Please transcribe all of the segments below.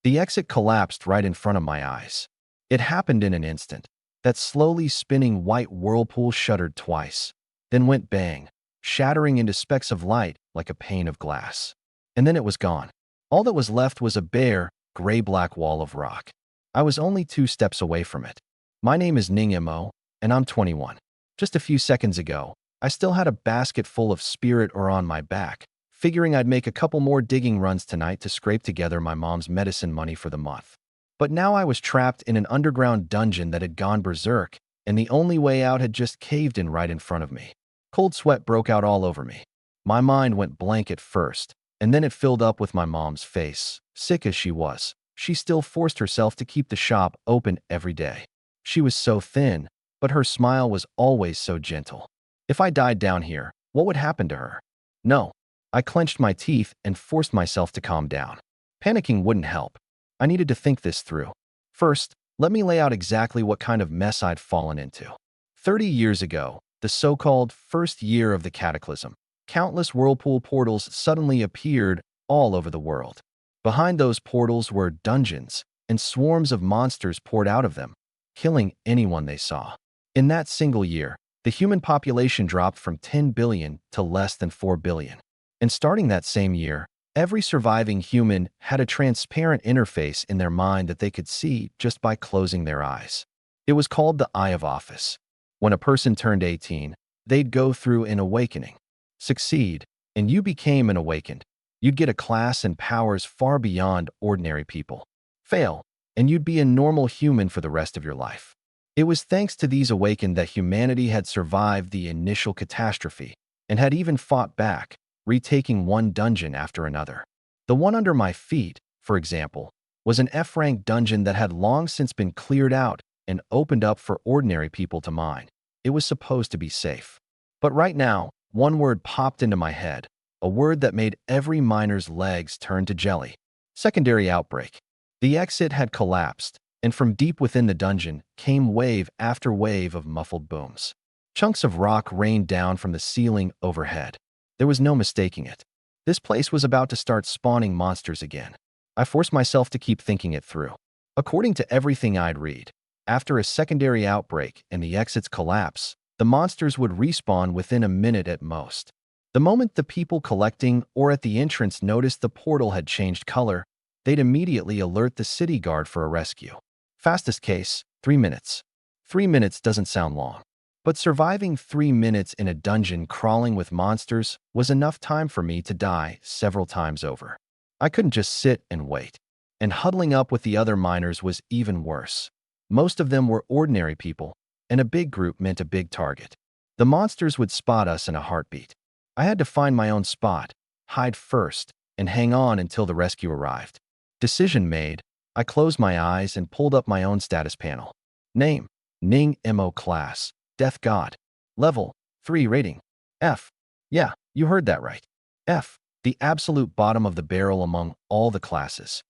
The exit collapsed right in front of my eyes. It happened in an instant. That slowly spinning white whirlpool shuddered twice, then went bang, shattering into specks of light like a pane of glass. And then it was gone. All that was left was a bare, gray-black wall of rock. I was only 2 steps away from it. My name is Ning Mo, and I'm 21. Just a few seconds ago, I still had a basket full of spirit ore on my back, figuring I'd make a couple more digging runs tonight to scrape together my mom's medicine money for the month. But now I was trapped in an underground dungeon that had gone berserk, and the only way out had just caved in right in front of me. Cold sweat broke out all over me. My mind went blank at first, and then it filled up with my mom's face. Sick as she was, she still forced herself to keep the shop open every day. She was so thin, but her smile was always so gentle. If I died down here, what would happen to her? No. I clenched my teeth and forced myself to calm down. Panicking wouldn't help. I needed to think this through. First, let me lay out exactly what kind of mess I'd fallen into. 30 years ago, the so-called first year of the cataclysm, countless whirlpool portals suddenly appeared all over the world. Behind those portals were dungeons, and swarms of monsters poured out of them, killing anyone they saw. In that single year, the human population dropped from 10 billion to less than 4 billion. And starting that same year, every surviving human had a transparent interface in their mind that they could see just by closing their eyes. It was called the Eye of Office. When a person turned 18, they'd go through an awakening. Succeed, and you became an awakened. You'd get a class and powers far beyond ordinary people. Fail, and you'd be a normal human for the rest of your life. It was thanks to these awakened that humanity had survived the initial catastrophe and had even fought back, retaking one dungeon after another. The one under my feet, for example, was an F-rank dungeon that had long since been cleared out and opened up for ordinary people to mine. It was supposed to be safe. But right now, one word popped into my head, a word that made every miner's legs turn to jelly. Secondary outbreak. The exit had collapsed, and from deep within the dungeon came wave after wave of muffled booms. Chunks of rock rained down from the ceiling overhead. There was no mistaking it. This place was about to start spawning monsters again. I forced myself to keep thinking it through. According to everything I'd read, after a secondary outbreak and the exit's collapse, the monsters would respawn within a minute at most. The moment the people collecting or at the entrance noticed the portal had changed color, they'd immediately alert the city guard for a rescue. Fastest case, 3 minutes. 3 minutes doesn't sound long. But surviving 3 minutes in a dungeon crawling with monsters was enough time for me to die several times over. I couldn't just sit and wait. And huddling up with the other miners was even worse. Most of them were ordinary people, and a big group meant a big target. The monsters would spot us in a heartbeat. I had to find my own spot, hide first, and hang on until the rescue arrived. Decision made, I closed my eyes and pulled up my own status panel. Name, Ning Mo class. Death God. Level, 3 rating. F. Yeah, you heard that right. F. The absolute bottom of the barrel among all the classes.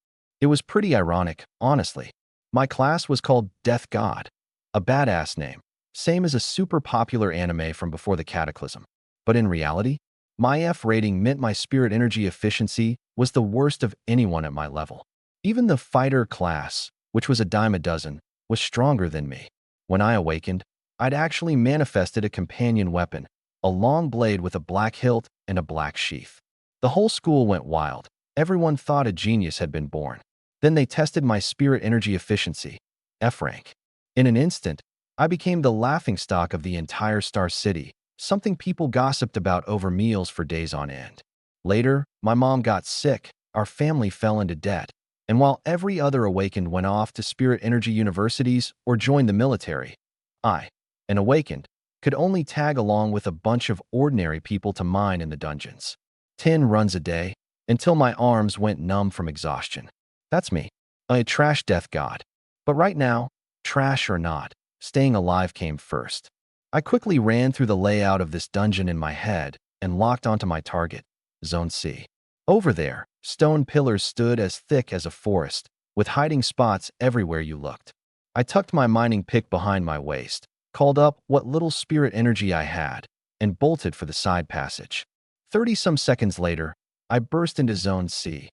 It was pretty ironic, honestly. My class was called Death God. A badass name. Same as a super popular anime from before the cataclysm. But in reality, my F rating meant my spirit energy efficiency was the worst of anyone at my level. Even the fighter class, which was a dime a dozen, was stronger than me. When I awakened, I'd actually manifested a companion weapon, a long blade with a black hilt and a black sheath. The whole school went wild. Everyone thought a genius had been born. Then they tested my spirit energy efficiency, F rank. In an instant, I became the laughingstock of the entire Star City, something people gossiped about over meals for days on end. Later, my mom got sick, our family fell into debt, and while every other awakened went off to spirit energy universities or joined the military, I, an awakened, could only tag along with a bunch of ordinary people to mine in the dungeons. 10 runs a day, until my arms went numb from exhaustion. That's me, a trash death god. But right now, trash or not, staying alive came first. I quickly ran through the layout of this dungeon in my head and locked onto my target, Zone C. Over there, stone pillars stood as thick as a forest, with hiding spots everywhere you looked. I tucked my mining pick behind my waist, called up what little spirit energy I had, and bolted for the side passage. 30-some seconds later, I burst into Zone C.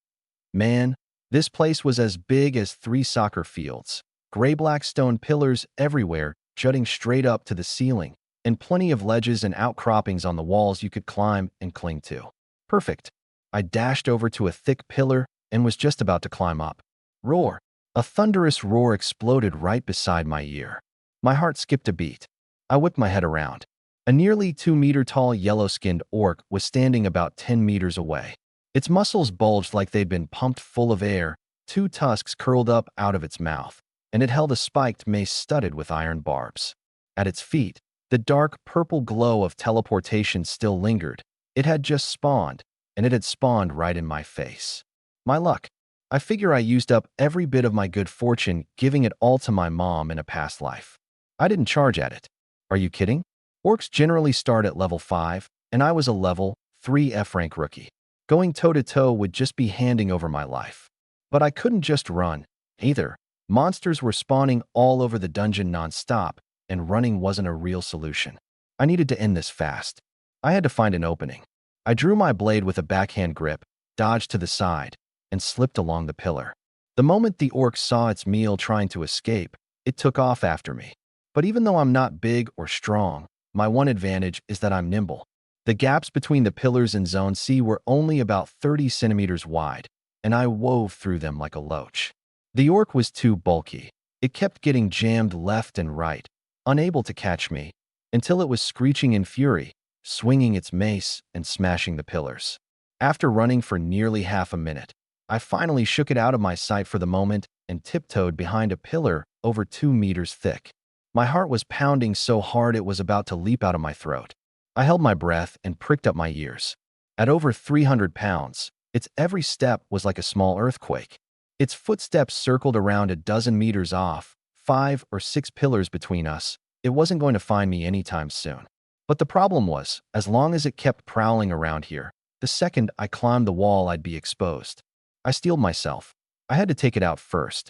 Man, This place was as big as 3 soccer fields. Gray-black stone pillars everywhere, jutting straight up to the ceiling, and plenty of ledges and outcroppings on the walls you could climb and cling to. Perfect. I dashed over to a thick pillar and was just about to climb up. Roar! A thunderous roar exploded right beside my ear. My heart skipped a beat. I whipped my head around. A nearly 2-meter-tall yellow-skinned orc was standing about 10 meters away. Its muscles bulged like they'd been pumped full of air, 2 tusks curled up out of its mouth, and it held a spiked mace studded with iron barbs. At its feet, the dark purple glow of teleportation still lingered. It had just spawned, and it had spawned right in my face. My luck. I figure I used up every bit of my good fortune giving it all to my mom in a past life. I didn't charge at it. Are you kidding? Orcs generally start at level 5, and I was a level 3 F-rank rookie. Going toe-to-toe would just be handing over my life. But I couldn't just run, either. Monsters were spawning all over the dungeon non-stop, and running wasn't a real solution. I needed to end this fast. I had to find an opening. I drew my blade with a backhand grip, dodged to the side, and slipped along the pillar. The moment the orc saw its meal trying to escape, it took off after me. But even though I'm not big or strong, my one advantage is that I'm nimble. The gaps between the pillars in Zone C were only about 30 centimeters wide, and I wove through them like a loach. The orc was too bulky. It kept getting jammed left and right, unable to catch me, until it was screeching in fury, swinging its mace and smashing the pillars. After running for nearly half a minute, I finally shook it out of my sight for the moment and tiptoed behind a pillar over 2 meters thick. My heart was pounding so hard it was about to leap out of my throat. I held my breath and pricked up my ears. At over 300 pounds, its every step was like a small earthquake. Its footsteps circled around a dozen meters off, 5 or 6 pillars between us. It wasn't going to find me anytime soon. But the problem was, as long as it kept prowling around here, the second I climbed the wall I'd be exposed. I steeled myself. I had to take it out first.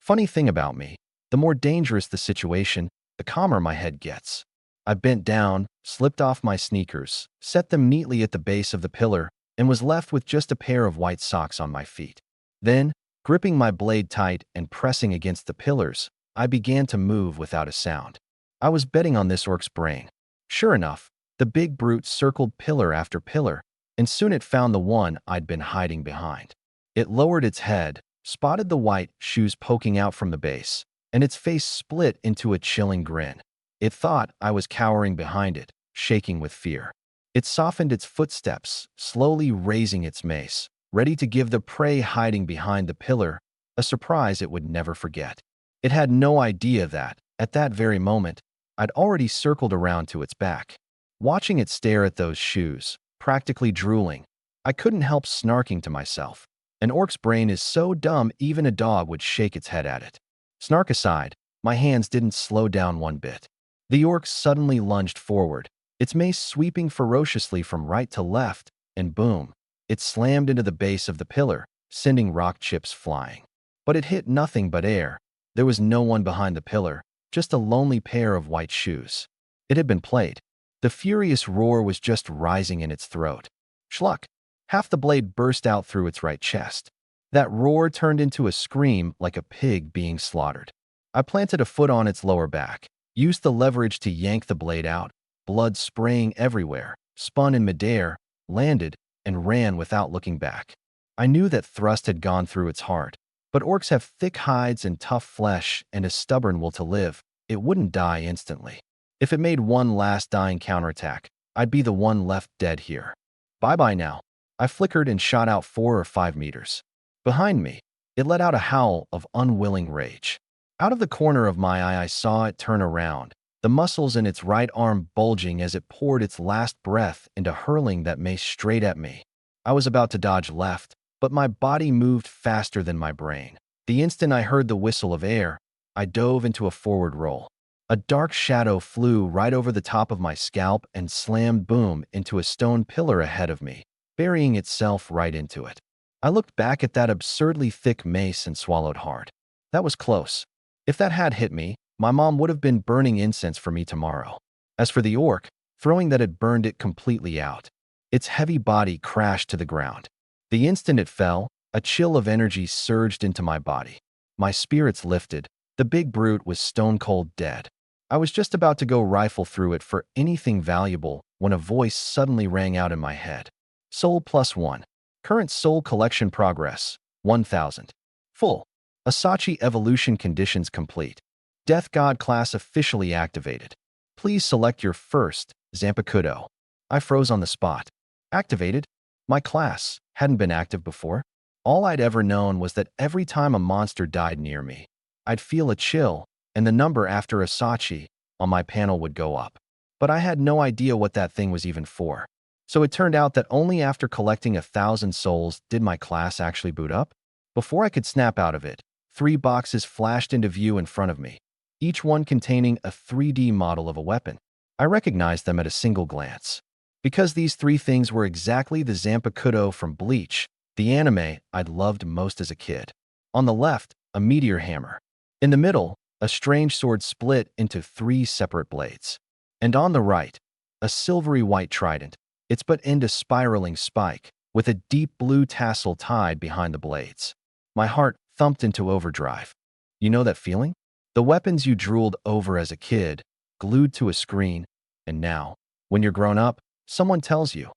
Funny thing about me, the more dangerous the situation, the calmer my head gets. I bent down, slipped off my sneakers, set them neatly at the base of the pillar, and was left with just a pair of white socks on my feet. Then, gripping my blade tight and pressing against the pillars, I began to move without a sound. I was betting on this orc's brain. Sure enough, the big brute circled pillar after pillar, and soon it found the one I'd been hiding behind. It lowered its head, spotted the white shoes poking out from the base, and its face split into a chilling grin. It thought I was cowering behind it, shaking with fear. It softened its footsteps, slowly raising its mace, ready to give the prey hiding behind the pillar a surprise it would never forget. It had no idea that, at that very moment, I'd already circled around to its back. Watching it stare at those shoes, practically drooling, I couldn't help snarking to myself. An orc's brain is so dumb even a dog would shake its head at it. Snark aside, my hands didn't slow down one bit. The orc suddenly lunged forward, its mace sweeping ferociously from right to left, and boom, it slammed into the base of the pillar, sending rock chips flying. But it hit nothing but air. There was no one behind the pillar, just a lonely pair of white shoes. It had been played. The furious roar was just rising in its throat. Schluck! Half the blade burst out through its right chest. That roar turned into a scream like a pig being slaughtered. I planted a foot on its lower back, used the leverage to yank the blade out, blood spraying everywhere, spun in midair, landed, and ran without looking back. I knew that thrust had gone through its heart, but orcs have thick hides and tough flesh and a stubborn will to live. It wouldn't die instantly. If it made one last dying counterattack, I'd be the one left dead here. Bye-bye now. I flickered and shot out 4 or 5 meters. Behind me, it let out a howl of unwilling rage. Out of the corner of my eye I saw it turn around, the muscles in its right arm bulging as it poured its last breath into hurling that mace straight at me. I was about to dodge left, but my body moved faster than my brain. The instant I heard the whistle of air, I dove into a forward roll. A dark shadow flew right over the top of my scalp and slammed boom into a stone pillar ahead of me, burying itself right into it. I looked back at that absurdly thick mace and swallowed hard. That was close. If that had hit me, my mom would have been burning incense for me tomorrow. As for the orc, throwing that had burned it completely out. Its heavy body crashed to the ground. The instant it fell, A chill of energy surged into my body. My spirits lifted. The big brute was stone-cold dead. I was just about to go rifle through it for anything valuable when a voice suddenly rang out in my head. Soul +1. Current soul collection progress, 1000. Full. Asachi evolution conditions complete. Death God class officially activated. Please select your first, Zanpakuto. I froze on the spot. Activated? My class hadn't been active before. All I'd ever known was that every time a monster died near me, I'd feel a chill, and the number after Asachi on my panel would go up. But I had no idea what that thing was even for. So it turned out that only after collecting 1,000 souls did my class actually boot up. Before I could snap out of it, 3 boxes flashed into view in front of me, each one containing a 3D model of a weapon. I recognized them at a single glance. Because these 3 things were exactly the Zanpakuto from Bleach, the anime I'd loved most as a kid. On the left, a meteor hammer. In the middle, a strange sword split into 3 separate blades. And on the right, a silvery white trident, its butt end a spiraling spike, with a deep blue tassel tied behind the blades. My heart thumped into overdrive. You know that feeling? The weapons you drooled over as a kid, glued to a screen, and now, when you're grown up, someone tells you,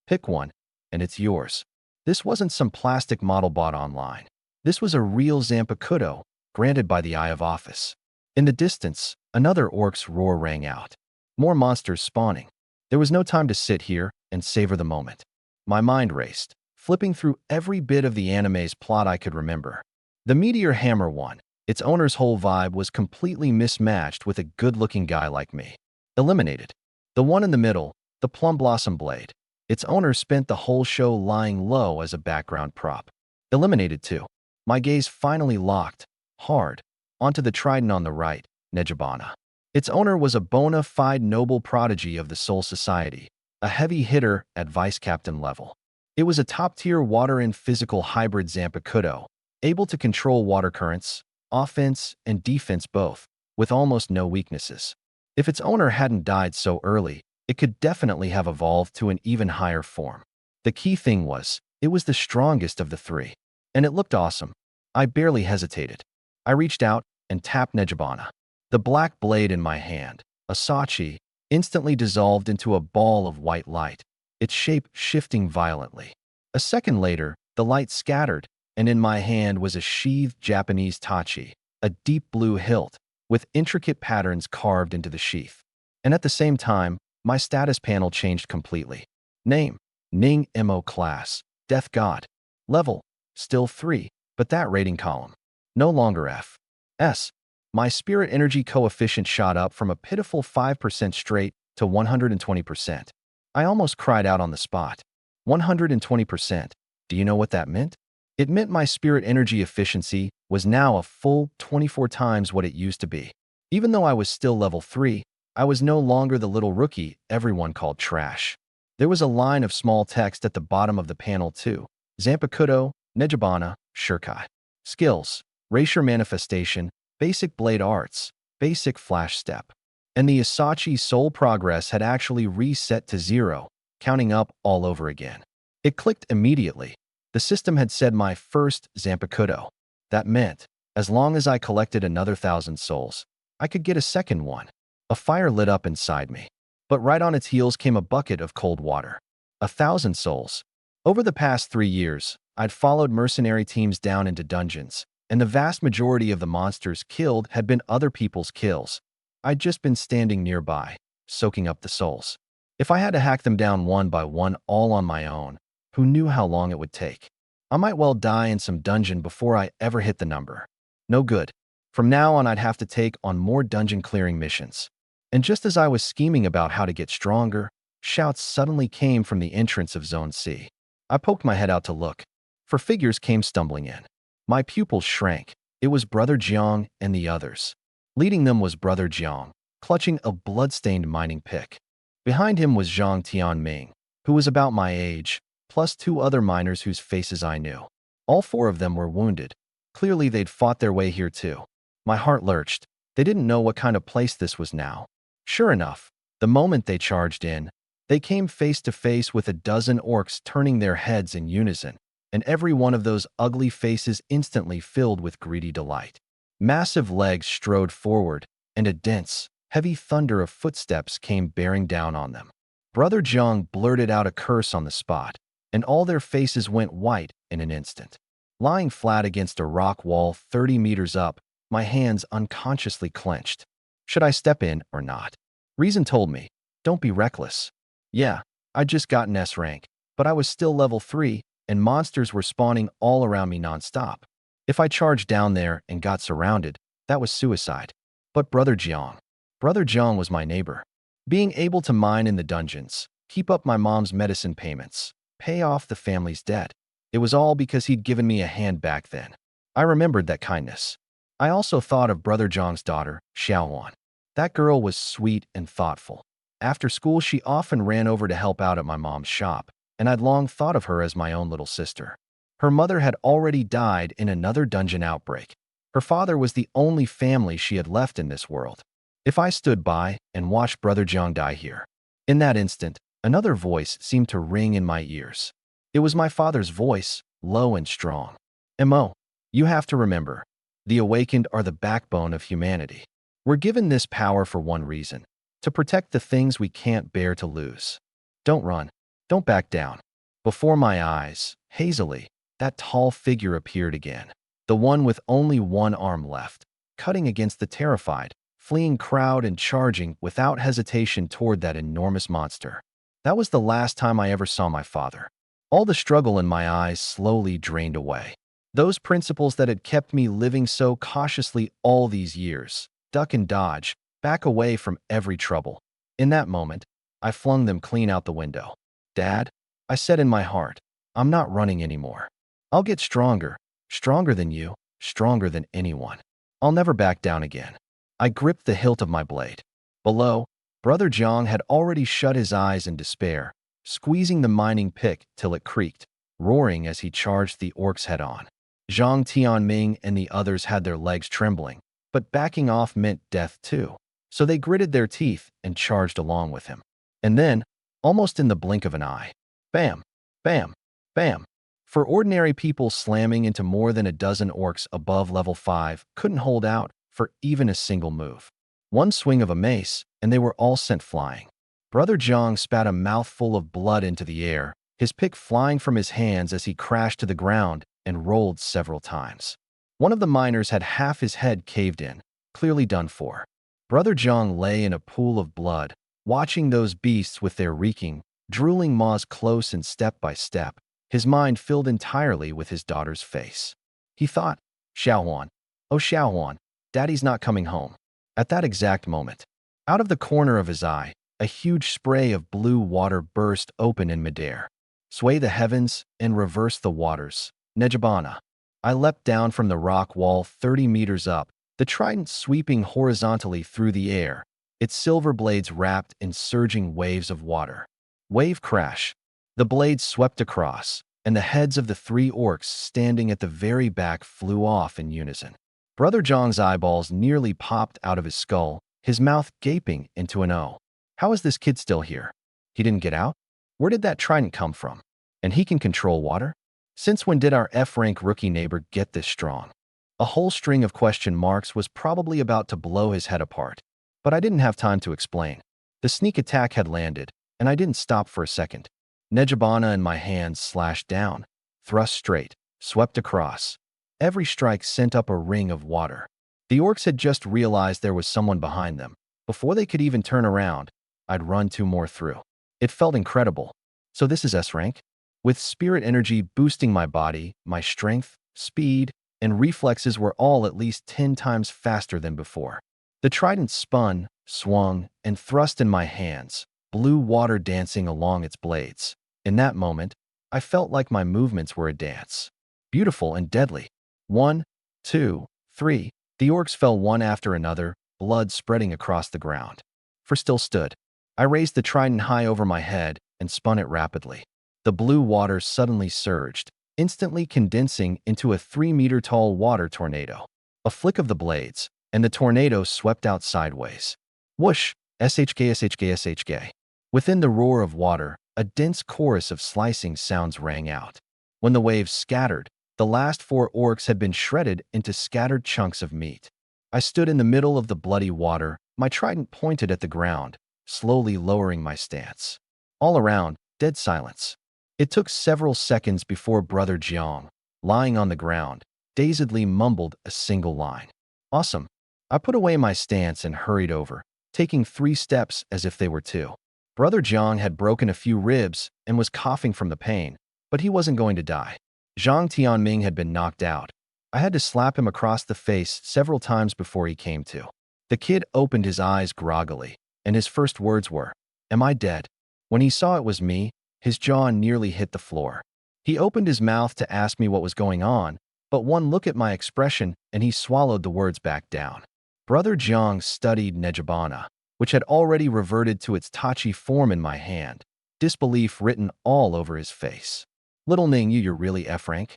pick one, and it's yours. This wasn't some plastic model bought online. This was a real Zanpakuto, granted by the Eye of Office. In the distance, another orc's roar rang out. More monsters spawning. There was no time to sit here and savor the moment. My mind raced, flipping through every bit of the anime's plot I could remember. The meteor hammer one. Its owner's whole vibe was completely mismatched with a good-looking guy like me. Eliminated. The one in the middle, the plum blossom blade. Its owner spent the whole show lying low as a background prop. Eliminated too. My gaze finally locked, hard, onto the trident on the right, Nejibana. Its owner was a bona fide noble prodigy of the Soul Society, a heavy hitter at vice captain level. It was a top-tier water and physical hybrid Zanpakuto, able to control water currents, offense and defense both, with almost no weaknesses. If its owner hadn't died so early, it could definitely have evolved to an even higher form. The key thing was, it was the strongest of the 3. And it looked awesome. I barely hesitated. I reached out and tapped Nejibana. The black blade in my hand, Asachi, instantly dissolved into a ball of white light, its shape shifting violently. A second later, the light scattered, and in my hand was a sheathed Japanese tachi, a deep blue hilt, with intricate patterns carved into the sheath. And at the same time, my status panel changed completely. Name, Ning Mo class, Death God. Level, still 3, but that rating column, no longer F. S. My spirit energy coefficient shot up from a pitiful 5% straight to 120%. I almost cried out on the spot. 120%. Do you know what that meant? It meant my spirit energy efficiency was now a full 24 times what it used to be. Even though I was still level 3, I was no longer the little rookie everyone called trash. There was a line of small text at the bottom of the panel too. Zanpakuto, Nejibana, Shurkai. Skills, Racier Manifestation, Basic Blade Arts, Basic Flash Step. And the Asachi Soul Progress had actually reset to 0, counting up all over again. It clicked immediately. The system had said my first Zanpakuto. That meant, as long as I collected another 1,000 souls, I could get a second one. A fire lit up inside me. But right on its heels came a bucket of cold water. 1,000 souls. Over the past 3 years, I'd followed mercenary teams down into dungeons, and the vast majority of the monsters killed had been other people's kills. I'd just been standing nearby, soaking up the souls. If I had to hack them down one by one all on my own, who knew how long it would take? I might well die in some dungeon before I ever hit the number. No good. From now on, I'd have to take on more dungeon clearing missions. And just as I was scheming about how to get stronger, shouts suddenly came from the entrance of Zone C. I poked my head out to look, for figures came stumbling in. My pupils shrank. It was Brother Jiang and the others. Leading them was Brother Jiang, clutching a blood-stained mining pick. Behind him was Zhang Tianming, who was about my age, plus 2 other miners whose faces I knew. All 4 of them were wounded. Clearly they'd fought their way here too. My heart lurched. They didn't know what kind of place this was now. Sure enough, the moment they charged in, they came face to face with a dozen orcs turning their heads in unison. and every one of those ugly faces instantly filled with greedy delight. Massive legs strode forward, and a dense, heavy thunder of footsteps came bearing down on them. Brother Jiang blurted out a curse on the spot, and all their faces went white in an instant. Lying flat against a rock wall 30 meters up, my hands unconsciously clenched. Should I step in or not? Reason told me, don't be reckless. Yeah, I'd just gotten S rank, but I was still level 3, and monsters were spawning all around me nonstop. If I charged down there and got surrounded, that was suicide. But Brother Jiang was my neighbor. Being able to mine in the dungeons, keep up my mom's medicine payments, pay off the family's debt. It was all because he'd given me a hand back then. I remembered that kindness. I also thought of Brother Jiang's daughter, Xiaohuan. That girl was sweet and thoughtful. After school, she often ran over to help out at my mom's shop, and I'd long thought of her as my own little sister. Her mother had already died in another dungeon outbreak. Her father was the only family she had left in this world. If I stood by and watched Brother Jiang die here, in that instant, another voice seemed to ring in my ears. It was my father's voice, low and strong. Mo, you have to remember, the awakened are the backbone of humanity. We're given this power for one reason, to protect the things we can't bear to lose. Don't run. Don't back down. Before my eyes, hazily, that tall figure appeared again, the one with only one arm left, cutting against the terrified, fleeing crowd and charging without hesitation toward that enormous monster. That was the last time I ever saw my father. All the struggle in my eyes slowly drained away. Those principles that had kept me living so cautiously all these years, duck and dodge, back away from every trouble. In that moment, I flung them clean out the window. Dad, I said in my heart, I'm not running anymore. I'll get stronger, stronger than you, stronger than anyone. I'll never back down again. I gripped the hilt of my blade. Below, Brother Jiang had already shut his eyes in despair, squeezing the mining pick till it creaked, roaring as he charged the orcs head-on. Zhang Tianming and the others had their legs trembling, but backing off meant death too, so they gritted their teeth and charged along with him. And then, almost in the blink of an eye, bam, bam, bam. For ordinary people, slamming into more than a dozen orcs above level 5 couldn't hold out for even a single move. One swing of a mace, and they were all sent flying. Brother Jiang spat a mouthful of blood into the air, his pick flying from his hands as he crashed to the ground and rolled several times. One of the miners had half his head caved in, clearly done for. Brother Jiang lay in a pool of blood, watching those beasts with their reeking, drooling maws close and step by step, his mind filled entirely with his daughter's face. He thought, Xiaohuan, oh Xiaohuan, Daddy's not coming home. At that exact moment, out of the corner of his eye, a huge spray of blue water burst open in midair. Sway the heavens and reverse the waters. Nejabana. I leapt down from the rock wall 30 meters up, the trident sweeping horizontally through the air, its silver blades wrapped in surging waves of water. Wave crash. The blades swept across, and the heads of the 3 orcs standing at the very back flew off in unison. Brother Jiang's eyeballs nearly popped out of his skull, his mouth gaping into an O. How is this kid still here? He didn't get out? Where did that trident come from? And he can control water? Since when did our F-rank rookie neighbor get this strong? A whole string of question marks was probably about to blow his head apart. But I didn't have time to explain. The sneak attack had landed, and I didn't stop for a second. Nejabana and my hands slashed down, thrust straight, swept across. Every strike sent up a ring of water. The orcs had just realized there was someone behind them. Before they could even turn around, I'd run 2 more through. It felt incredible. So this is S-rank? With spirit energy boosting my body, my strength, speed, and reflexes were all at least 10 times faster than before. The trident spun, swung, and thrust in my hands, blue water dancing along its blades. In that moment, I felt like my movements were a dance. Beautiful and deadly. 1, 2, 3. The orcs fell one after another, blood spreading across the ground. For still stood. I raised the trident high over my head and spun it rapidly. The blue water suddenly surged, instantly condensing into a 3-meter-tall water tornado. A flick of the blades, and the tornado swept out sideways. Whoosh! SHK, SHK, SHK. Within the roar of water, a dense chorus of slicing sounds rang out. When the waves scattered, the last 4 orcs had been shredded into scattered chunks of meat. I stood in the middle of the bloody water, my trident pointed at the ground, slowly lowering my stance. All around, dead silence. It took several seconds before Brother Jiang, lying on the ground, dazedly mumbled a single line. Awesome. I put away my stance and hurried over, taking 3 steps as if they were 2. Brother Jiang had broken a few ribs and was coughing from the pain, but he wasn't going to die. Zhang Tianming had been knocked out. I had to slap him across the face several times before he came to. The kid opened his eyes groggily, and his first words were, "Am I dead?" When he saw it was me, his jaw nearly hit the floor. He opened his mouth to ask me what was going on, but one look at my expression and he swallowed the words back down. Brother Jiang studied Nejabana, which had already reverted to its Tachi form in my hand, disbelief written all over his face. "Little Ning, you're really F-rank?"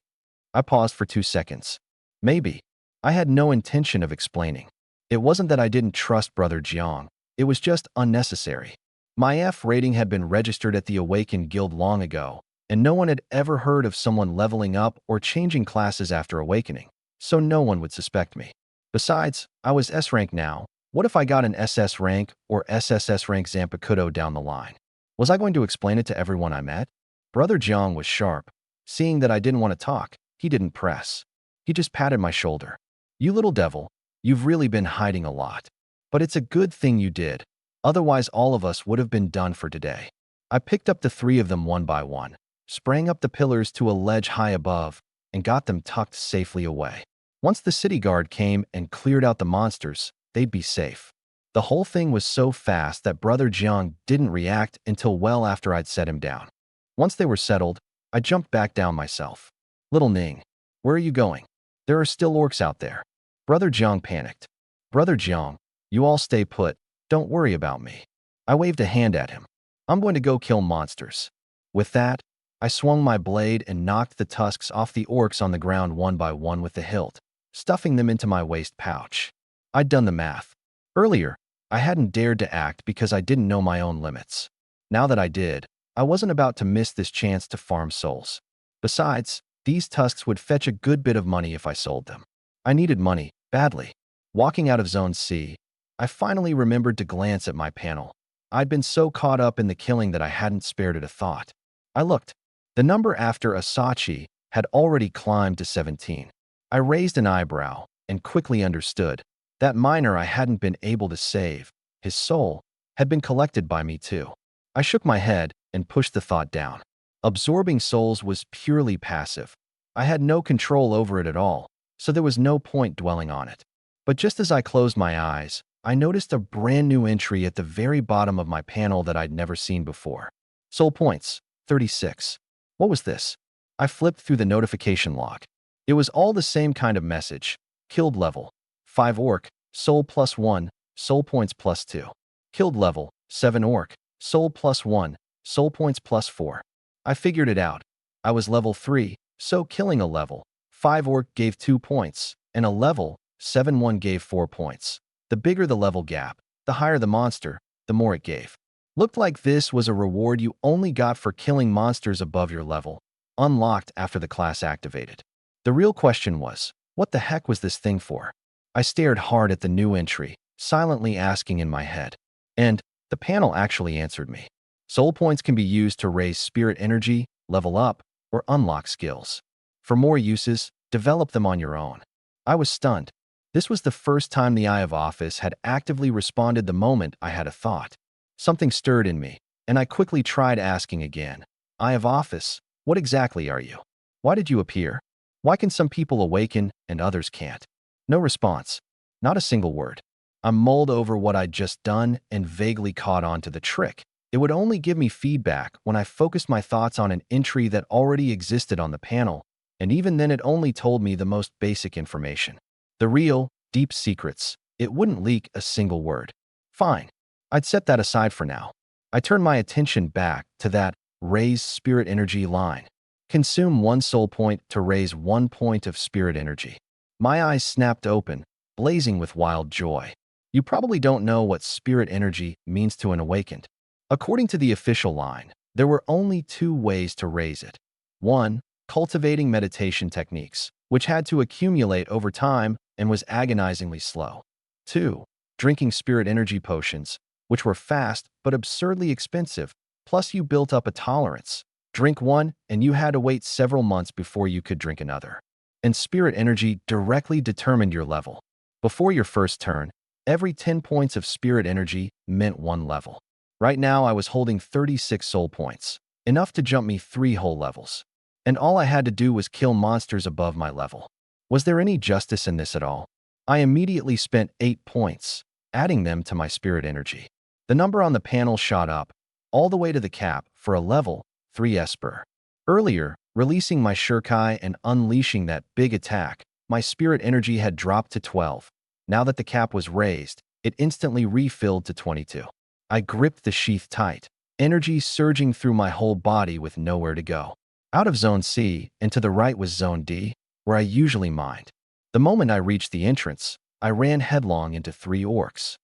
I paused for 2 seconds. Maybe. I had no intention of explaining. It wasn't that I didn't trust Brother Jiang. It was just unnecessary. My F rating had been registered at the Awakened Guild long ago, and no one had ever heard of someone leveling up or changing classes after awakening, so no one would suspect me. Besides, I was S-rank now. What if I got an SS rank or SSS rank Zanpakuto down the line? Was I going to explain it to everyone I met? Brother Jiang was sharp. Seeing that I didn't want to talk, he didn't press. He just patted my shoulder. "You little devil, you've really been hiding a lot. But it's a good thing you did. Otherwise all of us would have been done for today." I picked up the 3 of them one by one, sprang up the pillars to a ledge high above, and got them tucked safely away. Once the city guard came and cleared out the monsters, they'd be safe. The whole thing was so fast that Brother Jiang didn't react until well after I'd set him down. Once they were settled, I jumped back down myself. "Little Ning, where are you going? There are still orcs out there." Brother Jiang panicked. "Brother Jiang, you all stay put. Don't worry about me." I waved a hand at him. "I'm going to go kill monsters." With that, I swung my blade and knocked the tusks off the orcs on the ground one by one with the hilt, stuffing them into my waist pouch. I'd done the math. Earlier, I hadn't dared to act because I didn't know my own limits. Now that I did, I wasn't about to miss this chance to farm souls. Besides, these tusks would fetch a good bit of money if I sold them. I needed money, badly. Walking out of Zone C, I finally remembered to glance at my panel. I'd been so caught up in the killing that I hadn't spared it a thought. I looked. The number after Asachi had already climbed to 17. I raised an eyebrow and quickly understood. That miner I hadn't been able to save, his soul, had been collected by me too. I shook my head and pushed the thought down. Absorbing souls was purely passive. I had no control over it at all, so there was no point dwelling on it. But just as I closed my eyes, I noticed a brand new entry at the very bottom of my panel that I'd never seen before. Soul points, 36. What was this? I flipped through the notification log. It was all the same kind of message. Killed level, 5 orc, soul +1, soul points +2. Killed level, 7 orc, soul +1, soul points +4. I figured it out. I was level 3, so killing a level 5 orc gave 2 points, and a level 7 one gave 4 points. The bigger the level gap, the higher the monster, the more it gave. Looked like this was a reward you only got for killing monsters above your level, unlocked after the class activated. The real question was, what the heck was this thing for? I stared hard at the new entry, silently asking in my head. And the panel actually answered me. Soul points can be used to raise spirit energy, level up, or unlock skills. For more uses, develop them on your own. I was stunned. This was the first time the Eye of Office had actively responded the moment I had a thought. Something stirred in me, and I quickly tried asking again. "Eye of Office, what exactly are you? Why did you appear? Why can some people awaken and others can't?" No response. Not a single word. I mulled over what I'd just done and vaguely caught on to the trick. It would only give me feedback when I focused my thoughts on an entry that already existed on the panel, and even then it only told me the most basic information. The real, deep secrets. It wouldn't leak a single word. Fine. I'd set that aside for now. I turned my attention back to that raise spirit energy line. Consume 1 soul point to raise 1 point of spirit energy. My eyes snapped open, blazing with wild joy. You probably don't know what spirit energy means to an awakened. According to the official line, there were only 2 ways to raise it. 1. cultivating meditation techniques, which had to accumulate over time and was agonizingly slow. 2. Drinking spirit energy potions, which were fast but absurdly expensive, plus you built up a tolerance. Drink one, and you had to wait several months before you could drink another. And spirit energy directly determined your level. Before your first turn, every 10 points of spirit energy meant one level. Right now, I was holding 36 soul points, enough to jump me 3 whole levels. And all I had to do was kill monsters above my level. Was there any justice in this at all? I immediately spent 8 points, adding them to my spirit energy. The number on the panel shot up, all the way to the cap, for a level 3 Esper. Earlier, releasing my Shurkai and unleashing that big attack, my spirit energy had dropped to 12. Now that the cap was raised, it instantly refilled to 22. I gripped the sheath tight, energy surging through my whole body with nowhere to go. Out of Zone C and to the right was Zone D, where I usually mined. The moment I reached the entrance, I ran headlong into 3 orcs.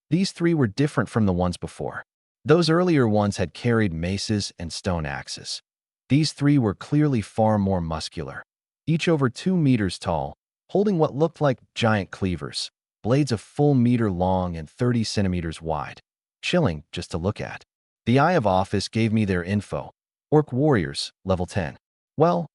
These 3 were different from the ones before. Those earlier ones had carried maces and stone axes. These 3 were clearly far more muscular, each over 2 meters tall, holding what looked like giant cleavers, blades a full meter long and 30 centimeters wide. Chilling just to look at. The Eye of Office gave me their info. Orc warriors, level 10. Well,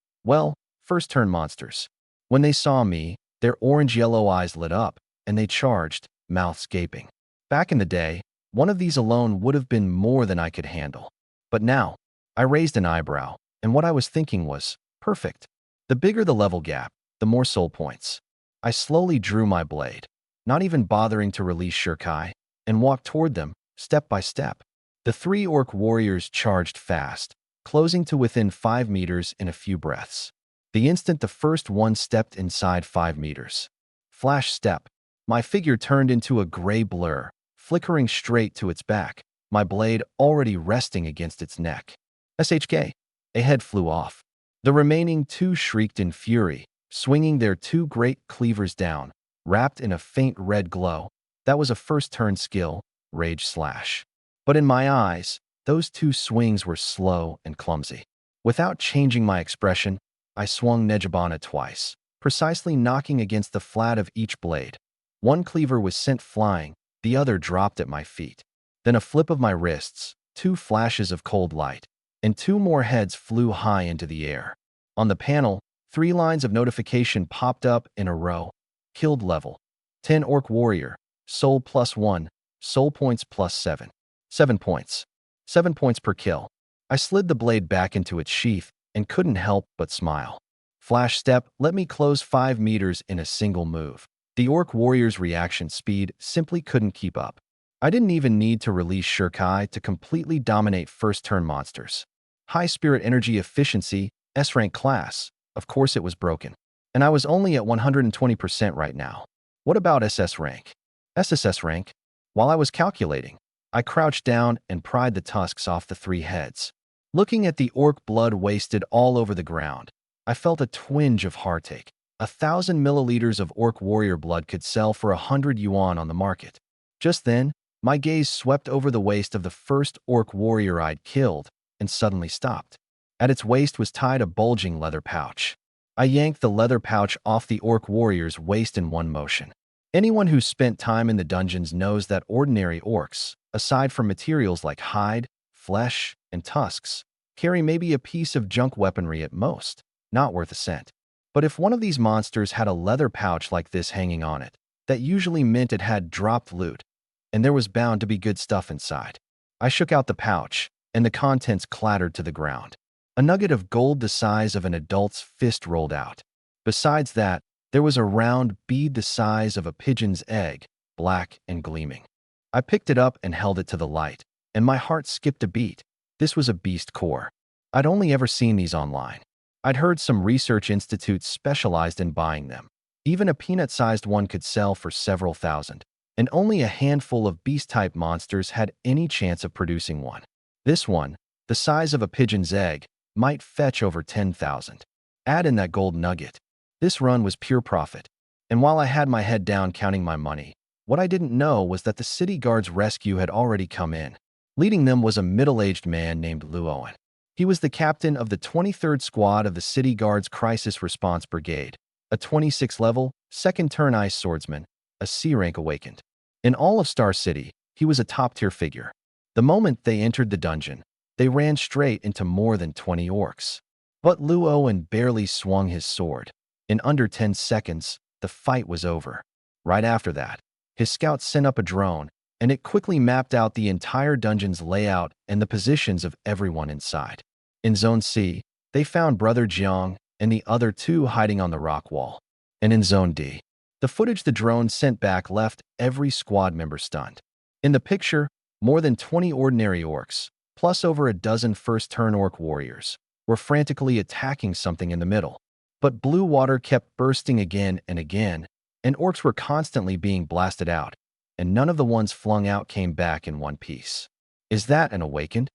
first turn monsters. When they saw me, their orange-yellow eyes lit up, and they charged, mouths gaping. Back in the day, one of these alone would have been more than I could handle. But now, I raised an eyebrow, and what I was thinking was, perfect. The bigger the level gap, the more soul points. I slowly drew my blade, not even bothering to release Shurkai, and walked toward them, step by step. The 3 orc warriors charged fast, closing to within 5 meters in a few breaths. The instant the first one stepped inside 5 meters. Flash step. My figure turned into a gray blur, flickering straight to its back, my blade already resting against its neck. SHK. A head flew off. The remaining 2 shrieked in fury, swinging their 2 great cleavers down, wrapped in a faint red glow. That was a first-turn skill, Rage Slash. But in my eyes, those 2 swings were slow and clumsy. Without changing my expression, I swung Nejabana twice, precisely knocking against the flat of each blade. One cleaver was sent flying, the other dropped at my feet. Then a flip of my wrists, 2 flashes of cold light, and 2 more heads flew high into the air. On the panel, 3 lines of notification popped up in a row. Killed level 10 Orc Warrior, soul +1, soul points +7. 7 points. 7 points per kill. I slid the blade back into its sheath and couldn't help but smile. Flash step let me close 5 meters in a single move. The Orc Warrior's reaction speed simply couldn't keep up. I didn't even need to release Shurkai to completely dominate first-turn monsters. High spirit energy efficiency, S-rank class, of course it was broken. And I was only at 120% right now. What about SS rank? SSS rank? While I was calculating, I crouched down and pried the tusks off the 3 heads. Looking at the orc blood wasted all over the ground, I felt a twinge of heartache. 1,000 milliliters of orc warrior blood could sell for 100 yuan on the market. Just then, my gaze swept over the waist of the first orc warrior I'd killed and suddenly stopped. At its waist was tied a bulging leather pouch. I yanked the leather pouch off the orc warrior's waist in one motion. Anyone who's spent time in the dungeons knows that ordinary orcs, aside from materials like hide, flesh, and tusks, carry maybe a piece of junk weaponry at most, not worth a cent. But if one of these monsters had a leather pouch like this hanging on it, that usually meant it had dropped loot, and there was bound to be good stuff inside. I shook out the pouch, and the contents clattered to the ground. A nugget of gold the size of an adult's fist rolled out. Besides that, there was a round bead the size of a pigeon's egg, black and gleaming. I picked it up and held it to the light, and my heart skipped a beat. This was a beast core. I'd only ever seen these online. I'd heard some research institutes specialized in buying them. Even a peanut-sized one could sell for several thousand, and only a handful of beast-type monsters had any chance of producing one. This one, the size of a pigeon's egg, might fetch over 10,000. Add in that gold nugget. This run was pure profit. And while I had my head down counting my money, what I didn't know was that the city guard's rescue had already come in. Leading them was a middle-aged man named Luoan. He was the captain of the 23rd Squad of the City Guard's Crisis Response Brigade, a 26-level, second-turn ice swordsman, a C-rank awakened. In all of Star City, he was a top-tier figure. The moment they entered the dungeon, they ran straight into more than 20 orcs. But Luoan barely swung his sword. In under 10 seconds, the fight was over. Right after that, his scouts sent up a drone, and it quickly mapped out the entire dungeon's layout and the positions of everyone inside. In Zone C, they found Brother Jiang and the other two hiding on the rock wall. And in Zone D, the footage the drone sent back left every squad member stunned. In the picture, more than 20 ordinary orcs, plus over a dozen first-turn orc warriors, were frantically attacking something in the middle. But blue water kept bursting again and again, and orcs were constantly being blasted out, and none of the ones flung out came back in one piece. Is that an awakened?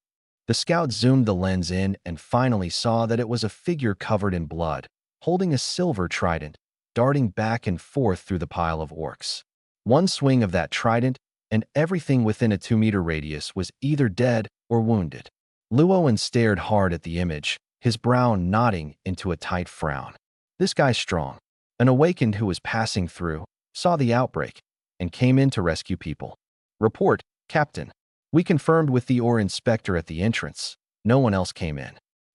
The scout zoomed the lens in and finally saw that it was a figure covered in blood, holding a silver trident, darting back and forth through the pile of orcs. One swing of that trident, and everything within a 2-meter radius was either dead or wounded. Luoan stared hard at the image, his brow knotting into a tight frown. This guy's strong. An awakened who was passing through saw the outbreak and came in to rescue people. Report, Captain. We confirmed with the OR inspector at the entrance. No one else came in.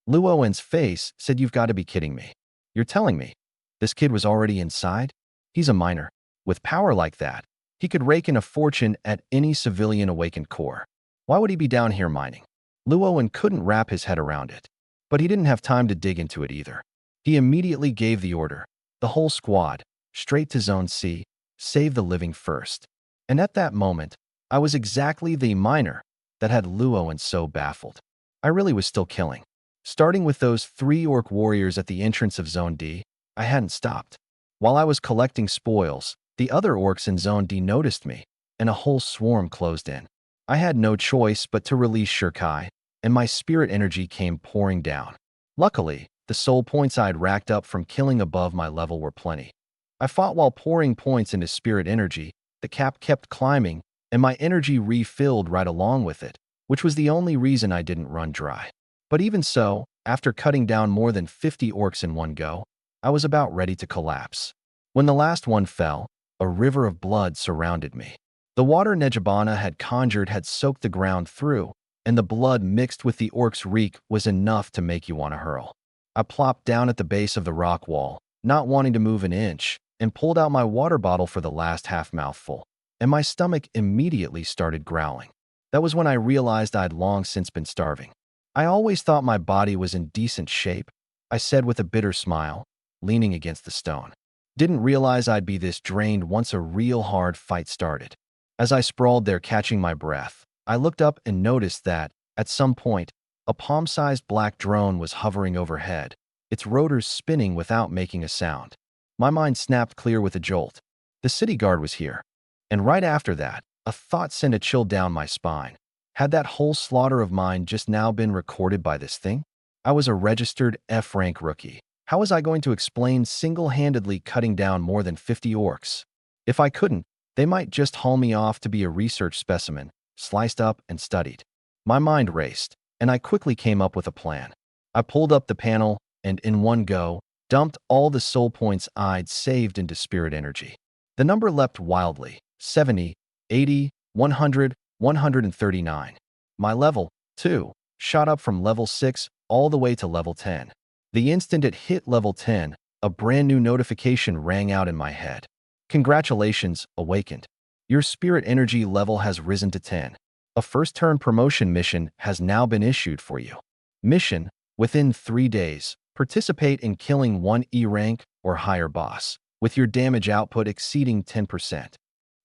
Luoan's face said, "You've got to be kidding me. You're telling me this kid was already inside? He's a minor. With power like that, he could rake in a fortune at any civilian awakened corps. Why would he be down here mining?" Luoan couldn't wrap his head around it, but he didn't have time to dig into it either. He immediately gave the order, the whole squad, straight to Zone C, save the living first. And at that moment, I was exactly the miner that had Luoan so baffled. I really was still killing. Starting with those 3 orc warriors at the entrance of Zone D, I hadn't stopped. While I was collecting spoils, the other orcs in Zone D noticed me, and a whole swarm closed in. I had no choice but to release Shirkai, and my spirit energy came pouring down. Luckily, the soul points I'd racked up from killing above my level were plenty. I fought while pouring points into spirit energy, the cap kept climbing, and my energy refilled right along with it, which was the only reason I didn't run dry. But even so, after cutting down more than 50 orcs in one go, I was about ready to collapse. When the last one fell, a river of blood surrounded me. The water Nejabana had conjured had soaked the ground through, and the blood mixed with the orc's reek was enough to make you want to hurl. I plopped down at the base of the rock wall, not wanting to move an inch, and pulled out my water bottle for the last half-mouthful, and my stomach immediately started growling. That was when I realized I'd long since been starving. "I always thought my body was in decent shape," I said with a bitter smile, leaning against the stone. "Didn't realize I'd be this drained once a real hard fight started." As I sprawled there catching my breath, I looked up and noticed that, at some point, a palm-sized black drone was hovering overhead, its rotors spinning without making a sound. My mind snapped clear with a jolt. The city guard was here. And right after that, a thought sent a chill down my spine. Had that whole slaughter of mine just now been recorded by this thing? I was a registered F-rank rookie. How was I going to explain single-handedly cutting down more than 50 orcs? If I couldn't, they might just haul me off to be a research specimen, sliced up and studied. My mind raced, and I quickly came up with a plan. I pulled up the panel and, in one go, dumped all the soul points I'd saved into spirit energy. The number leapt wildly: 70, 80, 100, 139. My level, too, shot up from level 6 all the way to level 10. The instant it hit level 10, a brand new notification rang out in my head. "Congratulations, Awakened. Your spirit energy level has risen to 10. A first-turn promotion mission has now been issued for you. Mission: within 3 days, participate in killing 1 E-rank or higher boss, with your damage output exceeding 10%.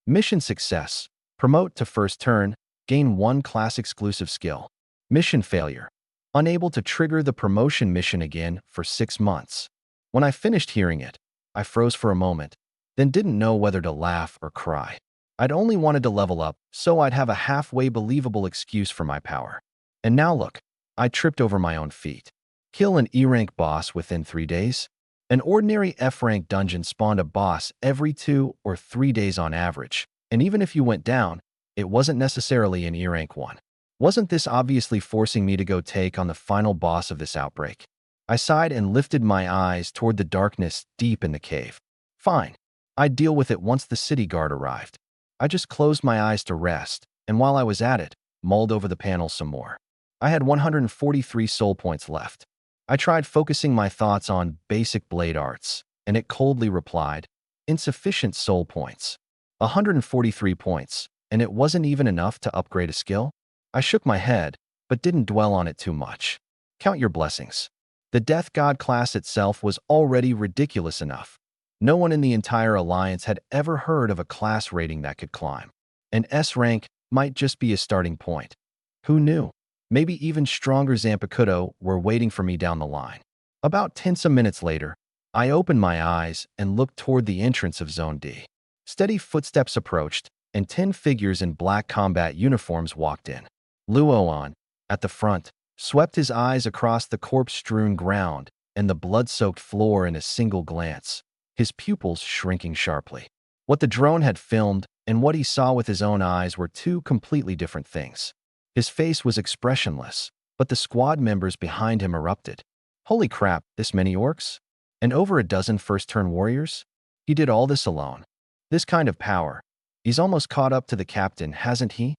Mission success: promote to first turn, gain 1 class-exclusive skill. Mission failure: unable to trigger the promotion mission again for 6 months." When I finished hearing it, I froze for a moment, then didn't know whether to laugh or cry. I'd only wanted to level up so I'd have a halfway believable excuse for my power. And now look, I tripped over my own feet. Kill an E-rank boss within 3 days? An ordinary F-rank dungeon spawned a boss every 2 or 3 days on average, and even if you went down, it wasn't necessarily an E-rank one. Wasn't this obviously forcing me to go take on the final boss of this outbreak? I sighed and lifted my eyes toward the darkness deep in the cave. Fine. I'd deal with it once the city guard arrived. I just closed my eyes to rest, and while I was at it, mulled over the panel some more. I had 143 soul points left. I tried focusing my thoughts on basic blade arts, and it coldly replied, insufficient soul points. 143 points, and it wasn't even enough to upgrade a skill? I shook my head, but didn't dwell on it too much. Count your blessings. The Death God class itself was already ridiculous enough. No one in the entire Alliance had ever heard of a class rating that could climb. An S rank might just be a starting point. Who knew? Maybe even stronger Zanpakuto were waiting for me down the line. About 10 some minutes later, I opened my eyes and looked toward the entrance of Zone D. Steady footsteps approached, and 10 figures in black combat uniforms walked in. Luoan, at the front, swept his eyes across the corpse-strewn ground and the blood-soaked floor in a single glance, his pupils shrinking sharply. What the drone had filmed and what he saw with his own eyes were two completely different things. His face was expressionless, but the squad members behind him erupted. Holy crap, this many orcs? And over a dozen first-turn warriors? He did all this alone. This kind of power. He's almost caught up to the captain, hasn't he?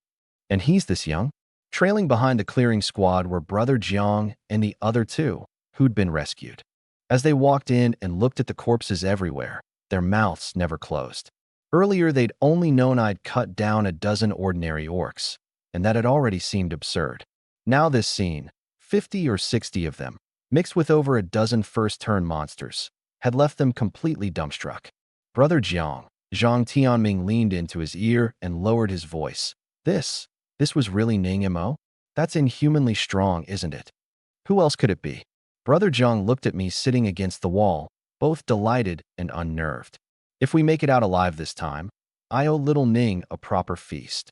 And he's this young? Trailing behind the clearing squad were Brother Jiang and the other two, who'd been rescued. As they walked in and looked at the corpses everywhere, their mouths never closed. Earlier, they'd only known I'd cut down a dozen ordinary orcs, and that had already seemed absurd. Now this scene, 50 or 60 of them, mixed with over a dozen first-turn monsters, had left them completely dumbstruck. Brother Jiang, Zhang Tianming leaned into his ear and lowered his voice. This was really Ning Mo? That's inhumanly strong, isn't it? Who else could it be? Brother Jiang looked at me sitting against the wall, both delighted and unnerved. If we make it out alive this time, I owe little Ning a proper feast.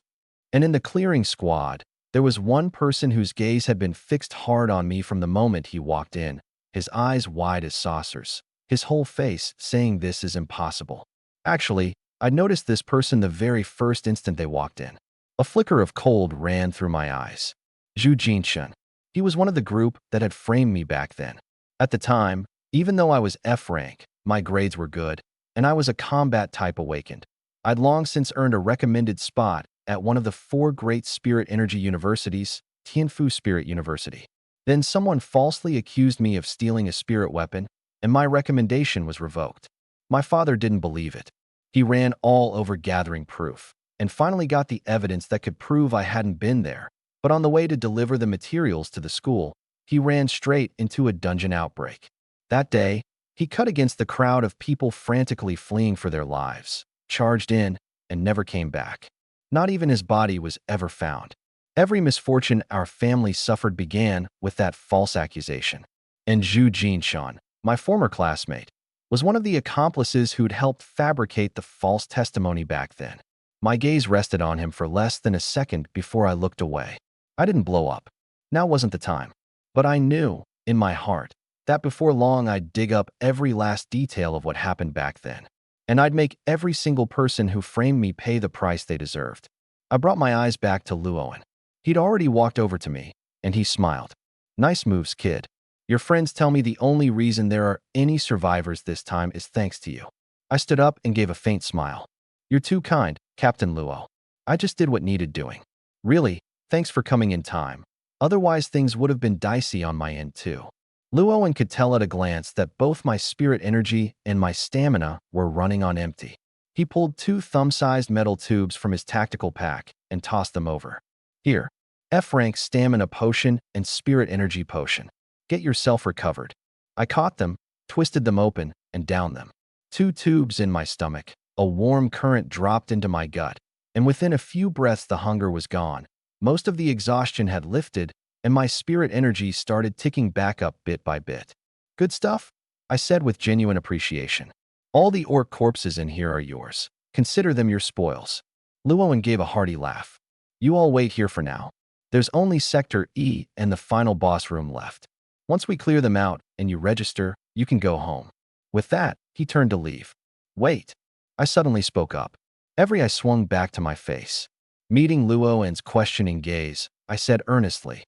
And in the clearing squad, there was one person whose gaze had been fixed hard on me from the moment he walked in, his eyes wide as saucers, his whole face saying this is impossible. Actually, I noticed this person the very first instant they walked in. A flicker of cold ran through my eyes. Zhu Jinshan. He was one of the group that had framed me back then. At the time, even though I was F rank, my grades were good, and I was a combat type awakened. I'd long since earned a recommended spot at one of the 4 great spirit energy universities, Tianfu Spirit University. Then someone falsely accused me of stealing a spirit weapon, and my recommendation was revoked. My father didn't believe it. He ran all over gathering proof, and finally got the evidence that could prove I hadn't been there. But on the way to deliver the materials to the school, he ran straight into a dungeon outbreak. That day, he cut against the crowd of people frantically fleeing for their lives, charged in, and never came back. Not even his body was ever found. Every misfortune our family suffered began with that false accusation. And Zhu Jinshan, my former classmate, was one of the accomplices who'd helped fabricate the false testimony back then. My gaze rested on him for less than a second before I looked away. I didn't blow up. Now wasn't the time. But I knew, in my heart, that before long I'd dig up every last detail of what happened back then. And I'd make every single person who framed me pay the price they deserved. I brought my eyes back to Luoan. He'd already walked over to me, and he smiled. Nice moves, kid. Your friends tell me the only reason there are any survivors this time is thanks to you. I stood up and gave a faint smile. You're too kind, Captain Luo. I just did what needed doing. Really, thanks for coming in time. Otherwise, things would have been dicey on my end too. Luoan could tell at a glance that both my spirit energy and my stamina were running on empty. He pulled 2 thumb-sized metal tubes from his tactical pack and tossed them over. Here, F-rank stamina potion and spirit energy potion. Get yourself recovered. I caught them, twisted them open, and downed them. 2 tubes in my stomach. A warm current dropped into my gut, and within a few breaths the hunger was gone. Most of the exhaustion had lifted, and my spirit energy started ticking back up bit by bit. Good stuff? I said with genuine appreciation. All the orc corpses in here are yours. Consider them your spoils. Luoan gave a hearty laugh. You all wait here for now. There's only Sector E and the final boss room left. Once we clear them out and you register, you can go home. With that, he turned to leave. Wait. I suddenly spoke up. Every eye swung back to my face. Meeting Luoan's questioning gaze, I said earnestly.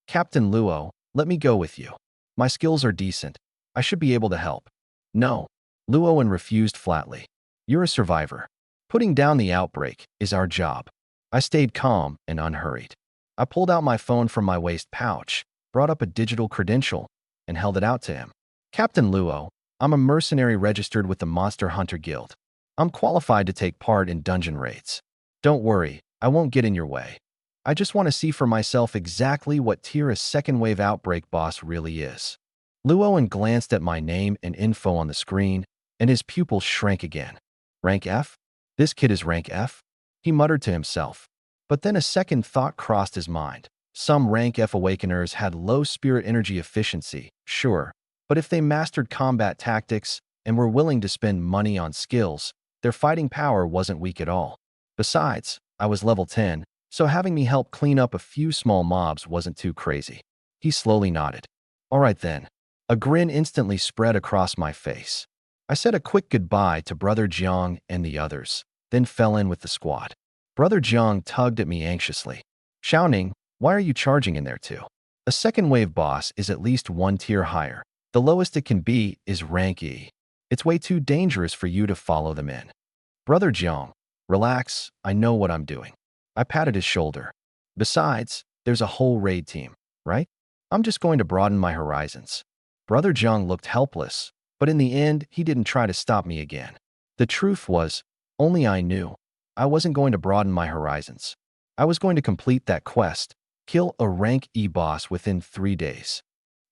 Captain Luo, let me go with you. My skills are decent. I should be able to help. No. Luoan refused flatly. You're a survivor. Putting down the outbreak is our job. I stayed calm and unhurried. I pulled out my phone from my waist pouch, brought up a digital credential, and held it out to him. Captain Luo, I'm a mercenary registered with the Monster Hunter Guild. I'm qualified to take part in dungeon raids. Don't worry, I won't get in your way. I just want to see for myself exactly what tier a second wave outbreak boss really is. Luoan glanced at my name and info on the screen, and his pupils shrank again. Rank F? This kid is rank F? He muttered to himself. But then a second thought crossed his mind. Some rank F awakeners had low spirit energy efficiency, sure, but if they mastered combat tactics and were willing to spend money on skills, their fighting power wasn't weak at all. Besides, I was level 10, so having me help clean up a few small mobs wasn't too crazy. He slowly nodded. All right then. A grin instantly spread across my face. I said a quick goodbye to Brother Jiang and the others, then fell in with the squad. Brother Jiang tugged at me anxiously. Shouting, why are you charging in there too? A second wave boss is at least one tier higher. The lowest it can be is rank E. It's way too dangerous for you to follow them in. Brother Jiang, relax, I know what I'm doing. I patted his shoulder. Besides, there's a whole raid team, right? I'm just going to broaden my horizons. Brother Jiang looked helpless, but in the end, he didn't try to stop me again. The truth was, only I knew. I wasn't going to broaden my horizons. I was going to complete that quest, kill a rank E boss within 3 days.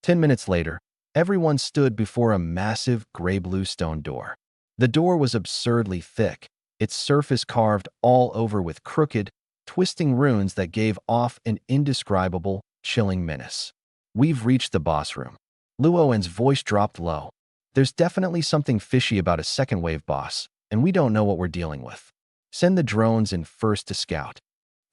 10 minutes later, everyone stood before a massive gray-blue stone door. The door was absurdly thick, its surface carved all over with crooked, twisting runes that gave off an indescribable, chilling menace. We've reached the boss room. Luoan's voice dropped low. There's definitely something fishy about a second wave boss, and we don't know what we're dealing with. Send the drones in first to scout.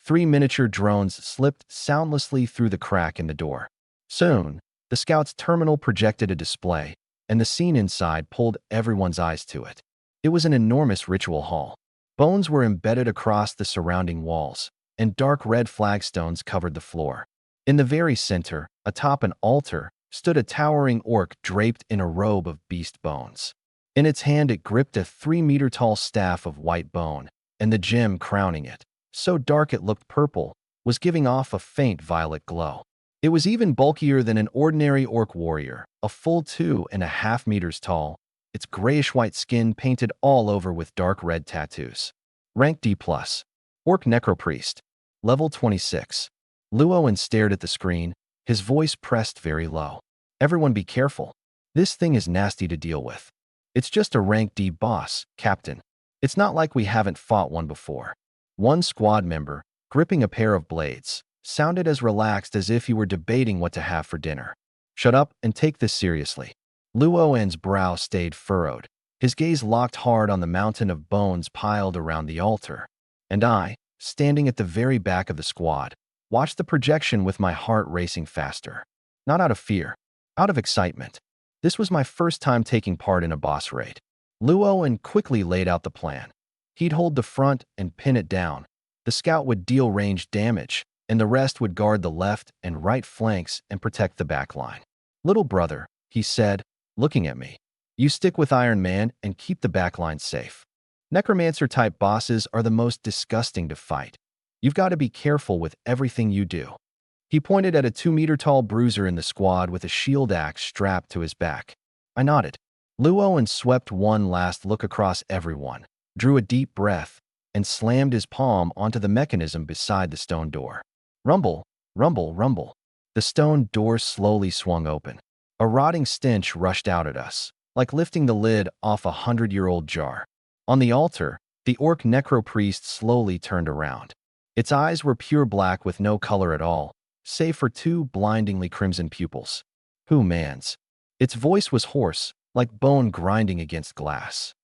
3 miniature drones slipped soundlessly through the crack in the door. Soon, the scout's terminal projected a display, and the scene inside pulled everyone's eyes to it. It was an enormous ritual hall. Bones were embedded across the surrounding walls, and dark red flagstones covered the floor. In the very center, atop an altar, stood a towering orc draped in a robe of beast bones. In its hand it gripped a 3-meter-tall staff of white bone, and the gem crowning it, so dark it looked purple, was giving off a faint violet glow. It was even bulkier than an ordinary orc warrior, a full 2.5 meters tall, its grayish-white skin painted all over with dark red tattoos. Rank D+. Orc Necropriest. Level 26. Luoan stared at the screen, his voice pressed very low. Everyone be careful. This thing is nasty to deal with. It's just a rank D boss, Captain. It's not like we haven't fought one before. One squad member, gripping a pair of blades, sounded as relaxed as if he were debating what to have for dinner. Shut up and take this seriously. Luoan's brow stayed furrowed, his gaze locked hard on the mountain of bones piled around the altar. And I, standing at the very back of the squad, watched the projection with my heart racing faster. Not out of fear, out of excitement. This was my first time taking part in a boss raid. Luoan quickly laid out the plan. He'd hold the front and pin it down. The scout would deal ranged damage, and the rest would guard the left and right flanks and protect the back line. Little brother, he said, looking at me, you stick with Iron Man and keep the back line safe. Necromancer-type bosses are the most disgusting to fight. You've got to be careful with everything you do. He pointed at a 2-meter-tall bruiser in the squad with a shield axe strapped to his back. I nodded. Luoan swept one last look across everyone, drew a deep breath, and slammed his palm onto the mechanism beside the stone door. Rumble, rumble, rumble. The stone door slowly swung open. A rotting stench rushed out at us, like lifting the lid off a 100-year-old jar. On the altar, the orc necropriest slowly turned around. Its eyes were pure black with no color at all, save for 2 blindingly crimson pupils. Who mans? Its voice was hoarse, like bone grinding against glass.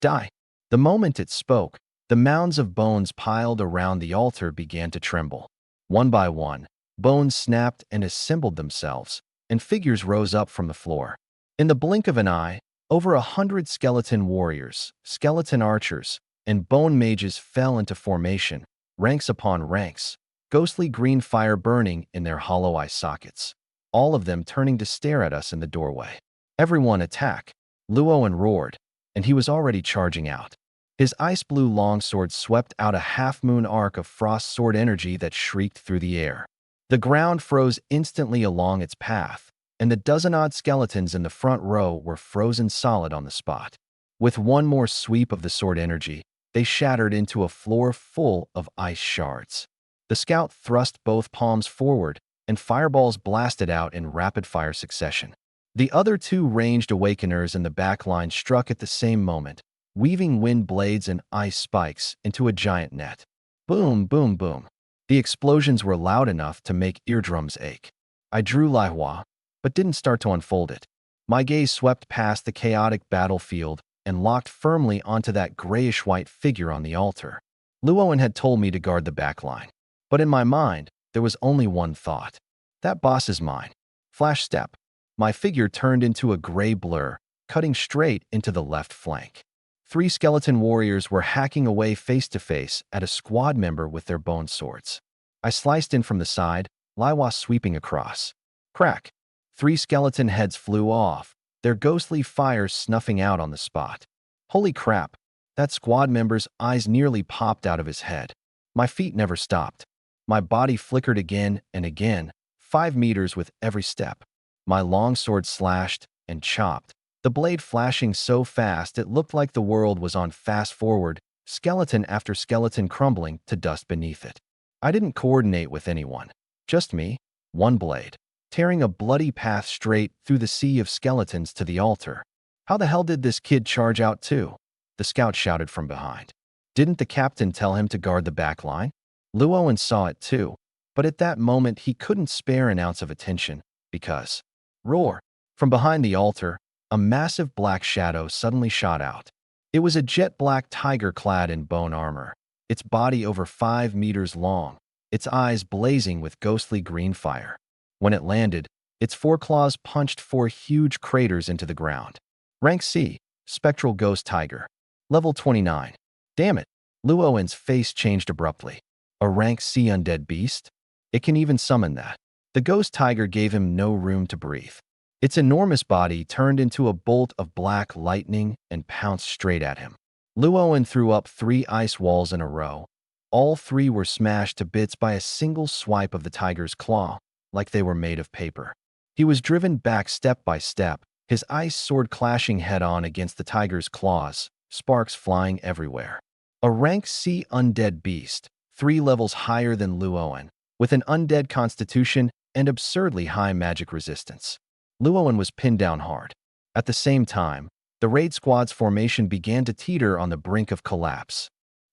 Die. The moment it spoke, the mounds of bones piled around the altar began to tremble. One by one, bones snapped and assembled themselves, and figures rose up from the floor. In the blink of an eye, over 100 skeleton warriors, skeleton archers, and bone mages fell into formation, ranks upon ranks, ghostly green fire burning in their hollow eye sockets, all of them turning to stare at us in the doorway. Everyone attack! Luoan roared, and he was already charging out. His ice-blue longsword swept out a half-moon arc of frost sword energy that shrieked through the air. The ground froze instantly along its path, and the dozen-odd skeletons in the front row were frozen solid on the spot. With one more sweep of the sword energy, they shattered into a floor full of ice shards. The scout thrust both palms forward, and fireballs blasted out in rapid-fire succession. The other two ranged awakeners in the back line struck at the same moment, weaving wind blades and ice spikes into a giant net. Boom, boom, boom. The explosions were loud enough to make eardrums ache. I drew Lihua, but didn't start to unfold it. My gaze swept past the chaotic battlefield and locked firmly onto that grayish-white figure on the altar. Luoan had told me to guard the back line, but in my mind, there was only one thought. That boss is mine. Flash step. My figure turned into a gray blur, cutting straight into the left flank. 3 skeleton warriors were hacking away face-to-face at a squad member with their bone swords. I sliced in from the side, Lihua sweeping across. Crack! 3 skeleton heads flew off, their ghostly fires snuffing out on the spot. Holy crap! That squad member's eyes nearly popped out of his head. My feet never stopped. My body flickered again and again, 5 meters with every step. My longsword slashed and chopped, the blade flashing so fast it looked like the world was on fast forward, skeleton after skeleton crumbling to dust beneath it. I didn't coordinate with anyone. Just me, one blade, tearing a bloody path straight through the sea of skeletons to the altar. How the hell did this kid charge out too? The scout shouted from behind. Didn't the captain tell him to guard the back line? Luoan saw it too, but at that moment he couldn't spare an ounce of attention, because... Roar! From behind the altar, a massive black shadow suddenly shot out. It was a jet-black tiger clad in bone armor, its body over 5 meters long, its eyes blazing with ghostly green fire. When it landed, its foreclaws punched 4 huge craters into the ground. Rank C, Spectral Ghost Tiger. Level 29. Damn it! Luoan's face changed abruptly. A rank C undead beast? It can even summon that. The ghost tiger gave him no room to breathe. Its enormous body turned into a bolt of black lightning and pounced straight at him. Luoan threw up 3 ice walls in a row. All 3 were smashed to bits by a single swipe of the tiger's claw, like they were made of paper. He was driven back step by step, his ice sword clashing head-on against the tiger's claws, sparks flying everywhere. A rank C undead beast, 3 levels higher than Luoan, with an undead constitution and absurdly high magic resistance. Luoan was pinned down hard. At the same time, the raid squad's formation began to teeter on the brink of collapse.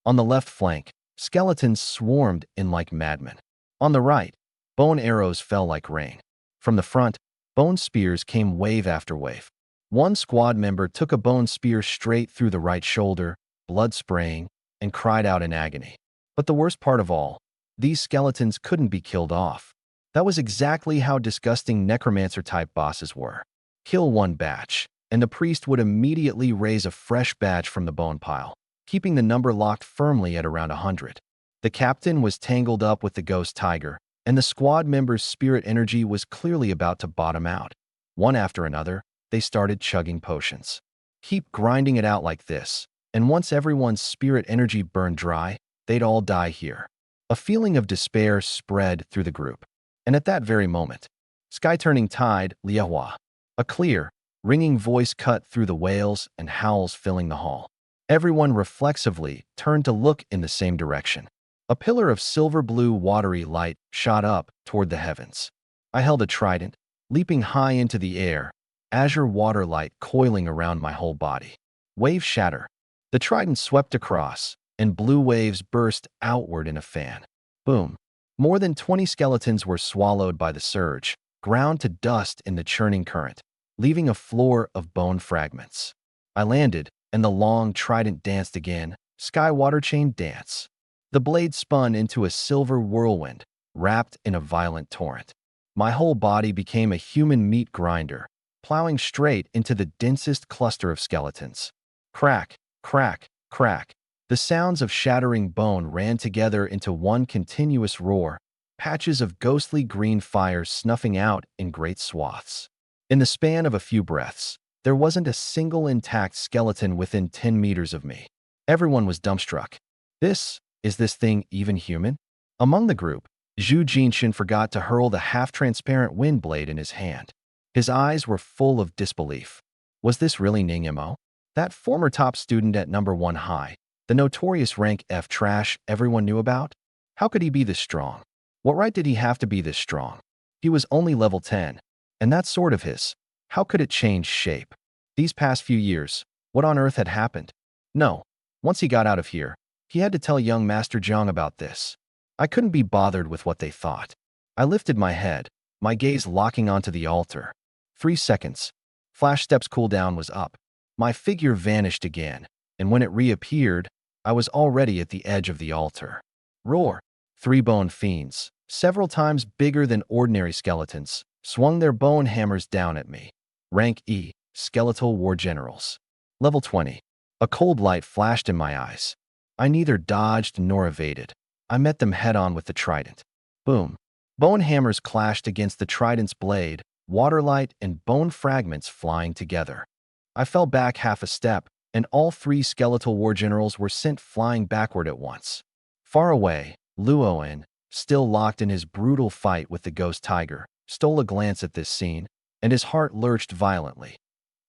On the left flank, skeletons swarmed in like madmen. On the right, bone arrows fell like rain. From the front, bone spears came wave after wave. One squad member took a bone spear straight through the right shoulder, blood spraying, and cried out in agony. But the worst part of all, these skeletons couldn't be killed off. That was exactly how disgusting necromancer-type bosses were. Kill one batch, and the priest would immediately raise a fresh batch from the bone pile, keeping the number locked firmly at around 100. The captain was tangled up with the ghost tiger, and the squad members' spirit energy was clearly about to bottom out. One after another, they started chugging potions. Keep grinding it out like this, and once everyone's spirit energy burned dry, they'd all die here. A feeling of despair spread through the group. And at that very moment, sky-turning tide, Lihua. A clear, ringing voice cut through the wails and howls filling the hall. Everyone reflexively turned to look in the same direction. A pillar of silver-blue watery light shot up toward the heavens. I held a trident, leaping high into the air, azure water light coiling around my whole body. Wave shatter. The trident swept across, and blue waves burst outward in a fan. Boom. More than 20 skeletons were swallowed by the surge, ground to dust in the churning current, leaving a floor of bone fragments. I landed, and the long trident danced again, sky water chain dance. The blade spun into a silver whirlwind, wrapped in a violent torrent. My whole body became a human meat grinder, plowing straight into the densest cluster of skeletons. Crack, crack, crack. The sounds of shattering bone ran together into one continuous roar, patches of ghostly green fire snuffing out in great swaths. In the span of a few breaths, there wasn't a single intact skeleton within 10 meters of me. Everyone was dumbstruck. Is this thing even human? Among the group, Zhu Jinshin forgot to hurl the half-transparent wind blade in his hand. His eyes were full of disbelief. Was this really Ningimo? That former top student at number 1 high, the notorious rank F trash everyone knew about? How could he be this strong? What right did he have to be this strong? He was only level 10, and that sword of his, how could it change shape? These past few years, what on earth had happened? No, once he got out of here, he had to tell young Master Zhang about this. I couldn't be bothered with what they thought. I lifted my head, my gaze locking onto the altar. 3 seconds. Flash Step's cooldown was up. My figure vanished again, and when it reappeared, I was already at the edge of the altar. Roar! 3 bone fiends, several times bigger than ordinary skeletons, swung their bone hammers down at me. Rank E, Skeletal War Generals. Level 20. A cold light flashed in my eyes. I neither dodged nor evaded. I met them head-on with the trident. Boom. Bone hammers clashed against the trident's blade, waterlight and bone fragments flying together. I fell back half a step, and all 3 skeletal war generals were sent flying backward at once. Far away, Luoan, still locked in his brutal fight with the ghost tiger, stole a glance at this scene, and his heart lurched violently.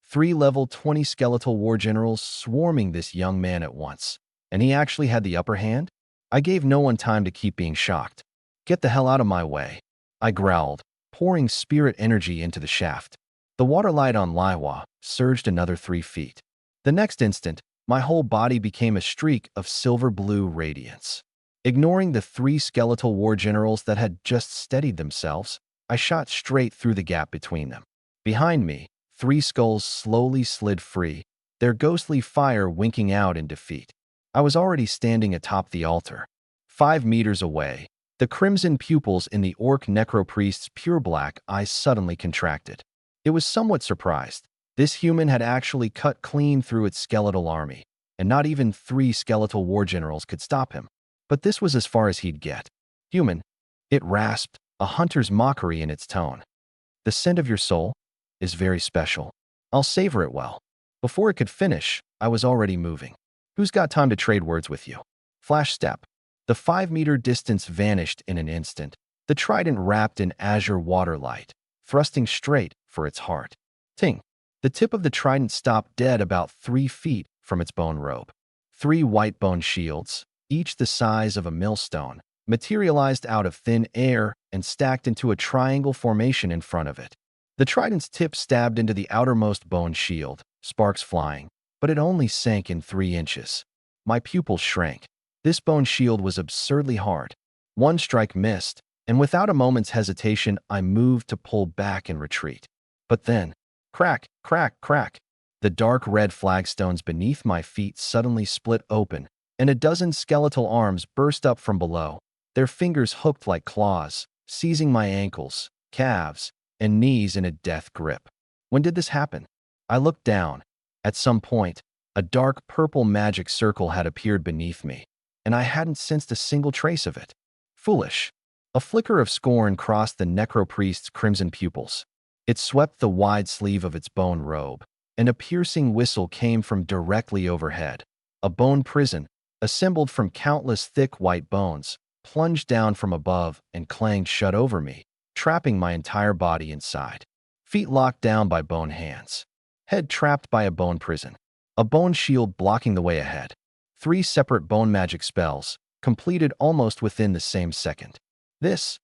3 level 20 skeletal war generals swarming this young man at once, and he actually had the upper hand? I gave no one time to keep being shocked. Get the hell out of my way, I growled, pouring spirit energy into the shaft. The water light on Laiwa surged another 3 feet. The next instant, my whole body became a streak of silver-blue radiance. Ignoring the 3 skeletal war generals that had just steadied themselves, I shot straight through the gap between them. Behind me, 3 skulls slowly slid free, their ghostly fire winking out in defeat. I was already standing atop the altar. 5 meters away, the crimson pupils in the orc necropriest's pure black eyes suddenly contracted. It was somewhat surprised. This human had actually cut clean through its skeletal army, and not even 3 skeletal war generals could stop him. But this was as far as he'd get. Human, it rasped, a hunter's mockery in its tone. The scent of your soul is very special. I'll savor it well. Before it could finish, I was already moving. Who's got time to trade words with you? Flash step. The 5-meter distance vanished in an instant, the trident wrapped in azure water light, thrusting straight for its heart. Ting! The tip of the trident stopped dead about 3 feet from its bone robe. 3 white bone shields, each the size of a millstone, materialized out of thin air and stacked into a triangle formation in front of it. The trident's tip stabbed into the outermost bone shield, sparks flying, but it only sank in 3 inches. My pupils shrank. This bone shield was absurdly hard. 1 strike missed, and without a moment's hesitation, I moved to pull back and retreat. But then, crack, crack, crack. The dark red flagstones beneath my feet suddenly split open, and a dozen skeletal arms burst up from below, their fingers hooked like claws, seizing my ankles, calves, and knees in a death grip. When did this happen? I looked down. At some point, a dark purple magic circle had appeared beneath me, and I hadn't sensed a single trace of it. Foolish. A flicker of scorn crossed the necropriest's crimson pupils. It swept the wide sleeve of its bone robe, and a piercing whistle came from directly overhead. A bone prison, assembled from countless thick white bones, plunged down from above and clanged shut over me, trapping my entire body inside. Feet locked down by bone hands. Head trapped by a bone prison. A bone shield blocking the way ahead. 3 separate bone magic spells, completed almost within the same second. This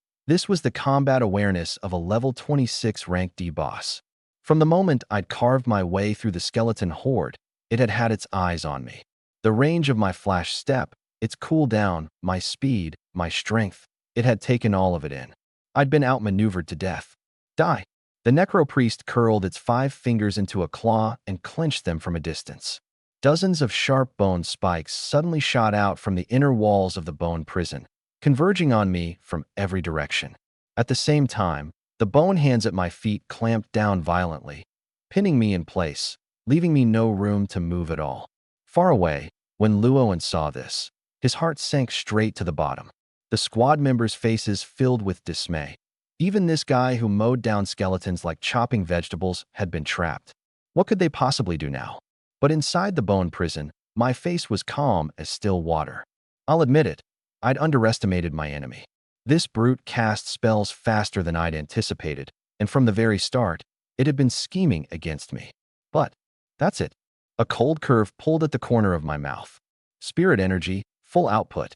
was the combat awareness of a level 26 rank D boss. From the moment I'd carved my way through the skeleton horde, it had had its eyes on me. The range of my flash step, its cooldown, my speed, my strength, it had taken all of it in. I'd been outmaneuvered to death. Die! The necropriest curled its 5 fingers into a claw and clenched them from a distance. Dozens of sharp bone spikes suddenly shot out from the inner walls of the bone prison, converging on me from every direction. At the same time, the bone hands at my feet clamped down violently, pinning me in place, leaving me no room to move at all. Far away, when Luoan saw this, his heart sank straight to the bottom. the squad members' faces filled with dismay. Even this guy who mowed down skeletons like chopping vegetables had been trapped. What could they possibly do now? But inside the bone prison, my face was calm as still water. I'll admit it, I'd underestimated my enemy. This brute cast spells faster than I'd anticipated, and from the very start, it had been scheming against me. But that's it. A cold curve pulled at the corner of my mouth. Spirit energy, full output.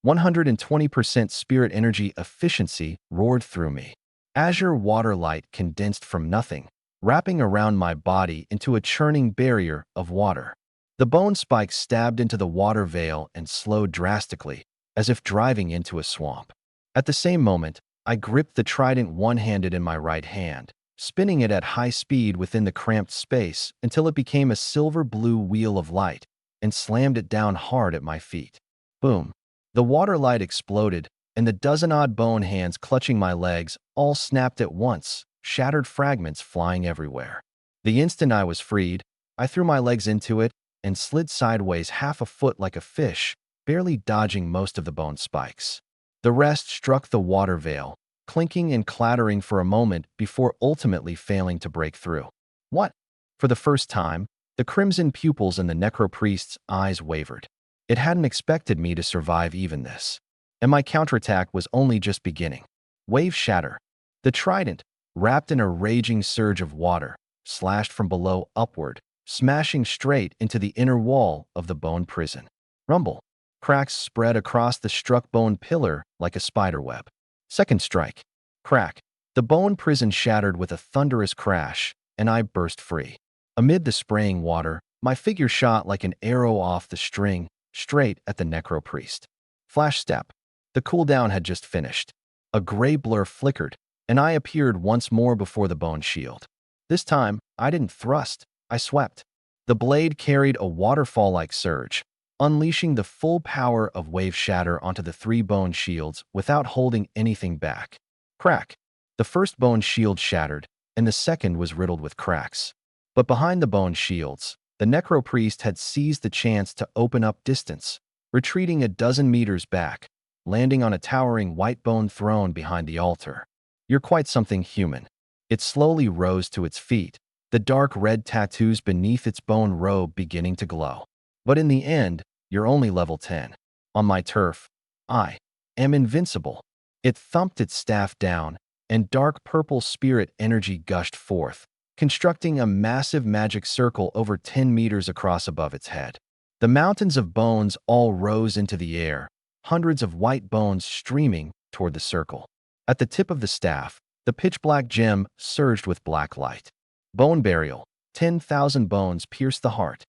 120% spirit energy efficiency roared through me. Azure water light condensed from nothing, wrapping around my body into a churning barrier of water. The bone spikes stabbed into the water veil and slowed drastically, as if driving into a swamp. At the same moment, I gripped the trident one-handed in my right hand, spinning it at high speed within the cramped space until it became a silver-blue wheel of light, and slammed it down hard at my feet. Boom. The water light exploded, and the dozen-odd bone hands clutching my legs all snapped at once, shattered fragments flying everywhere. The instant I was freed, I threw my legs into it and slid sideways half a foot like a fish, barely dodging most of the bone spikes. The rest struck the water veil, clinking and clattering for a moment before ultimately failing to break through. What? For the first time, the crimson pupils in the necropriest's eyes wavered. It hadn't expected me to survive even this. And my counterattack was only just beginning. Wave shatter. The trident, wrapped in a raging surge of water, slashed from below upward, smashing straight into the inner wall of the bone prison. Rumble. Cracks spread across the struck bone pillar like a spiderweb. Second strike. Crack. The bone prison shattered with a thunderous crash, and I burst free. Amid the spraying water, my figure shot like an arrow off the string, straight at the necropriest. Flash step. The cooldown had just finished. A gray blur flickered, and I appeared once more before the bone shield. This time, I didn't thrust, I swept. The blade carried a waterfall-like surge, unleashing the full power of wave shatter onto the three bone shields without holding anything back. Crack. The first bone shield shattered, and the second was riddled with cracks. But behind the bone shields, the necropriest had seized the chance to open up distance, retreating a dozen meters back, landing on a towering white bone throne behind the altar. You're quite something, human. It slowly rose to its feet, the dark red tattoos beneath its bone robe beginning to glow. But in the end, you're only level 10. On my turf, I am invincible. It thumped its staff down, and dark purple spirit energy gushed forth, constructing a massive magic circle over 10 meters across above its head. The mountains of bones all rose into the air, hundreds of white bones streaming toward the circle. At the tip of the staff, the pitch-black gem surged with black light. Bone burial. 10,000 bones pierced the heart.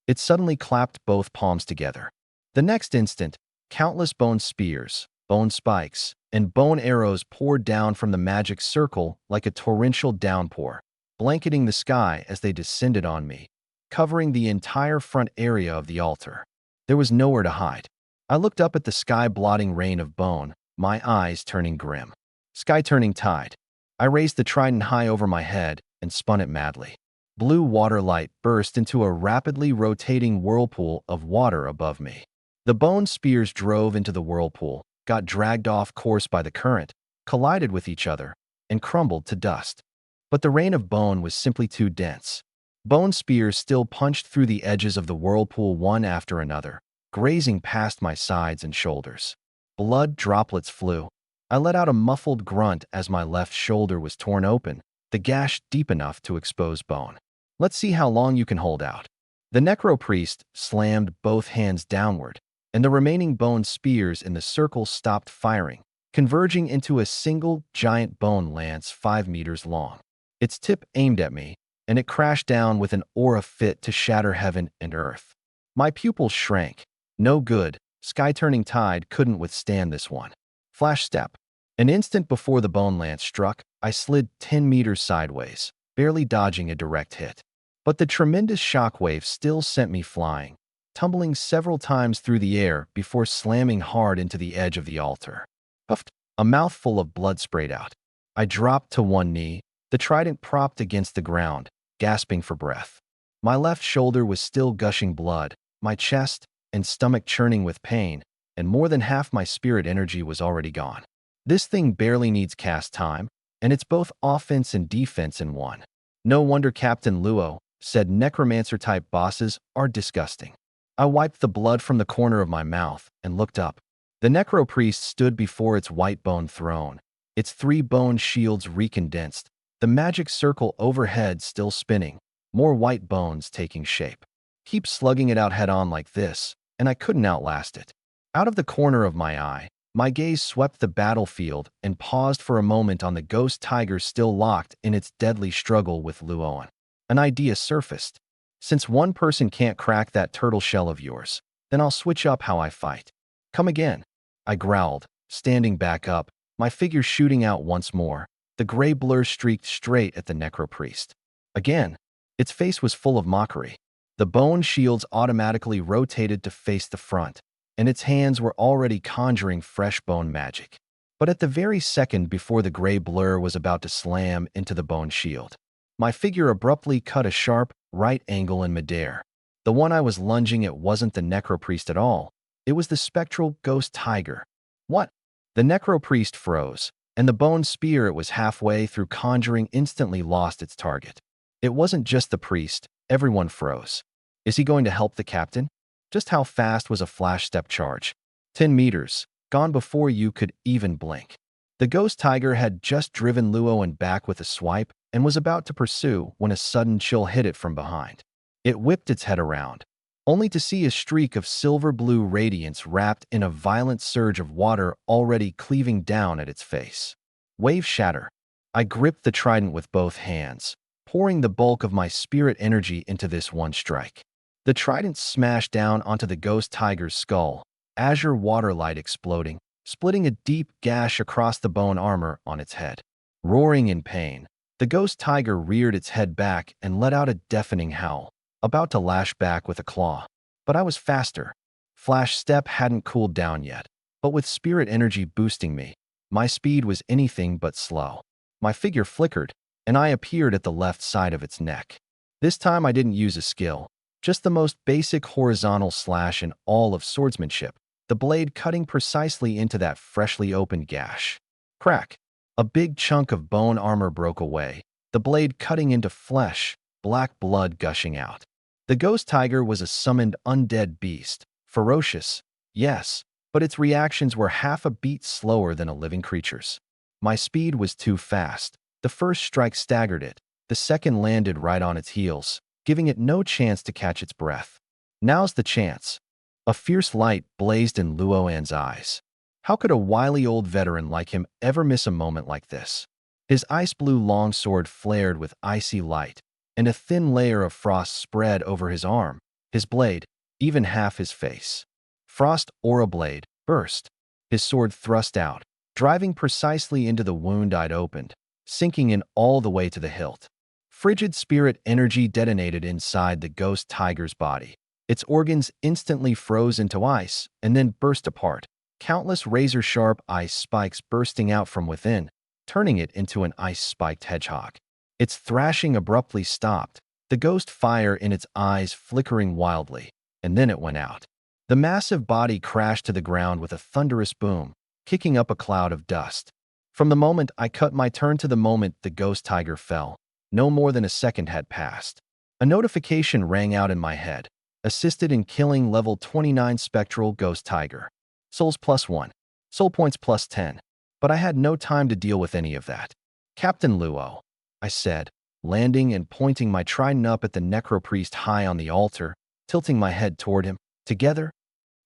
It suddenly clapped both palms together. The next instant, countless bone spears, bone spikes, and bone arrows poured down from the magic circle like a torrential downpour, blanketing the sky as they descended on me, covering the entire front area of the altar. There was nowhere to hide. I looked up at the sky-blotting rain of bone, my eyes turning grim. Sky-turning tide. I raised the trident high over my head and spun it madly. Blue water light burst into a rapidly rotating whirlpool of water above me. The bone spears drove into the whirlpool, got dragged off course by the current, collided with each other, and crumbled to dust. But the rain of bone was simply too dense. Bone spears still punched through the edges of the whirlpool one after another, grazing past my sides and shoulders. Blood droplets flew. I let out a muffled grunt as my left shoulder was torn open, the gash deep enough to expose bone. Let's see how long you can hold out. The necropriest slammed both hands downward, and the remaining bone spears in the circle stopped firing, converging into a single giant bone lance 5 meters long. Its tip aimed at me, and it crashed down with an aura fit to shatter heaven and earth. My pupils shrank. No good. Sky-turning tide couldn't withstand this one. Flash step. An instant before the bone lance struck, I slid 10 meters sideways, barely dodging a direct hit. But the tremendous shockwave still sent me flying, tumbling several times through the air before slamming hard into the edge of the altar. Puffed. A mouthful of blood sprayed out. I dropped to one knee, the trident propped against the ground, gasping for breath. My left shoulder was still gushing blood, my chest and stomach churning with pain, and more than half my spirit energy was already gone. This thing barely needs cast time, and it's both offense and defense in one. No wonder Captain Luo said necromancer-type bosses are disgusting. I wiped the blood from the corner of my mouth and looked up. The necro-priest stood before its white bone throne, its 3 bone shields recondensed, the magic circle overhead still spinning, more white bones taking shape. Keep slugging it out head-on like this, and I couldn't outlast it. Out of the corner of my eye, my gaze swept the battlefield and paused for a moment on the ghost tiger still locked in its deadly struggle with Luoan. An idea surfaced. Since one person can't crack that turtle shell of yours, then I'll switch up how I fight. Come again, I growled, standing back up, my figure shooting out once more. The gray blur streaked straight at the necro-priest. Again, its face was full of mockery. The bone shields automatically rotated to face the front, and its hands were already conjuring fresh bone magic. But at the very second before the gray blur was about to slam into the bone shield, my figure abruptly cut a sharp, right angle in midair. The one I was lunging at wasn't the necro-priest at all. It was the spectral ghost tiger. What? The necro-priest froze, and the bone spear it was halfway through conjuring instantly lost its target. It wasn't just the priest, everyone froze. Is he going to help the captain? Just how fast was a flash step charge? 10 meters, gone before you could even blink. The ghost tiger had just driven Luoan back with a swipe and was about to pursue when a sudden chill hit it from behind. It whipped its head around, only to see a streak of silver-blue radiance wrapped in a violent surge of water already cleaving down at its face. Wave shatter. I gripped the trident with both hands, pouring the bulk of my spirit energy into this one strike. The trident smashed down onto the ghost tiger's skull, azure water light exploding, splitting a deep gash across the bone armor on its head. Roaring in pain, the ghost tiger reared its head back and let out a deafening howl, about to lash back with a claw. But I was faster. Flash step hadn't cooled down yet, but with spirit energy boosting me, my speed was anything but slow. My figure flickered, and I appeared at the left side of its neck. This time I didn't use a skill, just the most basic horizontal slash in all of swordsmanship, the blade cutting precisely into that freshly opened gash. Crack! A big chunk of bone armor broke away, the blade cutting into flesh, black blood gushing out. The ghost tiger was a summoned undead beast, ferocious, yes, but its reactions were half a beat slower than a living creature's. My speed was too fast. The first strike staggered it, the second landed right on its heels, giving it no chance to catch its breath. Now's the chance. A fierce light blazed in Luoan's eyes. How could a wily old veteran like him ever miss a moment like this? His ice-blue longsword flared with icy light, and a thin layer of frost spread over his arm, his blade, even half his face. Frost aura blade burst. His sword thrust out, driving precisely into the wound I'd opened, sinking in all the way to the hilt. Frigid spirit energy detonated inside the ghost tiger's body. Its organs instantly froze into ice and then burst apart, countless razor-sharp ice spikes bursting out from within, turning it into an ice-spiked hedgehog. Its thrashing abruptly stopped, the ghost fire in its eyes flickering wildly, and then it went out. The massive body crashed to the ground with a thunderous boom, kicking up a cloud of dust. From the moment I cut my turn to the moment the ghost tiger fell, no more than a second had passed. A notification rang out in my head. Assisted in killing level 29 spectral ghost tiger. Souls +1. Soul points +10. But I had no time to deal with any of that. Captain Luo, I said, landing and pointing my trident up at the necro-priest high on the altar, tilting my head toward him. Together?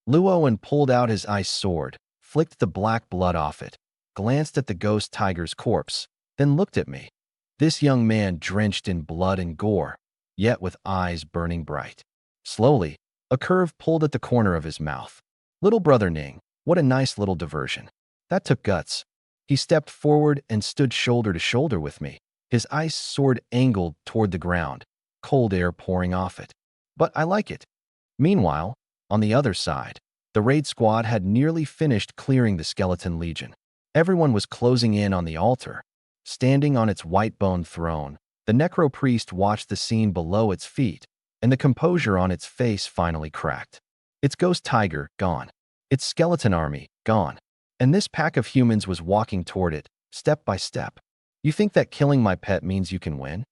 Luoan pulled out his ice sword, flicked the black blood off it, glanced at the ghost tiger's corpse, then looked at me. This young man drenched in blood and gore, yet with eyes burning bright. Slowly, a curve pulled at the corner of his mouth. Little brother Ning, what a nice little diversion. That took guts. He stepped forward and stood shoulder to shoulder with me, his ice sword angled toward the ground, cold air pouring off it. But I like it. Meanwhile, on the other side, the raid squad had nearly finished clearing the skeleton legion. Everyone was closing in on the altar. Standing on its white bone throne, the necro-priest watched the scene below its feet, and the composure on its face finally cracked. Its ghost tiger, gone. Its skeleton army, gone. And this pack of humans was walking toward it, step by step. You think that killing my pet means you can win?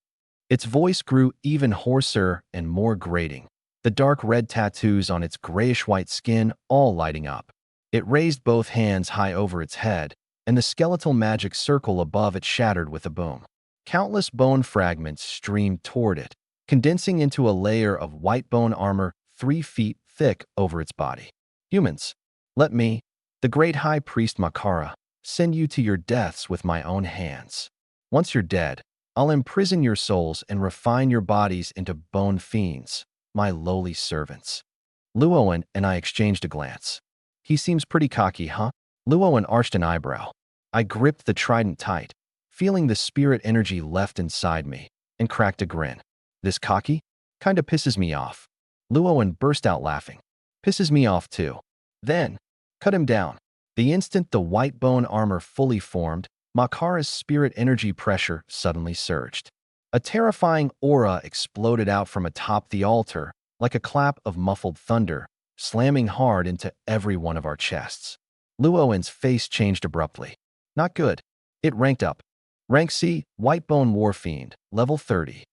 Its voice grew even hoarser and more grating, the dark red tattoos on its grayish-white skin all lighting up. It raised both hands high over its head, and the skeletal magic circle above it shattered with a boom. Countless bone fragments streamed toward it, condensing into a layer of white bone armor 3 feet thick over its body. Humans, let me, the great high priest Makara, send you to your deaths with my own hands. Once you're dead, I'll imprison your souls and refine your bodies into bone fiends, my lowly servants. Luowen and I exchanged a glance. He seems pretty cocky, huh? Luowen arched an eyebrow. I gripped the trident tight, feeling the spirit energy left inside me, and cracked a grin. This cocky? Kinda pisses me off. Luowen burst out laughing. Pisses me off too. Then, cut him down. The instant the white bone armor fully formed, Makara's spirit energy pressure suddenly surged. A terrifying aura exploded out from atop the altar, like a clap of muffled thunder, slamming hard into every one of our chests. Luowen's face changed abruptly. Not good. It ranked up. Rank C, White Bone Warfiend, level 30.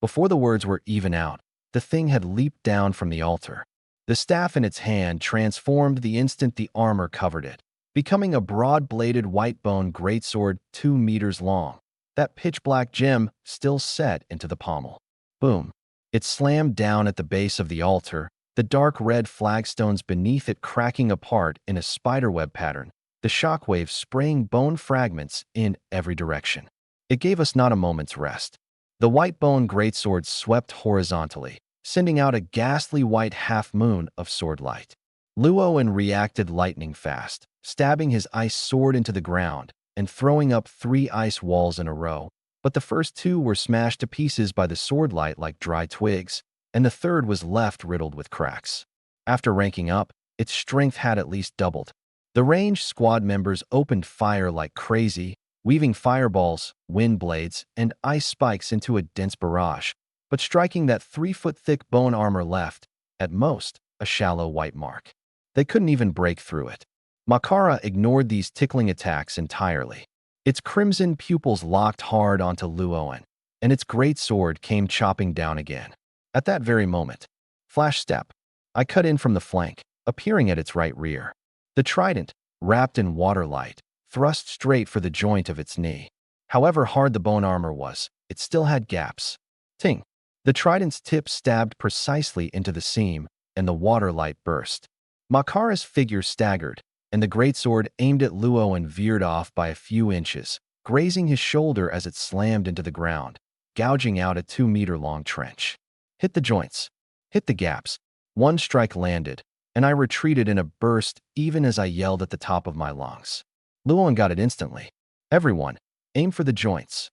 Before the words were even out, the thing had leaped down from the altar. The staff in its hand transformed the instant the armor covered it, becoming a broad-bladed white bone greatsword 2 meters long, that pitch-black gem still set into the pommel. Boom. It slammed down at the base of the altar, the dark red flagstones beneath it cracking apart in a spiderweb pattern, the shockwave spraying bone fragments in every direction. It gave us not a moment's rest. The white bone greatsword swept horizontally, sending out a ghastly white half-moon of sword light. Luowen reacted lightning fast, stabbing his ice sword into the ground and throwing up 3 ice walls in a row, but the first 2 were smashed to pieces by the sword light like dry twigs, and the third was left riddled with cracks. After ranking up, its strength had at least doubled. The ranged squad members opened fire like crazy, weaving fireballs, wind blades, and ice spikes into a dense barrage, but striking that 3-foot-thick bone armor left, at most, a shallow white mark. They couldn't even break through it. Makara ignored these tickling attacks entirely. Its crimson pupils locked hard onto Luowen, and its great sword came chopping down again. At that very moment, flash step, I cut in from the flank, appearing at its right rear. The trident, wrapped in water light, thrust straight for the joint of its knee. However hard the bone armor was, it still had gaps. Ting! The trident's tip stabbed precisely into the seam, and the water light burst. Makara's figure staggered, and the greatsword aimed at Luowen veered off by a few inches, grazing his shoulder as it slammed into the ground, gouging out a 2-meter-long trench. Hit the joints. Hit the gaps. One strike landed, and I retreated in a burst even as I yelled at the top of my lungs. Luowen got it instantly. Everyone, aim for the joints.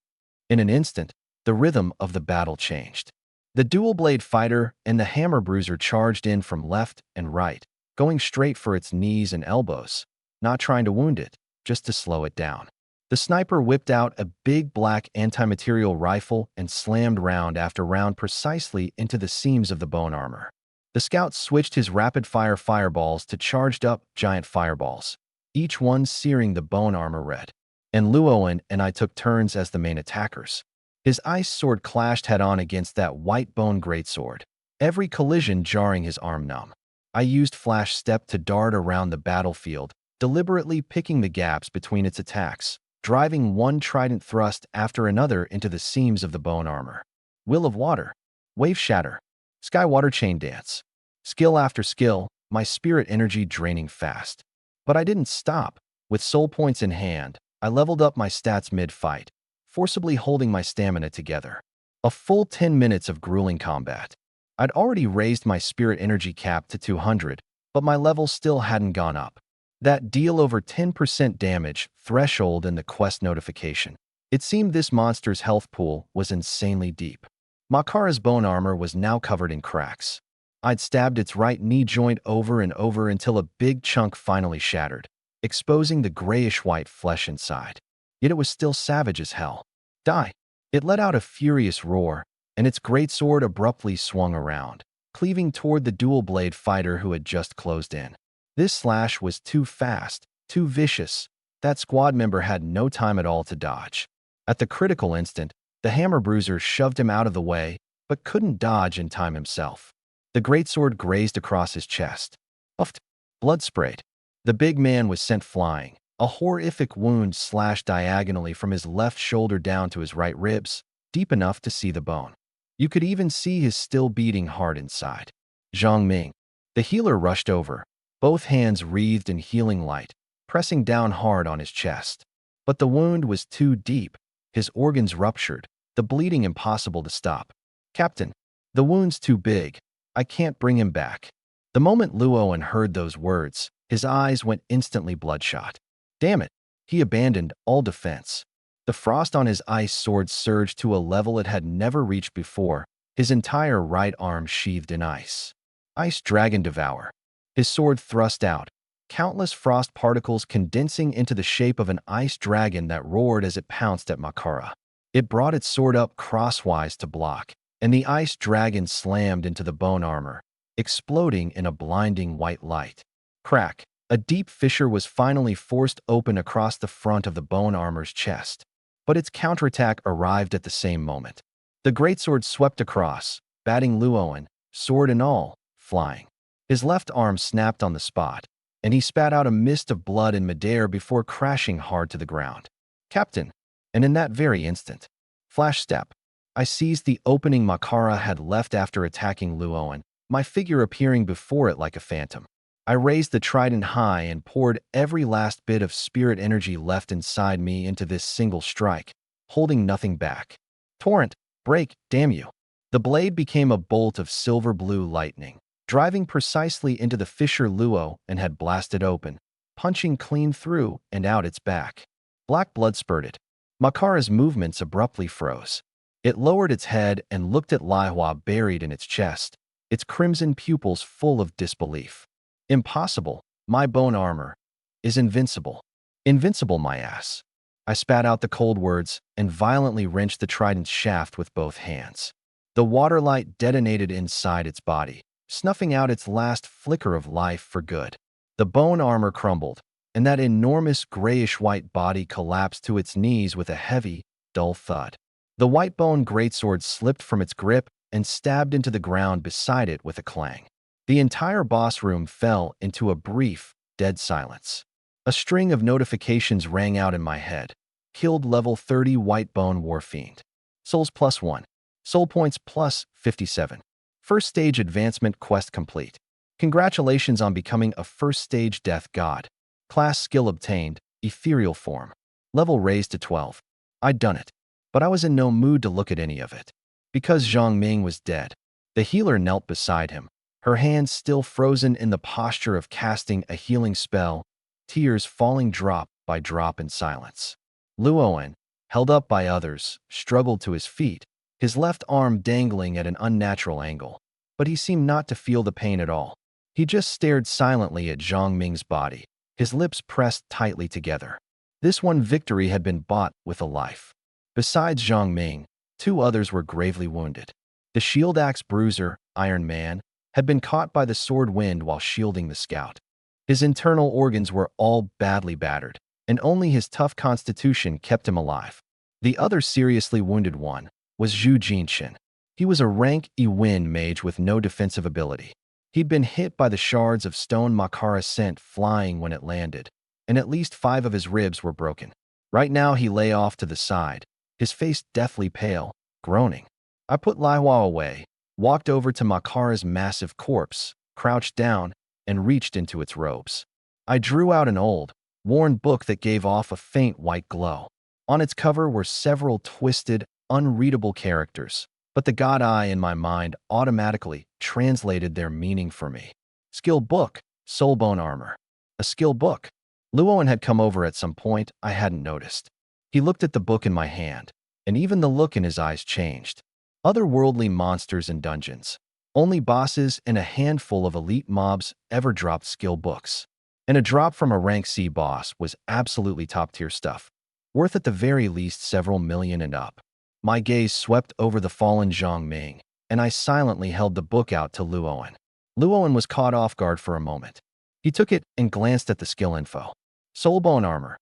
In an instant, the rhythm of the battle changed. The dual-blade fighter and the hammer bruiser charged in from left and right, going straight for its knees and elbows, not trying to wound it, just to slow it down. The sniper whipped out a big black anti-material rifle and slammed round after round precisely into the seams of the bone armor. The scout switched his rapid-fire fireballs to charged-up giant fireballs, each one searing the bone armor red. And Luowen and I took turns as the main attackers. His ice sword clashed head-on against that white bone greatsword, every collision jarring his arm numb. I used flash step to dart around the battlefield, deliberately picking the gaps between its attacks, driving one trident thrust after another into the seams of the bone armor. Will of water, wave shatter, sky water chain dance. Skill after skill, my spirit energy draining fast. But I didn't stop. With soul points in hand, I leveled up my stats mid-fight, forcibly holding my stamina together. A full 10 minutes of grueling combat. I'd already raised my spirit energy cap to 200, but my level still hadn't gone up. That deal over 10% damage threshold in the quest notification. It seemed this monster's health pool was insanely deep. Makara's bone armor was now covered in cracks. I'd stabbed its right knee joint over and over until a big chunk finally shattered, exposing the grayish-white flesh inside. Yet it was still savage as hell. Die! It let out a furious roar, and its greatsword abruptly swung around, cleaving toward the dual-blade fighter who had just closed in. This slash was too fast, too vicious. That squad member had no time at all to dodge. At the critical instant, the hammer bruiser shoved him out of the way, but couldn't dodge in time himself. The greatsword grazed across his chest. Puffed. Blood sprayed. The big man was sent flying. A horrific wound slashed diagonally from his left shoulder down to his right ribs, deep enough to see the bone. You could even see his still beating heart inside. Zhang Ming. The healer rushed over, both hands wreathed in healing light, pressing down hard on his chest. But the wound was too deep. His organs ruptured, the bleeding impossible to stop. Captain, the wound's too big. I can't bring him back. The moment Luoan heard those words, his eyes went instantly bloodshot. Damn it, he abandoned all defense. The frost on his ice sword surged to a level it had never reached before, his entire right arm sheathed in ice. Ice Dragon Devour. His sword thrust out, countless frost particles condensing into the shape of an ice dragon that roared as it pounced at Makara. It brought its sword up crosswise to block, and the ice dragon slammed into the bone armor, exploding in a blinding white light. Crack! A deep fissure was finally forced open across the front of the bone armor's chest. But its counterattack arrived at the same moment. The greatsword swept across, batting Luoan, sword and all, flying. His left arm snapped on the spot, and he spat out a mist of blood in midair before crashing hard to the ground. Captain! And in that very instant, flash step, I seized the opening Makara had left after attacking Luoan, my figure appearing before it like a phantom. I raised the trident high and poured every last bit of spirit energy left inside me into this single strike, holding nothing back. Torrent, break, damn you. The blade became a bolt of silver-blue lightning, driving precisely into the fissure Luoan had blasted open, punching clean through and out its back. Black blood spurted. Makara's movements abruptly froze. It lowered its head and looked at Lihua buried in its chest, its crimson pupils full of disbelief. Impossible. My bone armor is invincible. Invincible, my ass. I spat out the cold words and violently wrenched the trident's shaft with both hands. The water light detonated inside its body, snuffing out its last flicker of life for good. The bone armor crumbled, and that enormous grayish-white body collapsed to its knees with a heavy, dull thud. The white bone greatsword slipped from its grip and stabbed into the ground beside it with a clang. The entire boss room fell into a brief, dead silence. A string of notifications rang out in my head. Killed level 30 white bone warfiend. Souls +1. Soul points +57. First stage advancement quest complete. Congratulations on becoming a first stage death god. Class skill obtained, ethereal form. Level raised to 12. I'd done it. But I was in no mood to look at any of it. Because Zhang Ming was dead. The healer knelt beside him, her hands still frozen in the posture of casting a healing spell, tears falling drop by drop in silence. Luoan, held up by others, struggled to his feet, his left arm dangling at an unnatural angle. But he seemed not to feel the pain at all. He just stared silently at Zhang Ming's body, his lips pressed tightly together. This one victory had been bought with a life. Besides Zhang Ming, 2 others were gravely wounded. The shield axe bruiser, Iron Man, had been caught by the sword wind while shielding the scout. His internal organs were all badly battered, and only his tough constitution kept him alive. The other seriously wounded one was Zhu Jinshin. He was a rank E-Win mage with no defensive ability. He'd been hit by the shards of stone Makara sent flying when it landed, and at least 5 of his ribs were broken. Right now he lay off to the side, his face deathly pale, groaning. I put Lihua away, walked over to Makara's massive corpse, crouched down, and reached into its robes. I drew out an old, worn book that gave off a faint white glow. On its cover were several twisted, unreadable characters, but the god eye in my mind automatically translated their meaning for me. Skill book, soulbone armor. A skill book. Luoan had come over at some point I hadn't noticed. He looked at the book in my hand, and even the look in his eyes changed. Otherworldly monsters and dungeons. Only bosses and a handful of elite mobs ever dropped skill books. And a drop from a rank C boss was absolutely top-tier stuff, worth at the very least several million and up. My gaze swept over the fallen Zhang Ming, and I silently held the book out to Luoan. Luoan was caught off guard for a moment. He took it and glanced at the skill info. Soul bone armor.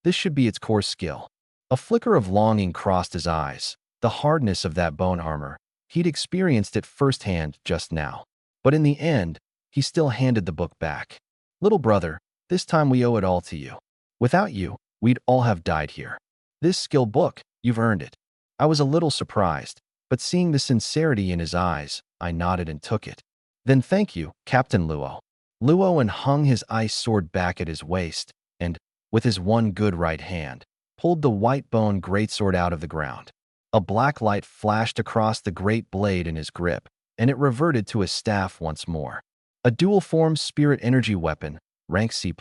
This should be its core skill. A flicker of longing crossed his eyes. The hardness of that bone armor. He'd experienced it firsthand just now. But in the end, he still handed the book back. Little brother, this time we owe it all to you. Without you, we'd all have died here. This skill book, you've earned it. I was a little surprised, but seeing the sincerity in his eyes, I nodded and took it. Then thank you, Captain Luo. Luo hung his ice sword back at his waist, and, with his one good right hand, pulled the white bone greatsword out of the ground. A black light flashed across the great blade in his grip, and it reverted to his staff once more. A dual-form spirit energy weapon, rank C+.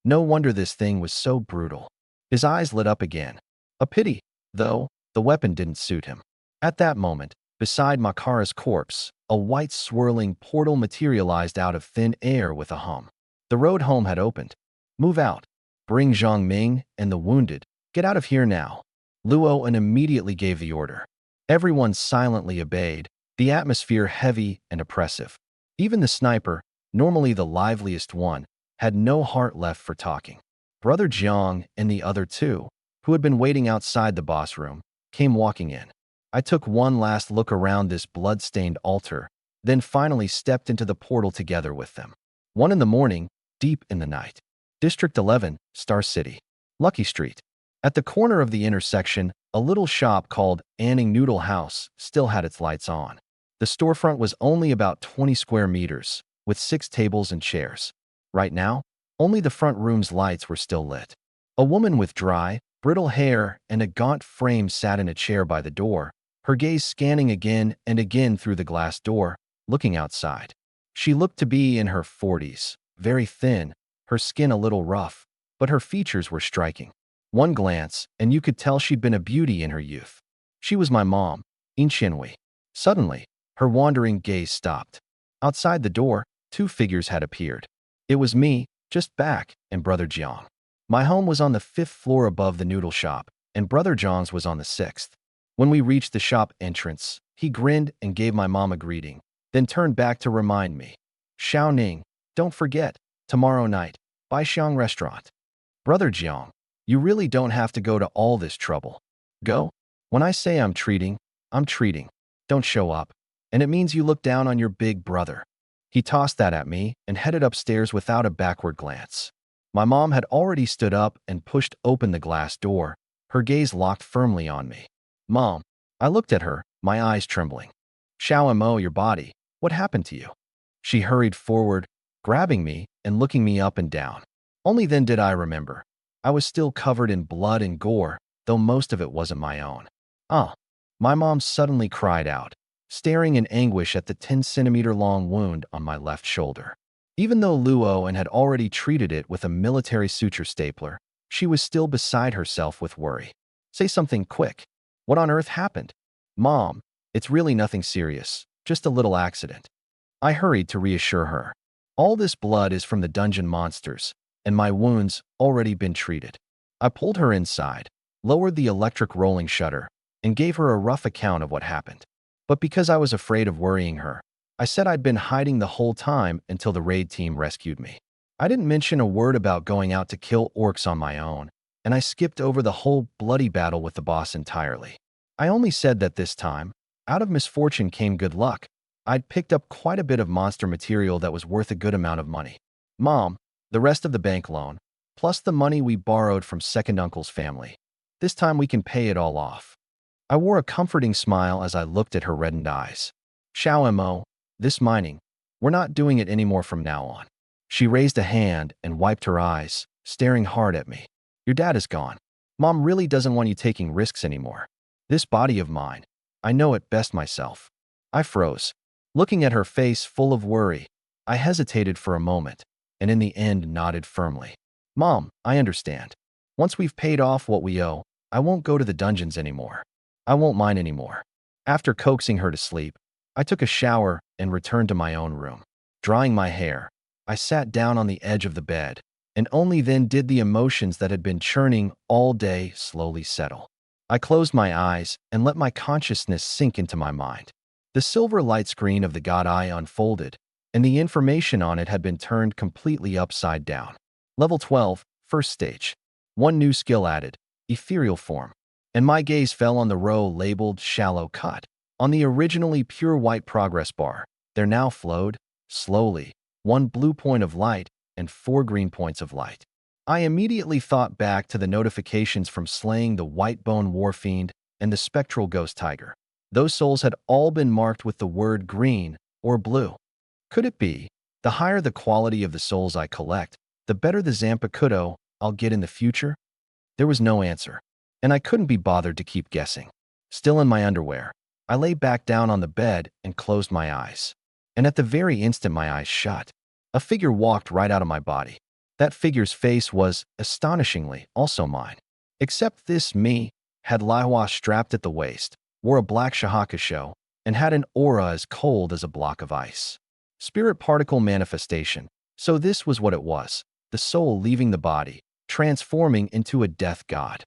No wonder this thing was so brutal. His eyes lit up again. A pity, though, the weapon didn't suit him. At that moment, beside Makara's corpse, a white swirling portal materialized out of thin air with a hum. The road home had opened. Move out. Bring Zhang Ming and the wounded. Get out of here now. Luo immediately gave the order. Everyone silently obeyed, the atmosphere heavy and oppressive. Even the sniper, normally the liveliest one, had no heart left for talking. Brother Jiang and the other two, who had been waiting outside the boss room, came walking in. I took one last look around this blood-stained altar, then finally stepped into the portal together with them. 1 in the morning, deep in the night. District 11, Star City. Lucky Street. At the corner of the intersection, a little shop called Anning Noodle House still had its lights on. The storefront was only about 20 square meters, with 6 tables and chairs. Right now, only the front room's lights were still lit. A woman with dry, brittle hair and a gaunt frame sat in a chair by the door, her gaze scanning again and again through the glass door, looking outside. She looked to be in her 40s, very thin, her skin a little rough, but her features were striking. One glance, and you could tell she'd been a beauty in her youth. She was my mom, In Shinwei. Suddenly, her wandering gaze stopped. Outside the door, 2 figures had appeared. It was me, just back, and Brother Jiang. My home was on the 5th floor above the noodle shop, and Brother Jiang's was on the 6th. When we reached the shop entrance, he grinned and gave my mom a greeting, then turned back to remind me. Xiao Ning, don't forget, tomorrow night, by Xiang Restaurant. Brother Jiang, you really don't have to go to all this trouble. Go. When I say I'm treating. Don't show up. And it means you look down on your big brother. He tossed that at me and headed upstairs without a backward glance. My mom had already stood up and pushed open the glass door, her gaze locked firmly on me. Mom, I looked at her, my eyes trembling. Xiao Mo, your body, what happened to you? She hurried forward, grabbing me and looking me up and down. Only then did I remember. I was still covered in blood and gore, though most of it wasn't my own. My mom suddenly cried out, staring in anguish at the 10-centimeter-long wound on my left shoulder. Even though Luo had already treated it with a military suture stapler, she was still beside herself with worry. Say something quick. What on earth happened? Mom, it's really nothing serious, just a little accident. I hurried to reassure her. All this blood is from the dungeon monsters, and my wounds already been treated. I pulled her inside, lowered the electric rolling shutter, and gave her a rough account of what happened. But because I was afraid of worrying her, I said I'd been hiding the whole time until the raid team rescued me. I didn't mention a word about going out to kill orcs on my own, and I skipped over the whole bloody battle with the boss entirely. I only said that this time, out of misfortune came good luck. I'd picked up quite a bit of monster material that was worth a good amount of money. Mom, the rest of the bank loan, plus the money we borrowed from second uncle's family. This time we can pay it all off. I wore a comforting smile as I looked at her reddened eyes. Xiao Mo, this mining, we're not doing it anymore from now on. She raised a hand and wiped her eyes, staring hard at me. Your dad is gone. Mom really doesn't want you taking risks anymore. This body of mine, I know it best myself. I froze. Looking at her face full of worry, I hesitated for a moment, and in the end nodded firmly. Mom, I understand. Once we've paid off what we owe, I won't go to the dungeons anymore. I won't mine anymore. After coaxing her to sleep, I took a shower and returned to my own room. Drying my hair, I sat down on the edge of the bed, and only then did the emotions that had been churning all day slowly settle. I closed my eyes and let my consciousness sink into my mind. The silver light screen of the God Eye unfolded, and the information on it had been turned completely upside down. Level 12, first stage. One new skill added, ethereal form, and my gaze fell on the row labeled shallow cut. On the originally pure white progress bar, there now flowed, slowly, one blue point of light and 4 green points of light. I immediately thought back to the notifications from slaying the Whitebone Warfiend and the Spectral Ghost Tiger. Those souls had all been marked with the word green or blue. Could it be, the higher the quality of the souls I collect, the better the Zanpakuto I'll get in the future? There was no answer, and I couldn't be bothered to keep guessing. Still in my underwear, I lay back down on the bed and closed my eyes. And at the very instant my eyes shut, a figure walked right out of my body. That figure's face was, astonishingly, also mine. Except this me had Lihua strapped at the waist, wore a black shahakusho, and had an aura as cold as a block of ice. Spirit particle manifestation. So this was what it was, the soul leaving the body, transforming into a death god.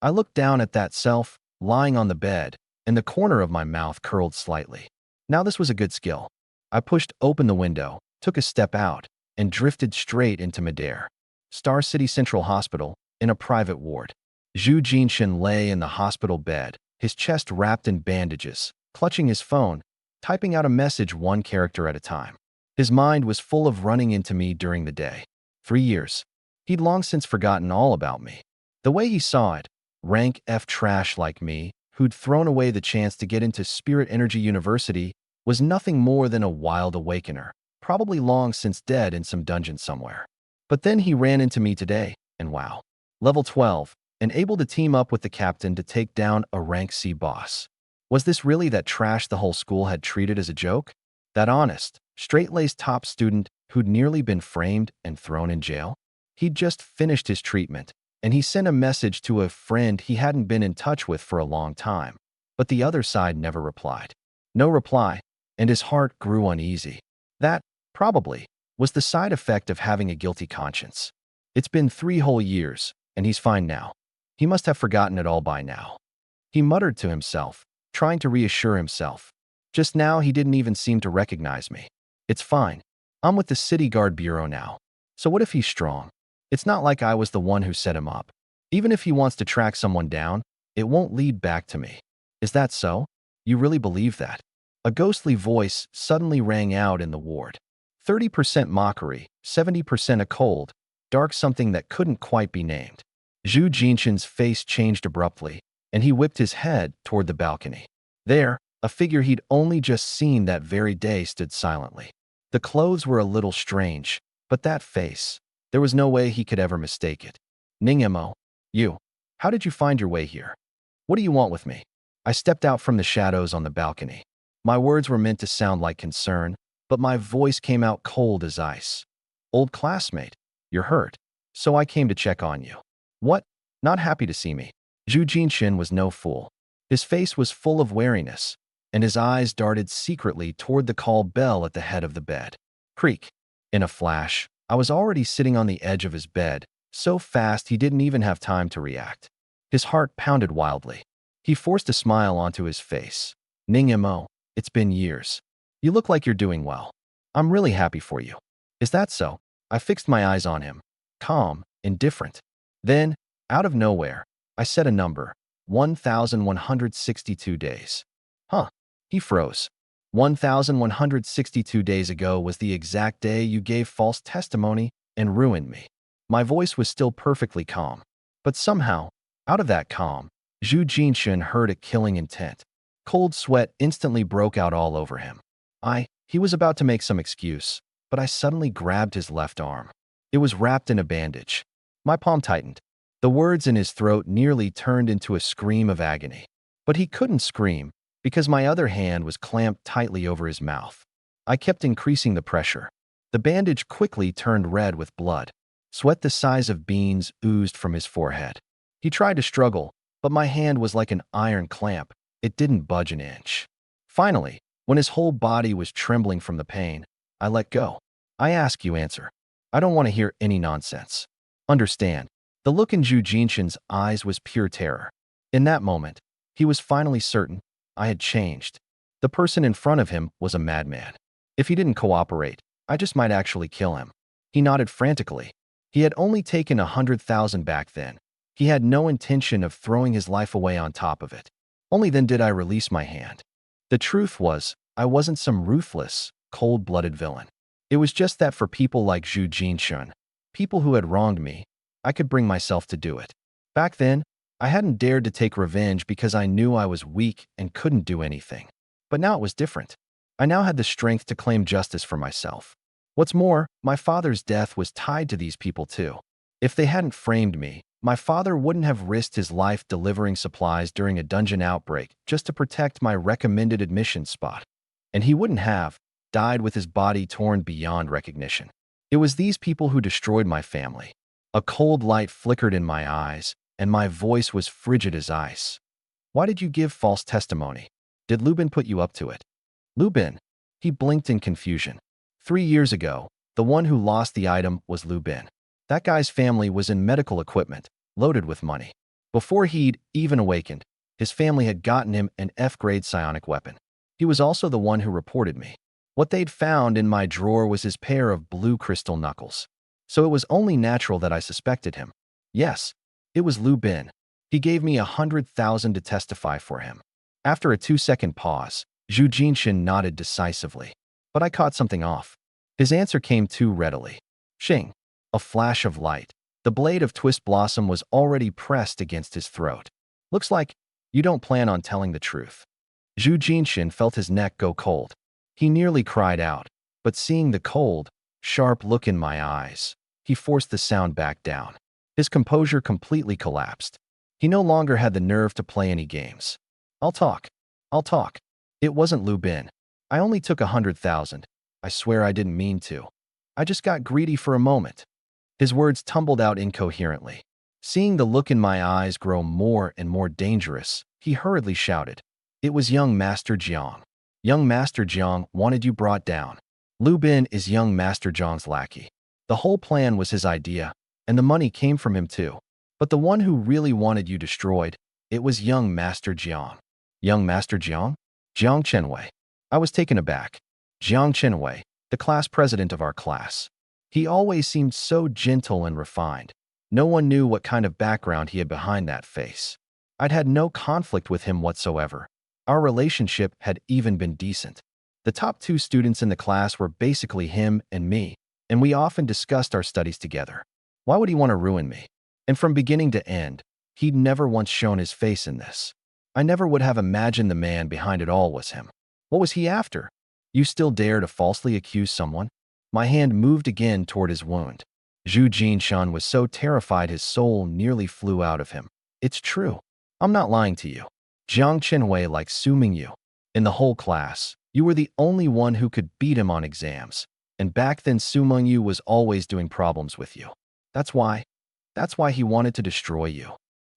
I looked down at that self, lying on the bed, and the corner of my mouth curled slightly. Now this was a good skill. I pushed open the window, took a step out, and drifted straight into midair. Star City Central Hospital, in a private ward. Zhu Jinshin lay in the hospital bed, his chest wrapped in bandages, clutching his phone, typing out a message one character at a time. His mind was full of running into me during the day. 3 years. He'd long since forgotten all about me. The way he saw it, rank F trash like me, who'd thrown away the chance to get into Spirit Energy University, was nothing more than a wild awakener, probably long since dead in some dungeon somewhere. But then he ran into me today, and wow. Level 12, and able to team up with the captain to take down a rank C boss. Was this really that trash the whole school had treated as a joke? That honest, straight-laced top student who'd nearly been framed and thrown in jail? He'd just finished his treatment, and he sent a message to a friend he hadn't been in touch with for a long time. But the other side never replied. No reply, and his heart grew uneasy. That, probably, was the side effect of having a guilty conscience. It's been 3 whole years, and he's fine now. He must have forgotten it all by now. He muttered to himself, trying to reassure himself. Just now he didn't even seem to recognize me. It's fine. I'm with the City Guard Bureau now. So what if he's strong? It's not like I was the one who set him up. Even if he wants to track someone down, it won't lead back to me. Is that so? You really believe that? A ghostly voice suddenly rang out in the ward. 30% mockery, 70% a cold, dark something that couldn't quite be named. Zhu Jinshin's face changed abruptly, and he whipped his head toward the balcony. There, a figure he'd only just seen that very day stood silently. The clothes were a little strange, but that face, there was no way he could ever mistake it. Ningemo, you, how did you find your way here? What do you want with me? I stepped out from the shadows on the balcony. My words were meant to sound like concern, but my voice came out cold as ice. Old classmate, you're hurt, so I came to check on you. What? Not happy to see me? Zhu Jinshin was no fool. His face was full of wariness, and his eyes darted secretly toward the call bell at the head of the bed. Creak. In a flash, I was already sitting on the edge of his bed, so fast he didn't even have time to react. His heart pounded wildly. He forced a smile onto his face. Ningemo, it's been years. You look like you're doing well. I'm really happy for you. Is that so? I fixed my eyes on him. Calm, indifferent. Then, out of nowhere, I said a number. 1,162 days. Huh. He froze. 1,162 days ago was the exact day you gave false testimony and ruined me. My voice was still perfectly calm. But somehow, out of that calm, Zhu Jinshin heard a killing intent. Cold sweat instantly broke out all over him. He was about to make some excuse, but I suddenly grabbed his left arm. It was wrapped in a bandage. My palm tightened. The words in his throat nearly turned into a scream of agony. But he couldn't scream, because my other hand was clamped tightly over his mouth. I kept increasing the pressure. The bandage quickly turned red with blood. Sweat the size of beans oozed from his forehead. He tried to struggle, but my hand was like an iron clamp. It didn't budge an inch. Finally, when his whole body was trembling from the pain, I let go. I ask, you answer. I don't want to hear any nonsense. Understand, the look in Zhu Jinshin's eyes was pure terror. In that moment, he was finally certain I had changed. The person in front of him was a madman. If he didn't cooperate, I just might actually kill him." He nodded frantically. He had only taken 100,000 back then. He had no intention of throwing his life away on top of it. Only then did I release my hand. The truth was, I wasn't some ruthless, cold-blooded villain. It was just that for people like Zhu Jinshun, people who had wronged me, I could bring myself to do it. Back then, I hadn't dared to take revenge because I knew I was weak and couldn't do anything. But now it was different. I now had the strength to claim justice for myself. What's more, my father's death was tied to these people too. If they hadn't framed me, my father wouldn't have risked his life delivering supplies during a dungeon outbreak just to protect my recommended admission spot. And he wouldn't have died with his body torn beyond recognition. It was these people who destroyed my family. A cold light flickered in my eyes, and my voice was frigid as ice. "Why did you give false testimony? Did Lubin put you up to it?" "Lubin?" He blinked in confusion. 3 years ago, the one who lost the item was Lubin. That guy's family was in medical equipment, loaded with money. Before he'd even awakened, his family had gotten him an F-grade psionic weapon. He was also the one who reported me. What they'd found in my drawer was his pair of blue crystal knuckles. So it was only natural that I suspected him. Yes, it was Lubin. He gave me 100,000 to testify for him. After a 2-second pause, Zhu Jinshin nodded decisively. But I caught something off. His answer came too readily. Shing. A flash of light. The blade of Twist Blossom was already pressed against his throat. "Looks like you don't plan on telling the truth." Zhu Jinshin felt his neck go cold. He nearly cried out, but seeing the cold, sharp look in my eyes, he forced the sound back down. His composure completely collapsed. He no longer had the nerve to play any games. I'll talk. I'll talk. It wasn't Lubin. I only took 100,000. I swear I didn't mean to. I just got greedy for a moment." His words tumbled out incoherently. Seeing the look in my eyes grow more and more dangerous, he hurriedly shouted, "It was young Master Jiang. Young Master Jiang wanted you brought down. Lubin is young Master Jiang's lackey. The whole plan was his idea, and the money came from him too. But the one who really wanted you destroyed, it was young Master Jiang." "Young Master Jiang?" "Jiang Chenwei." I was taken aback. Jiang Chenwei, the class president of our class. He always seemed so gentle and refined. No one knew what kind of background he had behind that face. I'd had no conflict with him whatsoever. Our relationship had even been decent. The top 2 students in the class were basically him and me, and we often discussed our studies together. Why would he want to ruin me? And from beginning to end, he'd never once shown his face in this. I never would have imagined the man behind it all was him. What was he after? "You still dare to falsely accuse someone?" My hand moved again toward his wound. Zhu Jinshan was so terrified his soul nearly flew out of him. "It's true. I'm not lying to you. Jiang Chenwei likes suming you. In the whole class, you were the only one who could beat him on exams. And back then Sumong Yu was always doing problems with you. That's why he wanted to destroy you.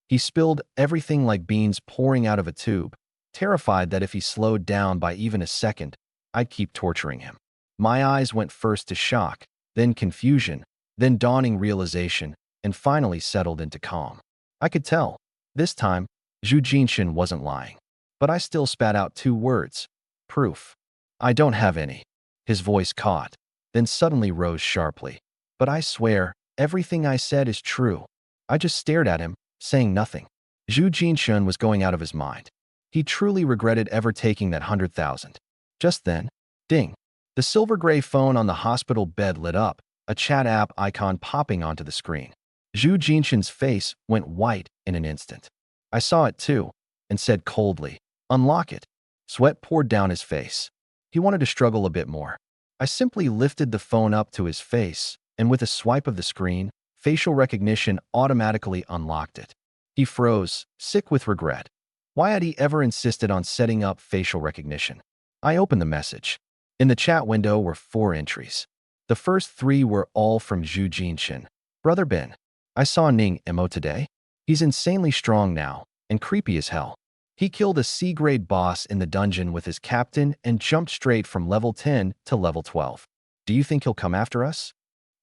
He spilled everything like beans pouring out of a tube, terrified that if he slowed down by even a second, I'd keep torturing him." My eyes went first to shock, then confusion, then dawning realization, and finally settled into calm. I could tell. This time, Zhu Jinshin wasn't lying. But I still spat out 2 words. "Proof." "I don't have any." His voice caught, then suddenly rose sharply. "But I swear, everything I said is true." I just stared at him, saying nothing. Zhu Jinshin was going out of his mind. He truly regretted ever taking that 100,000. Just then, ding. The silver gray phone on the hospital bed lit up, a chat app icon popping onto the screen. Zhu Jinshin's face went white in an instant. I saw it too, and said coldly, "Unlock it." Sweat poured down his face. He wanted to struggle a bit more. I simply lifted the phone up to his face, and with a swipe of the screen, facial recognition automatically unlocked it. He froze, sick with regret. Why had he ever insisted on setting up facial recognition? I opened the message. In the chat window were 4 entries. The first 3 were all from Zhu Jinshin. "Brother Ben, I saw Ning Mo today. He's insanely strong now, and creepy as hell. He killed a C-grade boss in the dungeon with his captain and jumped straight from level 10 to level 12. Do you think he'll come after us?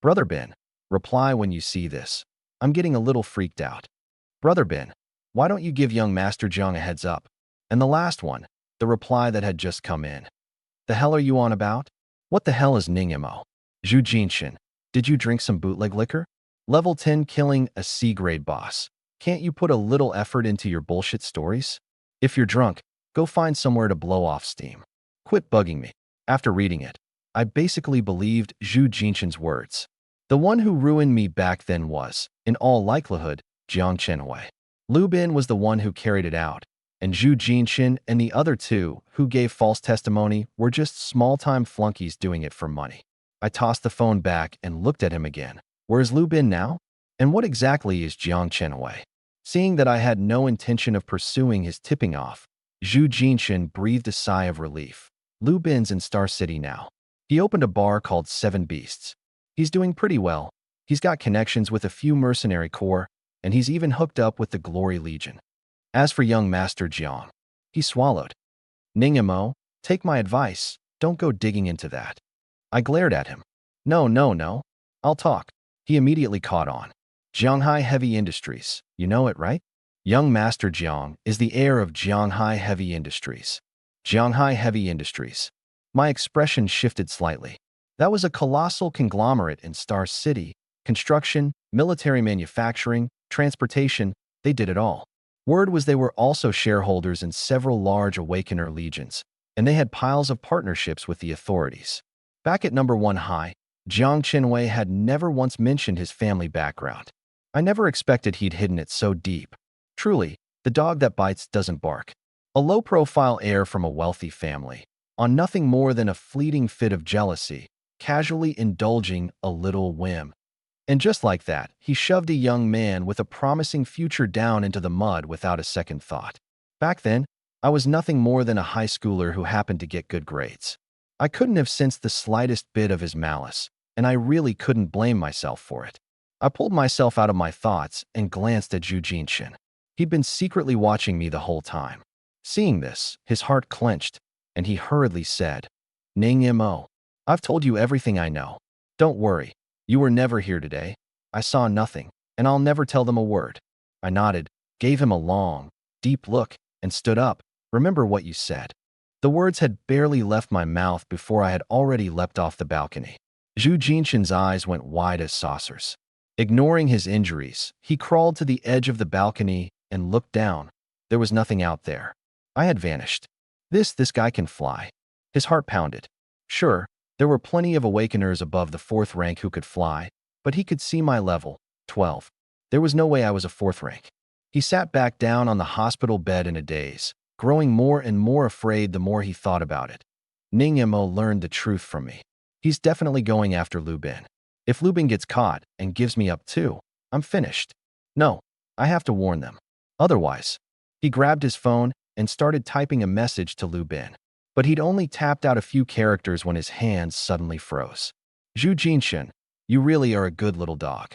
Brother Ben, reply when you see this. I'm getting a little freaked out. Brother Ben, why don't you give young Master Jiang a heads up?" And the last one, the reply that had just come in. "The hell are you on about? What the hell is Ning Mo?" Zhu Jinshin, did you drink some bootleg liquor? Level 10 killing a C-grade boss. Can't you put a little effort into your bullshit stories? If you're drunk, go find somewhere to blow off steam. Quit bugging me. After reading it, I basically believed Zhu Jinshin's words. The one who ruined me back then was, in all likelihood, Jiang Chenhui. Lu Bin was the one who carried it out, and Zhu Jinshin and the other two who gave false testimony were just small-time flunkies doing it for money. I tossed the phone back and looked at him again. Where's Lu Bin now? And what exactly is Jiang Chenhui? Seeing that I had no intention of pursuing his tipping off, Zhu Jinshin breathed a sigh of relief. Lu Bin's in Star City now. He opened a bar called Seven Beasts. He's doing pretty well. He's got connections with a few mercenary corps, and he's even hooked up with the Glory Legion. As for young Master Jiang, he swallowed. Ningmo, take my advice, don't go digging into that. I glared at him. No. I'll talk. He immediately caught on. Jianghai Heavy Industries, you know it, right? Young Master Jiang is the heir of Jianghai Heavy Industries. Jianghai Heavy Industries. My expression shifted slightly. That was a colossal conglomerate in Star City. Construction, military manufacturing, transportation, they did it all. Word was they were also shareholders in several large Awakener legions, and they had piles of partnerships with the authorities. Back at number 1 high, Jiang Chenhui had never once mentioned his family background. I never expected he'd hidden it so deep. Truly, the dog that bites doesn't bark. A low-profile heir from a wealthy family, on nothing more than a fleeting fit of jealousy, casually indulging a little whim. And just like that, he shoved a young man with a promising future down into the mud without a second thought. Back then, I was nothing more than a high schooler who happened to get good grades. I couldn't have sensed the slightest bit of his malice, and I really couldn't blame myself for it. I pulled myself out of my thoughts and glanced at Zhu Jinshin. He'd been secretly watching me the whole time. Seeing this, his heart clenched, and he hurriedly said, Ningmo, I've told you everything I know. Don't worry, you were never here today. I saw nothing, and I'll never tell them a word. I nodded, gave him a long, deep look, and stood up. Remember what you said. The words had barely left my mouth before I had already leapt off the balcony. Zhu Jinshin's eyes went wide as saucers. Ignoring his injuries, he crawled to the edge of the balcony and looked down. There was nothing out there. I had vanished. This guy can fly. His heart pounded. Sure, there were plenty of Awakeners above the 4th rank who could fly, but he could see my level, 12. There was no way I was a 4th rank. He sat back down on the hospital bed in a daze, growing more and more afraid the more he thought about it. Ningmo learned the truth from me. He's definitely going after Lu Bin. If Lu Bin gets caught and gives me up too, I'm finished. No, I have to warn them. Otherwise, he grabbed his phone and started typing a message to Lu Bin. But he'd only tapped out a few characters when his hands suddenly froze. Zhu Jinshin, you really are a good little dog.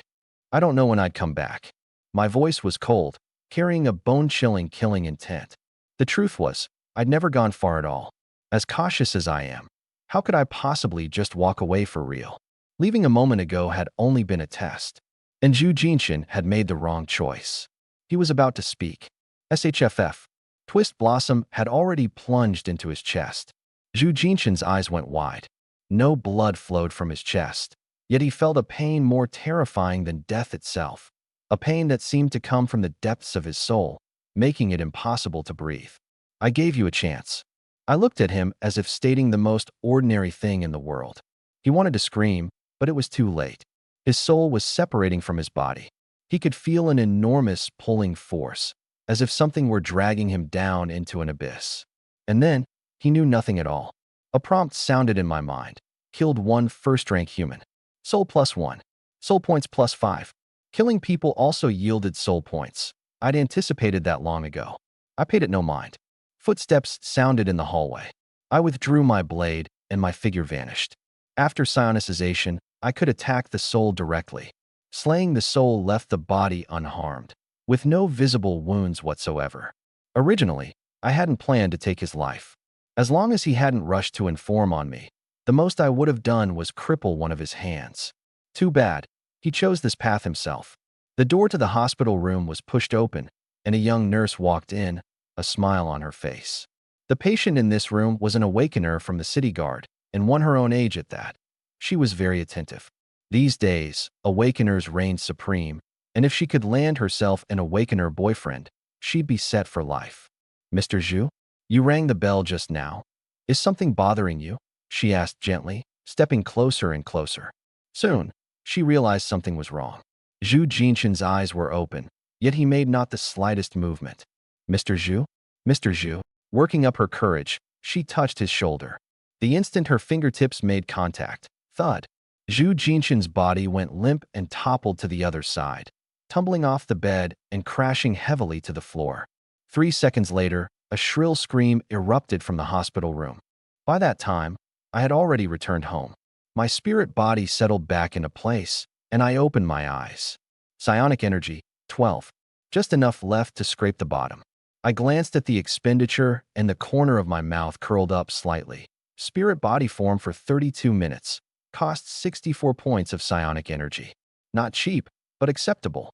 I don't know when I'd come back. My voice was cold, carrying a bone-chilling killing intent. The truth was, I'd never gone far at all. As cautious as I am, how could I possibly just walk away for real? Leaving a moment ago had only been a test. And Zhu Jinshin had made the wrong choice. He was about to speak. SHFF. Twist Blossom had already plunged into his chest. Zhu Jinshin's eyes went wide. No blood flowed from his chest, yet he felt a pain more terrifying than death itself. A pain that seemed to come from the depths of his soul, making it impossible to breathe. I gave you a chance. I looked at him as if stating the most ordinary thing in the world. He wanted to scream, but it was too late. His soul was separating from his body. He could feel an enormous pulling force, as if something were dragging him down into an abyss. And then, he knew nothing at all. A prompt sounded in my mind. Killed 1 first-rank human. Soul +1. Soul points +5. Killing people also yielded soul points. I'd anticipated that long ago. I paid it no mind. Footsteps sounded in the hallway. I withdrew my blade, and my figure vanished. After psionicization, I could attack the soul directly. Slaying the soul left the body unharmed, with no visible wounds whatsoever. Originally, I hadn't planned to take his life. As long as he hadn't rushed to inform on me, the most I would have done was cripple one of his hands. Too bad, he chose this path himself. The door to the hospital room was pushed open, and a young nurse walked in, a smile on her face. The patient in this room was an Awakener from the city guard, and one her own age at that. She was very attentive. These days, awakeners reigned supreme, and if she could land herself an awakener boyfriend, she'd be set for life. Mr. Zhu, you rang the bell just now. Is something bothering you? She asked gently, stepping closer and closer. Soon, she realized something was wrong. Zhu Jinshan's eyes were open, yet he made not the slightest movement. Mr. Zhu? Mr. Zhu, working up her courage, she touched his shoulder. The instant her fingertips made contact, thud. Zhu Jinshan's body went limp and toppled to the other side, tumbling off the bed and crashing heavily to the floor. 3 seconds later, a shrill scream erupted from the hospital room. By that time, I had already returned home. My spirit body settled back into place, and I opened my eyes. Psionic energy, 12. Just enough left to scrape the bottom. I glanced at the expenditure, and the corner of my mouth curled up slightly. Spirit body form for 32 minutes. Cost 64 points of psionic energy. Not cheap, but acceptable.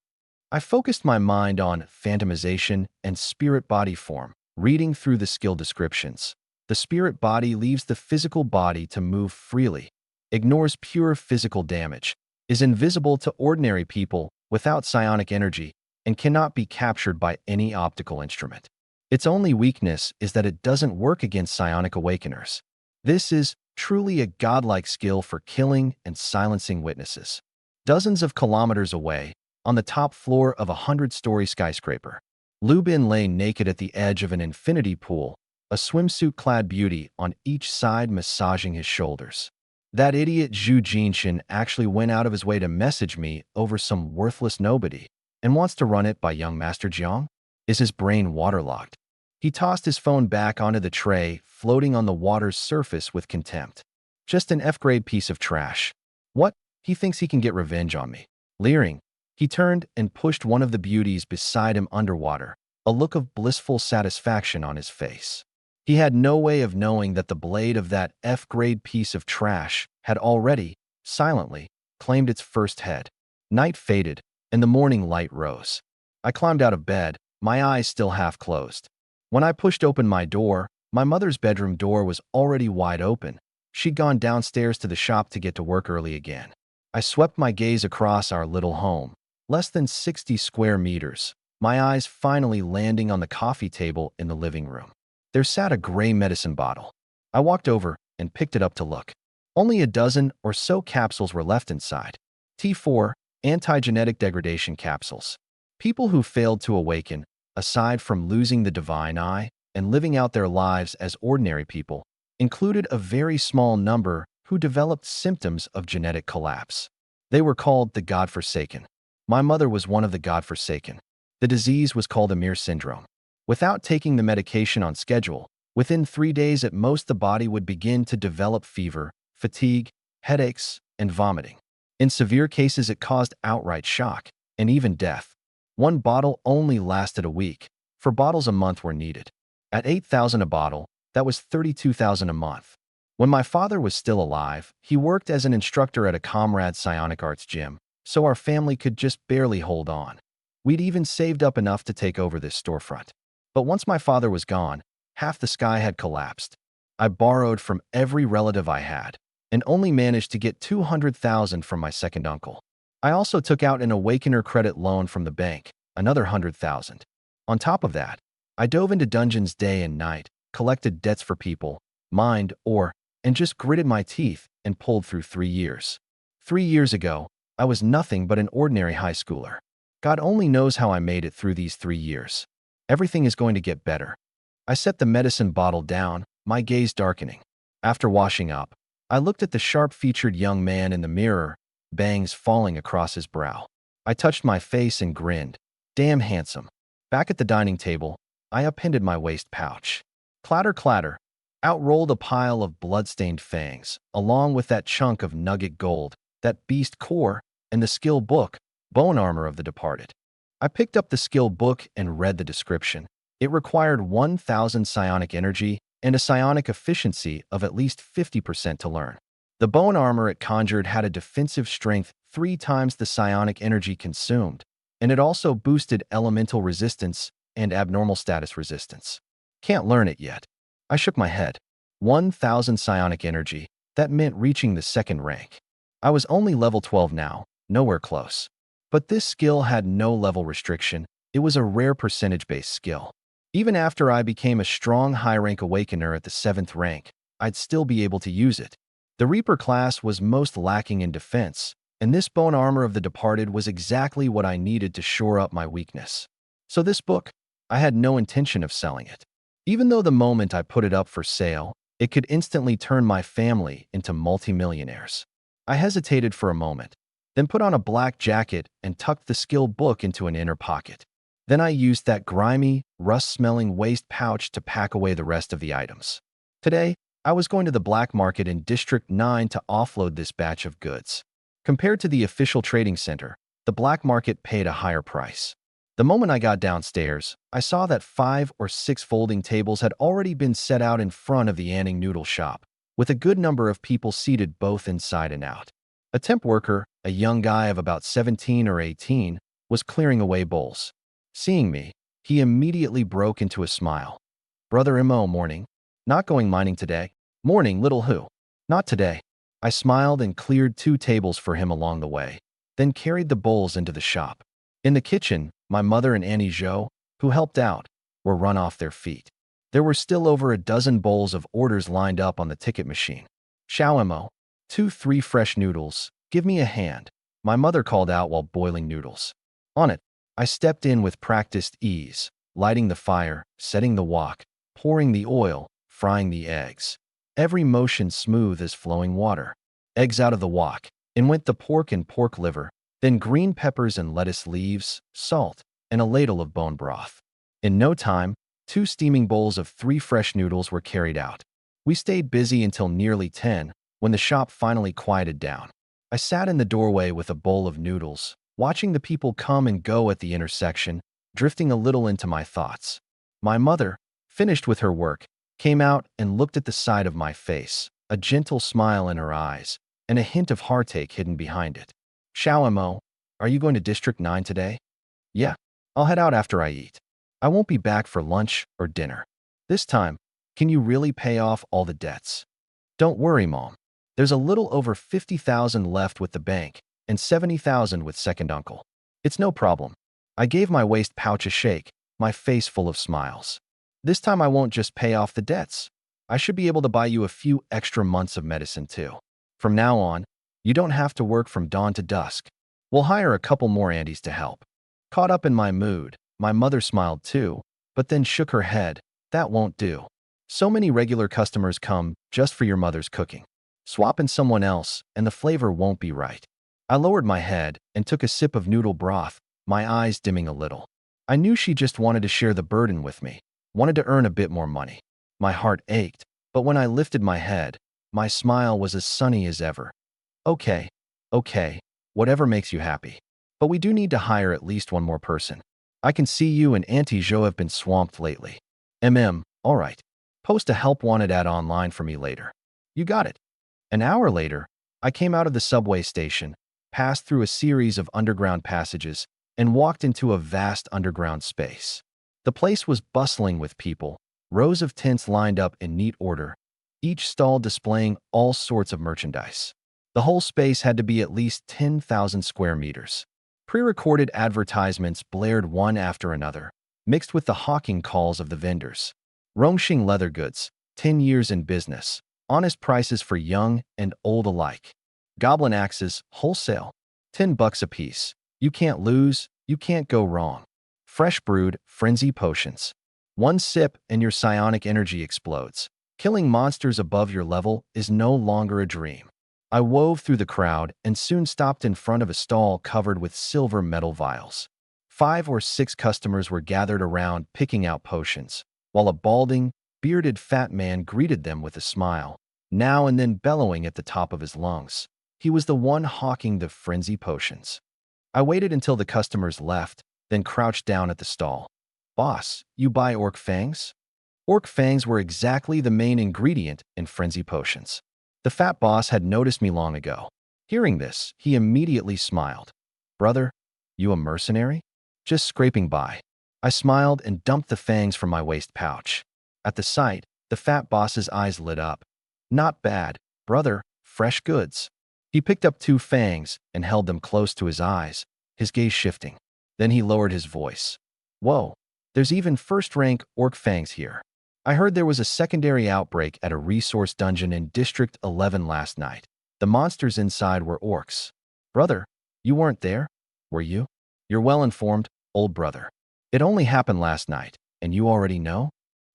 I focused my mind on phantomization and spirit body form, reading through the skill descriptions. The spirit body leaves the physical body to move freely, ignores pure physical damage, is invisible to ordinary people without psionic energy, and cannot be captured by any optical instrument. Its only weakness is that it doesn't work against psionic awakeners. This is truly a godlike skill for killing and silencing witnesses. Dozens of kilometers away, on the top floor of a 100-story skyscraper, Lu Bin lay naked at the edge of an infinity pool, a swimsuit-clad beauty on each side massaging his shoulders. That idiot Zhu Jinshan actually went out of his way to message me over some worthless nobody and wants to run it by young Master Jiang? Is his brain waterlogged? He tossed his phone back onto the tray, floating on the water's surface with contempt. Just an F-grade piece of trash. What? He thinks he can get revenge on me. Leering, he turned and pushed one of the beauties beside him underwater, a look of blissful satisfaction on his face. He had no way of knowing that the blade of that F-grade piece of trash had already, silently, claimed its first head. Night faded, and the morning light rose. I climbed out of bed, my eyes still half closed. When I pushed open my door, my mother's bedroom door was already wide open. She'd gone downstairs to the shop to get to work early again. I swept my gaze across our little home, less than 60 square meters, my eyes finally landing on the coffee table in the living room. There sat a gray medicine bottle. I walked over and picked it up to look. Only a dozen or so capsules were left inside. T4, anti-genetic degradation capsules. People who failed to awaken, aside from losing the divine eye and living out their lives as ordinary people, included a very small number who developed symptoms of genetic collapse. They were called the God-forsaken. My mother was one of the God-forsaken. The disease was called Amir syndrome. Without taking the medication on schedule, within 3 days at most the body would begin to develop fever, fatigue, headaches, and vomiting. In severe cases it caused outright shock, and even death. One bottle only lasted a week. 4 bottles a month were needed. At 8,000 a bottle, that was 32,000 a month. When my father was still alive, he worked as an instructor at a comrade psionic arts gym, so our family could just barely hold on. We'd even saved up enough to take over this storefront. But once my father was gone, half the sky had collapsed. I borrowed from every relative I had, and only managed to get 200,000 from my second uncle. I also took out an awakener credit loan from the bank, another 100,000. On top of that, I dove into dungeons day and night, collected debts for people, mined ore, and just gritted my teeth and pulled through 3 years. 3 years ago, I was nothing but an ordinary high schooler. God only knows how I made it through these 3 years. Everything is going to get better. I set the medicine bottle down, my gaze darkening. After washing up, I looked at the sharp-featured young man in the mirror, bangs falling across his brow. I touched my face and grinned. Damn handsome. Back at the dining table, I appended my waist pouch. Clatter, clatter. Out rolled a pile of blood-stained fangs, along with that chunk of nugget gold, that beast core, and the skill book, bone armor of the departed. I picked up the skill book and read the description. It required 1,000 psionic energy and a psionic efficiency of at least 50% to learn. The bone armor it conjured had a defensive strength 3 times the psionic energy consumed, and it also boosted elemental resistance and abnormal status resistance. Can't learn it yet. I shook my head. 1,000 psionic energy, That meant reaching the second rank. I was only level 12 now, nowhere close. But this skill had no level restriction. It was a rare percentage-based skill. Even after I became a strong high-rank awakener at the 7th rank, I'd still be able to use it. The Reaper class was most lacking in defense, and this bone armor of the departed was exactly what I needed to shore up my weakness. So this book, I had no intention of selling it. Even though the moment I put it up for sale, it could instantly turn my family into multimillionaires. I hesitated for a moment, then put on a black jacket and tucked the skill book into an inner pocket. Then I used that grimy, rust-smelling waist pouch to pack away the rest of the items. Today, I was going to the black market in District 9 to offload this batch of goods. Compared to the official trading center, the black market paid a higher price. The moment I got downstairs, I saw that 5 or 6 folding tables had already been set out in front of the Anning noodle shop, with a good number of people seated both inside and out. A temp worker, a young guy of about 17 or 18, was clearing away bowls. Seeing me, he immediately broke into a smile. "Brother Mo, morning. Not going mining today?" "Morning, little who. Not today." I smiled and cleared 2 tables for him along the way, then carried the bowls into the shop. In the kitchen, my mother and Annie Jo, who helped out, were run off their feet. There were still over a dozen bowls of orders lined up on the ticket machine. "Xiao Mo, 3 fresh noodles. Give me a hand," my mother called out while boiling noodles. On it, I stepped in with practiced ease, lighting the fire, setting the wok, pouring the oil, frying the eggs. Every motion smooth as flowing water. Eggs out of the wok, in went the pork and pork liver, then green peppers and lettuce leaves, salt, and a ladle of bone broth. In no time, 2 steaming bowls of 3 fresh noodles were carried out. We stayed busy until nearly 10, when the shop finally quieted down. I sat in the doorway with a bowl of noodles, watching the people come and go at the intersection, drifting a little into my thoughts. My mother, finished with her work, came out and looked at the side of my face, a gentle smile in her eyes, and a hint of heartache hidden behind it. "Xiao Mo, are you going to District 9 today?" "Yeah, I'll head out after I eat. I won't be back for lunch or dinner. This time, can you really pay off all the debts?" "Don't worry, Mom. There's a little over 50,000 left with the bank, and 70,000 with second uncle. It's no problem." I gave my waist pouch a shake, my face full of smiles. "This time I won't just pay off the debts. I should be able to buy you a few extra months of medicine too. From now on, you don't have to work from dawn to dusk. We'll hire a couple more aunties to help." Caught up in my mood, my mother smiled too, but then shook her head. "That won't do. So many regular customers come just for your mother's cooking. Swap in someone else, and the flavor won't be right." I lowered my head and took a sip of noodle broth, my eyes dimming a little. I knew she just wanted to share the burden with me, wanted to earn a bit more money. My heart ached, but when I lifted my head, my smile was as sunny as ever. Okay, whatever makes you happy. But we do need to hire at least one more person. I can see you and Auntie Jo have been swamped lately." All right. Post a help wanted ad online for me later." "You got it." An hour later, I came out of the subway station, passed through a series of underground passages, and walked into a vast underground space. The place was bustling with people, rows of tents lined up in neat order, each stall displaying all sorts of merchandise. The whole space had to be at least 10,000 square meters. Pre-recorded advertisements blared one after another, mixed with the hawking calls of the vendors. Rongxing leather goods, 10 years in business, honest prices for young and old alike. Goblin axes, wholesale, $10 a piece. You can't lose, you can't go wrong. Fresh brewed, frenzy potions. 1 sip and your psionic energy explodes. Killing monsters above your level is no longer a dream. I wove through the crowd and soon stopped in front of a stall covered with silver metal vials. 5 or 6 customers were gathered around picking out potions, while a balding, bearded fat man greeted them with a smile, now and then bellowing at the top of his lungs. He was the one hawking the frenzy potions. I waited until the customers left, then crouched down at the stall. "Boss, you buy orc fangs?" Orc fangs were exactly the main ingredient in frenzy potions. The fat boss had noticed me long ago. Hearing this, he immediately smiled. "Brother, you a mercenary?" "Just scraping by." I smiled and dumped the fangs from my waist pouch. At the sight, the fat boss's eyes lit up. "Not bad, brother. fresh goods. He picked up 2 fangs and held them close to his eyes, his gaze shifting. Then he lowered his voice. Whoa, there's even first-rank orc fangs here. I heard there was a secondary outbreak at a resource dungeon in District 11 last night. The monsters inside were orcs. Brother, you weren't there, were you? You're well informed, old brother. It only happened last night, and you already know?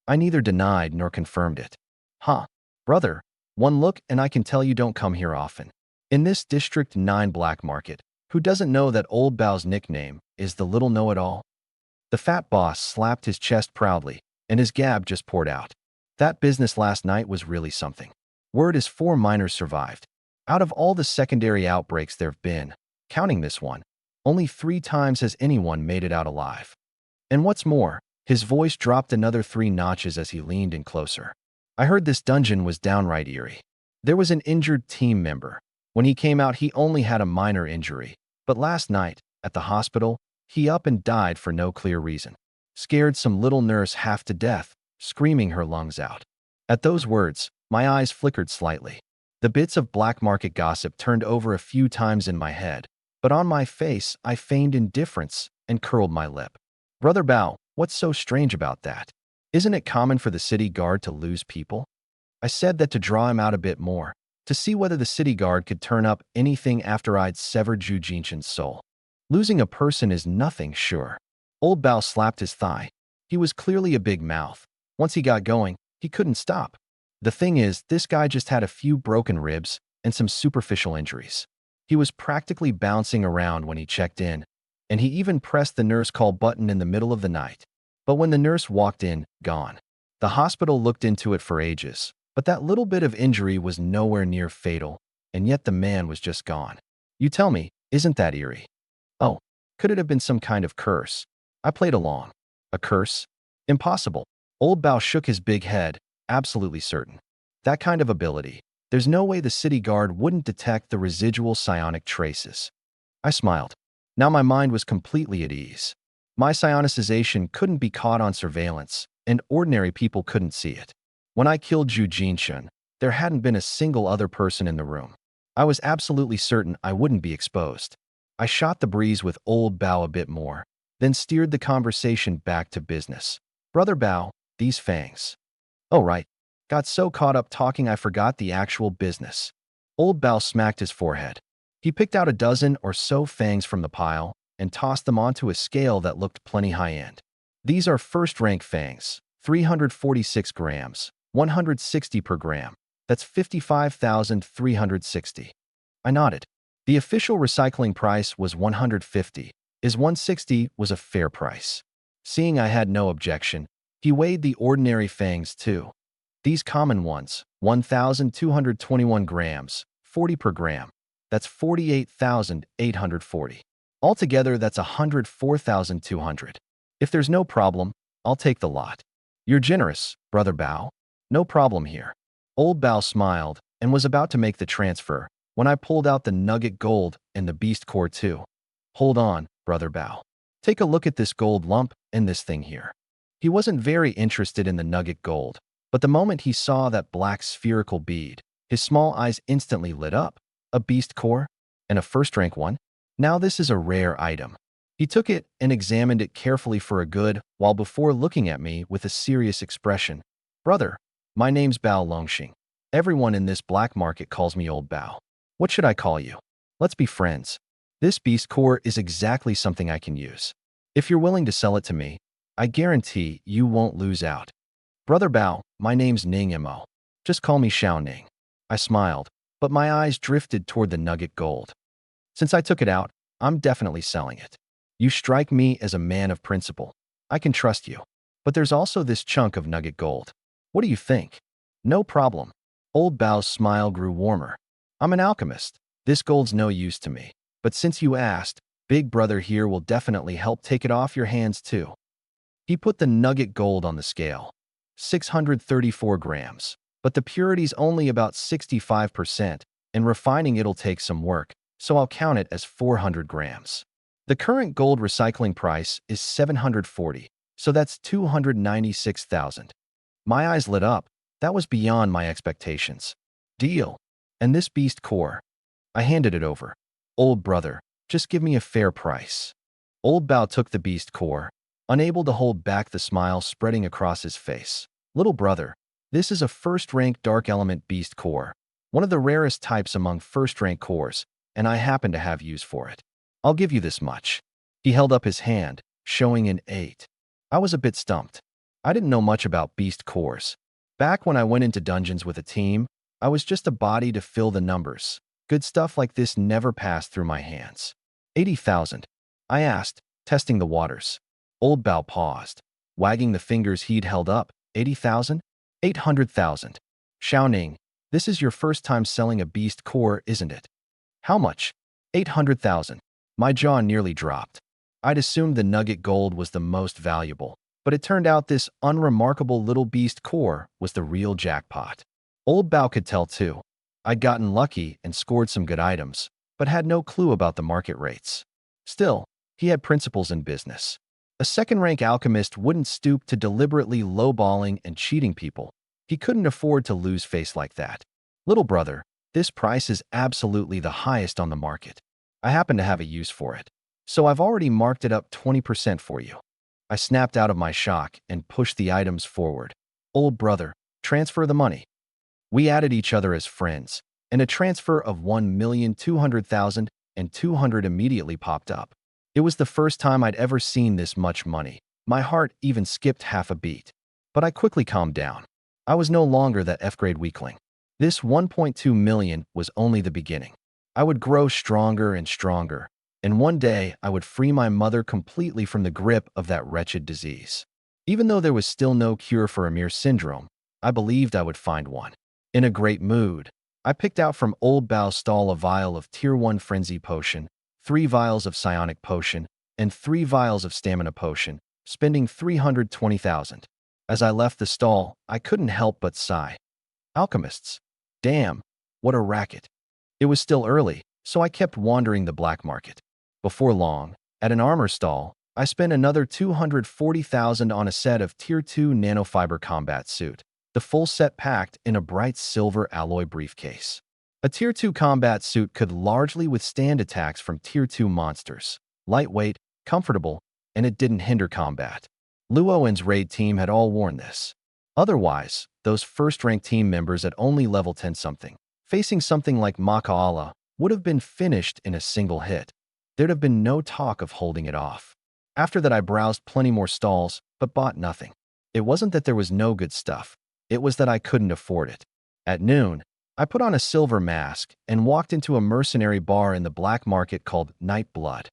I neither denied nor confirmed it. Huh, brother, one look and I can tell you don't come here often. In this District 9 black market, who doesn't know that Old Bao's nickname is the little know-it-all? The fat boss slapped his chest proudly, and his gab just poured out. That business last night was really something. Word is 4 miners survived. Out of all the secondary outbreaks there've been, counting this one, only 3 times has anyone made it out alive. And what's more, his voice dropped another 3 notches as he leaned in closer. I heard this dungeon was downright eerie. There was an injured team member. When he came out, he only had a minor injury. But last night, at the hospital, he up and died for no clear reason. Scared some little nurse half to death, screaming her lungs out. At those words, my eyes flickered slightly. The bits of black market gossip turned over a few times in my head, but on my face I feigned indifference and curled my lip. Brother Bao, what's so strange about that? Isn't it common for the city guard to lose people? I said that to draw him out a bit more, to see whether the city guard could turn up anything after I'd severed Zhu Jinshan's soul. Losing a person is nothing, sure. Old Bao slapped his thigh. He was clearly a big mouth. Once he got going, he couldn't stop. The thing is, this guy just had a few broken ribs and some superficial injuries. He was practically bouncing around when he checked in, and he even pressed the nurse call button in the middle of the night. But when the nurse walked in, gone. The hospital looked into it for ages, but that little bit of injury was nowhere near fatal, and yet the man was just gone. You tell me, isn't that eerie? Oh, could it have been some kind of curse? I played along. A curse? Impossible. Old Bao shook his big head, absolutely certain. That kind of ability, there's no way the city guard wouldn't detect the residual psionic traces. I smiled. Now my mind was completely at ease. My psionicization couldn't be caught on surveillance, and ordinary people couldn't see it. When I killed Zhu Jinshan, there hadn't been a single other person in the room. I was absolutely certain I wouldn't be exposed. I shot the breeze with Old Bao a bit more, then steered the conversation back to business. Brother Bao, these fangs. Oh right, got so caught up talking I forgot the actual business. Old Bao smacked his forehead. He picked out a dozen or so fangs from the pile and tossed them onto a scale that looked plenty high-end. These are first-rank fangs, 346 grams, 160 per gram. That's 55,360. I nodded. The official recycling price was 150. Is 160 was a fair price. Seeing I had no objection, he weighed the ordinary fangs too. These common ones, 1,221 grams, 40 per gram. That's 48,840. Altogether, that's 104,200. If there's no problem, I'll take the lot. You're generous, Brother Bao. No problem here. Old Bao smiled and was about to make the transfer when I pulled out the nugget gold and the beast core too. Hold on, Brother Bao. Take a look at this gold lump and this thing here. He wasn't very interested in the nugget gold, but the moment he saw that black spherical bead, his small eyes instantly lit up. A beast core? And a first-rank one? Now this is a rare item. He took it and examined it carefully for a good while before looking at me with a serious expression. Brother, my name's Bao Longxing. Everyone in this black market calls me Old Bao. What should I call you? Let's be friends. This beast core is exactly something I can use. If you're willing to sell it to me, I guarantee you won't lose out. Brother Bao, my name's Ning Mo. Just call me Xiao Ning. I smiled, but my eyes drifted toward the nugget gold. Since I took it out, I'm definitely selling it. You strike me as a man of principle. I can trust you. But there's also this chunk of nugget gold. What do you think? No problem. Old Bao's smile grew warmer. I'm an alchemist. This gold's no use to me. But since you asked, Big Brother here will definitely help take it off your hands too. He put the nugget gold on the scale. 634 grams. But the purity's only about 65%, and refining it'll take some work, so I'll count it as 400 grams. The current gold recycling price is 740, so that's 296,000. My eyes lit up. That was beyond my expectations. Deal. And this beast core. I handed it over. Old brother, just give me a fair price. Old Bao took the beast core, unable to hold back the smile spreading across his face. Little brother, this is a first-rank dark element beast core, one of the rarest types among first-rank cores, and I happen to have use for it. I'll give you this much. He held up his hand, showing an 8. I was a bit stumped. I didn't know much about beast cores. Back when I went into dungeons with a team, I was just a body to fill the numbers. Good stuff like this never passed through my hands. 80,000. I asked, testing the waters. Old Bao paused, wagging the fingers he'd held up. 80,000? 800,000. Xiaoning, this is your first time selling a beast core, isn't it? How much? 800,000. My jaw nearly dropped. I'd assumed the nugget gold was the most valuable, but it turned out this unremarkable little beast core was the real jackpot. Old Bao could tell too. I'd gotten lucky and scored some good items, but had no clue about the market rates. Still, he had principles in business. A second-rank alchemist wouldn't stoop to deliberately lowballing and cheating people. He couldn't afford to lose face like that. Little brother, this price is absolutely the highest on the market. I happen to have a use for it, so I've already marked it up 20% for you. I snapped out of my shock and pushed the items forward. Old brother, transfer the money. We added each other as friends, and a transfer of 1,200,200 immediately popped up. It was the first time I'd ever seen this much money. My heart even skipped half a beat. But I quickly calmed down. I was no longer that F-grade weakling. This 1.2 million was only the beginning. I would grow stronger and stronger, and one day I would free my mother completely from the grip of that wretched disease. Even though there was still no cure for Amir syndrome, I believed I would find one. In a great mood, I picked out from Old Bao's stall a vial of Tier 1 Frenzy Potion, 3 vials of Psionic Potion, and 3 vials of Stamina Potion, spending 320,000. As I left the stall, I couldn't help but sigh. Alchemists. Damn, what a racket. It was still early, so I kept wandering the black market. Before long, at an armor stall, I spent another 240,000 on a set of Tier 2 nanofiber combat suit, the full set packed in a bright silver alloy briefcase. A Tier 2 combat suit could largely withstand attacks from Tier 2 monsters. Lightweight, comfortable, and it didn't hinder combat. Luowen's raid team had all worn this. Otherwise, those first-rank team members at only level 10-something, facing something like Makaala, would have been finished in a single hit. There'd have been no talk of holding it off. After that, I browsed plenty more stalls, but bought nothing. It wasn't that there was no good stuff. It was that I couldn't afford it. At noon, I put on a silver mask and walked into a mercenary bar in the black market called Night Blood.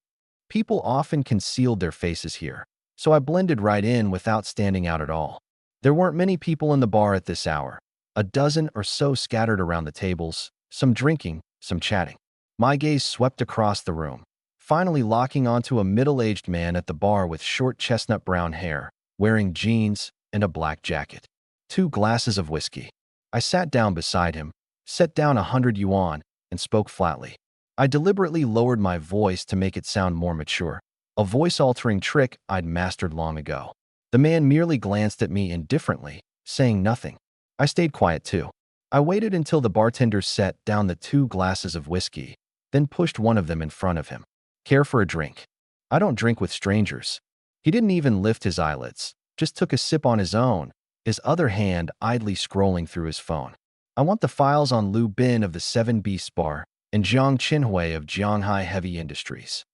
People often concealed their faces here, so I blended right in without standing out at all. There weren't many people in the bar at this hour. A dozen or so scattered around the tables, some drinking, some chatting. My gaze swept across the room, finally locking onto a middle-aged man at the bar with short chestnut brown hair, wearing jeans and a black jacket. 2 glasses of whiskey. I sat down beside him, set down 100 yuan, and spoke flatly. I deliberately lowered my voice to make it sound more mature, a voice-altering trick I'd mastered long ago. The man merely glanced at me indifferently, saying nothing. I stayed quiet too. I waited until the bartender set down the 2 glasses of whiskey, then pushed one of them in front of him. Care for a drink? I don't drink with strangers. He didn't even lift his eyelids, just took a sip on his own, his other hand idly scrolling through his phone. I want the files on Lu Bin of the 7 Beasts Bar and Jiang Qinhui of Jianghai Heavy Industries.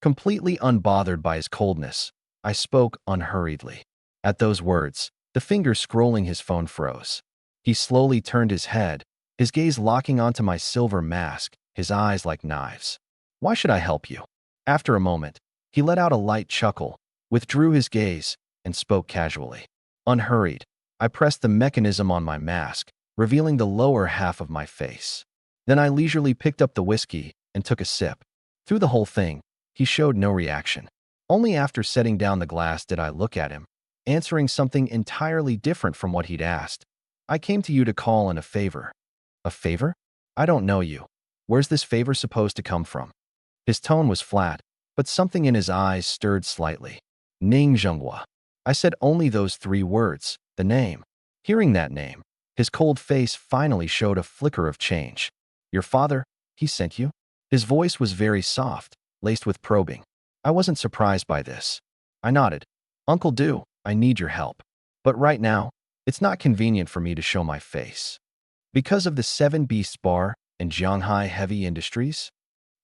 Completely unbothered by his coldness, I spoke unhurriedly. At those words, the finger scrolling his phone froze. He slowly turned his head, his gaze locking onto my silver mask, his eyes like knives. Why should I help you? After a moment, he let out a light chuckle, withdrew his gaze, and spoke casually. Unhurried, I pressed the mechanism on my mask, revealing the lower half of my face. Then I leisurely picked up the whiskey and took a sip. Through the whole thing, he showed no reaction. Only after setting down the glass did I look at him, answering something entirely different from what he'd asked. I came to you to call in a favor. A favor? I don't know you. Where's this favor supposed to come from? His tone was flat, but something in his eyes stirred slightly. Ning Zhenghua. I said only those 3 words, the name. Hearing that name, his cold face finally showed a flicker of change. Your father, he sent you? His voice was very soft, laced with probing. I wasn't surprised by this. I nodded. Uncle Do, I need your help. But right now, it's not convenient for me to show my face. Because of the Seven Beasts Bar and Jianghai Heavy Industries?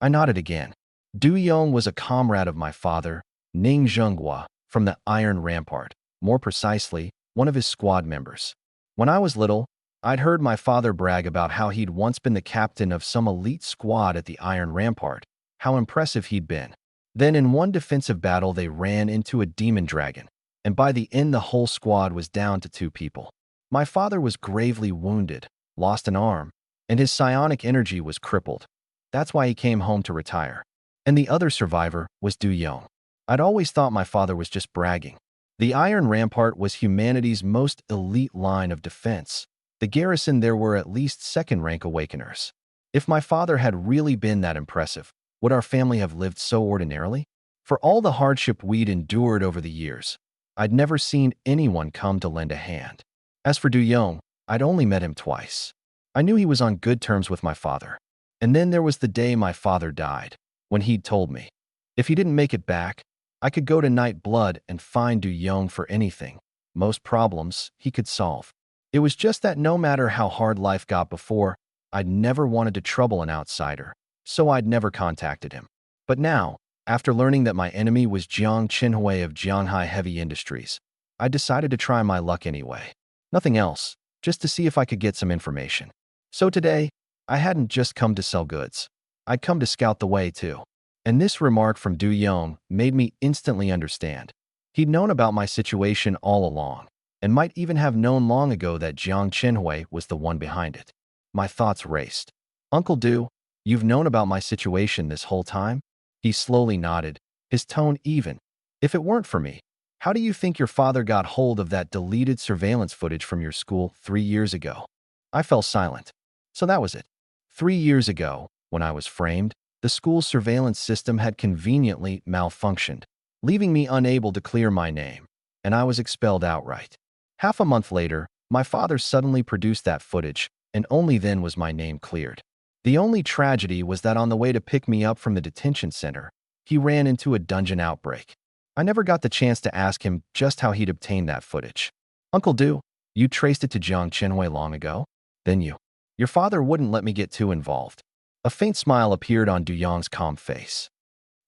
I nodded again. Du Yong was a comrade of my father, Ning Zhenghua, from the Iron Rampart, more precisely, one of his squad members. When I was little, I'd heard my father brag about how he'd once been the captain of some elite squad at the Iron Rampart, how impressive he'd been. Then in one defensive battle they ran into a demon dragon, and by the end the whole squad was down to 2 people. My father was gravely wounded, lost an arm, and his psionic energy was crippled. That's why he came home to retire. And the other survivor was Du Yong. I'd always thought my father was just bragging. The Iron Rampart was humanity's most elite line of defense. The garrison there were at least second-rank awakeners. If my father had really been that impressive, would our family have lived so ordinarily? For all the hardship we'd endured over the years, I'd never seen anyone come to lend a hand. As for Du Yong, I'd only met him twice. I knew he was on good terms with my father. And then there was the day my father died, when he'd told me, if he didn't make it back, I could go to Night Blood and find Du Yong for anything. Most problems he could solve. It was just that no matter how hard life got before, I'd never wanted to trouble an outsider, so I'd never contacted him. But now, after learning that my enemy was Jiang Qinhui of Jianghai Heavy Industries, I decided to try my luck anyway. Nothing else, just to see if I could get some information. So today, I hadn't just come to sell goods. I'd come to scout the way too. And this remark from Du Yong made me instantly understand. He'd known about my situation all along, and might even have known long ago that Jiang Qinhui was the one behind it. My thoughts raced. Uncle Du, you've known about my situation this whole time? He slowly nodded, his tone even. If it weren't for me, how do you think your father got hold of that deleted surveillance footage from your school 3 years ago? I fell silent. So that was it. 3 years ago, when I was framed, the school's surveillance system had conveniently malfunctioned, leaving me unable to clear my name, and I was expelled outright. Half a month later, my father suddenly produced that footage, and only then was my name cleared. The only tragedy was that on the way to pick me up from the detention center, he ran into a dungeon outbreak. I never got the chance to ask him just how he'd obtained that footage. Uncle Du, you traced it to Jiang Qinhui long ago? Then your father wouldn't let me get too involved. A faint smile appeared on Du Yong's calm face.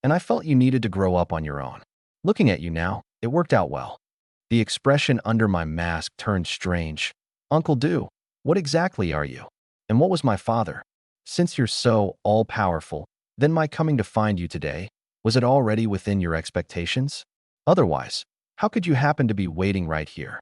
And I felt you needed to grow up on your own. Looking at you now, it worked out well. The expression under my mask turned strange. Uncle Du, what exactly are you? And what was my father? Since you're so all-powerful, then my coming to find you today, was it already within your expectations? Otherwise, how could you happen to be waiting right here?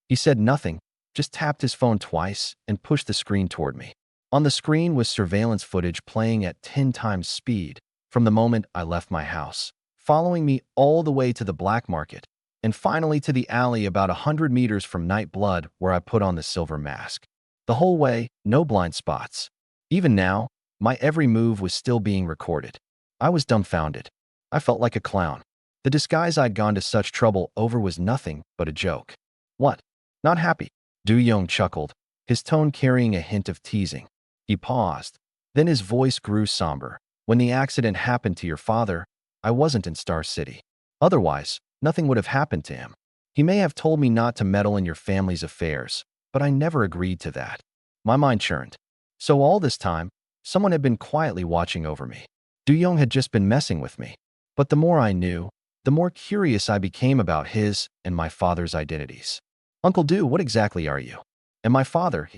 He said nothing, just tapped his phone twice and pushed the screen toward me. On the screen was surveillance footage playing at 10 times speed from the moment I left my house, following me all the way to the black market, and finally to the alley about 100 meters from Night Blood where I put on the silver mask. The whole way, no blind spots. Even now, my every move was still being recorded. I was dumbfounded. I felt like a clown. The disguise I'd gone to such trouble over was nothing but a joke. What? Not happy? Du Yong chuckled, his tone carrying a hint of teasing. He paused. Then his voice grew somber. When the accident happened to your father, I wasn't in Star City. Otherwise, nothing would have happened to him. He may have told me not to meddle in your family's affairs, but I never agreed to that. My mind churned. So all this time, someone had been quietly watching over me. Du Yong had just been messing with me. But the more I knew, the more curious I became about his and my father's identities. Uncle Du, what exactly are you? And my father,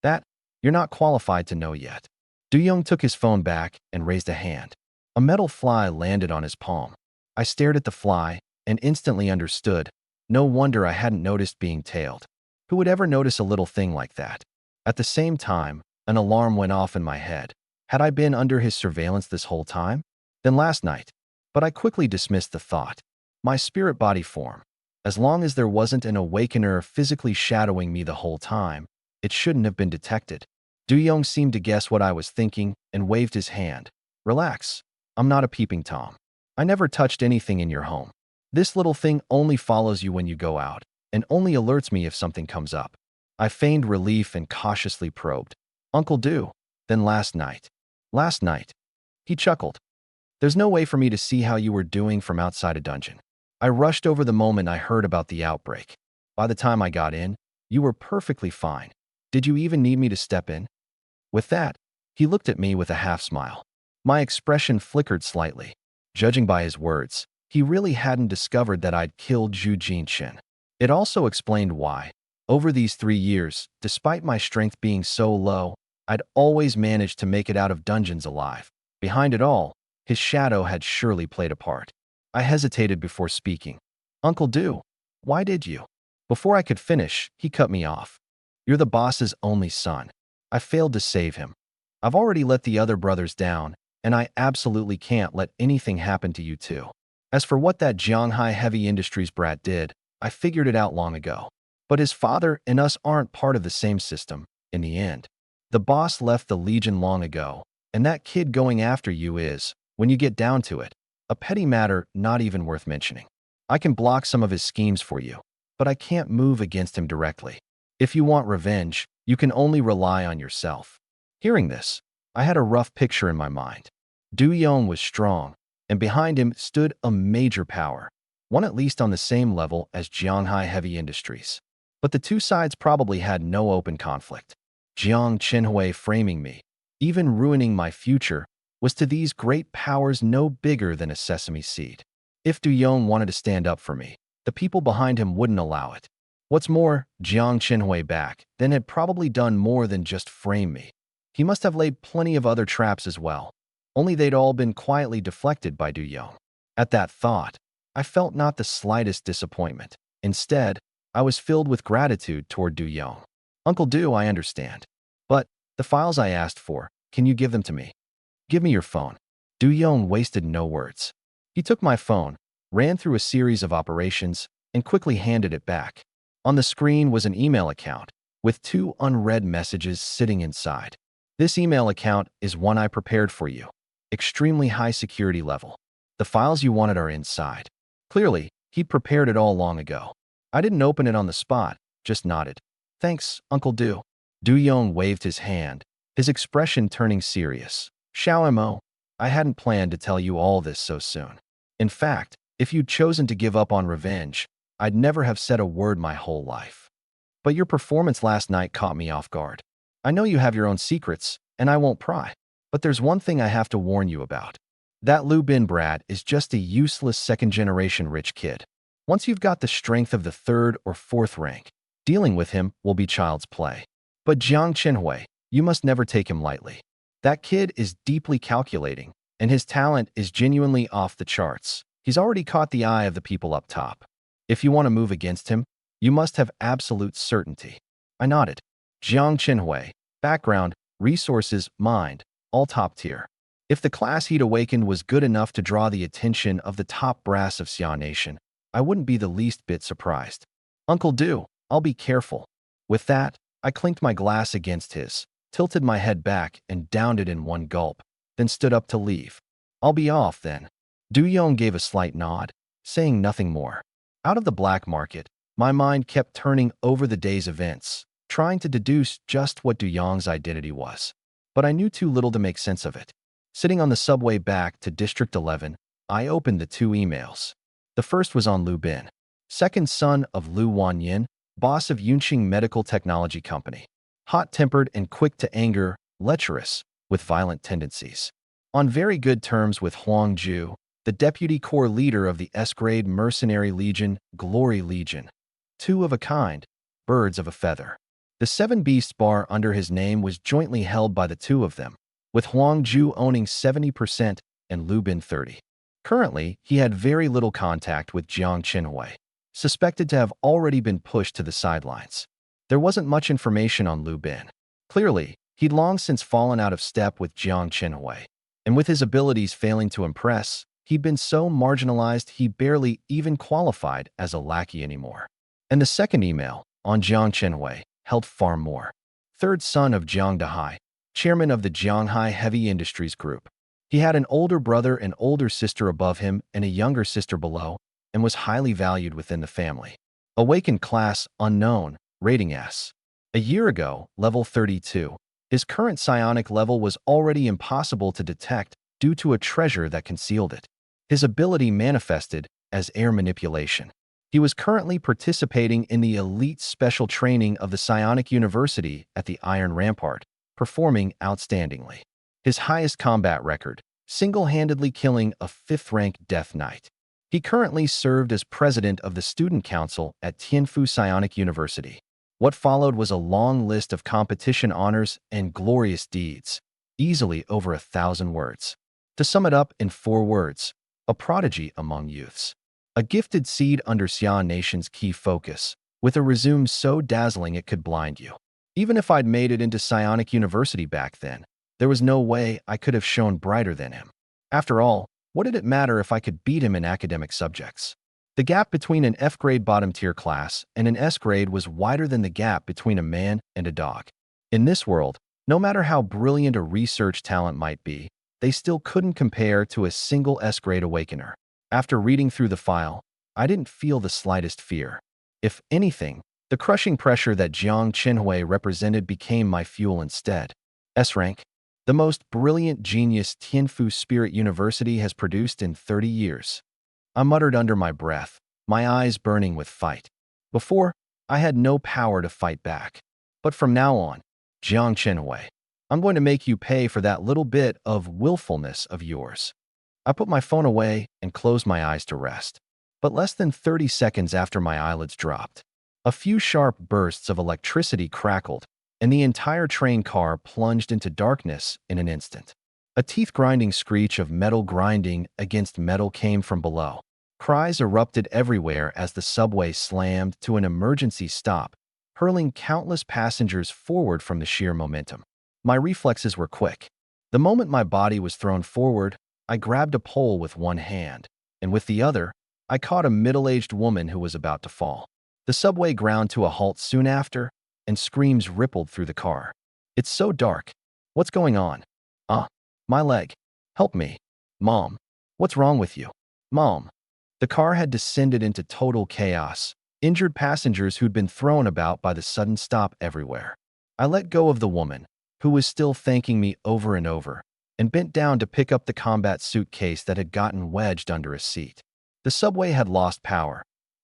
that you're not qualified to know yet. Du Yong took his phone back and raised a hand. A metal fly landed on his palm. I stared at the fly and instantly understood. No wonder I hadn't noticed being tailed. Who would ever notice a little thing like that? At the same time, an alarm went off in my head. Had I been under his surveillance this whole time? Then last night. But I quickly dismissed the thought. My spirit body form. As long as there wasn't an awakener physically shadowing me the whole time, it shouldn't have been detected. Du Yong seemed to guess what I was thinking and waved his hand. Relax. I'm not a peeping Tom. I never touched anything in your home. This little thing only follows you when you go out, and only alerts me if something comes up. I feigned relief and cautiously probed. Uncle Du, Then last night. Last night. He chuckled. There's no way for me to see how you were doing from outside a dungeon. I rushed over the moment I heard about the outbreak. By the time I got in, you were perfectly fine. Did you even need me to step in? With that, he looked at me with a half smile. My expression flickered slightly. Judging by his words, he really hadn't discovered that I'd killed Zhu Jinchen. It also explained why, over these 3 years, despite my strength being so low, I'd always managed to make it out of dungeons alive. Behind it all, his shadow had surely played a part. I hesitated before speaking. Uncle Du, why did you? Before I could finish, he cut me off. You're the boss's only son. I failed to save him. I've already let the other brothers down, and I absolutely can't let anything happen to you too. As for what that Jianghai Heavy Industries brat did, I figured it out long ago. But his father and us aren't part of the same system, in the end. The boss left the Legion long ago, and that kid going after you is, when you get down to it, a petty matter not even worth mentioning. I can block some of his schemes for you, but I can't move against him directly. If you want revenge, you can only rely on yourself. Hearing this, I had a rough picture in my mind. Du Yong was strong, and behind him stood a major power, one at least on the same level as Jianghai Heavy Industries. But the two sides probably had no open conflict. Jiang Qinhui framing me, even ruining my future, was to these great powers no bigger than a sesame seed. If Du Yong wanted to stand up for me, the people behind him wouldn't allow it. What's more, Jiang Qinhui back then had probably done more than just frame me. He must have laid plenty of other traps as well, only they'd all been quietly deflected by Du Yong. At that thought, I felt not the slightest disappointment. Instead, I was filled with gratitude toward Du Yong. Uncle Du, I understand. But the files I asked for, can you give them to me? Give me your phone. Du Yong wasted no words. He took my phone, ran through a series of operations, and quickly handed it back. On the screen was an email account, with 2 unread messages sitting inside. This email account is one I prepared for you. Extremely high security level. The files you wanted are inside. Clearly, he prepared it all long ago. I didn't open it on the spot, just nodded. Thanks, Uncle Du. Du Yong waved his hand, his expression turning serious. Xiao Mo, I hadn't planned to tell you all this so soon. In fact, if you'd chosen to give up on revenge, I'd never have said a word my whole life. But your performance last night caught me off guard. I know you have your own secrets, and I won't pry. But there's one thing I have to warn you about. That Lu Bin brat is just a useless second-generation rich kid. Once you've got the strength of the 3rd or 4th rank, dealing with him will be child's play. But Jiang Qinhui, you must never take him lightly. That kid is deeply calculating, and his talent is genuinely off the charts. He's already caught the eye of the people up top. If you want to move against him, you must have absolute certainty. I nodded. Jiang Qinhui, background, resources, mind, all top tier. If the class he'd awakened was good enough to draw the attention of the top brass of Xia Nation, I wouldn't be the least bit surprised. Uncle Du, I'll be careful. With that, I clinked my glass against his, tilted my head back and downed it in one gulp, then stood up to leave. I'll be off then. Du Yong gave a slight nod, saying nothing more. Out of the black market, my mind kept turning over the day's events, trying to deduce just what Du Yong's identity was. But I knew too little to make sense of it. Sitting on the subway back to District 11, I opened the 2 emails. The first was on Lu Bin, second son of Lu Wanyin, boss of Yunqing Medical Technology Company. Hot-tempered and quick to anger, lecherous, with violent tendencies. On very good terms with Huang Ju, the deputy corps leader of the S-grade mercenary legion, Glory Legion. 2 of a kind, birds of a feather. The 7 Beasts bar under his name was jointly held by the 2 of them, with Huang Ju owning 70% and Lu Bin 30%. Currently, he had very little contact with Jiang Qinhui, suspected to have already been pushed to the sidelines. There wasn't much information on Lu Bin. Clearly, he'd long since fallen out of step with Jiang Qinhui, and with his abilities failing to impress, he'd been so marginalized he barely even qualified as a lackey anymore. And the second email, on Jiang Qinhui, held far more. 3rd son of Jiang Dahai, chairman of the Jianghai Heavy Industries Group. He had an older brother and older sister above him and a younger sister below, and was highly valued within the family. Awakened class, unknown, rating S. A year ago, level 32. His current psionic level was already impossible to detect due to a treasure that concealed it. His ability manifested as air manipulation. He was currently participating in the elite special training of the Psionic University at the Iron Rampart, performing outstandingly. His highest combat record, single-handedly killing a 5th-rank Death Knight. He currently served as president of the student council at Tianfu Psionic University. What followed was a long list of competition honors and glorious deeds, easily over 1,000 words. To sum it up in 4 words, a prodigy among youths. A gifted seed under Xia Nation's key focus, with a resume so dazzling it could blind you. Even if I'd made it into Psionic University back then, there was no way I could have shone brighter than him. After all, what did it matter if I could beat him in academic subjects? The gap between an F-grade bottom-tier class and an S-grade was wider than the gap between a man and a dog. In this world, no matter how brilliant a research talent might be, they still couldn't compare to a single S-grade awakener. After reading through the file, I didn't feel the slightest fear. If anything, the crushing pressure that Jiang Qinhui represented became my fuel instead. S-rank, the most brilliant genius Tianfu Spirit University has produced in 30 years. I muttered under my breath, my eyes burning with fight. Before, I had no power to fight back. But from now on, Jiang Qinhui, I'm going to make you pay for that little bit of willfulness of yours. I put my phone away and closed my eyes to rest. But less than 30 seconds after my eyelids dropped, a few sharp bursts of electricity crackled, and the entire train car plunged into darkness in an instant. A teeth-grinding screech of metal grinding against metal came from below. Cries erupted everywhere as the subway slammed to an emergency stop, hurling countless passengers forward from the sheer momentum. My reflexes were quick. The moment my body was thrown forward, I grabbed a pole with one hand, and with the other, I caught a middle-aged woman who was about to fall. The subway ground to a halt soon after, and screams rippled through the car. It's so dark. What's going on? My leg. Help me. Mom. What's wrong with you? Mom. The car had descended into total chaos, injured passengers who'd been thrown about by the sudden stop everywhere. I let go of the woman, who was still thanking me over and over, and bent down to pick up the combat suitcase that had gotten wedged under a seat. The subway had lost power.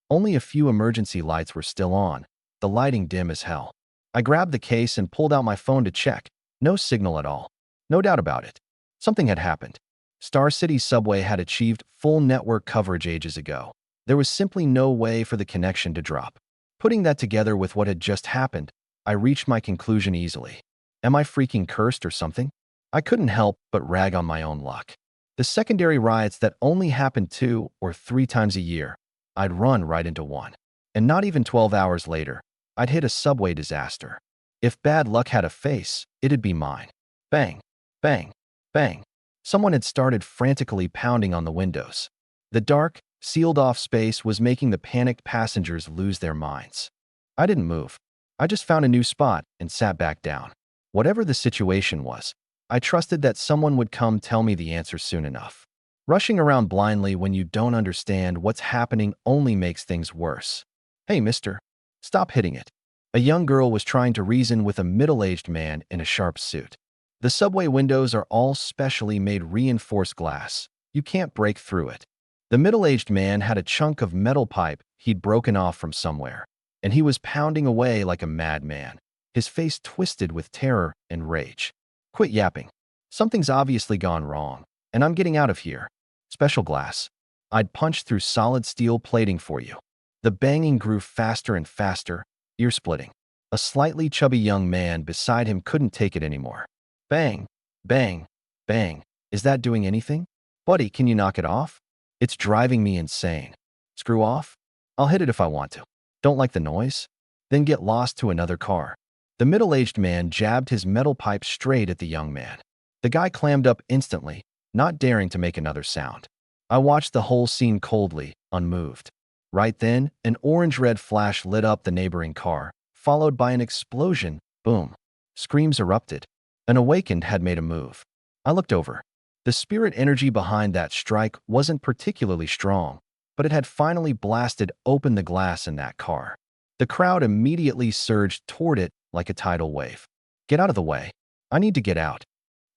Only a few emergency lights were still on, the lighting dim as hell. I grabbed the case and pulled out my phone to check. No signal at all. No doubt about it. Something had happened. Star City's subway had achieved full network coverage ages ago. There was simply no way for the connection to drop. Putting that together with what had just happened, I reached my conclusion easily. Am I freaking cursed or something? I couldn't help but rag on my own luck. The secondary riots that only happened 2 or 3 times a year, I'd run right into one. And not even 12 hours later, I'd hit a subway disaster. If bad luck had a face, it'd be mine. Bang, bang, bang. Someone had started frantically pounding on the windows. The dark, sealed-off space was making the panicked passengers lose their minds. I didn't move. I just found a new spot and sat back down. Whatever the situation was, I trusted that someone would come tell me the answer soon enough. Rushing around blindly when you don't understand what's happening only makes things worse. Hey, mister. Stop hitting it. A young girl was trying to reason with a middle-aged man in a sharp suit. The subway windows are all specially made reinforced glass. You can't break through it. The middle-aged man had a chunk of metal pipe he'd broken off from somewhere, and he was pounding away like a madman, his face twisted with terror and rage. Quit yapping. Something's obviously gone wrong, and I'm getting out of here. Special glass. I'd punch through solid steel plating for you. The banging grew faster and faster, ear-splitting. A slightly chubby young man beside him couldn't take it anymore. Bang, bang, bang. Is that doing anything? Buddy, can you knock it off? It's driving me insane. Screw off? I'll hit it if I want to. Don't like the noise? Then get lost to another car. The middle-aged man jabbed his metal pipe straight at the young man. The guy clammed up instantly, not daring to make another sound. I watched the whole scene coldly, unmoved. Right then, an orange-red flash lit up the neighboring car, followed by an explosion. Boom. Screams erupted. An awakened had made a move. I looked over. The spirit energy behind that strike wasn't particularly strong, but it had finally blasted open the glass in that car. The crowd immediately surged toward it like a tidal wave. Get out of the way. I need to get out.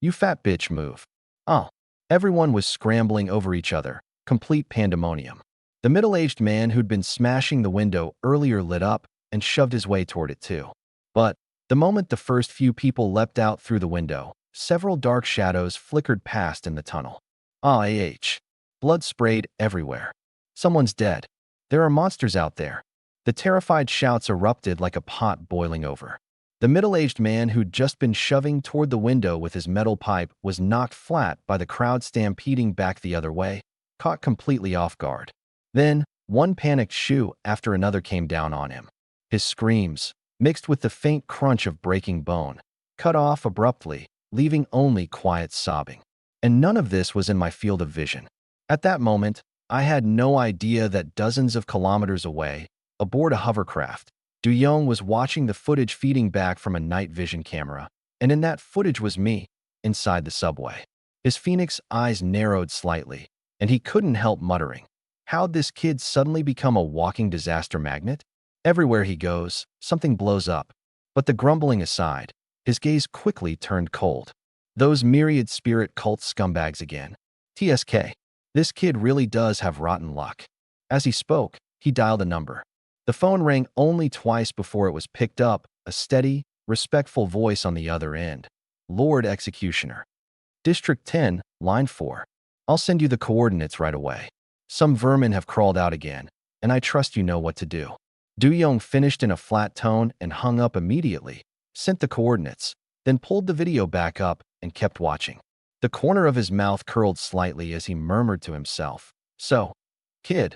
You fat bitch, move. Oh. Everyone was scrambling over each other, complete pandemonium. The middle-aged man who'd been smashing the window earlier lit up and shoved his way toward it too. But the moment the first few people leapt out through the window, several dark shadows flickered past in the tunnel. Blood sprayed everywhere. Someone's dead. There are monsters out there. The terrified shouts erupted like a pot boiling over. The middle-aged man who'd just been shoving toward the window with his metal pipe was knocked flat by the crowd stampeding back the other way, caught completely off guard. Then, one panicked shoe after another came down on him. His screams, mixed with the faint crunch of breaking bone, cut off abruptly, leaving only quiet sobbing. And none of this was in my field of vision. At that moment, I had no idea that dozens of kilometers away, aboard a hovercraft, Du-Yong was watching the footage feeding back from a night vision camera, and in that footage was me, inside the subway. His phoenix eyes narrowed slightly, and he couldn't help muttering, "How'd this kid suddenly become a walking disaster magnet?" Everywhere he goes, something blows up. But the grumbling aside, his gaze quickly turned cold. Those myriad spirit cult scumbags again. TSK. This kid really does have rotten luck. As he spoke, he dialed a number. The phone rang only twice before it was picked up, a steady, respectful voice on the other end. "Lord Executioner. District 10, Line 4. I'll send you the coordinates right away. Some vermin have crawled out again, and I trust you know what to do." Du-Yong finished in a flat tone and hung up immediately, sent the coordinates, then pulled the video back up and kept watching. The corner of his mouth curled slightly as he murmured to himself, "So, kid,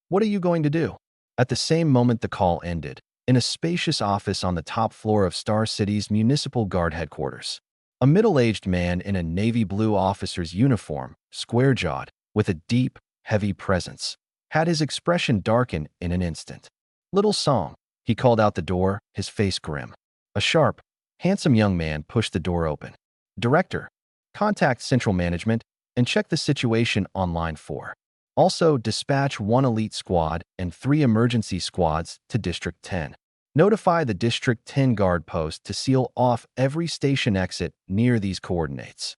what are you going to do?" At the same moment the call ended, in a spacious office on the top floor of Star City's Municipal Guard headquarters. A middle-aged man in a navy blue officer's uniform, square-jawed, with a deep, heavy presence, had his expression darken in an instant. "Little Song," he called out the door, his face grim. A sharp, handsome young man pushed the door open. "Director, contact Central Management and check the situation on Line 4. Also, dispatch 1 elite squad and 3 emergency squads to District 10. Notify the District 10 guard post to seal off every station exit near these coordinates."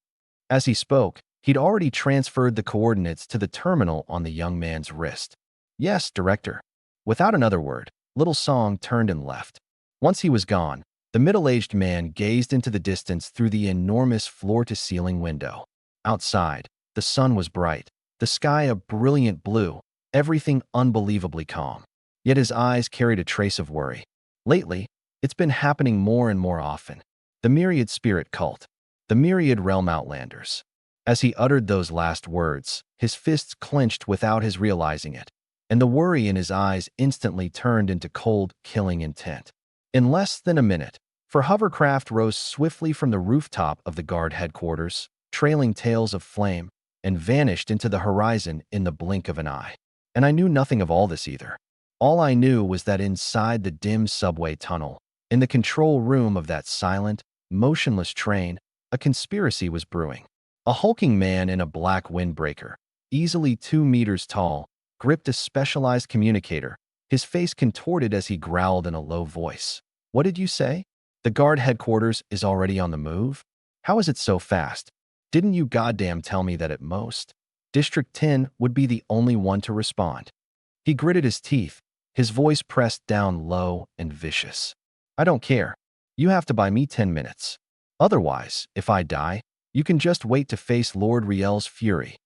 As he spoke, he'd already transferred the coordinates to the terminal on the young man's wrist. "Yes, Director." Without another word, Little Song turned and left. Once he was gone, the middle-aged man gazed into the distance through the enormous floor-to-ceiling window. Outside, the sun was bright, the sky a brilliant blue, everything unbelievably calm. Yet his eyes carried a trace of worry. Lately, it's been happening more and more often. The myriad spirit cult, the myriad realm outlanders. As he uttered those last words, his fists clenched without his realizing it, and the worry in his eyes instantly turned into cold, killing intent. In less than a minute, for hovercraft rose swiftly from the rooftop of the guard headquarters, trailing tails of flame, and vanished into the horizon in the blink of an eye. And I knew nothing of all this either. All I knew was that inside the dim subway tunnel, in the control room of that silent, motionless train, a conspiracy was brewing. A hulking man in a black windbreaker, easily 2 meters tall, gripped a specialized communicator, his face contorted as he growled in a low voice. "What did you say? The guard headquarters is already on the move? How is it so fast? Didn't you goddamn tell me that at most District 10 would be the only one to respond?" He gritted his teeth, his voice pressed down low and vicious. "I don't care. You have to buy me 10 minutes. Otherwise, if I die, you can just wait to face Lord Riel's fury."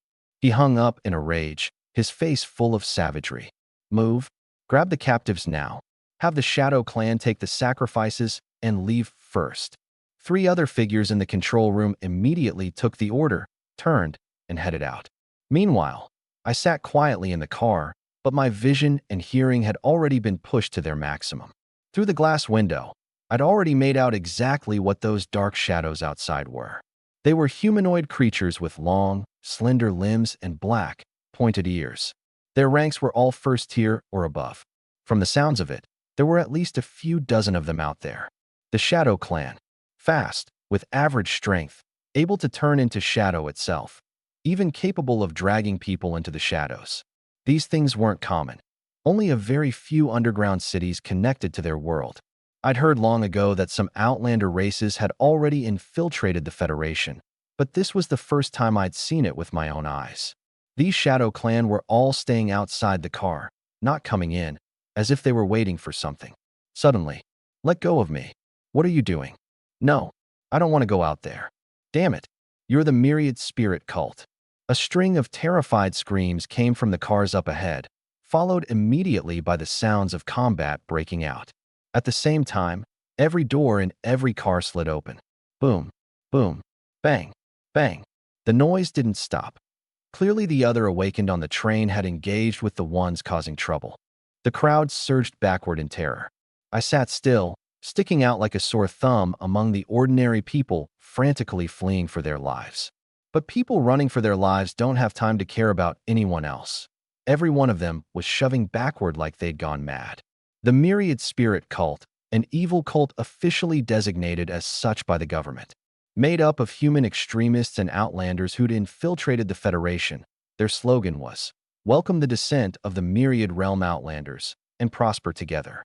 He hung up in a rage, his face full of savagery. "Move. Grab the captives now. Have the Shadow Clan take the sacrifices and leave first." 3 other figures in the control room immediately took the order, turned, and headed out. Meanwhile, I sat quietly in the car, but my vision and hearing had already been pushed to their maximum. Through the glass window, I'd already made out exactly what those dark shadows outside were. They were humanoid creatures with long, slender limbs and black, pointed ears. Their ranks were all first tier or above. From the sounds of it, there were at least a few dozen of them out there. The Shadow Clan. Fast, with average strength, able to turn into shadow itself, even capable of dragging people into the shadows. These things weren't common. Only a very few underground cities connected to their world. I'd heard long ago that some outlander races had already infiltrated the Federation, but this was the first time I'd seen it with my own eyes. These Shadow Clan were all staying outside the car, not coming in, as if they were waiting for something. Suddenly, "Let go of me. What are you doing?" "No, I don't want to go out there." "Damn it, you're the Myriad Spirit Cult." A string of terrified screams came from the cars up ahead, followed immediately by the sounds of combat breaking out. At the same time, every door in every car slid open. Boom, boom, bang, bang. The noise didn't stop. Clearly the other awakened on the train had engaged with the ones causing trouble. The crowd surged backward in terror. I sat still, sticking out like a sore thumb among the ordinary people frantically fleeing for their lives. But people running for their lives don't have time to care about anyone else. Every one of them was shoving backward like they'd gone mad. The Myriad Spirit Cult, an evil cult officially designated as such by the government, made up of human extremists and outlanders who'd infiltrated the Federation. Their slogan was, "Welcome the descent of the Myriad Realm Outlanders, and prosper together."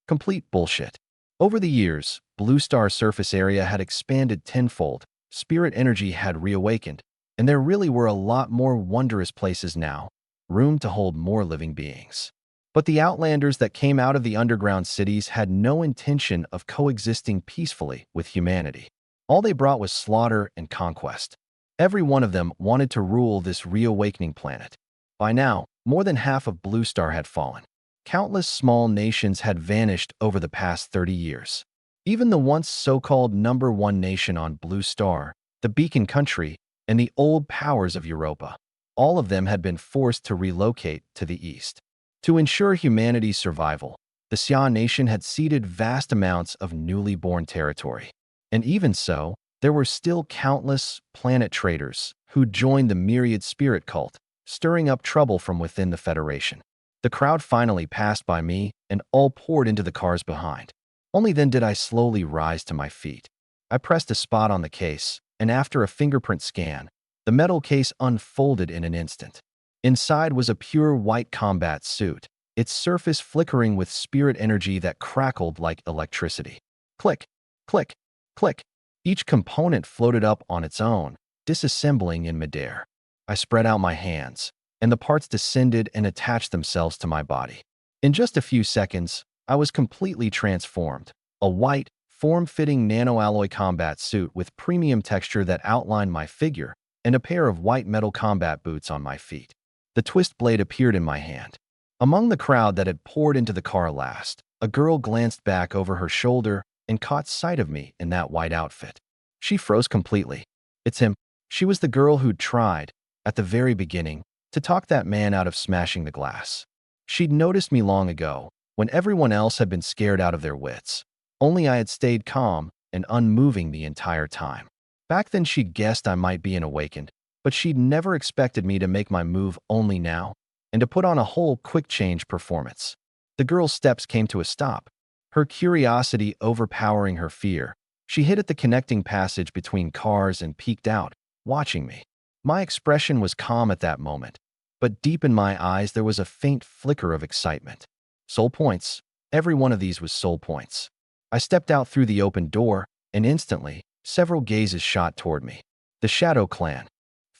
Complete bullshit. Over the years, Blue Star's surface area had expanded tenfold, spirit energy had reawakened, and there really were a lot more wondrous places now, room to hold more living beings. But the outlanders that came out of the underground cities had no intention of coexisting peacefully with humanity. All they brought was slaughter and conquest. Every one of them wanted to rule this reawakening planet. By now, more than half of Blue Star had fallen. Countless small nations had vanished over the past 30 years. Even the once so-called #1 nation on Blue Star, the Beacon Country, and the old powers of Europa, all of them had been forced to relocate to the east. To ensure humanity's survival, the Xia nation had ceded vast amounts of newly born territory. And even so, there were still countless planet traders who joined the Myriad Spirit Cult, stirring up trouble from within the Federation. The crowd finally passed by me and all poured into the cars behind. Only then did I slowly rise to my feet. I pressed a spot on the case, and after a fingerprint scan, the metal case unfolded in an instant. Inside was a pure white combat suit, its surface flickering with spirit energy that crackled like electricity. Click, click, click. Each component floated up on its own, disassembling in midair. I spread out my hands, and the parts descended and attached themselves to my body. In just a few seconds, I was completely transformed. A white, form-fitting nanoalloy combat suit with premium texture that outlined my figure, and a pair of white metal combat boots on my feet. The twist blade appeared in my hand. Among the crowd that had poured into the car last, a girl glanced back over her shoulder and caught sight of me in that white outfit. She froze completely. It's him. She was the girl who'd tried, at the very beginning, to talk that man out of smashing the glass. She'd noticed me long ago, when everyone else had been scared out of their wits. Only I had stayed calm and unmoving the entire time. Back then she'd guessed I might be an awakened, but she'd never expected me to make my move only now, and to put on a whole quick-change performance. The girl's steps came to a stop, her curiosity overpowering her fear. She hit at the connecting passage between cars and peeked out, watching me. My expression was calm at that moment, but deep in my eyes there was a faint flicker of excitement. Soul points. Every one of these was soul points. I stepped out through the open door, and instantly, several gazes shot toward me. The Shadow Clan.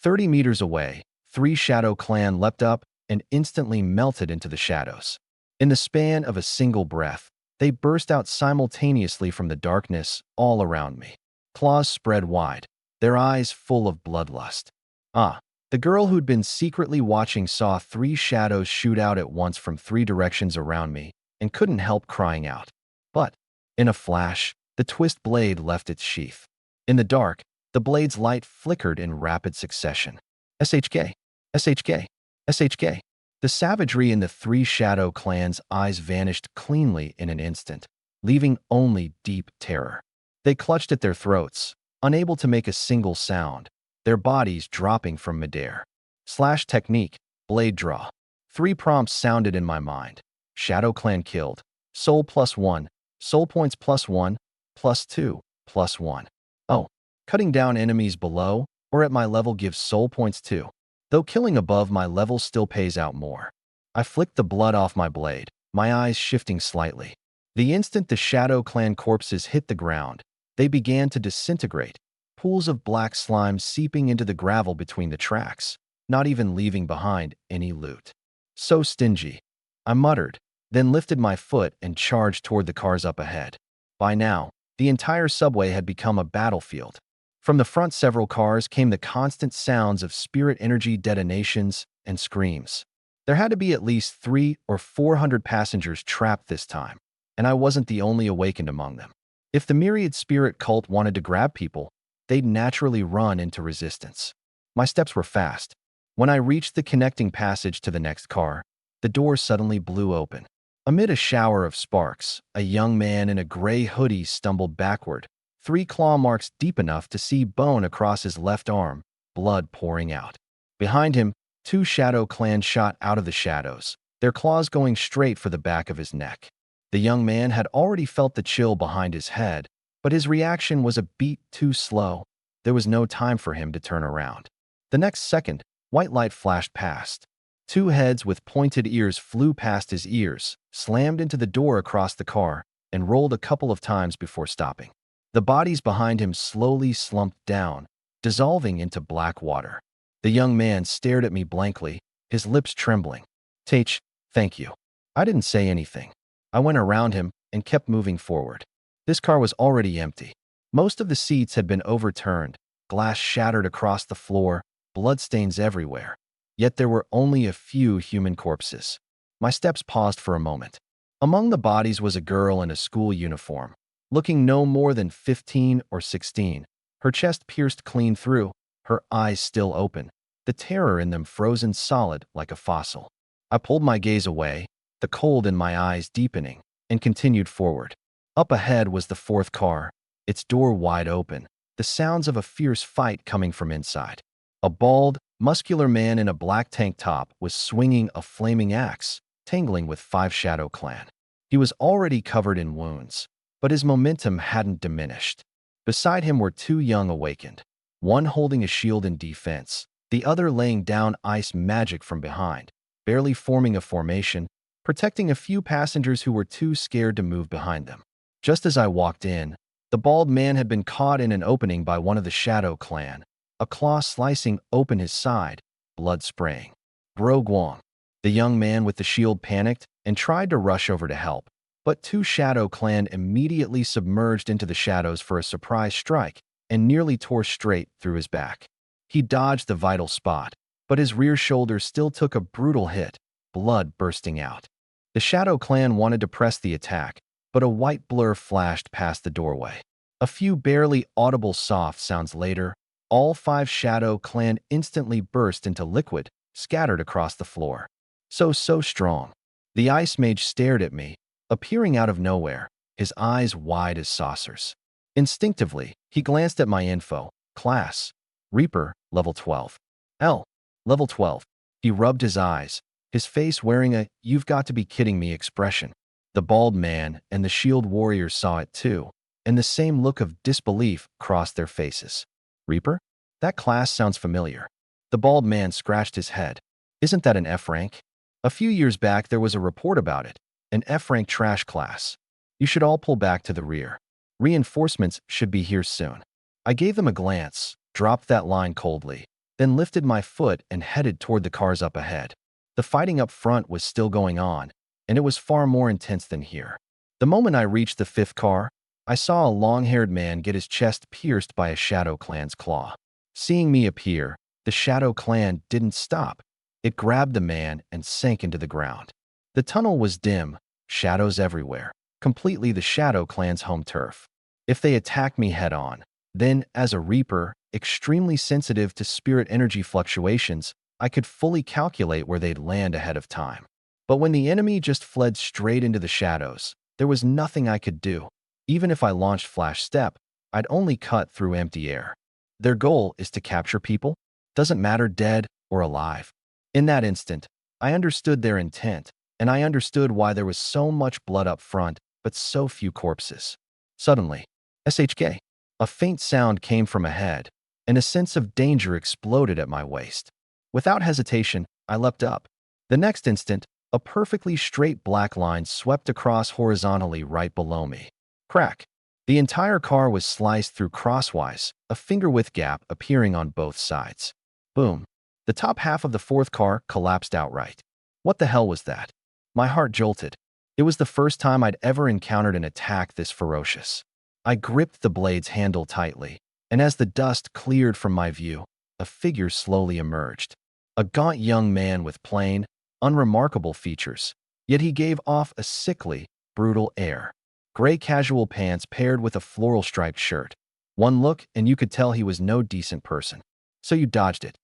30 meters away, 3 Shadow Clan leapt up and instantly melted into the shadows. In the span of a single breath, they burst out simultaneously from the darkness all around me. Claws spread wide, their eyes full of bloodlust. The girl who'd been secretly watching saw 3 shadows shoot out at once from 3 directions around me and couldn't help crying out. But, in a flash, the twist blade left its sheath. In the dark, the blade's light flickered in rapid succession. SHK, SHK, SHK. The savagery in the 3 Shadow Clan's eyes vanished cleanly in an instant, leaving only deep terror. They clutched at their throats, unable to make a single sound, their bodies dropping from midair. Slash technique, blade draw. 3 prompts sounded in my mind. Shadow Clan killed. Soul +1, soul points +1, +2, +1. Oh, cutting down enemies below or at my level gives soul points too. Though killing above my level still pays out more. I flicked the blood off my blade, my eyes shifting slightly. The instant the Shadow Clan corpses hit the ground, they began to disintegrate, pools of black slime seeping into the gravel between the tracks, not even leaving behind any loot. So stingy, I muttered, then lifted my foot and charged toward the cars up ahead. By now, the entire subway had become a battlefield. From the front several cars came the constant sounds of spirit energy detonations and screams. There had to be at least 300 or 400 passengers trapped this time, and I wasn't the only awakened among them. If the myriad spirit cult wanted to grab people, they'd naturally run into resistance. My steps were fast. When I reached the connecting passage to the next car, the door suddenly blew open. Amid a shower of sparks, a young man in a gray hoodie stumbled backward, 3 claw marks deep enough to see bone across his left arm, blood pouring out. Behind him, 2 Shadow Clan shot out of the shadows, their claws going straight for the back of his neck. The young man had already felt the chill behind his head, but his reaction was a beat too slow. There was no time for him to turn around. The next second, white light flashed past. 2 heads with pointed ears flew past his ears, slammed into the door across the car, and rolled a couple of times before stopping. The bodies behind him slowly slumped down, dissolving into black water. The young man stared at me blankly, his lips trembling. Thank you. I didn't say anything. I went around him and kept moving forward. This car was already empty. Most of the seats had been overturned, glass shattered across the floor, bloodstains everywhere. Yet there were only a few human corpses. My steps paused for a moment. Among the bodies was a girl in a school uniform, looking no more than 15 or 16, her chest pierced clean through, her eyes still open, the terror in them frozen solid like a fossil. I pulled my gaze away, the cold in my eyes deepening, and continued forward. Up ahead was the 4th car, its door wide open, the sounds of a fierce fight coming from inside. A bald, muscular man in a black tank top was swinging a flaming axe, tangling with 5 Shadow Clan. He was already covered in wounds, but his momentum hadn't diminished. Beside him were 2 young awakened, one holding a shield in defense, the other laying down ice magic from behind, barely forming a formation, protecting a few passengers who were too scared to move behind them. Just as I walked in, the bald man had been caught in an opening by one of the Shadow Clan, a claw slicing open his side, blood spraying. Bro Guang. The young man with the shield panicked and tried to rush over to help, but 2 Shadow Clan immediately submerged into the shadows for a surprise strike and nearly tore straight through his back. He dodged the vital spot, but his rear shoulder still took a brutal hit, blood bursting out. The Shadow Clan wanted to press the attack, but a white blur flashed past the doorway. A few barely audible soft sounds later, all 5 Shadow Clan instantly burst into liquid, scattered across the floor. So strong. The ice mage stared at me, appearing out of nowhere, his eyes wide as saucers. Instinctively, he glanced at my info. Class. Reaper, level 12. L. Level 12. He rubbed his eyes, his face wearing a "you've got to be kidding me" expression. The bald man and the shield warrior saw it too, and the same look of disbelief crossed their faces. Reaper? That class sounds familiar. The bald man scratched his head. Isn't that an F rank? A few years back there was a report about it, an F rank trash class. You should all pull back to the rear. Reinforcements should be here soon. I gave them a glance, dropped that line coldly, then lifted my foot and headed toward the cars up ahead. The fighting up front was still going on, and it was far more intense than here. The moment I reached the 5th car, I saw a long-haired man get his chest pierced by a Shadow Clan's claw. Seeing me appear, the Shadow Clan didn't stop. It grabbed the man and sank into the ground. The tunnel was dim, shadows everywhere, completely the Shadow Clan's home turf. If they attacked me head-on, then, as a Reaper, extremely sensitive to spirit energy fluctuations, I could fully calculate where they'd land ahead of time. But when the enemy just fled straight into the shadows, there was nothing I could do. Even if I launched Flash Step, I'd only cut through empty air. Their goal is to capture people, doesn't matter dead or alive. In that instant, I understood their intent, and I understood why there was so much blood up front, but so few corpses. Suddenly, SHK, a faint sound came from ahead, and a sense of danger exploded at my waist. Without hesitation, I leapt up. The next instant, A perfectly straight black line swept across horizontally right below me. Crack. The entire car was sliced through crosswise, a finger-width gap appearing on both sides. Boom. The top half of the fourth car collapsed outright. What the hell was that? My heart jolted. It was the first time I'd ever encountered an attack this ferocious. I gripped the blade's handle tightly, and as the dust cleared from my view, a figure slowly emerged. A gaunt young man with plain, unremarkable features, yet he gave off a sickly, brutal air. Gray casual pants paired with a floral-striped shirt. One look and you could tell he was no decent person. So you dodged it.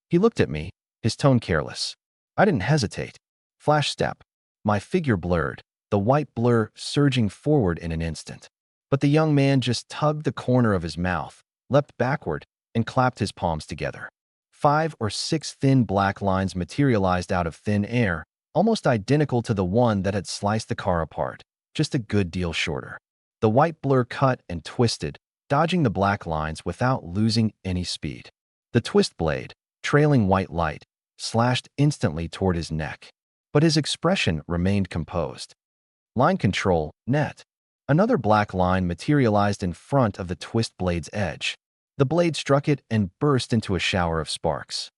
He looked at me, his tone careless. I didn't hesitate. Flash step. My figure blurred, the white blur surging forward in an instant. But the young man just tugged the corner of his mouth, leapt backward, and clapped his palms together. 5 or 6 thin black lines materialized out of thin air, almost identical to the one that had sliced the car apart, just a good deal shorter. The white blur cut and twisted, dodging the black lines without losing any speed. The twist blade, trailing white light, slashed instantly toward his neck. But his expression remained composed. Line control, net. Another black line materialized in front of the twist blade's edge. The blade struck it and burst into a shower of sparks.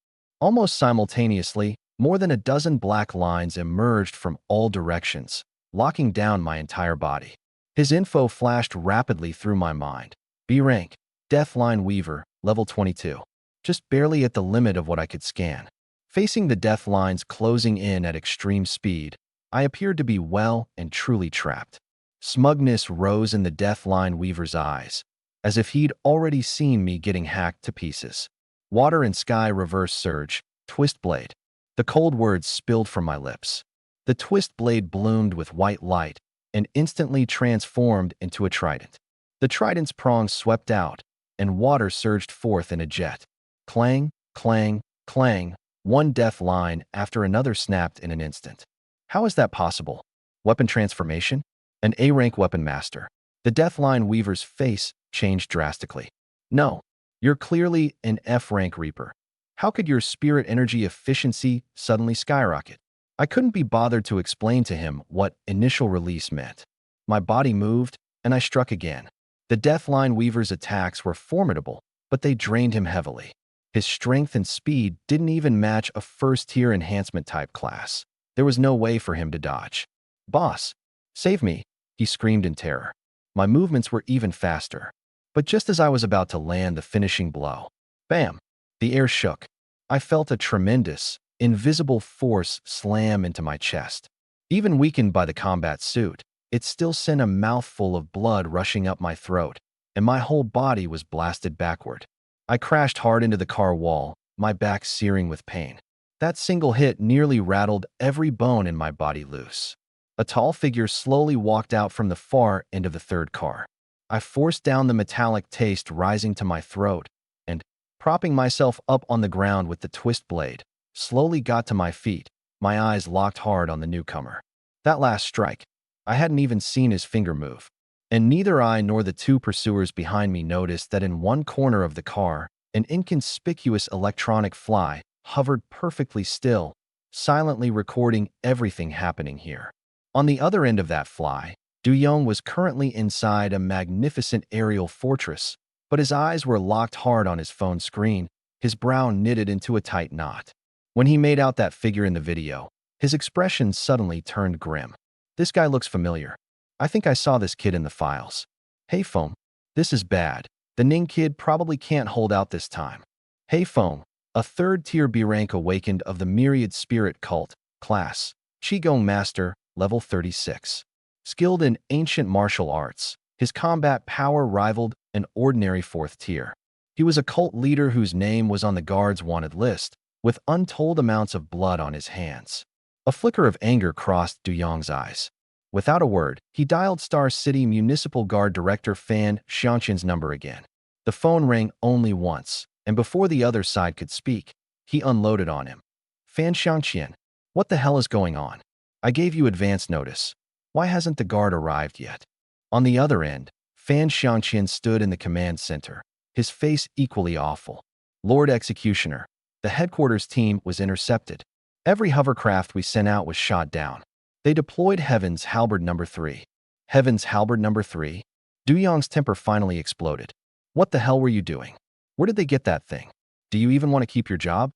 Almost simultaneously, more than a dozen black lines emerged from all directions, locking down my entire body. His info flashed rapidly through my mind. B rank, Deathline Weaver, level 22. Just barely at the limit of what I could scan. Facing the death lines closing in at extreme speed, I appeared to be well and truly trapped. Smugness rose in the Deathline Weaver's eyes, as if he'd already seen me getting hacked to pieces. Water and sky reverse surge, twist blade. The cold words spilled from my lips. The twist blade bloomed with white light and instantly transformed into a trident. The trident's prongs swept out, and water surged forth in a jet. Clang, clang, clang, one death line after another snapped in an instant. How is that possible? Weapon transformation? An A-rank weapon master. The Deathline Weaver's face changed drastically. No, you're clearly an F-rank Reaper. How could your spirit energy efficiency suddenly skyrocket? I couldn't be bothered to explain to him what initial release meant. My body moved, and I struck again. The Deathline Weaver's attacks were formidable, but they drained him heavily. His strength and speed didn't even match a first-tier enhancement type class. There was no way for him to dodge. "Boss, save me," he screamed in terror. My movements were even faster. But just as I was about to land the finishing blow, bam! The air shook. I felt a tremendous, invisible force slam into my chest. Even weakened by the combat suit, it still sent a mouthful of blood rushing up my throat, and my whole body was blasted backward. I crashed hard into the car wall, my back searing with pain. That single hit nearly rattled every bone in my body loose. A tall figure slowly walked out from the far end of the third car. I forced down the metallic taste rising to my throat, and, propping myself up on the ground with the twist blade, slowly got to my feet, my eyes locked hard on the newcomer. That last strike, I hadn't even seen his finger move, and neither I nor the 2 pursuers behind me noticed that in one corner of the car, an inconspicuous electronic fly hovered perfectly still, silently recording everything happening here. On the other end of that fly, Du-Young was currently inside a magnificent aerial fortress, but his eyes were locked hard on his phone screen, his brow knitted into a tight knot. When he made out that figure in the video, his expression suddenly turned grim. "This guy looks familiar. I think I saw this kid in the files. Hey, Foam, this is bad. The Ning kid probably can't hold out this time." Hey, Foam, a third-tier B rank awakened of the Myriad Spirit Cult, class, Qigong Master, level 36. Skilled in ancient martial arts, his combat power rivaled an ordinary 4th tier. He was a cult leader whose name was on the guard's wanted list, with untold amounts of blood on his hands. A flicker of anger crossed Du-Young's eyes. Without a word, he dialed Star City Municipal Guard Director Fan Xiangqian's number again. The phone rang only once, and before the other side could speak, he unloaded on him. "Fan Xiangqian, what the hell is going on? I gave you advance notice. Why hasn't the guard arrived yet?" On the other end, Fan Xiangqian stood in the command center, his face equally awful. "Lord Executioner, the headquarters team was intercepted. Every hovercraft we sent out was shot down. They deployed Heaven's Halberd number 3. Heaven's Halberd number 3? Du Yong's temper finally exploded. What the hell were you doing? Where did they get that thing? Do you even want to keep your job?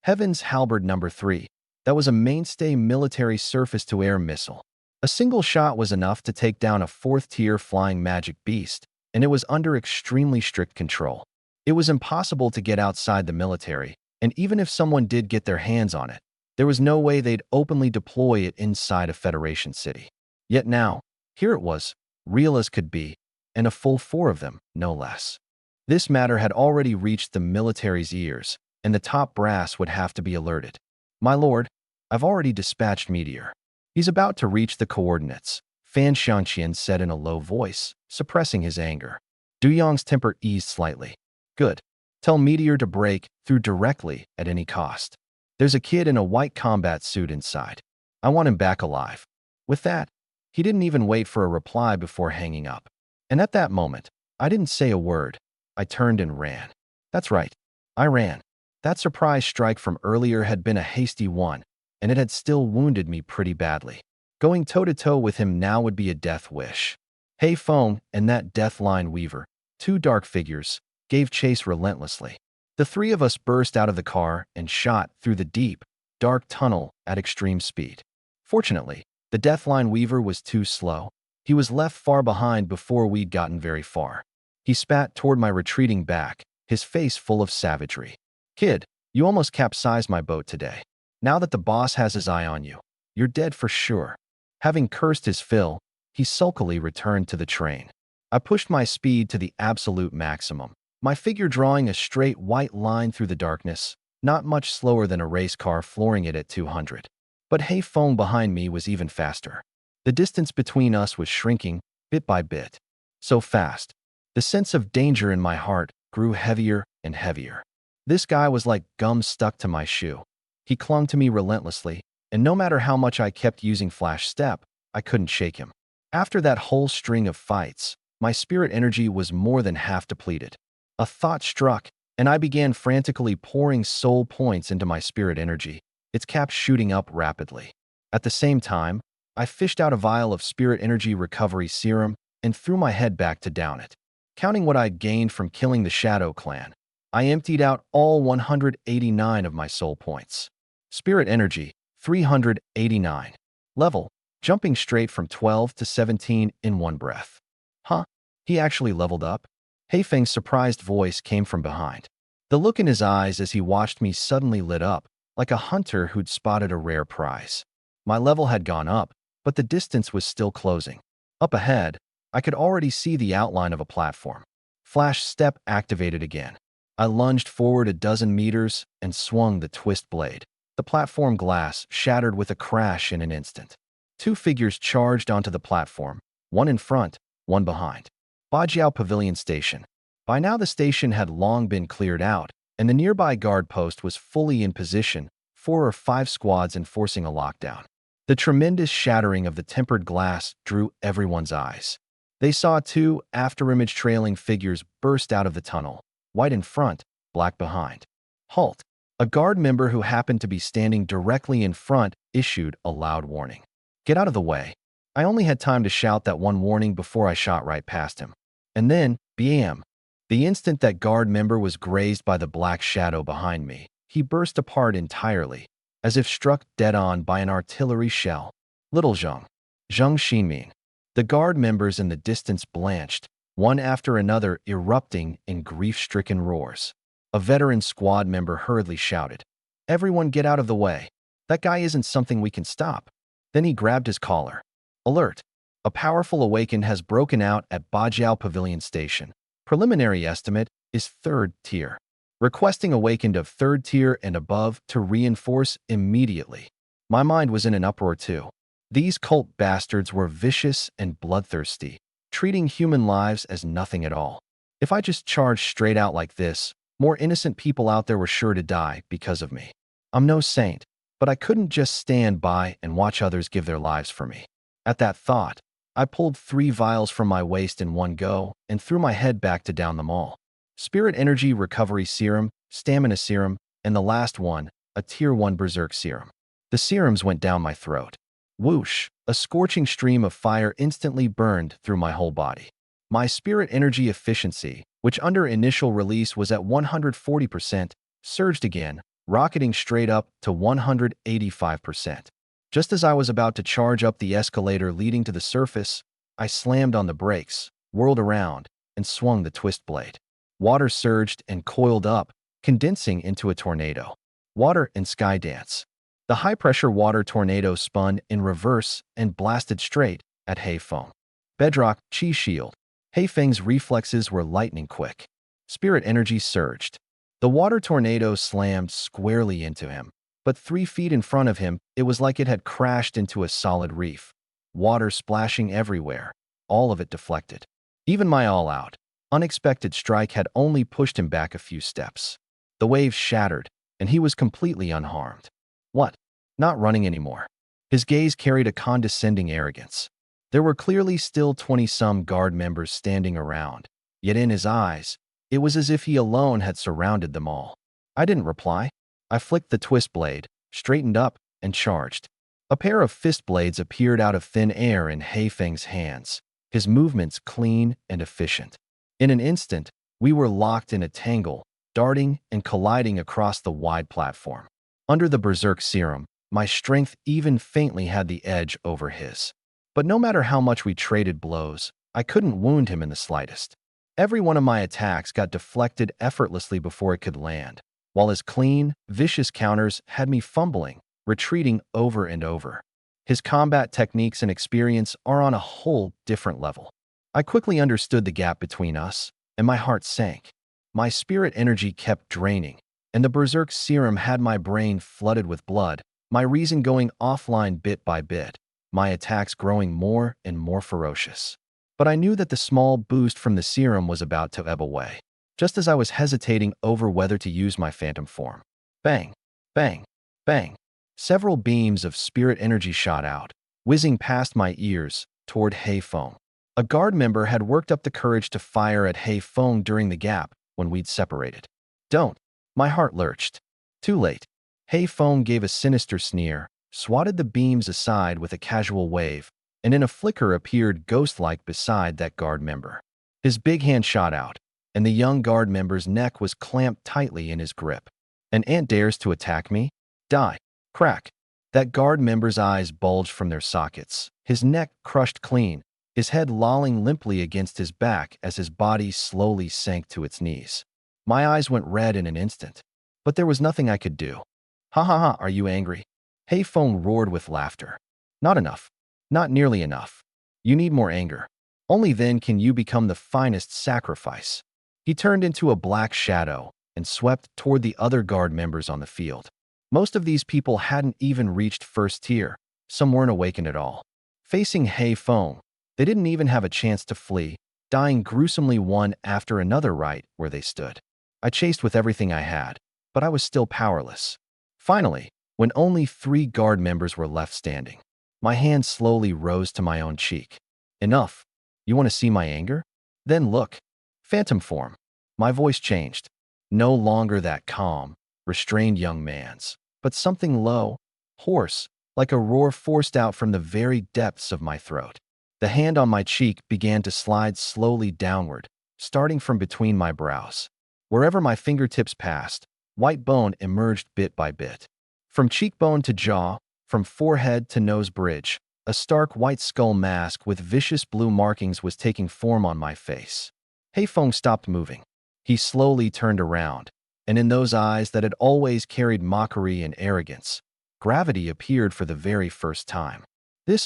Heaven's Halberd number 3. That was a mainstay military surface-to-air missile. A single shot was enough to take down a 4th-tier flying magic beast, and it was under extremely strict control. It was impossible to get outside the military, and even if someone did get their hands on it, there was no way they'd openly deploy it inside a Federation city. Yet now, here it was, real as could be, and a full 4 of them, no less. This matter had already reached the military's ears, and the top brass would have to be alerted. My lord, I've already dispatched Meteor. He's about to reach the coordinates, Fan Xiangqian said in a low voice, suppressing his anger. Du Yong's temper eased slightly. Good. Tell Meteor to break through directly at any cost. There's a kid in a white combat suit inside. I want him back alive. With that, he didn't even wait for a reply before hanging up. And at that moment, I didn't say a word. I turned and ran. That's right. I ran. That surprise strike from earlier had been a hasty one, and it had still wounded me pretty badly. Going toe-to-toe with him now would be a death wish. Hei Feng and that Deathline Weaver, 2 dark figures, gave chase relentlessly. The 3 of us burst out of the car and shot through the deep, dark tunnel at extreme speed. Fortunately, the Deathline Weaver was too slow. He was left far behind before we'd gotten very far. He spat toward my retreating back, his face full of savagery. Kid, you almost capsized my boat today. Now that the boss has his eye on you, you're dead for sure. Having cursed his fill, he sulkily returned to the train. I pushed my speed to the absolute maximum, my figure drawing a straight white line through the darkness, not much slower than a race car flooring it at 200. But Hei Feng behind me was even faster. The distance between us was shrinking, bit by bit. So fast. The sense of danger in my heart grew heavier and heavier. This guy was like gum stuck to my shoe. He clung to me relentlessly, and no matter how much I kept using Flash Step, I couldn't shake him. After that whole string of fights, my spirit energy was more than half depleted. A thought struck, and I began frantically pouring soul points into my spirit energy, its cap shooting up rapidly. At the same time, I fished out a vial of spirit energy recovery serum and threw my head back to down it. Counting what I'd gained from killing the Shadow Clan, I emptied out all 189 of my soul points. Spirit energy, 389. Level, jumping straight from 12 to 17 in one breath. Huh? He actually leveled up? Hei Feng's surprised voice came from behind. The look in his eyes as he watched me suddenly lit up, like a hunter who'd spotted a rare prize. My level had gone up, but the distance was still closing. Up ahead, I could already see the outline of a platform. Flash Step activated again. I lunged forward a dozen meters and swung the twist blade. The platform glass shattered with a crash in an instant. 2 figures charged onto the platform, one in front, one behind. Bajiao Pavilion Station. By now the station had long been cleared out, and the nearby guard post was fully in position, 4 or 5 squads enforcing a lockdown. The tremendous shattering of the tempered glass drew everyone's eyes. They saw 2 afterimage trailing figures burst out of the tunnel, white in front, black behind. Halt! A guard member who happened to be standing directly in front issued a loud warning. Get out of the way. I only had time to shout that one warning before I shot right past him. And then, bam! The instant that guard member was grazed by the black shadow behind me, he burst apart entirely, as if struck dead-on by an artillery shell. Little Zheng Xinmin. The guard members in the distance blanched, one after another erupting in grief-stricken roars. A veteran squad member hurriedly shouted, "Everyone get out of the way. That guy isn't something we can stop." Then he grabbed his collar. Alert! A powerful awaken has broken out at Bajiao Pavilion Station. Preliminary estimate is 3rd tier. Requesting awakened of 3rd tier and above to reinforce immediately. My mind was in an uproar too. These cult bastards were vicious and bloodthirsty, treating human lives as nothing at all. If I just charged straight out like this, more innocent people out there were sure to die because of me. I'm no saint, but I couldn't just stand by and watch others give their lives for me. At that thought, I pulled 3 vials from my waist in one go and threw my head back to down them all. Spirit Energy Recovery Serum, Stamina Serum, and the last one, a Tier 1 Berserk Serum. The serums went down my throat. Whoosh! A scorching stream of fire instantly burned through my whole body. My spirit energy efficiency, which under initial release was at 140%, surged again, rocketing straight up to 185%. Just as I was about to charge up the escalator leading to the surface, I slammed on the brakes, whirled around, and swung the twist blade. Water surged and coiled up, condensing into a tornado. Water and sky dance. The high-pressure water tornado spun in reverse and blasted straight at Heifeng. Bedrock, Chi Shield. Heifeng's reflexes were lightning quick. Spirit energy surged. The water tornado slammed squarely into him, but 3 feet in front of him, it was like it had crashed into a solid reef. Water splashing everywhere, all of it deflected. Even my all-out, unexpected strike had only pushed him back a few steps. The waves shattered, and he was completely unharmed. What? Not running anymore. His gaze carried a condescending arrogance. There were clearly still 20-some guard members standing around, yet in his eyes, it was as if he alone had surrounded them all. I didn't reply. I flicked the twist blade, straightened up, and charged. A pair of fist blades appeared out of thin air in Heifeng's hands, his movements clean and efficient. In an instant, we were locked in a tangle, darting and colliding across the wide platform. Under the berserk serum, my strength even faintly had the edge over his. But no matter how much we traded blows, I couldn't wound him in the slightest. Every one of my attacks got deflected effortlessly before it could land, while his clean, vicious counters had me fumbling, retreating over and over. His combat techniques and experience are on a whole different level. I quickly understood the gap between us, and my heart sank. My spirit energy kept draining, and the berserk serum had my brain flooded with blood, my reason going offline bit by bit, my attacks growing more and more ferocious. But I knew that the small boost from the serum was about to ebb away, just as I was hesitating over whether to use my phantom form. Bang! Bang! Bang! Several beams of spirit energy shot out, whizzing past my ears toward Heifeng. A guard member had worked up the courage to fire at Heifeng during the gap when we'd separated. Don't! My heart lurched. Too late. Heifeng gave a sinister sneer, swatted the beams aside with a casual wave, and in a flicker appeared ghost-like beside that guard member. His big hand shot out, and the young guard member's neck was clamped tightly in his grip. An ant dares to attack me? Die. Crack. That guard member's eyes bulged from their sockets, his neck crushed clean, his head lolling limply against his back as his body slowly sank to its knees. My eyes went red in an instant, but there was nothing I could do. Ha ha ha, are you angry? Heifeng roared with laughter. Not enough. Not nearly enough. You need more anger. Only then can you become the finest sacrifice. He turned into a black shadow and swept toward the other guard members on the field. Most of these people hadn't even reached first tier. Some weren't awakened at all. Facing Heifeng, they didn't even have a chance to flee, dying gruesomely one after another right where they stood. I chased with everything I had, but I was still powerless. Finally, when only 3 guard members were left standing, my hand slowly rose to my own cheek. Enough. You want to see my anger? Then look. Phantom form. My voice changed. No longer that calm, restrained young man's, but something low, hoarse, like a roar forced out from the very depths of my throat. The hand on my cheek began to slide slowly downward, starting from between my brows. Wherever my fingertips passed, white bone emerged bit by bit. From cheekbone to jaw, from forehead to nose bridge, a stark white skull mask with vicious blue markings was taking form on my face. Heifeng stopped moving. He slowly turned around, and in those eyes that had always carried mockery and arrogance, gravity appeared for the very first time.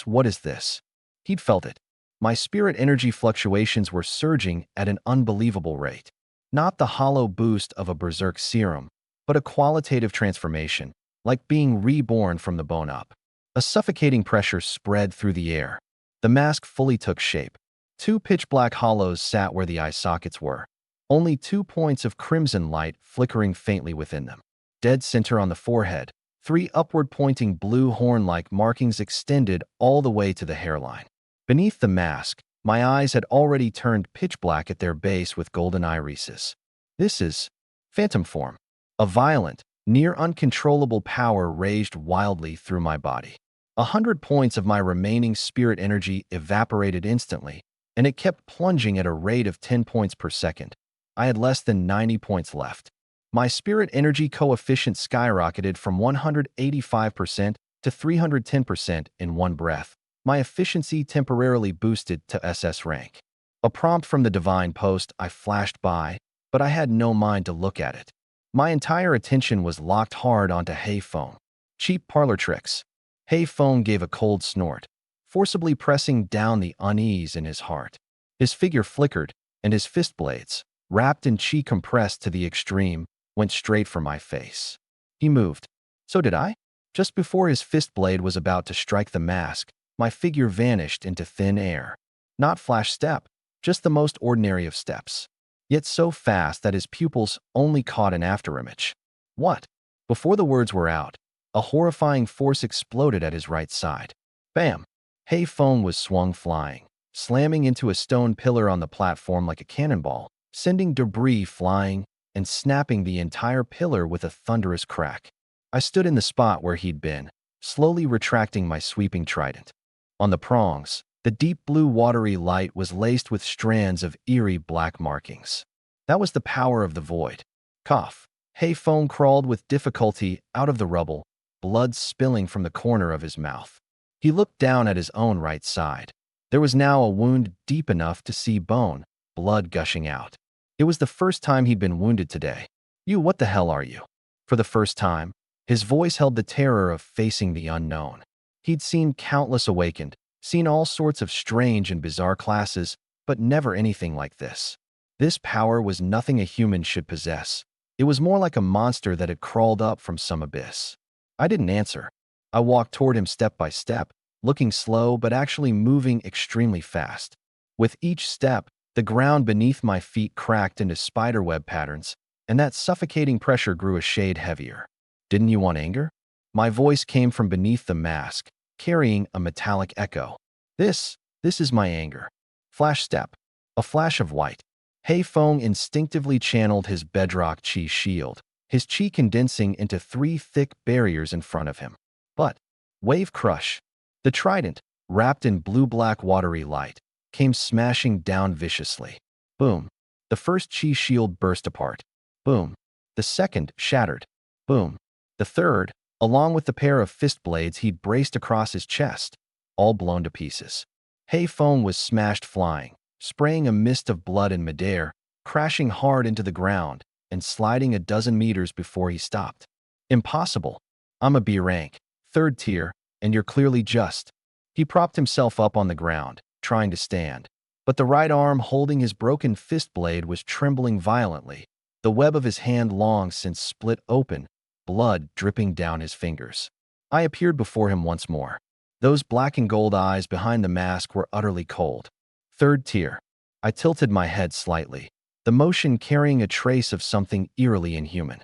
What is this? He'd felt it. My spirit energy fluctuations were surging at an unbelievable rate. Not the hollow boost of a berserk serum, but a qualitative transformation, like being reborn from the bone up. A suffocating pressure spread through the air. The mask fully took shape. 2 pitch-black hollows sat where the eye sockets were, only 2 points of crimson light flickering faintly within them. Dead center on the forehead, 3 upward-pointing blue horn-like markings extended all the way to the hairline. Beneath the mask, my eyes had already turned pitch-black at their base with golden irises. This is phantom form. A violent, Near uncontrollable power raged wildly through my body. 100 points of my remaining spirit energy evaporated instantly, and it kept plunging at a rate of 10 points per second. I had less than 90 points left. My spirit energy coefficient skyrocketed from 185% to 310% in one breath. My efficiency temporarily boosted to SS rank. A prompt from the divine post I flashed by, but I had no mind to look at it. My entire attention was locked hard onto Hey Phone. Cheap parlor tricks. Hey Phone gave a cold snort, forcibly pressing down the unease in his heart. His figure flickered, and his fist blades, wrapped in chi compressed to the extreme, went straight for my face. He moved. So did I? Just before his fist blade was about to strike the mask, my figure vanished into thin air. Not flash step, just the most ordinary of steps, yet so fast that his pupils only caught an afterimage. What? Before the words were out, a horrifying force exploded at his right side. Bam! Hey Phone was swung flying, slamming into a stone pillar on the platform like a cannonball, sending debris flying and snapping the entire pillar with a thunderous crack. I stood in the spot where he'd been, slowly retracting my sweeping trident. On the prongs, the deep blue watery light was laced with strands of eerie black markings. That was the power of the void. Cough. Hey Phone crawled with difficulty out of the rubble, blood spilling from the corner of his mouth. He looked down at his own right side. There was now a wound deep enough to see bone, blood gushing out. It was the first time he'd been wounded today. You, what the hell are you? For the first time, his voice held the terror of facing the unknown. He'd seen countless awakened, seen all sorts of strange and bizarre classes, but never anything like this. This power was nothing a human should possess. It was more like a monster that had crawled up from some abyss. I didn't answer. I walked toward him step by step, looking slow but actually moving extremely fast. With each step, the ground beneath my feet cracked into spiderweb patterns, and that suffocating pressure grew a shade heavier. Didn't you want anger? My voice came from beneath the mask, carrying a metallic echo. This is my anger. Flash step. A flash of white. Hey Phone instinctively channeled his bedrock chi shield, his chi condensing into 3 thick barriers in front of him. But, wave crush. The trident, wrapped in blue-black watery light, came smashing down viciously. Boom. The first chi shield burst apart. Boom. The second shattered. Boom. The third, along with the pair of fist blades he'd braced across his chest, all blown to pieces. Hey Phone was smashed flying, spraying a mist of blood in midair, crashing hard into the ground, and sliding a dozen meters before he stopped. Impossible. I'm a B rank, 3rd tier, and you're clearly just. He propped himself up on the ground, trying to stand, but the right arm holding his broken fist blade was trembling violently, the web of his hand long since split open, blood dripping down his fingers. I appeared before him once more. Those black and gold eyes behind the mask were utterly cold. 3rd tier. I tilted my head slightly, the motion carrying a trace of something eerily inhuman.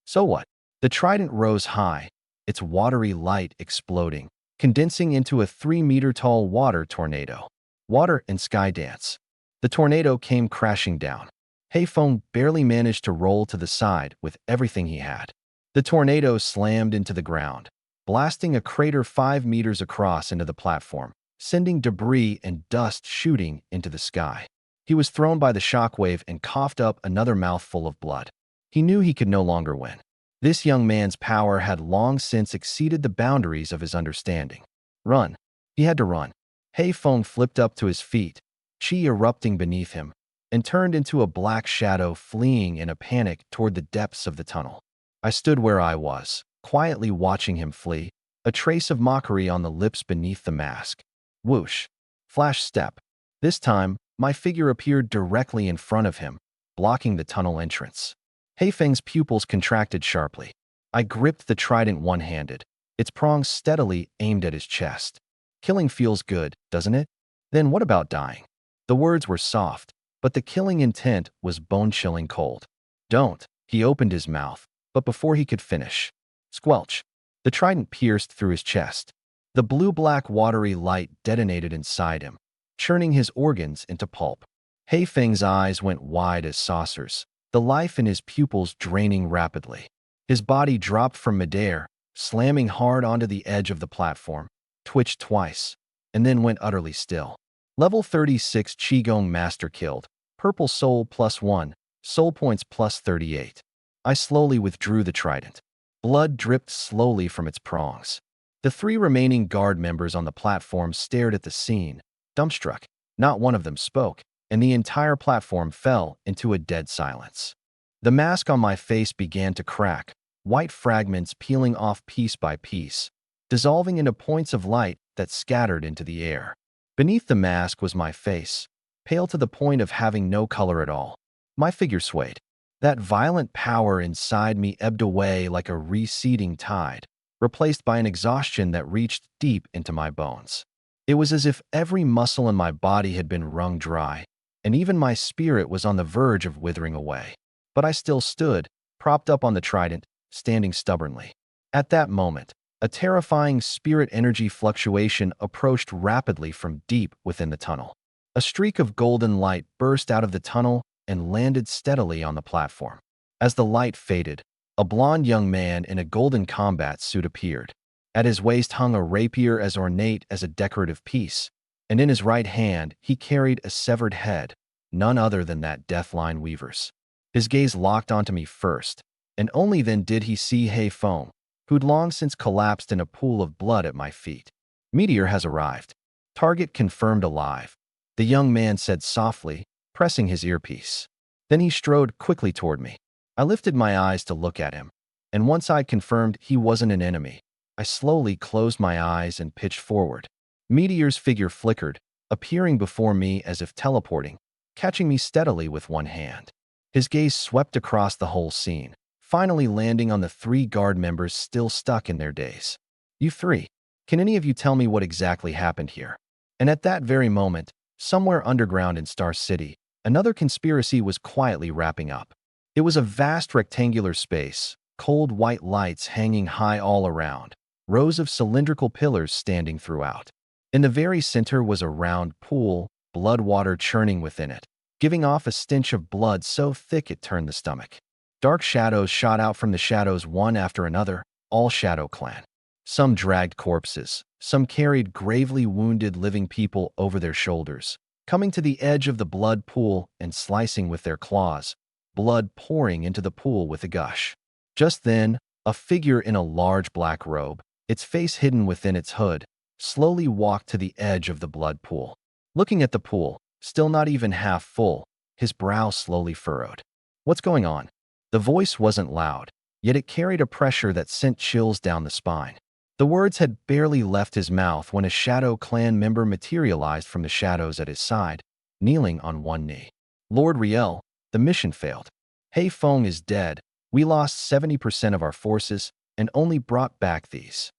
So what? The trident rose high, its watery light exploding, condensing into a 3-meter-tall water tornado. Water and sky dance. The tornado came crashing down. Hey Phone barely managed to roll to the side with everything he had. The tornado slammed into the ground, blasting a crater 5 meters across into the platform, sending debris and dust shooting into the sky. He was thrown by the shockwave and coughed up another mouthful of blood. He knew he could no longer win. This young man's power had long since exceeded the boundaries of his understanding. Run. He had to run. Hey Phone flipped up to his feet, chi erupting beneath him, and turned into a black shadow fleeing in a panic toward the depths of the tunnel. I stood where I was, quietly watching him flee, a trace of mockery on the lips beneath the mask. Whoosh. Flash step. This time, my figure appeared directly in front of him, blocking the tunnel entrance. Hey Feng's pupils contracted sharply. I gripped the trident one-handed, its prongs steadily aimed at his chest. Killing feels good, doesn't it? Then what about dying? The words were soft, but the killing intent was bone-chilling cold. Don't. He opened his mouth, but before he could finish, squelch. The trident pierced through his chest. The blue-black watery light detonated inside him, churning his organs into pulp. Hey Feng's eyes went wide as saucers, the life in his pupils draining rapidly. His body dropped from midair, slamming hard onto the edge of the platform, twitched twice, and then went utterly still. Level 36 Qigong Master killed. Purple Soul +1, Soul Points +38. I slowly withdrew the trident. Blood dripped slowly from its prongs. The three remaining guard members on the platform stared at the scene, dumbstruck. Not one of them spoke, and the entire platform fell into a dead silence. The mask on my face began to crack, white fragments peeling off piece by piece, dissolving into points of light that scattered into the air. Beneath the mask was my face, pale to the point of having no color at all. My figure swayed. That violent power inside me ebbed away like a receding tide, replaced by an exhaustion that reached deep into my bones. It was as if every muscle in my body had been wrung dry, and even my spirit was on the verge of withering away. But I still stood, propped up on the trident, standing stubbornly. At that moment, a terrifying spirit energy fluctuation approached rapidly from deep within the tunnel. A streak of golden light burst out of the tunnel and landed steadily on the platform. As the light faded, a blond young man in a golden combat suit appeared. At his waist hung a rapier as ornate as a decorative piece, and in his right hand he carried a severed head, none other than that Deathline Weaver's. His gaze locked onto me first, and only then did he see Hei Feng, who'd long since collapsed in a pool of blood at my feet. Meteor has arrived. Target confirmed alive, the young man said softly, pressing his earpiece. Then he strode quickly toward me. I lifted my eyes to look at him, and once I'd confirmed he wasn't an enemy, I slowly closed my eyes and pitched forward. Meteor's figure flickered, appearing before me as if teleporting, catching me steadily with one hand. His gaze swept across the whole scene, finally landing on the three guard members still stuck in their daze. You three, can any of you tell me what exactly happened here? And at that very moment, somewhere underground in Star City, another conspiracy was quietly wrapping up. It was a vast rectangular space, cold white lights hanging high all around, rows of cylindrical pillars standing throughout. In the very center was a round pool, blood water churning within it, giving off a stench of blood so thick it turned the stomach. Dark shadows shot out from the shadows one after another, all Shadow Clan. Some dragged corpses, some carried gravely wounded living people over their shoulders, coming to the edge of the blood pool and slicing with their claws, blood pouring into the pool with a gush. Just then, a figure in a large black robe, its face hidden within its hood, slowly walked to the edge of the blood pool. Looking at the pool, still not even half full, his brow slowly furrowed. What's going on? The voice wasn't loud, yet it carried a pressure that sent chills down the spine. The words had barely left his mouth when a Shadow Clan member materialized from the shadows at his side, kneeling on one knee. Lord Riel, the mission failed. Hei Feng is dead. We lost 70% of our forces and only brought back these.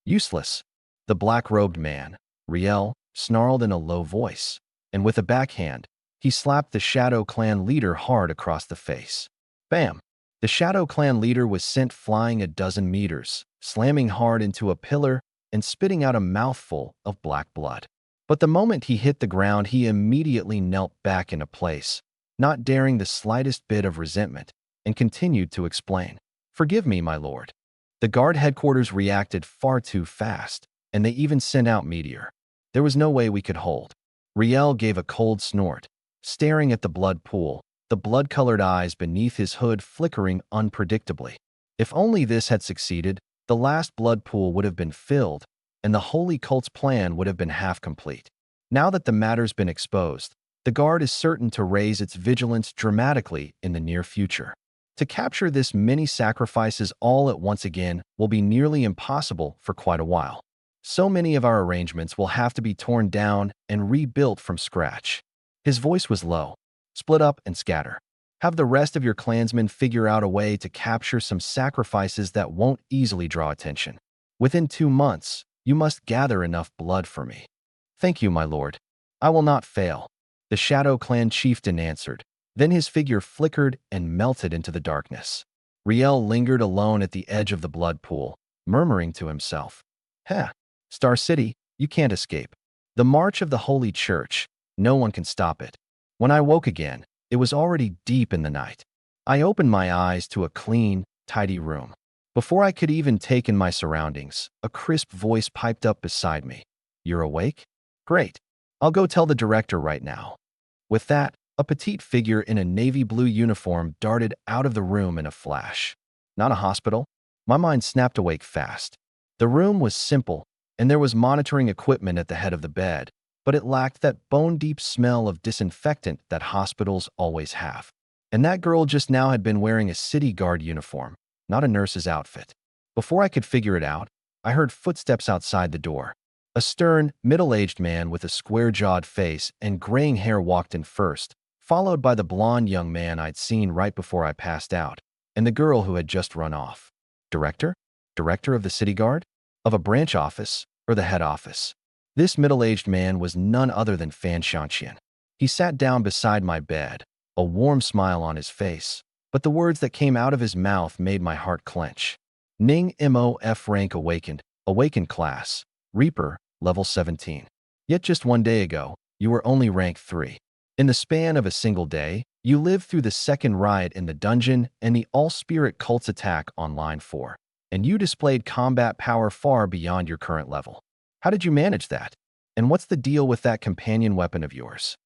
Useless. The black-robed man, Riel, snarled in a low voice, and with a backhand, he slapped the Shadow Clan leader hard across the face. Bam! The Shadow Clan leader was sent flying a dozen meters, slamming hard into a pillar and spitting out a mouthful of black blood. But the moment he hit the ground, he immediately knelt back into place, not daring the slightest bit of resentment, and continued to explain. Forgive me, my lord. The guard headquarters reacted far too fast, and they even sent out Meteor. There was no way we could hold. Riel gave a cold snort, staring at the blood pool, the blood-colored eyes beneath his hood flickering unpredictably. If only this had succeeded, the last blood pool would have been filled, and the Holy Cult's plan would have been half complete. Now that the matter's been exposed, the Guard is certain to raise its vigilance dramatically in the near future. To capture this many sacrifices all at once again will be nearly impossible for quite a while. So many of our arrangements will have to be torn down and rebuilt from scratch. His voice was low. Split up and scatter. Have the rest of your clansmen figure out a way to capture some sacrifices that won't easily draw attention. Within 2 months, you must gather enough blood for me. Thank you, my lord. I will not fail. The Shadow Clan chieftain answered. Then his figure flickered and melted into the darkness. Riel lingered alone at the edge of the blood pool, murmuring to himself. Star City, you can't escape. The march of the Holy Church, no one can stop it. When I woke again, it was already deep in the night. I opened my eyes to a clean, tidy room. Before I could even take in my surroundings, a crisp voice piped up beside me. You're awake? Great. I'll go tell the director right now. With that, a petite figure in a navy blue uniform darted out of the room in a flash. Not a hospital? My mind snapped awake fast. The room was simple, and there was monitoring equipment at the head of the bed, but it lacked that bone-deep smell of disinfectant that hospitals always have. And that girl just now had been wearing a city guard uniform, not a nurse's outfit. Before I could figure it out, I heard footsteps outside the door. A stern, middle-aged man with a square-jawed face and graying hair walked in first, followed by the blonde young man I'd seen right before I passed out, and the girl who had just run off. Director? Director of the city guard? Of a branch office or the head office? This middle-aged man was none other than Fan Xiangqian. He sat down beside my bed, a warm smile on his face, but the words that came out of his mouth made my heart clench. Ning MOF rank awakened class, Reaper, level 17. Yet just one day ago, you were only rank 3. In the span of a single day, you lived through the second riot in the dungeon and the all-spirit cult's attack on line 4, and you displayed combat power far beyond your current level. How did you manage that? And what's the deal with that companion weapon of yours?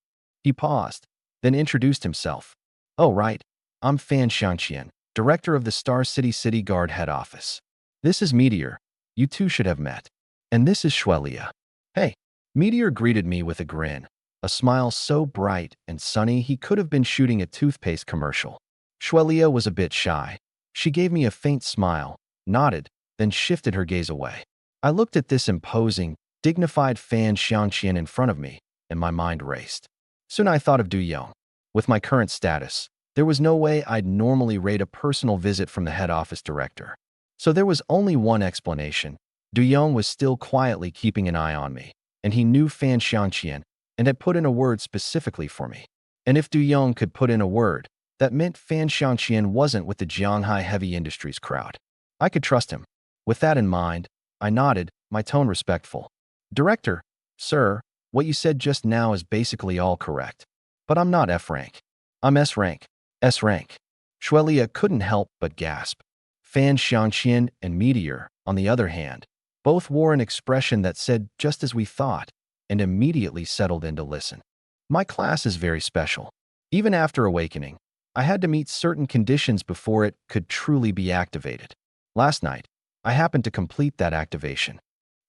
He paused, then introduced himself. Oh, right. I'm Fan Xiangqian, director of the Star City Guard head office. This is Meteor. You two should have met. And this is Xuelia. Hey. Meteor greeted me with a grin, a smile so bright and sunny he could have been shooting a toothpaste commercial. Xuelia was a bit shy. She gave me a faint smile, nodded, then shifted her gaze away. I looked at this imposing, dignified Fan Xiangqian in front of me, and my mind raced. Soon I thought of Du Yong. With my current status, there was no way I'd normally rate a personal visit from the head office director. So there was only one explanation. Du Yong was still quietly keeping an eye on me, and he knew Fan Xiangqian and had put in a word specifically for me. And if Du Yong could put in a word, that meant Fan Xiangqian wasn't with the Jianghai Heavy Industries crowd. I could trust him. With that in mind, I nodded, my tone respectful. Director, sir, what you said just now is basically all correct. But I'm not F rank. I'm S rank. S rank. Xuelia couldn't help but gasp. Fan Xiangqian and Meteor, on the other hand, both wore an expression that said just as we thought, and immediately settled in to listen. My class is very special. Even after awakening, I had to meet certain conditions before it could truly be activated. Last night, I happened to complete that activation.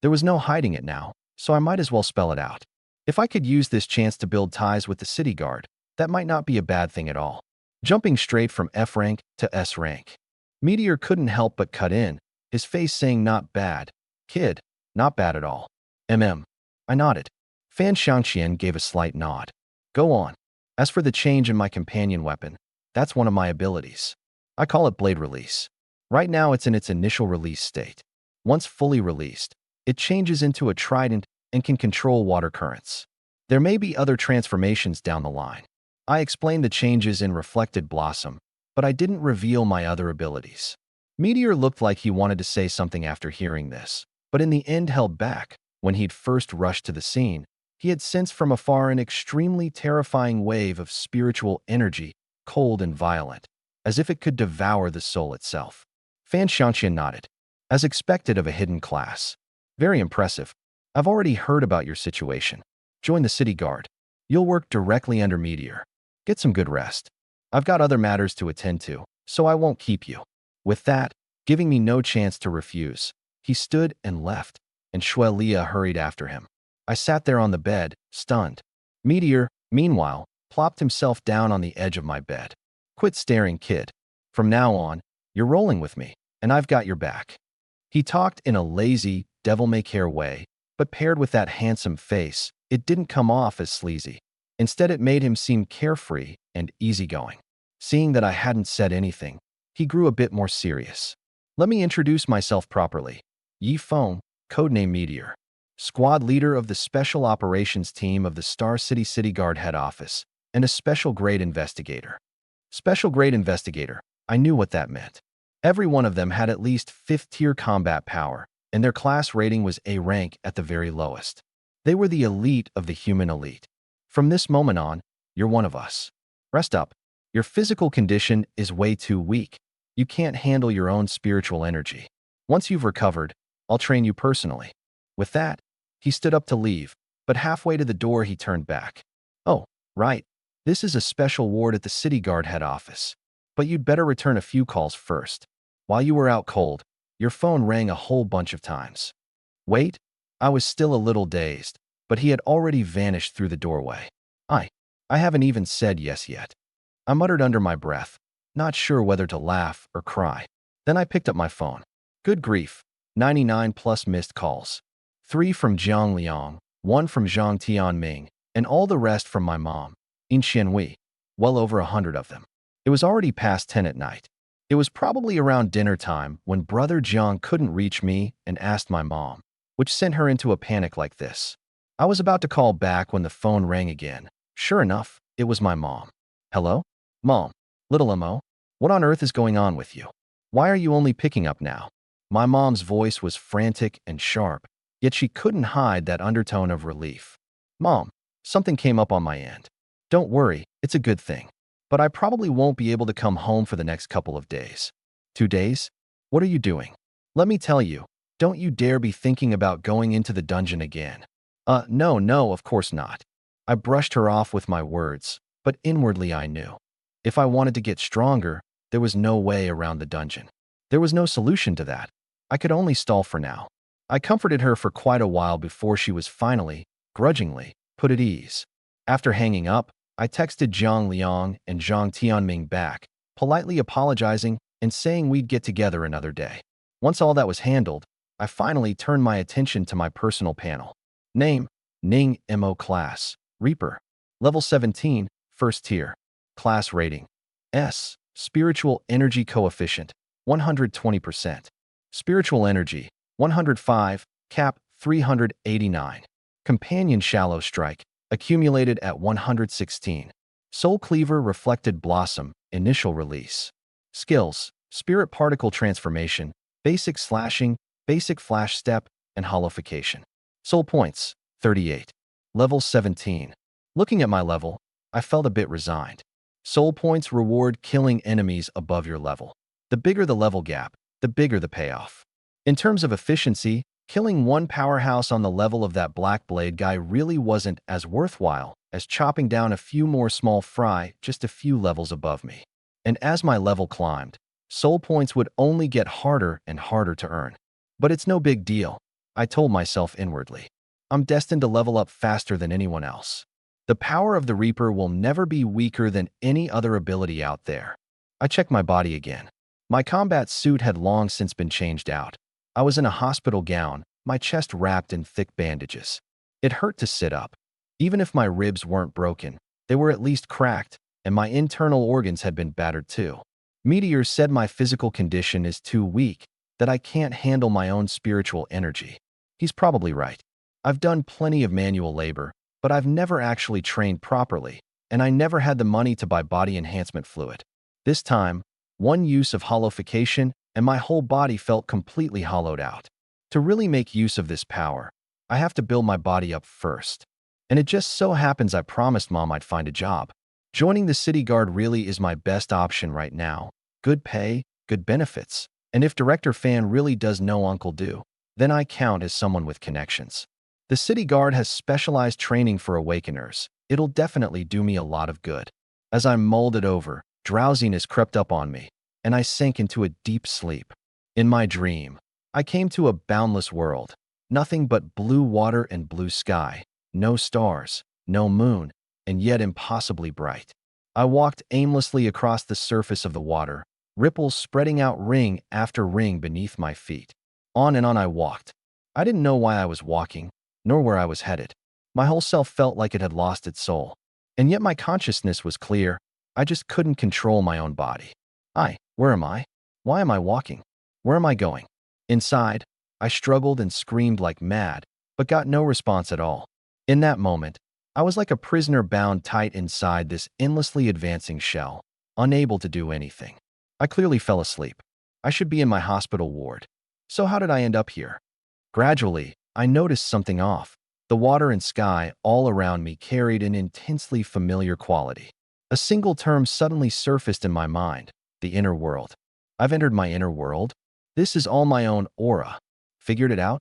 There was no hiding it now, so I might as well spell it out. If I could use this chance to build ties with the city guard, that might not be a bad thing at all. Jumping straight from F rank to S rank. Meteor couldn't help but cut in, his face saying not bad. Kid, not bad at all. I nodded. Fan Xiangqian gave a slight nod. Go on. As for the change in my companion weapon, that's one of my abilities. I call it Blade Release. Right now it's in its initial release state. Once fully released, it changes into a trident and can control water currents. There may be other transformations down the line. I explained the changes in Reflected Blossom, but I didn't reveal my other abilities. Meteor looked like he wanted to say something after hearing this, but in the end held back. When he'd first rushed to the scene, he had sensed from afar an extremely terrifying wave of spiritual energy, cold and violent, as if it could devour the soul itself. Fan Xiangqian nodded. As expected of a hidden class. Very impressive. I've already heard about your situation. Join the city guard. You'll work directly under Meteor. Get some good rest. I've got other matters to attend to, so I won't keep you. With that, giving me no chance to refuse, he stood and left, and Xuelia hurried after him. I sat there on the bed, stunned. Meteor, meanwhile, plopped himself down on the edge of my bed. Quit staring, kid. From now on, you're rolling with me, and I've got your back. He talked in a lazy, devil-may-care way, but paired with that handsome face, it didn't come off as sleazy. Instead, it made him seem carefree and easygoing. Seeing that I hadn't said anything, he grew a bit more serious. Let me introduce myself properly. Yi Feng, codename Meteor, squad leader of the Special Operations Team of the Star City Guard head office, and a special grade investigator. Special grade investigator, I knew what that meant. Every one of them had at least 5th tier combat power, and their class rating was A rank at the very lowest. They were the elite of the human elite. From this moment on, you're one of us. Rest up. Your physical condition is way too weak. You can't handle your own spiritual energy. Once you've recovered, I'll train you personally." With that, he stood up to leave, but halfway to the door he turned back. "Oh, right. This is a special ward at the city guard head office. But you'd better return a few calls first. While you were out cold, your phone rang a whole bunch of times." Wait, I was still a little dazed, but he had already vanished through the doorway. I, I haven't even said yes yet. I muttered under my breath, not sure whether to laugh or cry. Then I picked up my phone. Good grief, 99 plus missed calls. 3 from Jiang Liang, 1 from Zhang Tianming, and all the rest from my mom, in Xianhui. Well over 100 of them. It was already past 10 at night. It was probably around dinner time when brother Jiang couldn't reach me and asked my mom, which sent her into a panic like this. I was about to call back when the phone rang again. Sure enough, it was my mom. "Hello? Mom, little Mo, what on earth is going on with you? Why are you only picking up now?" My mom's voice was frantic and sharp, yet she couldn't hide that undertone of relief. "Mom, something came up on my end. Don't worry, it's a good thing. But I probably won't be able to come home for the next couple of days." "2 days? What are you doing?" "Let me tell you, don't you dare be thinking about going into the dungeon again." No, of course not." I brushed her off with my words, but inwardly I knew. If I wanted to get stronger, there was no way around the dungeon. There was no solution to that. I could only stall for now. I comforted her for quite a while before she was finally, grudgingly, put at ease. After hanging up, I texted Jiang Liang and Zhang Tianming back, politely apologizing and saying we'd get together another day. Once all that was handled, I finally turned my attention to my personal panel. Name, Ning Mo Class, Reaper. Level 17, First Tier. Class Rating, S. Spiritual Energy Coefficient, 120%. Spiritual Energy, 105, Cap, 389. Companion Shallow Strike, accumulated at 116. Soul Cleaver Reflected Blossom, Initial Release. Skills, Spirit Particle Transformation, Basic Slashing, Basic Flash Step, and Holification. Soul Points, 38. Level 17. Looking at my level, I felt a bit resigned. Soul Points reward killing enemies above your level. The bigger the level gap, the bigger the payoff. In terms of efficiency, killing one powerhouse on the level of that Black Blade guy really wasn't as worthwhile as chopping down a few more small fry just a few levels above me. And as my level climbed, soul points would only get harder and harder to earn. But it's no big deal, I told myself inwardly. I'm destined to level up faster than anyone else. The power of the Reaper will never be weaker than any other ability out there. I checked my body again. My combat suit had long since been changed out. I was in a hospital gown, my chest wrapped in thick bandages. It hurt to sit up. Even if my ribs weren't broken, they were at least cracked, and my internal organs had been battered too. Meteor said my physical condition is too weak, that I can't handle my own spiritual energy. He's probably right. I've done plenty of manual labor, but I've never actually trained properly, and I never had the money to buy body enhancement fluid. This time, one use of holification, and my whole body felt completely hollowed out. To really make use of this power, I have to build my body up first. And it just so happens I promised Mom I'd find a job. Joining the city guard really is my best option right now. Good pay, good benefits, and if Director Fan really does know Uncle Do, then I count as someone with connections. The city guard has specialized training for awakeners. It'll definitely do me a lot of good. As I mulled it over, drowsiness crept up on me, and I sank into a deep sleep. In my dream, I came to a boundless world. Nothing but blue water and blue sky. No stars, no moon, and yet impossibly bright. I walked aimlessly across the surface of the water, ripples spreading out ring after ring beneath my feet. On and on I walked. I didn't know why I was walking, nor where I was headed. My whole self felt like it had lost its soul. And yet my consciousness was clear. I just couldn't control my own body. Where am I? Why am I walking? Where am I going? Inside, I struggled and screamed like mad, but got no response at all. In that moment, I was like a prisoner bound tight inside this endlessly advancing shell, unable to do anything. I clearly fell asleep. I should be in my hospital ward. So how did I end up here? Gradually, I noticed something off. The water and sky all around me carried an intensely familiar quality. A single term suddenly surfaced in my mind: the inner world. I've entered my inner world. This is all my own aura. Figured it out?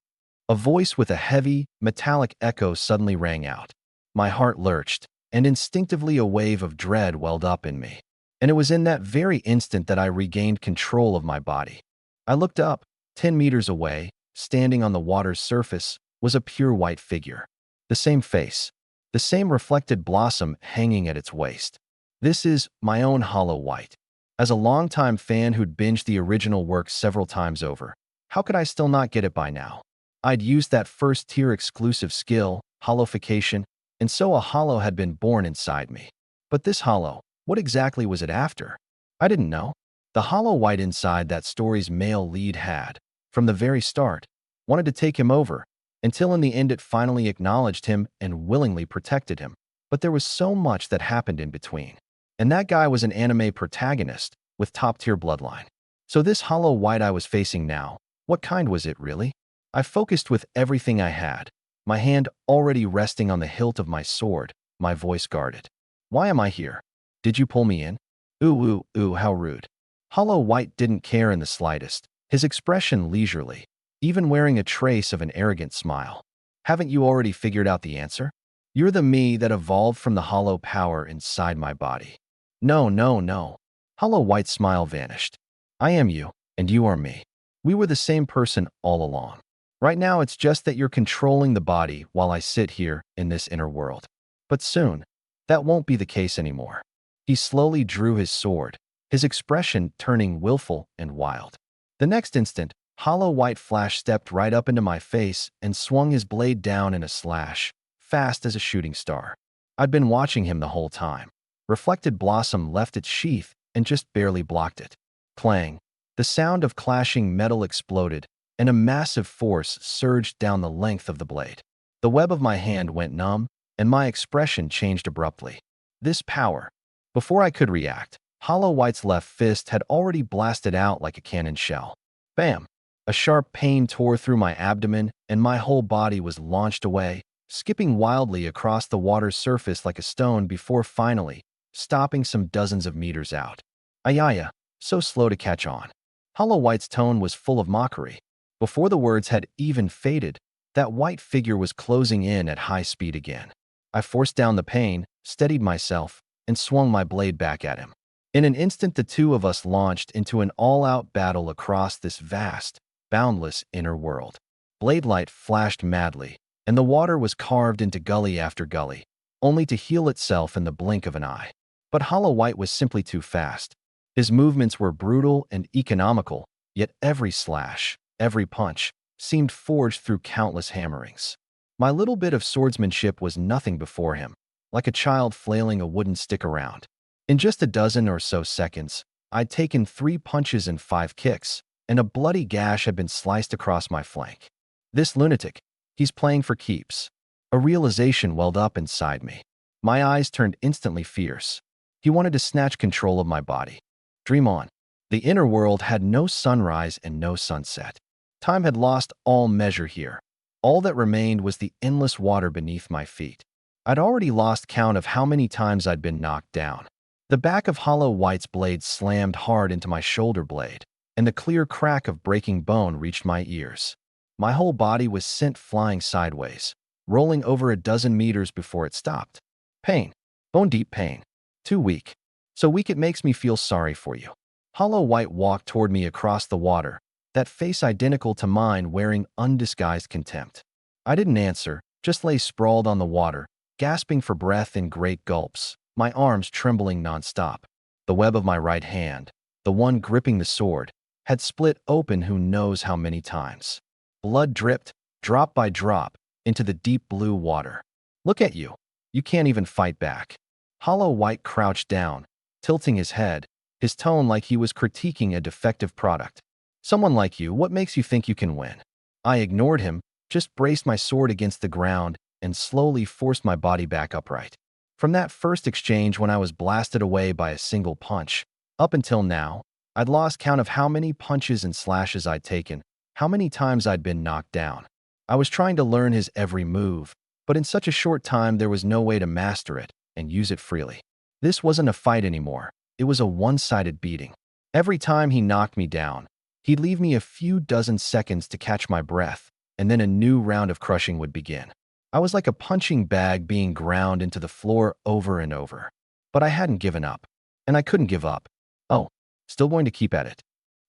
A voice with a heavy, metallic echo suddenly rang out. My heart lurched, and instinctively a wave of dread welled up in me. And it was in that very instant that I regained control of my body. I looked up. 10 meters away, standing on the water's surface, was a pure white figure. The same face, the same reflected blossom hanging at its waist. This is my own Hollow White. As a longtime fan who'd binged the original work several times over, how could I still not get it by now? I'd used that first-tier exclusive skill, hollowification, and so a hollow had been born inside me. But this hollow, what exactly was it after? I didn't know. The Hollow White inside that story's male lead had, from the very start, wanted to take him over, until in the end it finally acknowledged him and willingly protected him. But there was so much that happened in between. And that guy was an anime protagonist with top-tier bloodline. So this Hollow White I was facing now, what kind was it really? I focused with everything I had, my hand already resting on the hilt of my sword, my voice guarded. Why am I here? Did you pull me in? Ooh, how rude. Hollow White didn't care in the slightest, his expression leisurely, even wearing a trace of an arrogant smile. Haven't you already figured out the answer? You're the me that evolved from the hollow power inside my body. No. Hollow White's smile vanished. I am you, and you are me. We were the same person all along. Right now it's just that you're controlling the body while I sit here in this inner world. But soon, that won't be the case anymore. He slowly drew his sword, his expression turning willful and wild. The next instant, Hollow White Flash stepped right up into my face and swung his blade down in a slash, fast as a shooting star. I'd been watching him the whole time. Reflected Blossom left its sheath and just barely blocked it. Clang. The sound of clashing metal exploded, and a massive force surged down the length of the blade. The web of my hand went numb, and my expression changed abruptly. This power. Before I could react, Hollow White's left fist had already blasted out like a cannon shell. Bam! A sharp pain tore through my abdomen, and my whole body was launched away, skipping wildly across the water's surface like a stone before finally stopping some dozens of meters out. Ayaya, so slow to catch on. Hollow White's tone was full of mockery. Before the words had even faded, that white figure was closing in at high speed again. I forced down the pain, steadied myself, and swung my blade back at him. In an instant, the two of us launched into an all-out battle across this vast, boundless inner world. Blade light flashed madly, and the water was carved into gully after gully, only to heal itself in the blink of an eye. But Hollow White was simply too fast. His movements were brutal and economical, yet every slash, every punch, seemed forged through countless hammerings. My little bit of swordsmanship was nothing before him, like a child flailing a wooden stick around. In just a dozen or so seconds, I'd taken 3 punches and 5 kicks, and a bloody gash had been sliced across my flank. This lunatic, he's playing for keeps. A realization welled up inside me. My eyes turned instantly fierce. He wanted to snatch control of my body. Dream on. The inner world had no sunrise and no sunset. Time had lost all measure here. All that remained was the endless water beneath my feet. I'd already lost count of how many times I'd been knocked down. The back of Hollow White's blade slammed hard into my shoulder blade, and the clear crack of breaking bone reached my ears. My whole body was sent flying sideways, rolling over a dozen meters before it stopped. Pain. Bone-deep pain. Too weak. So weak it makes me feel sorry for you. Hollow White walked toward me across the water, that face identical to mine wearing undisguised contempt. I didn't answer, just lay sprawled on the water, gasping for breath in great gulps, my arms trembling nonstop. The web of my right hand, the one gripping the sword, had split open who knows how many times. Blood dripped, drop by drop, into the deep blue water. Look at you. You can't even fight back. Hollow White crouched down, tilting his head, his tone like he was critiquing a defective product. Someone like you, what makes you think you can win? I ignored him, just braced my sword against the ground, and slowly forced my body back upright. From that first exchange when I was blasted away by a single punch, up until now, I'd lost count of how many punches and slashes I'd taken, how many times I'd been knocked down. I was trying to learn his every move, but in such a short time there was no way to master it and use it freely. This wasn't a fight anymore. It was a one-sided beating. Every time he knocked me down, he'd leave me a few dozen seconds to catch my breath, and then a new round of crushing would begin. I was like a punching bag being ground into the floor over and over. But I hadn't given up, and I couldn't give up. Oh, still going to keep at it.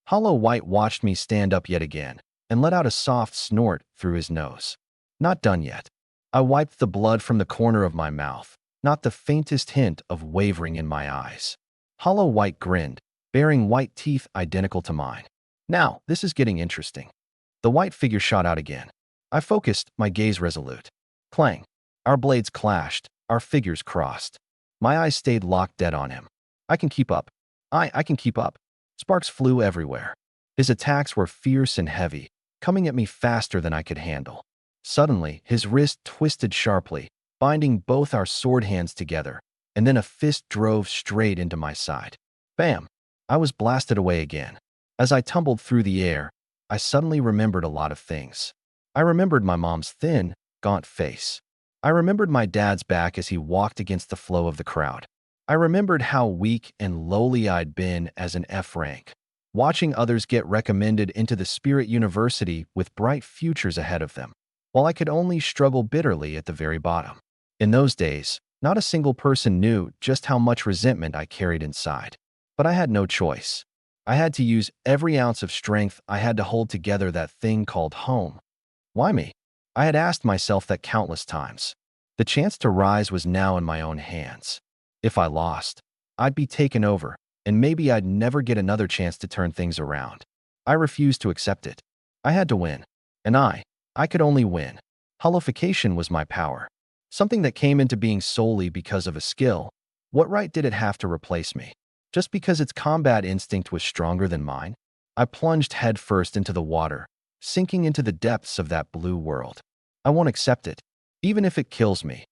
Hollow White watched me stand up yet again and let out a soft snort through his nose. Not done yet. I wiped the blood from the corner of my mouth, not the faintest hint of wavering in my eyes. Hollow White grinned, baring white teeth identical to mine. Now, this is getting interesting. The white figure shot out again. I focused, my gaze resolute. Clang. Our blades clashed, our figures crossed. My eyes stayed locked dead on him. I can keep up. I can keep up. Sparks flew everywhere. His attacks were fierce and heavy, coming at me faster than I could handle. Suddenly, his wrist twisted sharply, binding both our sword hands together, and then a fist drove straight into my side. Bam! I was blasted away again. As I tumbled through the air, I suddenly remembered a lot of things. I remembered my mom's thin, gaunt face. I remembered my dad's back as he walked against the flow of the crowd. I remembered how weak and lowly I'd been as an F rank, watching others get recommended into the Spirit University with bright futures ahead of them, while I could only struggle bitterly at the very bottom. In those days, not a single person knew just how much resentment I carried inside. But I had no choice. I had to use every ounce of strength I had to hold together that thing called home. Why me? I had asked myself that countless times. The chance to rise was now in my own hands. If I lost, I'd be taken over, and maybe I'd never get another chance to turn things around. I refused to accept it. I had to win. And I could only win. Hollowification was my power. Something that came into being solely because of a skill. What right did it have to replace me? Just because its combat instinct was stronger than mine? I plunged headfirst into the water, sinking into the depths of that blue world. I won't accept it, even if it kills me.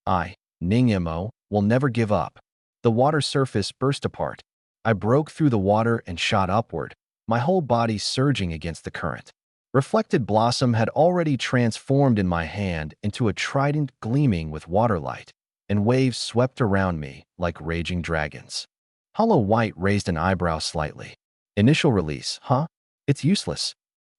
Ningmo, will never give up. The water surface burst apart. I broke through the water and shot upward, my whole body surging against the current. Reflected Blossom had already transformed in my hand into a trident gleaming with waterlight, and waves swept around me like raging dragons. Hollow White raised an eyebrow slightly. Initial release, huh? It's useless.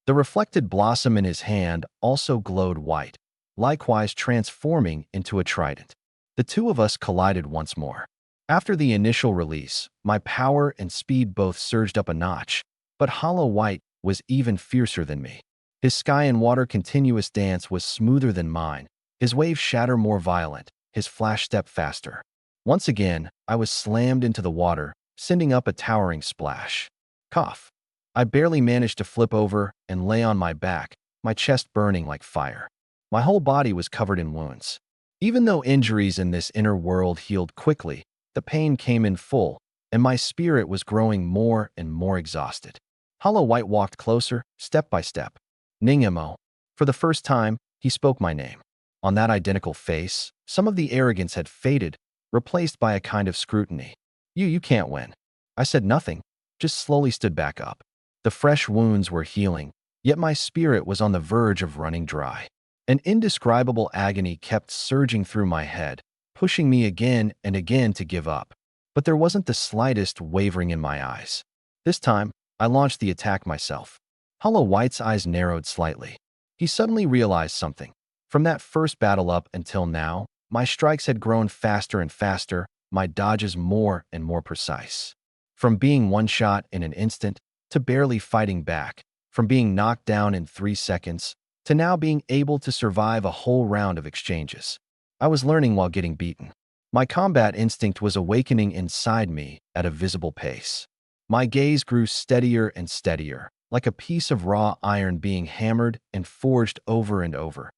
The reflected blossom in his hand also glowed white, likewise transforming into a trident. The two of us collided once more. After the initial release, my power and speed both surged up a notch, but Hollow White was even fiercer than me. His sky and water continuous dance was smoother than mine, his wave shatter more violent, his flash step faster. Once again, I was slammed into the water, sending up a towering splash. Cough. I barely managed to flip over and lay on my back, my chest burning like fire. My whole body was covered in wounds. Even though injuries in this inner world healed quickly, the pain came in full, and my spirit was growing more and more exhausted. Hollow White walked closer, step by step. Ningmo. For the first time, he spoke my name. On that identical face, some of the arrogance had faded, replaced by a kind of scrutiny. You can't win. I said nothing, just slowly stood back up. The fresh wounds were healing, yet my spirit was on the verge of running dry. An indescribable agony kept surging through my head, pushing me again and again to give up. But there wasn't the slightest wavering in my eyes. This time, I launched the attack myself. Hollow White's eyes narrowed slightly. He suddenly realized something. From that first battle up until now, my strikes had grown faster and faster, my dodges more and more precise. From being one shot in an instant, to barely fighting back, from being knocked down in 3 seconds, to now being able to survive a whole round of exchanges. I was learning while getting beaten. My combat instinct was awakening inside me at a visible pace. My gaze grew steadier and steadier, like a piece of raw iron being hammered and forged over and over,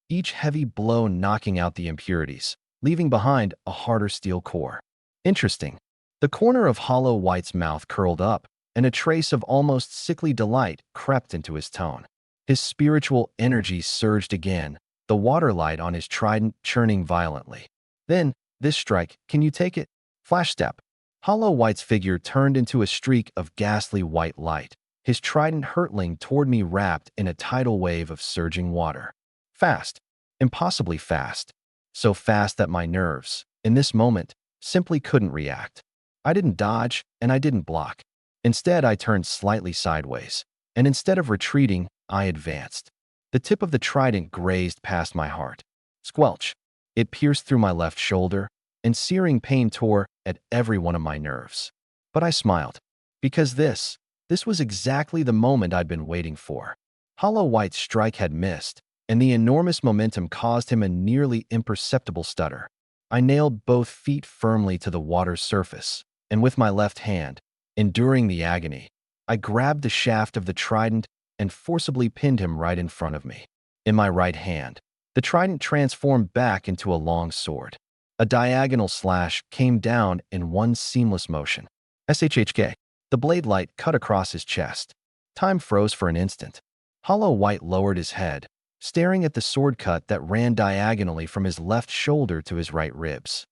each heavy blow knocking out the impurities, leaving behind a harder steel core. Interesting. The corner of Hollow White's mouth curled up, and a trace of almost sickly delight crept into his tone. His spiritual energy surged again, the water light on his trident churning violently. Then, this strike, can you take it? Flash step. Hollow White's figure turned into a streak of ghastly white light, his trident hurtling toward me wrapped in a tidal wave of surging water. Fast. Impossibly fast. So fast that my nerves, in this moment, simply couldn't react. I didn't dodge, and I didn't block. Instead, I turned slightly sideways, and instead of retreating, I advanced. The tip of the trident grazed past my heart. Squelch! It pierced through my left shoulder, and searing pain tore at every one of my nerves. But I smiled, because this was exactly the moment I'd been waiting for. Hollow White's strike had missed, and the enormous momentum caused him a nearly imperceptible stutter. I nailed both feet firmly to the water's surface, and with my left hand, enduring the agony, I grabbed the shaft of the trident and forcibly pinned him right in front of me. In my right hand, the trident transformed back into a long sword. A diagonal slash came down in one seamless motion. SHHK. The blade light cut across his chest. Time froze for an instant. Hollow White lowered his head, staring at the sword cut that ran diagonally from his left shoulder to his right ribs.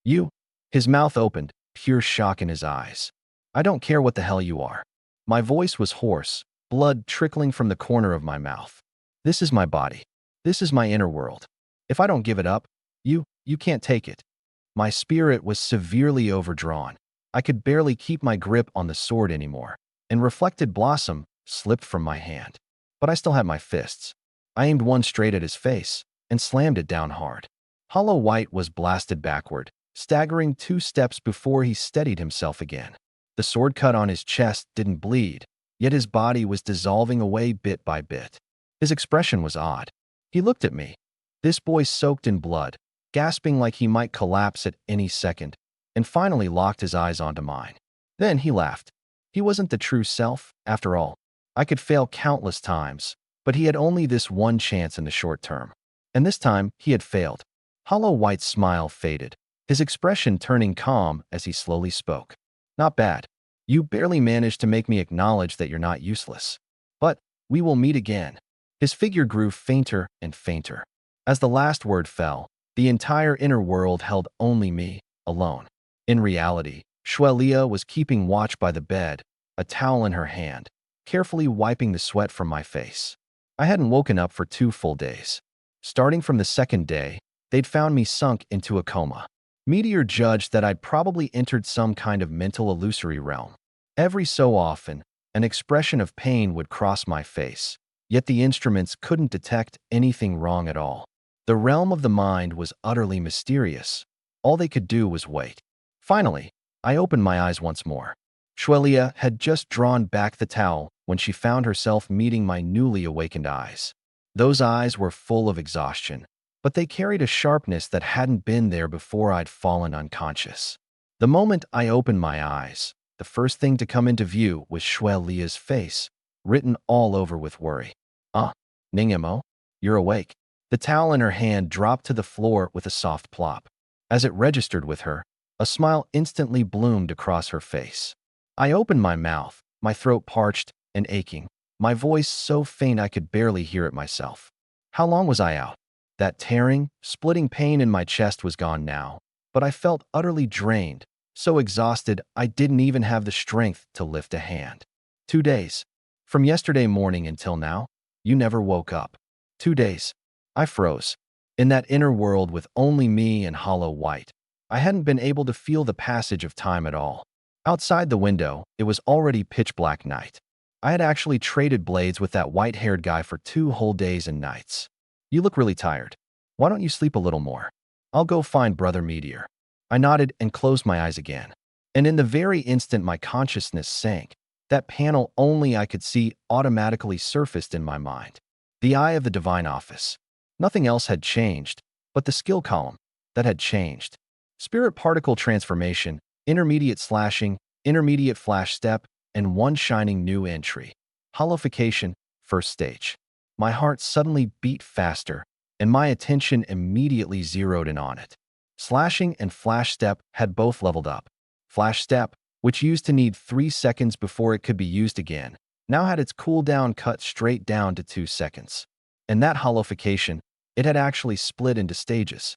You? His mouth opened, pure shock in his eyes. I don't care what the hell you are. My voice was hoarse, blood trickling from the corner of my mouth. This is my body. This is my inner world. If I don't give it up, you can't take it. My spirit was severely overdrawn. I could barely keep my grip on the sword anymore, and reflected blossom slipped from my hand. But I still had my fists. I aimed one straight at his face and slammed it down hard. Hollow White was blasted backward, staggering 2 steps before he steadied himself again. The sword cut on his chest didn't bleed, yet his body was dissolving away bit by bit. His expression was odd. He looked at me, this boy soaked in blood, gasping like he might collapse at any second, and finally locked his eyes onto mine. Then he laughed. He wasn't the true self, after all. I could fail countless times, but he had only this one chance in the short term. And this time, he had failed. Hollow White's smile faded, his expression turning calm as he slowly spoke. Not bad. You barely managed to make me acknowledge that you're not useless. But we will meet again. His figure grew fainter and fainter. As the last word fell, the entire inner world held only me, alone. In reality, Xuelia was keeping watch by the bed, a towel in her hand, carefully wiping the sweat from my face. I hadn't woken up for 2 full days. Starting from the second day, they'd found me sunk into a coma. Meteor judged that I'd probably entered some kind of mental illusory realm. Every so often, an expression of pain would cross my face, yet the instruments couldn't detect anything wrong at all. The realm of the mind was utterly mysterious. All they could do was wait. Finally, I opened my eyes once more. Xuelia had just drawn back the towel when she found herself meeting my newly awakened eyes. Those eyes were full of exhaustion, but they carried a sharpness that hadn't been there before I'd fallen unconscious. The moment I opened my eyes, the first thing to come into view was Xuelia's face, written all over with worry. Ningemo, you're awake. The towel in her hand dropped to the floor with a soft plop. As it registered with her, a smile instantly bloomed across her face. I opened my mouth, my throat parched and aching, my voice so faint I could barely hear it myself. How long was I out? That tearing, splitting pain in my chest was gone now, but I felt utterly drained, so exhausted I didn't even have the strength to lift a hand. 2 days. From yesterday morning until now, you never woke up. 2 days. I froze. In that inner world with only me and Hollow White, I hadn't been able to feel the passage of time at all. Outside the window, it was already pitch-black night. I had actually traded blades with that white-haired guy for 2 whole days and nights. You look really tired. Why don't you sleep a little more? I'll go find Brother Meteor. I nodded and closed my eyes again. And in the very instant my consciousness sank, that panel only I could see automatically surfaced in my mind. The Eye of the Divine Office. Nothing else had changed, but the skill column, that had changed. Spirit particle transformation, intermediate slashing, intermediate flash step, and one shining new entry. Hollowification, first stage. My heart suddenly beat faster, and my attention immediately zeroed in on it. Slashing and flash step had both leveled up. Flash step, which used to need 3 seconds before it could be used again, now had its cooldown cut straight down to 2 seconds. And that hollowification, it had actually split into stages.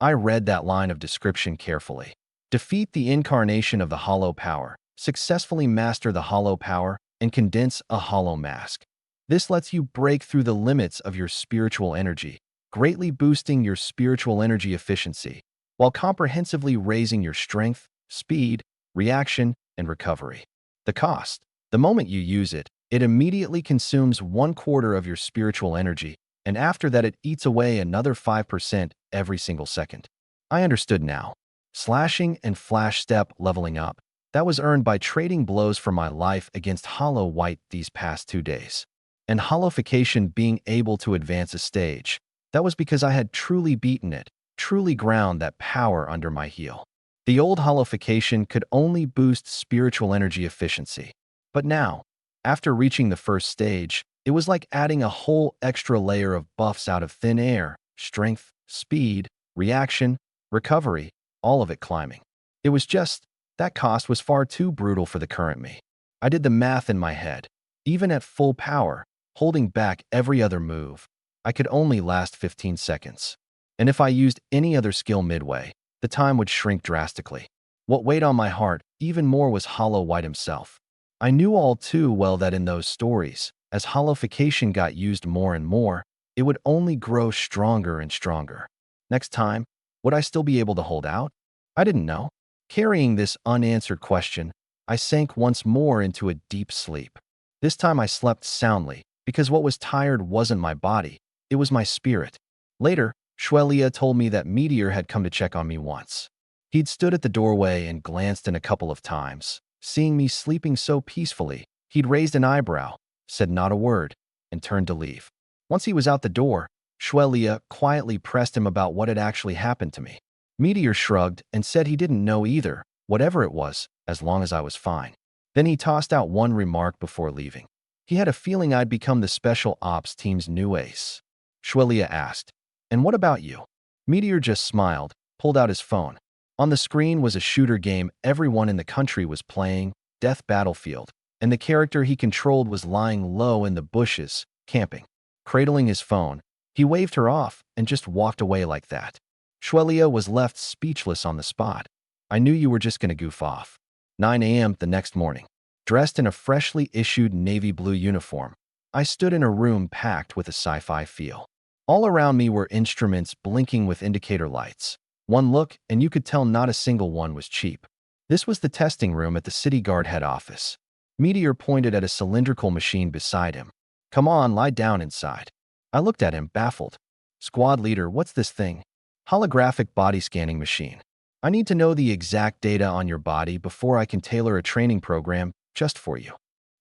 I read that line of description carefully. Defeat the incarnation of the hollow power, successfully master the hollow power, and condense a hollow mask. This lets you break through the limits of your spiritual energy, greatly boosting your spiritual energy efficiency, while comprehensively raising your strength, speed, reaction, and recovery. The cost. The moment you use it, it immediately consumes 1/4 of your spiritual energy, and after that it eats away another 5% every single second. I understood now. Slashing and flash step leveling up. That was earned by trading blows for my life against Hollow White these past 2 days. And hollowification being able to advance a stage. That was because I had truly beaten it, truly ground that power under my heel. The old hollowification could only boost spiritual energy efficiency. But now, after reaching the first stage, it was like adding a whole extra layer of buffs out of thin air, strength, speed, reaction, recovery, all of it climbing. It was just, that cost was far too brutal for the current me. I did the math in my head. Even at full power, holding back every other move, I could only last 15 seconds. And if I used any other skill midway, the time would shrink drastically. What weighed on my heart even more was Hollow White himself. I knew all too well that in those stories, as hollowification got used more and more, it would only grow stronger and stronger. Next time, would I still be able to hold out? I didn't know. Carrying this unanswered question, I sank once more into a deep sleep. This time I slept soundly, because what was tired wasn't my body, it was my spirit. Later, Shuelia told me that Meteor had come to check on me once. He'd stood at the doorway and glanced in a couple of times. Seeing me sleeping so peacefully, he'd raised an eyebrow, said not a word, and turned to leave. Once he was out the door, Shuelia quietly pressed him about what had actually happened to me. Meteor shrugged and said he didn't know either, whatever it was, as long as I was fine. Then he tossed out one remark before leaving. He had a feeling I'd become the special ops team's new ace. Shuelia asked, "And what about you?" Meteor just smiled, pulled out his phone. On the screen was a shooter game everyone in the country was playing, Death Battlefield, and the character he controlled was lying low in the bushes, camping. Cradling his phone, he waved her off and just walked away like that. Shuelia was left speechless on the spot. I knew you were just going to goof off. 9 a.m. the next morning. Dressed in a freshly issued navy blue uniform, I stood in a room packed with a sci-fi feel. All around me were instruments blinking with indicator lights. One look, and you could tell not a single one was cheap. This was the testing room at the City Guard head office. Meteor pointed at a cylindrical machine beside him. "Come on, lie down inside." I looked at him, baffled. "Squad leader, what's this thing?" "Holographic body scanning machine. I need to know the exact data on your body before I can tailor a training program just for you."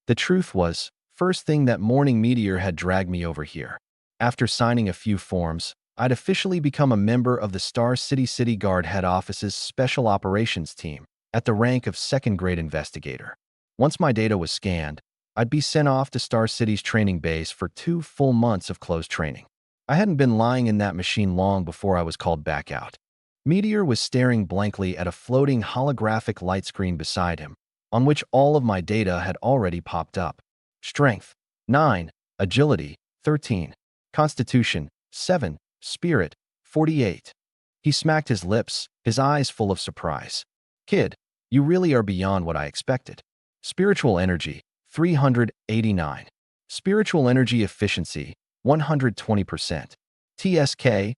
The truth was, first thing that morning Meteor had dragged me over here. After signing a few forms, I'd officially become a member of the Star City Guard head office's Special Operations team at the rank of second-grade investigator. Once my data was scanned, I'd be sent off to Star City's training base for 2 full months of close training. I hadn't been lying in that machine long before I was called back out. Meteor was staring blankly at a floating holographic light screen beside him, on which all of my data had already popped up. Strength, 9. Agility, 13. Constitution, 7. Spirit, 48. He smacked his lips, his eyes full of surprise. "Kid, you really are beyond what I expected." Spiritual energy, 389. Spiritual energy efficiency, 120%. TSK,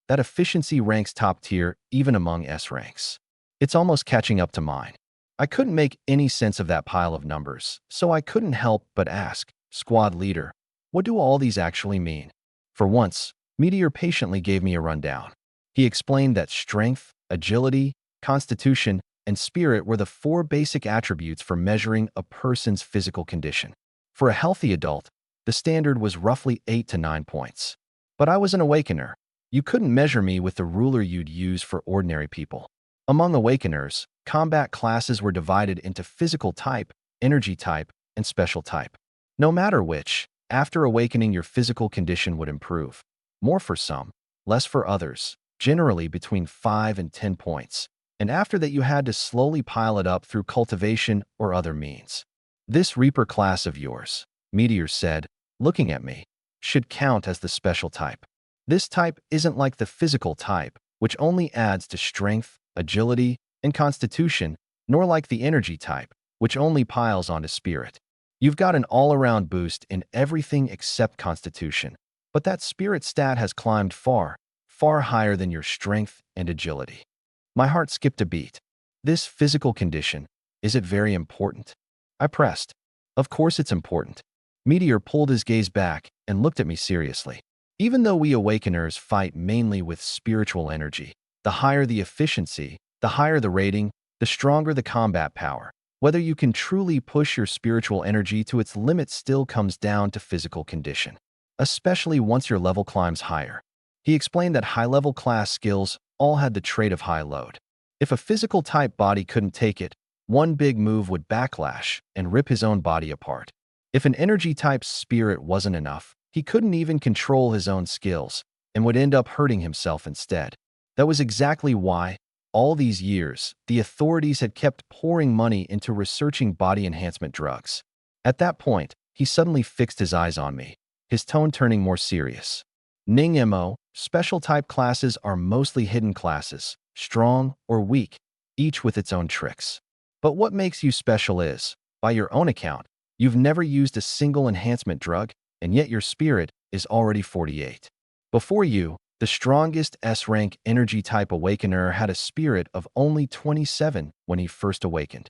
that efficiency ranks top tier even among S ranks. It's almost catching up to mine. I couldn't make any sense of that pile of numbers, so I couldn't help but ask, "Squad leader, what do all these actually mean?" For once, Meteor patiently gave me a rundown. He explained that strength, agility, constitution, and spirit were the 4 basic attributes for measuring a person's physical condition. For a healthy adult, the standard was roughly 8 to 9 points. But I was an awakener. You couldn't measure me with the ruler you'd use for ordinary people. Among awakeners, combat classes were divided into physical type, energy type, and special type. No matter which, after awakening your physical condition would improve. More for some, less for others, generally between 5 and 10 points. And after that you had to slowly pile it up through cultivation or other means. "This Reaper class of yours," Meteor said, looking at me, "should count as the special type. This type isn't like the physical type, which only adds to strength, agility, and constitution, nor like the energy type, which only piles onto spirit. You've got an all-around boost in everything except constitution, but that spirit stat has climbed far, far higher than your strength and agility." My heart skipped a beat. This physical condition, Is it very important? I pressed. Of course it's important. Meteor pulled his gaze back and looked at me seriously. Even though we awakeners fight mainly with spiritual energy, the higher the efficiency, the higher the rating, the stronger the combat power. Whether you can truly push your spiritual energy to its limit still comes down to physical condition, especially once your level climbs higher. He explained that high-level class skills all had the trait of high load. If a physical-type body couldn't take it, one big move would backlash and rip his own body apart. If an energy-type spirit wasn't enough, he couldn't even control his own skills and would end up hurting himself instead. That was exactly why, all these years, the authorities had kept pouring money into researching body enhancement drugs. At that point, he suddenly fixed his eyes on me, his tone turning more serious. Ning Mo, special type classes are mostly hidden classes, strong or weak, each with its own tricks. But what makes you special is, by your own account, you've never used a single enhancement drug, and yet your spirit is already 48. Before you, the strongest S-rank energy-type awakener had a spirit of only 27 when he first awakened.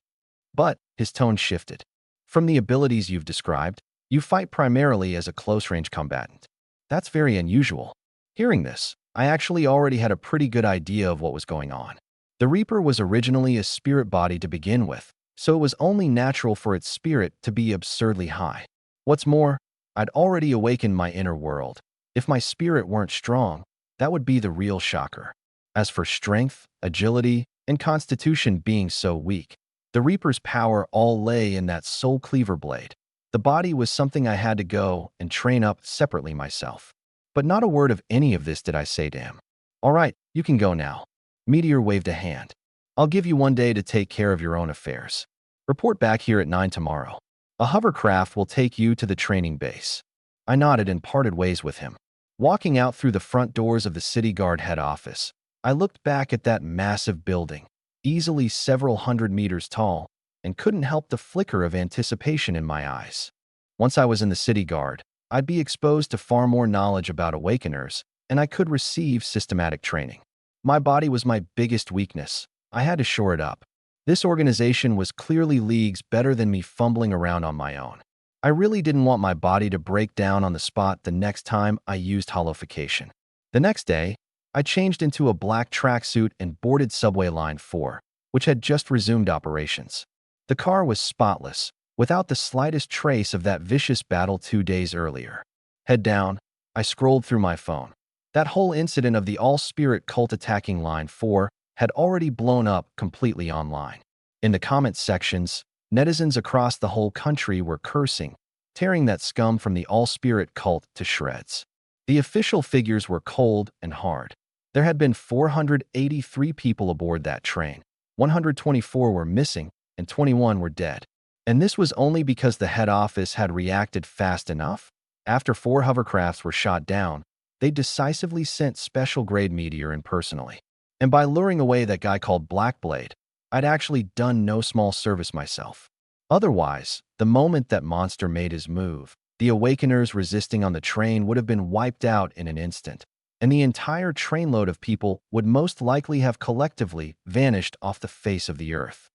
But his tone shifted. From the abilities you've described, you fight primarily as a close-range combatant. That's very unusual. Hearing this, I actually already had a pretty good idea of what was going on. The Reaper was originally a spirit body to begin with, so it was only natural for its spirit to be absurdly high. What's more, I'd already awakened my inner world. If my spirit weren't strong, that would be the real shocker. As for strength, agility, and constitution being so weak, the Reaper's power all lay in that soul cleaver blade. The body was something I had to go and train up separately myself. But not a word of any of this did I say to him. All right, you can go now. Meteor waved a hand. I'll give you one day to take care of your own affairs. Report back here at 9 tomorrow. A hovercraft will take you to the training base. I nodded and parted ways with him. Walking out through the front doors of the City Guard head office, I looked back at that massive building, easily several hundred meters tall, and couldn't help the flicker of anticipation in my eyes. Once I was in the City Guard, I'd be exposed to far more knowledge about awakeners, and I could receive systematic training. My body was my biggest weakness. I had to shore it up. This organization was clearly leagues better than me fumbling around on my own. I really didn't want my body to break down on the spot the next time I used holification. The next day, I changed into a black tracksuit and boarded Subway Line 4, which had just resumed operations. The car was spotless, without the slightest trace of that vicious battle 2 days earlier. Head down, I scrolled through my phone. That whole incident of the all-spirit cult attacking Line 4 had already blown up completely online. In the comments sections, netizens across the whole country were cursing, tearing that scum from the all-spirit cult to shreds. The official figures were cold and hard. There had been 483 people aboard that train, 124 were missing, and 21 were dead. And this was only because the head office had reacted fast enough. After 4 hovercrafts were shot down, they decisively sent Special Grade Meteor in personally. And by luring away that guy called Blackblade, I'd actually done no small service myself. Otherwise, the moment that monster made his move, the awakeners resisting on the train would have been wiped out in an instant, and the entire trainload of people would most likely have collectively vanished off the face of the earth.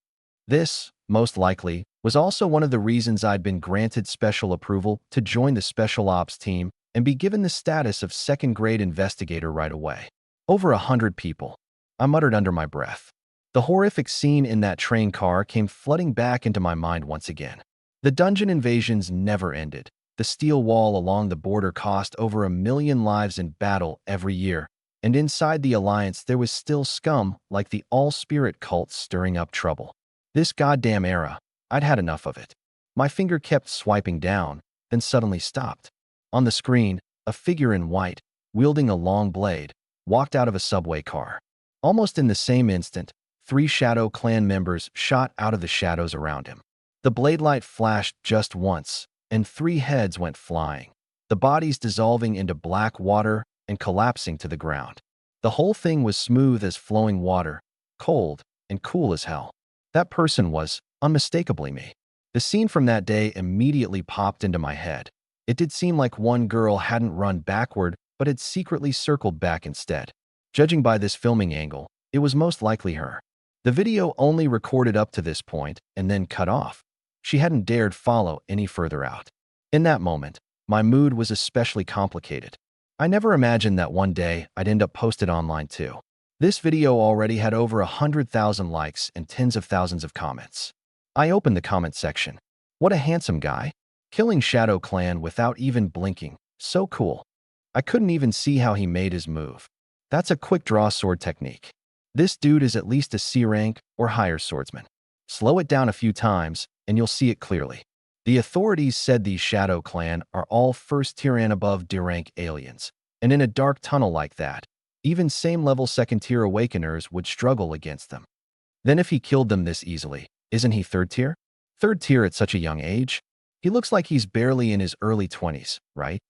This, most likely, was also one of the reasons I'd been granted special approval to join the Special Ops team and be given the status of second-grade investigator right away. Over 100 people. I muttered under my breath. The horrific scene in that train car came flooding back into my mind once again. The dungeon invasions never ended. The steel wall along the border cost over 1 million lives in battle every year, and inside the Alliance there was still scum like the all-spirit cult stirring up trouble. This goddamn era, I'd had enough of it. My finger kept swiping down, then suddenly stopped. On the screen, a figure in white, wielding a long blade, walked out of a subway car. Almost in the same instant, 3 Shadow Clan members shot out of the shadows around him. The blade light flashed just once, and 3 heads went flying, the bodies dissolving into black water and collapsing to the ground. The whole thing was smooth as flowing water, cold and cool as hell. That person was, unmistakably me. The scene from that day immediately popped into my head. It did seem like one girl hadn't run backward, but had secretly circled back instead. Judging by this filming angle, it was most likely her. The video only recorded up to this point and then cut off. She hadn't dared follow any further out. In that moment, my mood was especially complicated. I never imagined that one day I'd end up posted online too. This video already had over 100,000 likes and tens of thousands of comments. I opened the comment section. What a handsome guy. Killing Shadow Clan without even blinking. So cool. I couldn't even see how he made his move. That's a quick draw sword technique. This dude is at least a C rank or higher swordsman. Slow it down a few times and you'll see it clearly. The authorities said these Shadow Clan are all first tier and above D rank aliens, and in a dark tunnel like that, even same level second tier awakeners would struggle against them. Then if he killed them this easily, isn't he third tier? Third tier at such a young age? He looks like he's barely in his early 20s, right?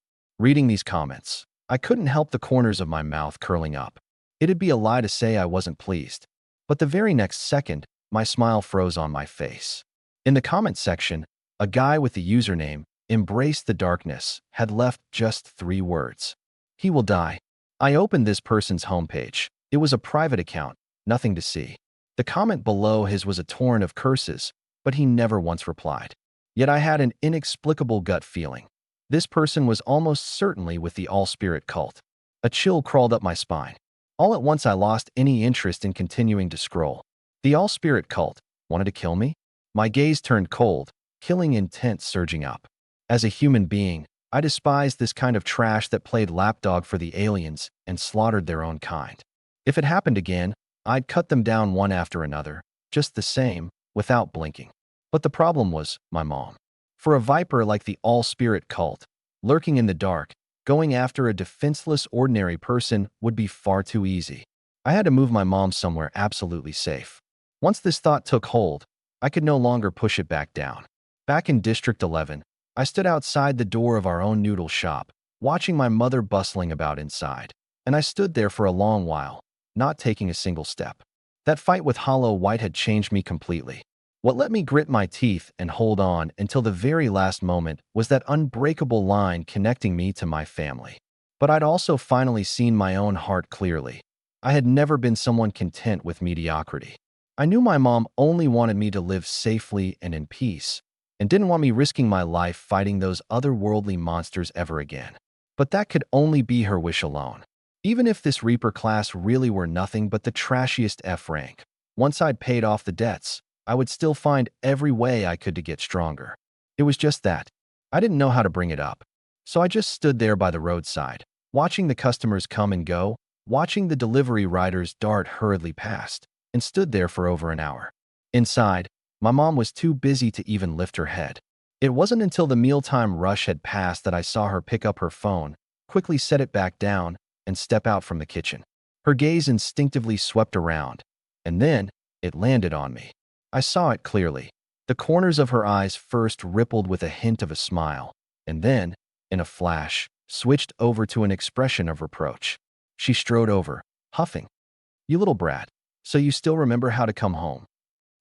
Reading these comments, I couldn't help the corners of my mouth curling up. It'd be a lie to say I wasn't pleased. But the very next second, my smile froze on my face. In the comment section, a guy with the username, Embrace the Darkness, had left just 3 words. He will die. I opened this person's homepage. It was a private account, nothing to see. The comment below his was a torrent of curses, but he never once replied. Yet I had an inexplicable gut feeling. This person was almost certainly with the All-Spirit cult. A chill crawled up my spine. All at once I lost any interest in continuing to scroll. The All-Spirit cult wanted to kill me? My gaze turned cold, killing intent surging up. As a human being, I despised this kind of trash that played lapdog for the aliens and slaughtered their own kind. If it happened again, I'd cut them down one after another, just the same, without blinking. But the problem was my mom. For a viper like the All-Spirit cult, lurking in the dark, going after a defenseless ordinary person would be far too easy. I had to move my mom somewhere absolutely safe. Once this thought took hold, I could no longer push it back down. Back in District 11, I stood outside the door of our own noodle shop, watching my mother bustling about inside. And I stood there for a long while, not taking a single step. That fight with Hollow White had changed me completely. What let me grit my teeth and hold on until the very last moment was that unbreakable line connecting me to my family. But I'd also finally seen my own heart clearly. I had never been someone content with mediocrity. I knew my mom only wanted me to live safely and in peace, and didn't want me risking my life fighting those otherworldly monsters ever again. But that could only be her wish alone. Even if this Reaper class really were nothing but the trashiest F rank, once I'd paid off the debts, I would still find every way I could to get stronger. It was just that. I didn't know how to bring it up. So I just stood there by the roadside, watching the customers come and go, watching the delivery riders dart hurriedly past, and stood there for over an hour. Inside, my mom was too busy to even lift her head. It wasn't until the mealtime rush had passed that I saw her pick up her phone, quickly set it back down, and step out from the kitchen. Her gaze instinctively swept around, and then it landed on me. I saw it clearly. The corners of her eyes first rippled with a hint of a smile, and then, in a flash, switched over to an expression of reproach. She strode over, huffing. "You little brat, so you still remember how to come home."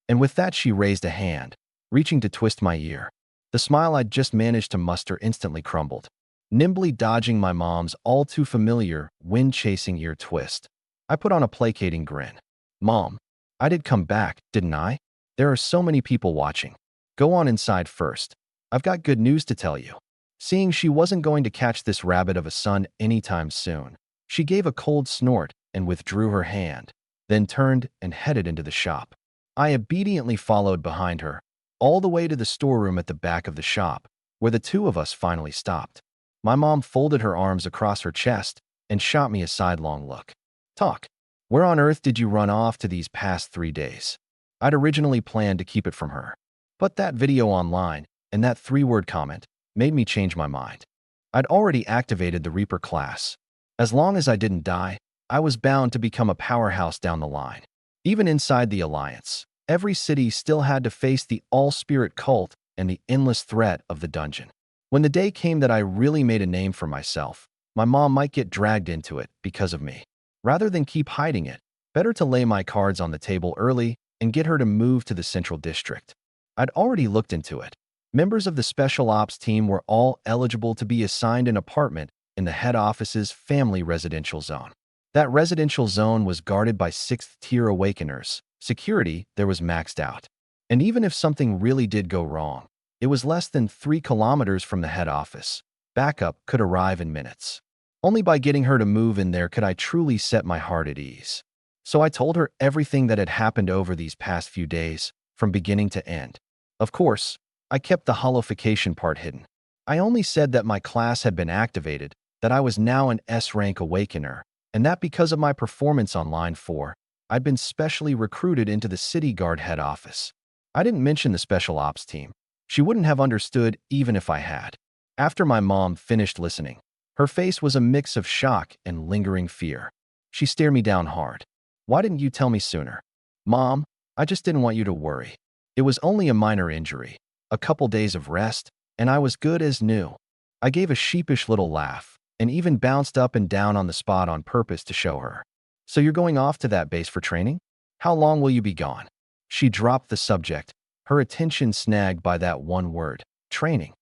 And with that she raised a hand, reaching to twist my ear. The smile I'd just managed to muster instantly crumbled, nimbly dodging my mom's all-too-familiar wind-chasing ear twist. I put on a placating grin. "Mom, I did come back, didn't I? There are so many people watching. Go on inside first. I've got good news to tell you." Seeing she wasn't going to catch this rabbit of a son anytime soon, she gave a cold snort and withdrew her hand, then turned and headed into the shop. I obediently followed behind her, all the way to the storeroom at the back of the shop, where the two of us finally stopped. My mom folded her arms across her chest and shot me a sidelong look. "Talk. Where on earth did you run off to these past 3 days?" I'd originally planned to keep it from her, but that video online and that 3-word comment made me change my mind. I'd already activated the Reaper class. As long as I didn't die, I was bound to become a powerhouse down the line. Even inside the Alliance, every city still had to face the All-Spirit cult and the endless threat of the dungeon. When the day came that I really made a name for myself, my mom might get dragged into it because of me. Rather than keep hiding it, better to lay my cards on the table early and get her to move to the Central District. I'd already looked into it. Members of the Special Ops team were all eligible to be assigned an apartment in the head office's family residential zone. That residential zone was guarded by 6th-tier awakeners, Security, there was maxed out. And even if something really did go wrong, it was less than 3 kilometers from the head office. Backup could arrive in minutes. Only by getting her to move in there could I truly set my heart at ease. So I told her everything that had happened over these past few days, from beginning to end. Of course, I kept the holification part hidden. I only said that my class had been activated, that I was now an S-rank awakener, and that because of my performance on Line 4, I'd been specially recruited into the City Guard head office. I didn't mention the special ops team. She wouldn't have understood even if I had. After my mom finished listening, her face was a mix of shock and lingering fear. She stared me down hard. "Why didn't you tell me sooner?" "Mom, I just didn't want you to worry. It was only a minor injury, a couple days of rest, and I was good as new." I gave a sheepish little laugh and even bounced up and down on the spot on purpose to show her. "So you're going off to that base for training? How long will you be gone?" She dropped the subject, her attention snagged by that one word, training.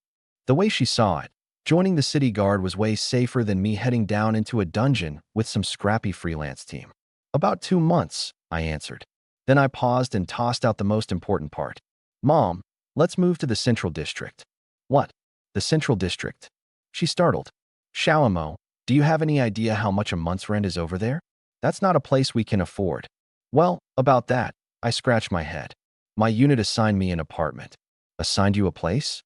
The way she saw it, joining the City Guard was way safer than me heading down into a dungeon with some scrappy freelance team. "About 2 months," I answered. Then I paused and tossed out the most important part. "Mom, let's move to the Central District." "What? The Central District?" She startled. "Shaomo, do you have any idea how much a month's rent is over there? That's not a place we can afford." "Well, about that," I scratched my head. "My unit assigned me an apartment." "Assigned you a place?"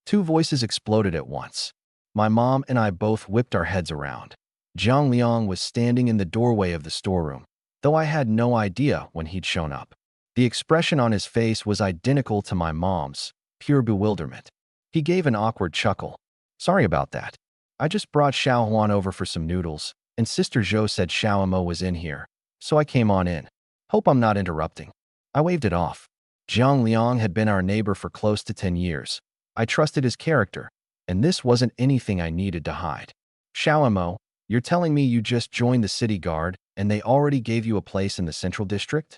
Two voices exploded at once. My mom and I both whipped our heads around. Zhang Liang was standing in the doorway of the storeroom, though I had no idea when he'd shown up. The expression on his face was identical to my mom's, pure bewilderment. He gave an awkward chuckle. "Sorry about that. I just brought Xiao Huan over for some noodles, and Sister Zhou said Xiaomo was in here, so I came on in. Hope I'm not interrupting." I waved it off. Zhang Liang had been our neighbor for close to 10 years. I trusted his character, and this wasn't anything I needed to hide. "Xiaomo, you're telling me you just joined the City Guard and they already gave you a place in the Central District?"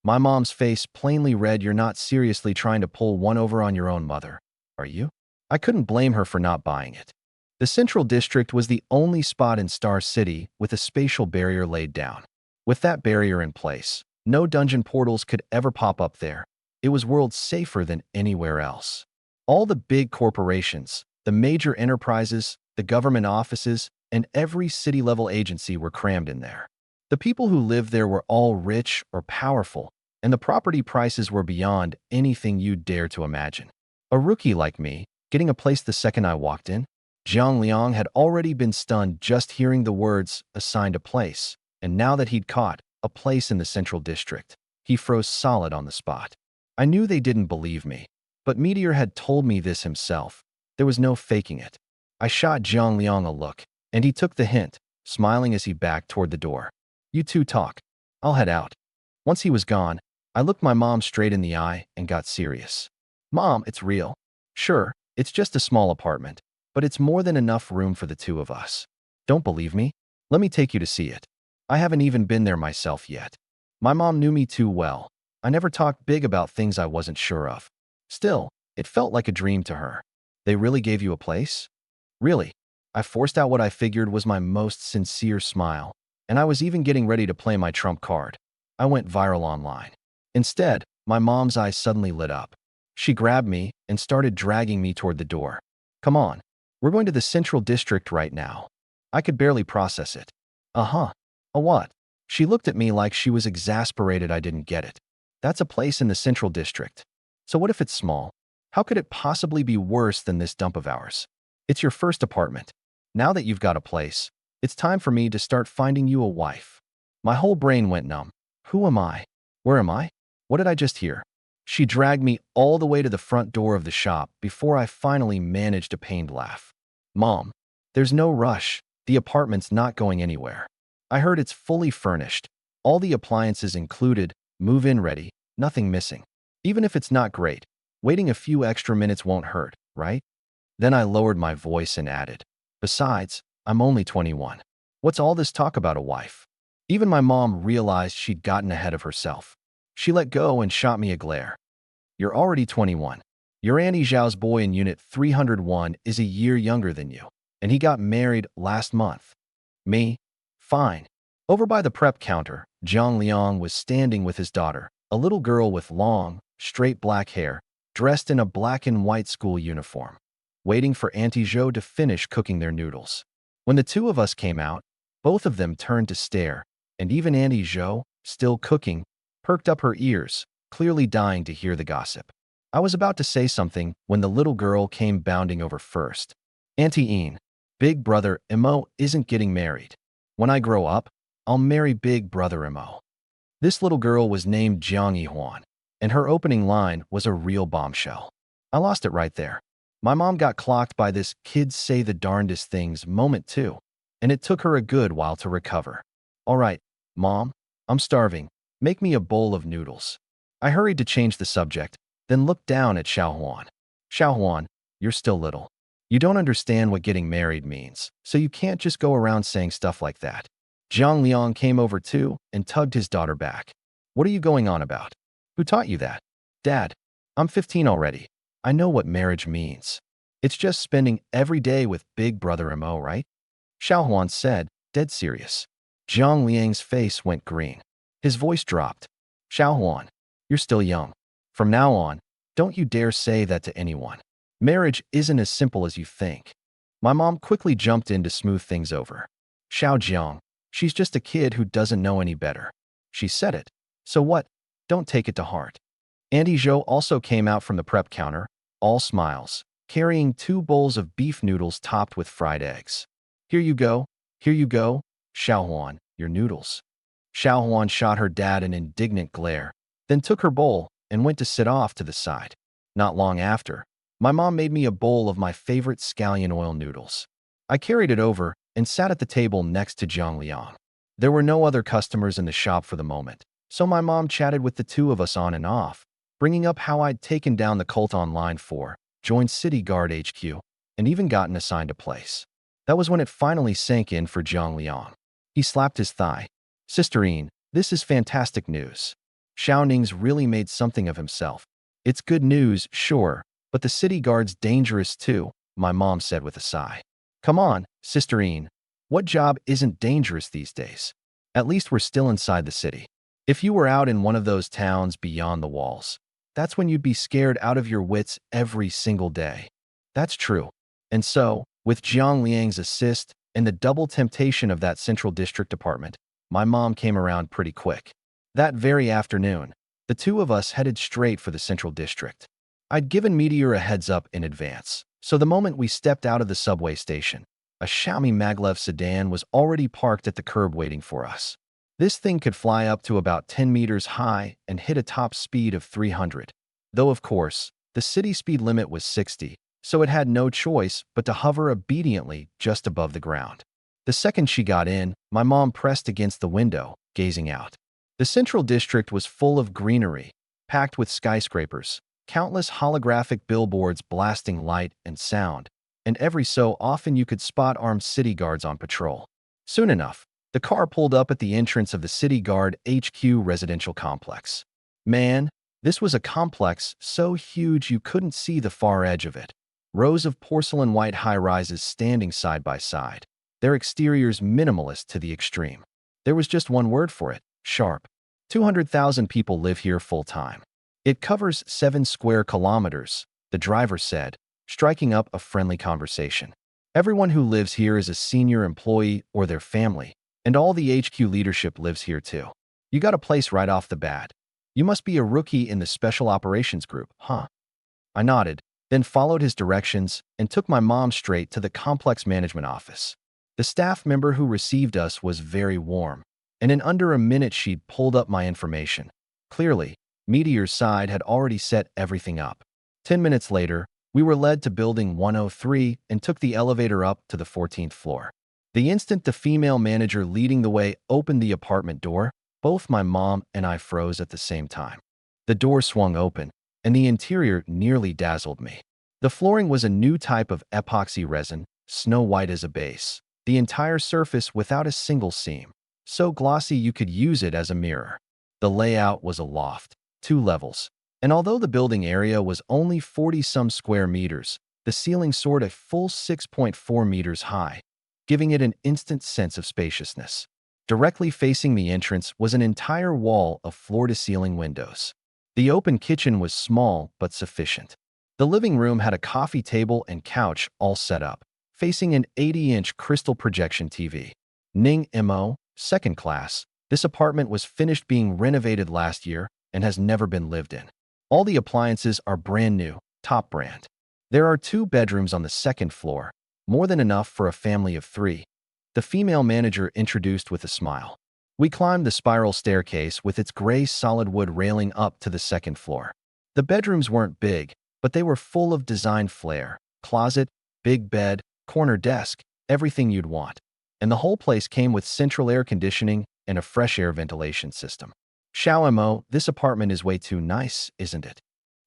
My mom's face plainly read, "You're not seriously trying to pull one over on your own mother, are you?" I couldn't blame her for not buying it. The Central District was the only spot in Star City with a spatial barrier laid down. With that barrier in place, no dungeon portals could ever pop up there. It was worlds safer than anywhere else. All the big corporations, the major enterprises, the government offices, and every city-level agency were crammed in there. The people who lived there were all rich or powerful, and the property prices were beyond anything you'd dare to imagine. A rookie like me, getting a place the second I walked in? Zhang Liang had already been stunned just hearing the words, "assigned a place," and now that he'd caught a place in the Central District, he froze solid on the spot. I knew they didn't believe me, but Meteor had told me this himself. There was no faking it. I shot Zhang Liang a look, and he took the hint, smiling as he backed toward the door. "You two talk. I'll head out." Once he was gone, I looked my mom straight in the eye and got serious. "Mom, it's real. Sure, it's just a small apartment, but it's more than enough room for the two of us. Don't believe me? Let me take you to see it. I haven't even been there myself yet." My mom knew me too well. I never talked big about things I wasn't sure of. Still, it felt like a dream to her. "They really gave you a place?" "Really?" I forced out what I figured was my most sincere smile, and I was even getting ready to play my trump card. I went viral online. Instead, my mom's eyes suddenly lit up. She grabbed me and started dragging me toward the door. "Come on. We're going to the Central District right now." I could barely process it. "Uh-huh. A what?" She looked at me like she was exasperated I didn't get it. "That's a place in the Central District. So what if it's small? How could it possibly be worse than this dump of ours? It's your first apartment. Now that you've got a place, it's time for me to start finding you a wife." My whole brain went numb. Who am I? Where am I? What did I just hear? She dragged me all the way to the front door of the shop before I finally managed a pained laugh. "Mom, there's no rush. The apartment's not going anywhere. I heard it's fully furnished. All the appliances included, move-in ready, nothing missing. Even if it's not great, waiting a few extra minutes won't hurt, right?" Then I lowered my voice and added, "Besides, I'm only 21. What's all this talk about a wife?" Even my mom realized she'd gotten ahead of herself. She let go and shot me a glare. "You're already 21. Your Auntie Zhao's boy in Unit 301 is a year younger than you, and he got married last month." "Me? Fine." Over by the prep counter, Zhang Liang was standing with his daughter, a little girl with long, straight black hair, dressed in a black and white school uniform, waiting for Auntie Jo to finish cooking their noodles. When the two of us came out, both of them turned to stare, and even Auntie Jo, still cooking, perked up her ears, clearly dying to hear the gossip. I was about to say something when the little girl came bounding over first. Auntie Een, Big Brother Imo isn't getting married. When I grow up, I'll marry Big Brother Imo. This little girl was named Jiang Yihuan, and her opening line was a real bombshell. I lost it right there. My mom got clocked by this kids say the darndest things moment too, and it took her a good while to recover. All right, Mom, I'm starving. Make me a bowl of noodles. I hurried to change the subject, then looked down at Xiaohuan. Xiaohuan, you're still little. You don't understand what getting married means, so you can't just go around saying stuff like that. Zhang Liang came over too and tugged his daughter back. What are you going on about? Who taught you that? Dad, I'm 15 already. I know what marriage means. It's just spending every day with Big Brother Mo, right? Xiaohuan said, dead serious. Zhang Liang's face went green. His voice dropped. Xiaohuan, you're still young. From now on, don't you dare say that to anyone. Marriage isn't as simple as you think. My mom quickly jumped in to smooth things over. Xiao Jiang, she's just a kid who doesn't know any better. She said it. So what? Don't take it to heart. Auntie Jo also came out from the prep counter, all smiles, carrying 2 bowls of beef noodles topped with fried eggs. Here you go, Xiaohuan, your noodles. Xiaohuan shot her dad an indignant glare, then took her bowl and went to sit off to the side. Not long after, my mom made me a bowl of my favorite scallion oil noodles. I carried it over and sat at the table next to Zhang Liang. There were no other customers in the shop for the moment, so my mom chatted with the two of us on and off, bringing up how I'd taken down the cult online for, joined City Guard HQ, and even gotten assigned a place. That was when it finally sank in for Zhang Liang. He slapped his thigh. Sister Een, this is fantastic news. Xiao Ning's really made something of himself. It's good news, sure, but the city guard's dangerous too, my mom said with a sigh. Come on, Sister Een. What job isn't dangerous these days? At least we're still inside the city. If you were out in one of those towns beyond the walls, that's when you'd be scared out of your wits every single day. That's true. And so, with Jiang Liang's assist and the double temptation of that Central District Department, my mom came around pretty quick. That very afternoon, the two of us headed straight for the Central District. I'd given Meteor a heads up in advance, so the moment we stepped out of the subway station, a Xiaomi maglev sedan was already parked at the curb waiting for us. This thing could fly up to about 10 meters high and hit a top speed of 300. Though, of course, the city speed limit was 60, so it had no choice but to hover obediently just above the ground. The second she got in, my mom pressed against the window, gazing out. The Central District was full of greenery, packed with skyscrapers, countless holographic billboards blasting light and sound, and every so often you could spot armed city guards on patrol. Soon enough, the car pulled up at the entrance of the City Guard HQ residential complex. Man, this was a complex so huge you couldn't see the far edge of it. Rows of porcelain white high-rises standing side by side, their exteriors minimalist to the extreme. There was just one word for it, sharp. 200,000 people live here full-time. It covers 7 square kilometers, the driver said, striking up a friendly conversation. Everyone who lives here is a senior employee or their family, and all the HQ leadership lives here too. You got a place right off the bat. You must be a rookie in the Special Operations Group, huh? I nodded, then followed his directions and took my mom straight to the complex management office. The staff member who received us was very warm, and in under a minute she'd pulled up my information. Clearly, Meteor's side had already set everything up. 10 minutes later, we were led to Building 103 and took the elevator up to the 14th floor. The instant the female manager leading the way opened the apartment door, both my mom and I froze at the same time. The door swung open, and the interior nearly dazzled me. The flooring was a new type of epoxy resin, snow white as a base, the entire surface without a single seam, so glossy you could use it as a mirror. The layout was a loft, 2 levels, and although the building area was only 40-some square meters, the ceiling soared a full 6.4 meters high, giving it an instant sense of spaciousness. Directly facing the entrance was an entire wall of floor-to-ceiling windows. The open kitchen was small but sufficient. The living room had a coffee table and couch all set up, facing an 80-inch crystal projection TV. Ning Mo, second class. This apartment was finished being renovated last year and has never been lived in. All the appliances are brand new, top brand. There are 2 bedrooms on the second floor, more than enough for a family of 3. The female manager introduced with a smile. We climbed the spiral staircase with its gray solid wood railing up to the second floor. The bedrooms weren't big, but they were full of design flair. Closet, big bed, corner desk, everything you'd want. And the whole place came with central air conditioning and a fresh air ventilation system. Xiao Mo, this apartment is way too nice, isn't it?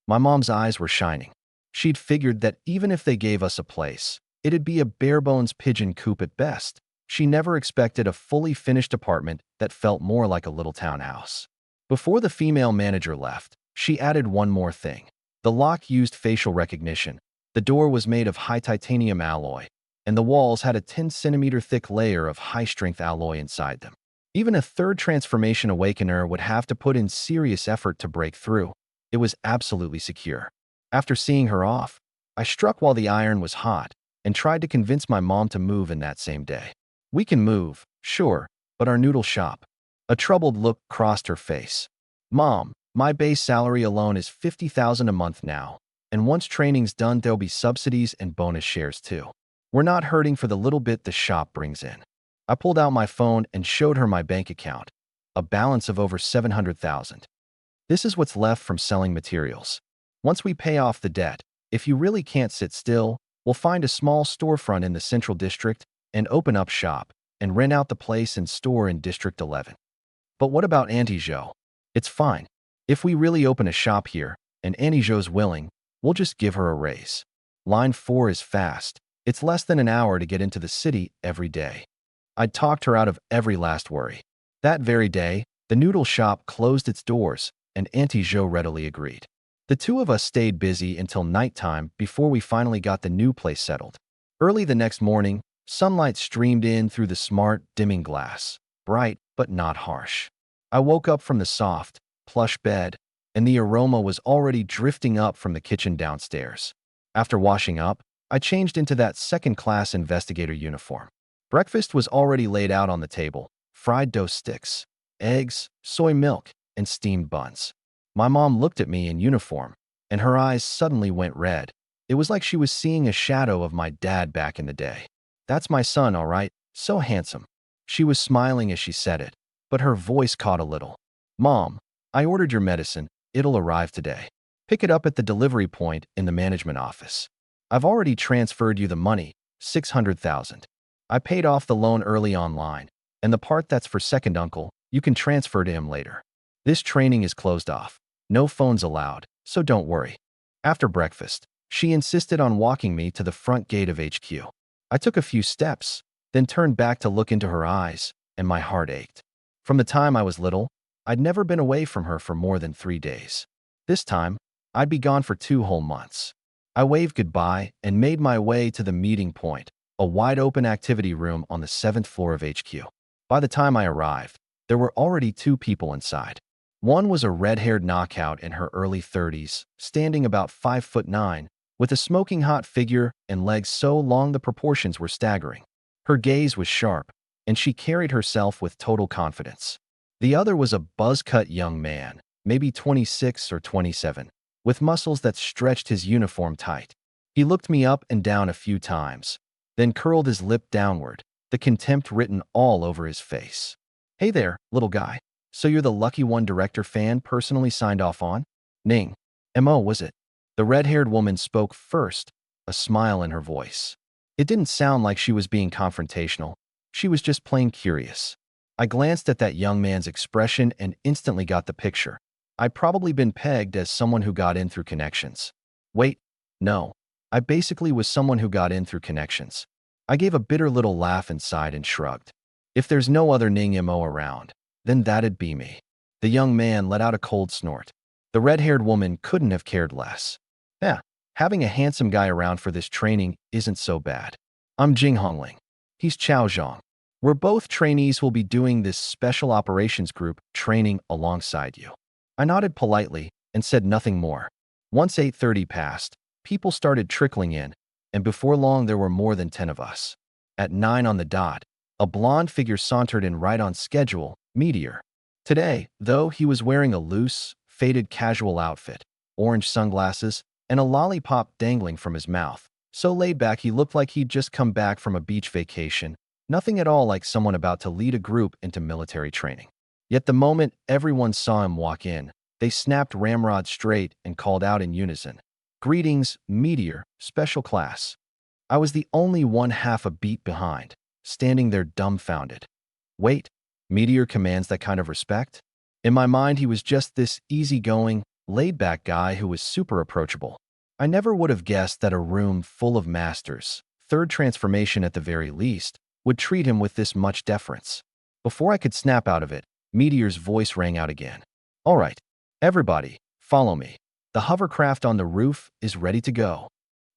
My mom's eyes were shining. She'd figured that even if they gave us a place, it'd be a bare-bones pigeon coop at best. She never expected a fully finished apartment that felt more like a little townhouse. Before the female manager left, she added one more thing. The lock used facial recognition. The door was made of high titanium alloy, and the walls had a 10-centimeter thick layer of high-strength alloy inside them. Even a third transformation awakener would have to put in serious effort to break through. It was absolutely secure. After seeing her off, I struck while the iron was hot and tried to convince my mom to move in that same day. We can move, sure, but our noodle shop. A troubled look crossed her face. Mom, my base salary alone is $50,000 a month now, and once training's done, there'll be subsidies and bonus shares too. We're not hurting for the little bit the shop brings in. I pulled out my phone and showed her my bank account, a balance of over $700,000. This is what's left from selling materials. Once we pay off the debt, if you really can't sit still, we'll find a small storefront in the Central District and open up shop and rent out the place and store in District 11. But what about Auntie Jo? It's fine. If we really open a shop here and Auntie Jo's willing, we'll just give her a raise. Line 4 is fast. It's less than an hour to get into the city every day. I'd talked her out of every last worry. That very day, the noodle shop closed its doors, and Auntie Jo readily agreed. The 2 of us stayed busy until nighttime before we finally got the new place settled. Early the next morning, sunlight streamed in through the smart, dimming glass, bright but not harsh. I woke up from the soft, plush bed, and the aroma was already drifting up from the kitchen downstairs. After washing up, I changed into that second-class investigator uniform. Breakfast was already laid out on the table: fried dough sticks, eggs, soy milk, and steamed buns. My mom looked at me in uniform, and her eyes suddenly went red. It was like she was seeing a shadow of my dad back in the day. That's my son, all right, so handsome. She was smiling as she said it, but her voice caught a little. Mom, I ordered your medicine. It'll arrive today. Pick it up at the delivery point in the management office. I've already transferred you the money, $600,000. I paid off the loan early online, and the part that's for second uncle, you can transfer to him later. This training is closed off. No phones allowed, so don't worry. After breakfast, she insisted on walking me to the front gate of HQ. I took a few steps, then turned back to look into her eyes, and my heart ached. From the time I was little, I'd never been away from her for more than 3 days. This time, I'd be gone for 2 whole months. I waved goodbye and made my way to the meeting point, a wide-open activity room on the 7th floor of HQ. By the time I arrived, there were already 2 people inside. One was a red-haired knockout in her early 30s, standing about 5'9", with a smoking hot figure and legs so long the proportions were staggering. Her gaze was sharp, and she carried herself with total confidence. The other was a buzz-cut young man, maybe 26 or 27, with muscles that stretched his uniform tight. He looked me up and down a few times, then curled his lip downward, the contempt written all over his face. Hey there, little guy. So you're the lucky one director fan personally signed off on? Ning. Mo, was it? The red-haired woman spoke first, a smile in her voice. It didn't sound like she was being confrontational. She was just plain curious. I glanced at that young man's expression and instantly got the picture. I'd probably been pegged as someone who got in through connections. Wait, no. I basically was someone who got in through connections. I gave a bitter little laugh inside and shrugged. If there's no other Ning Mo around, then that'd be me. The young man let out a cold snort. The red-haired woman couldn't have cared less. Yeah, having a handsome guy around for this training isn't so bad. I'm Jing Hongling. He's Chao Zhang. We're both trainees who'll be doing this special operations group training alongside you. I nodded politely and said nothing more. Once 8:30 passed, people started trickling in, and before long there were more than 10 of us. At 9 on the dot, a blonde figure sauntered in right on schedule, Meteor. Today, though, he was wearing a loose, faded casual outfit, orange sunglasses, and a lollipop dangling from his mouth. So laid back he looked like he'd just come back from a beach vacation, nothing at all like someone about to lead a group into military training. Yet the moment everyone saw him walk in, they snapped ramrod straight and called out in unison, "Greetings, Meteor, Special Class." I was the only one half a beat behind, standing there dumbfounded. Wait, Meteor commands that kind of respect? In my mind, he was just this easygoing, laid-back guy who was super approachable. I never would have guessed that a room full of masters, third transformation at the very least, would treat him with this much deference. Before I could snap out of it, Meteor's voice rang out again. "All right, everybody, follow me. The hovercraft on the roof is ready to go."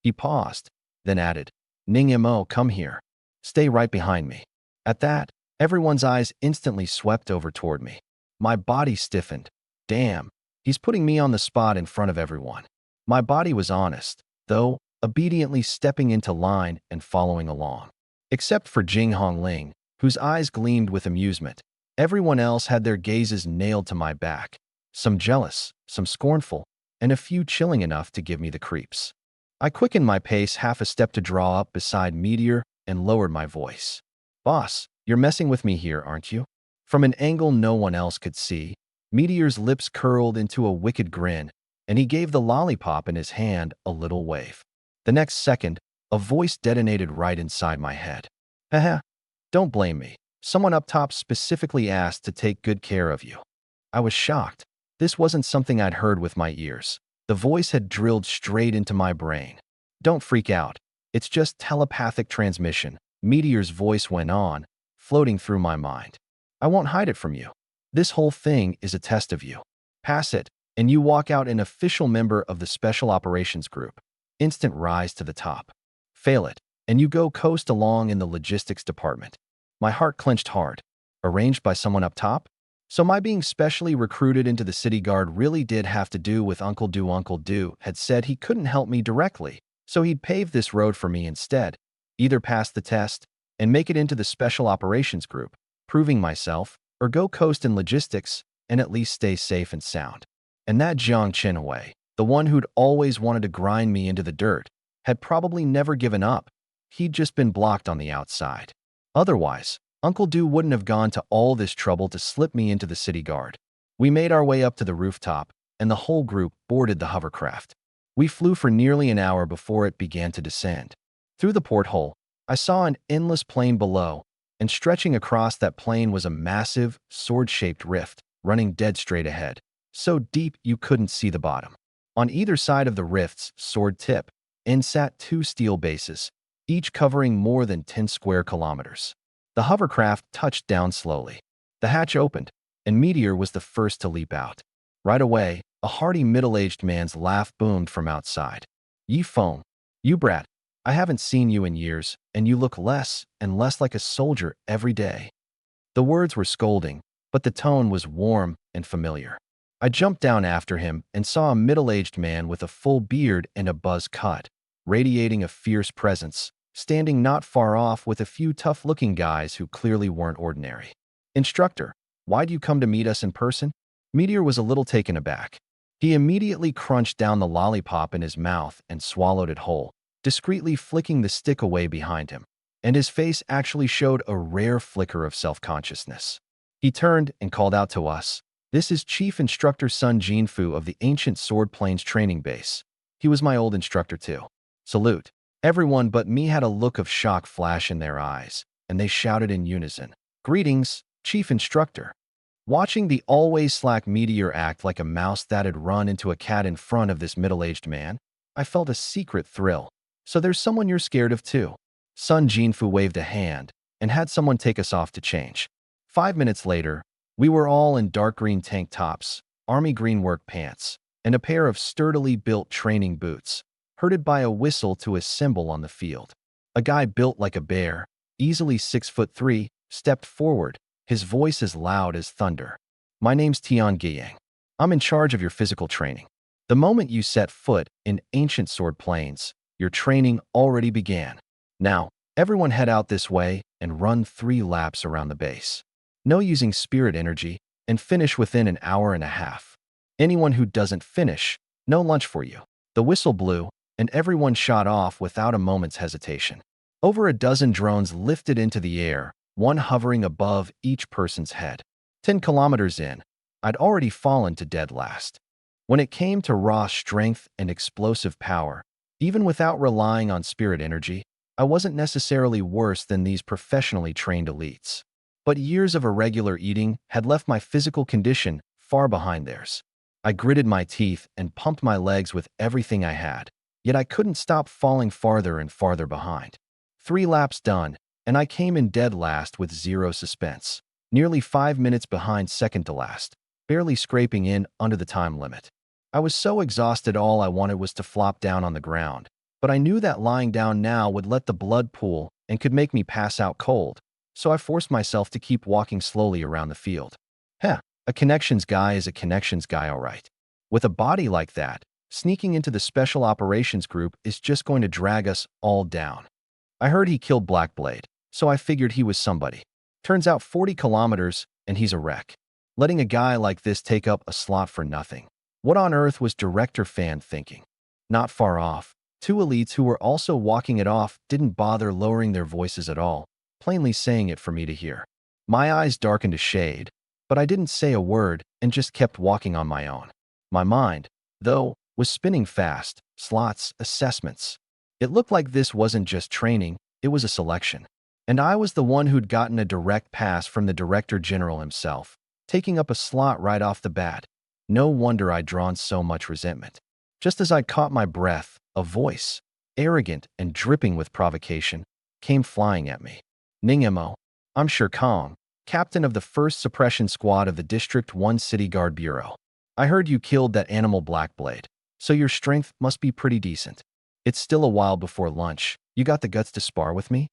He paused, then added, "Ning Mo, come here. Stay right behind me." At that, everyone's eyes instantly swept over toward me. My body stiffened. Damn, he's putting me on the spot in front of everyone. My body was honest, though, obediently stepping into line and following along. Except for Jing Hongling, whose eyes gleamed with amusement, everyone else had their gazes nailed to my back, some jealous, some scornful, and a few chilling enough to give me the creeps. I quickened my pace half a step to draw up beside Meteor and lowered my voice. "Boss, you're messing with me here, aren't you?" From an angle no one else could see, Meteor's lips curled into a wicked grin, and he gave the lollipop in his hand a little wave. The next second, a voice detonated right inside my head. "Haha, don't blame me. Someone up top specifically asked to take good care of you." I was shocked. This wasn't something I'd heard with my ears. The voice had drilled straight into my brain. "Don't freak out. It's just telepathic transmission," Meteor's voice went on, floating through my mind. "I won't hide it from you. This whole thing is a test of you. Pass it, and you walk out an official member of the Special Operations Group. Instant rise to the top. Fail it, and you go coast along in the logistics department." My heart clenched hard. Arranged by someone up top? So my being specially recruited into the city guard really did have to do with Uncle Du. Uncle Du had said he couldn't help me directly, so he'd pave this road for me instead. Either pass the test and make it into the Special Operations Group, proving myself, or go coast in logistics and at least stay safe and sound. And that Jiang Chenhui, the one who'd always wanted to grind me into the dirt, had probably never given up. He'd just been blocked on the outside. Otherwise, Uncle Du wouldn't have gone to all this trouble to slip me into the city guard. We made our way up to the rooftop, and the whole group boarded the hovercraft. We flew for nearly an hour before it began to descend. Through the porthole, I saw an endless plain below, and stretching across that plain was a massive, sword-shaped rift, running dead straight ahead, so deep you couldn't see the bottom. On either side of the rift's sword tip, sat two steel bases, each covering more than 10 square kilometers. The hovercraft touched down slowly. The hatch opened, and Meteor was the first to leap out. Right away, a hearty middle-aged man's laugh boomed from outside. "Yi Feng, you brat, I haven't seen you in years, and you look less and less like a soldier every day." The words were scolding, but the tone was warm and familiar. I jumped down after him and saw a middle-aged man with a full beard and a buzz cut, radiating a fierce presence, standing not far off with a few tough-looking guys who clearly weren't ordinary. "Instructor, why'd you come to meet us in person?" Meteor was a little taken aback. He immediately crunched down the lollipop in his mouth and swallowed it whole, discreetly flicking the stick away behind him, and his face actually showed a rare flicker of self-consciousness. He turned and called out to us, "This is Chief Instructor Sun Jinfu of the Ancient Sword Plains Training Base." He was my old instructor too. Salute. Everyone but me had a look of shock flash in their eyes, and they shouted in unison, "Greetings, Chief Instructor." Watching the always slack Meteor act like a mouse that had run into a cat in front of this middle-aged man, I felt a secret thrill. "So there's someone you're scared of too." Sun Jinfu waved a hand and had someone take us off to change. 5 minutes later, we were all in dark green tank tops, army green work pants, and a pair of sturdily built training boots, herded by a whistle to a symbol on the field. A guy built like a bear, easily 6'3", stepped forward, his voice as loud as thunder. My name's Tian Guiyang. I'm in charge of your physical training. The moment you set foot in ancient sword plains, your training already began. Now, everyone head out this way and run 3 laps around the base. No using spirit energy, and finish within an hour and a half. Anyone who doesn't finish, no lunch for you. The whistle blew, and everyone shot off without a moment's hesitation. Over a dozen drones lifted into the air, one hovering above each person's head. 10 kilometers in, I'd already fallen to dead last. When it came to raw strength and explosive power, even without relying on spirit energy, I wasn't necessarily worse than these professionally trained elites. But years of irregular eating had left my physical condition far behind theirs. I gritted my teeth and pumped my legs with everything I had, yet I couldn't stop falling farther and farther behind. 3 laps done, and I came in dead last with zero suspense, nearly 5 minutes behind second to last, barely scraping in under the time limit. I was so exhausted all I wanted was to flop down on the ground, but I knew that lying down now would let the blood pool and could make me pass out cold, so I forced myself to keep walking slowly around the field. Heh, a connections guy is a connections guy, all right. With a body like that, sneaking into the special operations group is just going to drag us all down. I heard he killed Blackblade, so I figured he was somebody. Turns out 40 kilometers, and he's a wreck. Letting a guy like this take up a slot for nothing. What on earth was Director Fan thinking? Not far off, 2 elites who were also walking it off didn't bother lowering their voices at all, plainly saying it for me to hear. My eyes darkened a shade, but I didn't say a word and just kept walking on my own. My mind, though, was spinning fast. Slots, assessments. It looked like this wasn't just training, it was a selection. And I was the one who'd gotten a direct pass from the Director General himself, taking up a slot right off the bat. No wonder I'd drawn so much resentment. Just as I caught my breath, a voice, arrogant and dripping with provocation, came flying at me. Ningemo, I'm Sher Kong, captain of the 1st Suppression Squad of the District 1 City Guard Bureau. I heard you killed that animal Blackblade, so your strength must be pretty decent. It's still a while before lunch. You got the guts to spar with me?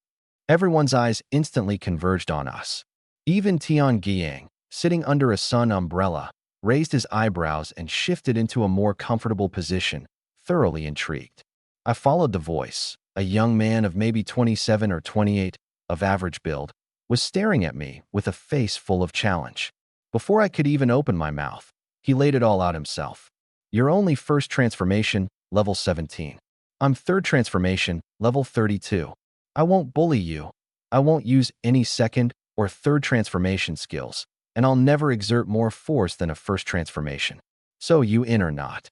Everyone's eyes instantly converged on us. Even Tian Guiyang, sitting under a sun umbrella, raised his eyebrows and shifted into a more comfortable position, thoroughly intrigued. I followed the voice. A young man of maybe 27 or 28, of average build, was staring at me with a face full of challenge. Before I could even open my mouth, he laid it all out himself. You're only 1st transformation, level 17. I'm 3rd transformation, level 32. I won't bully you. I won't use any 2nd or 3rd transformation skills, and I'll never exert more force than a 1st transformation. So you in or not?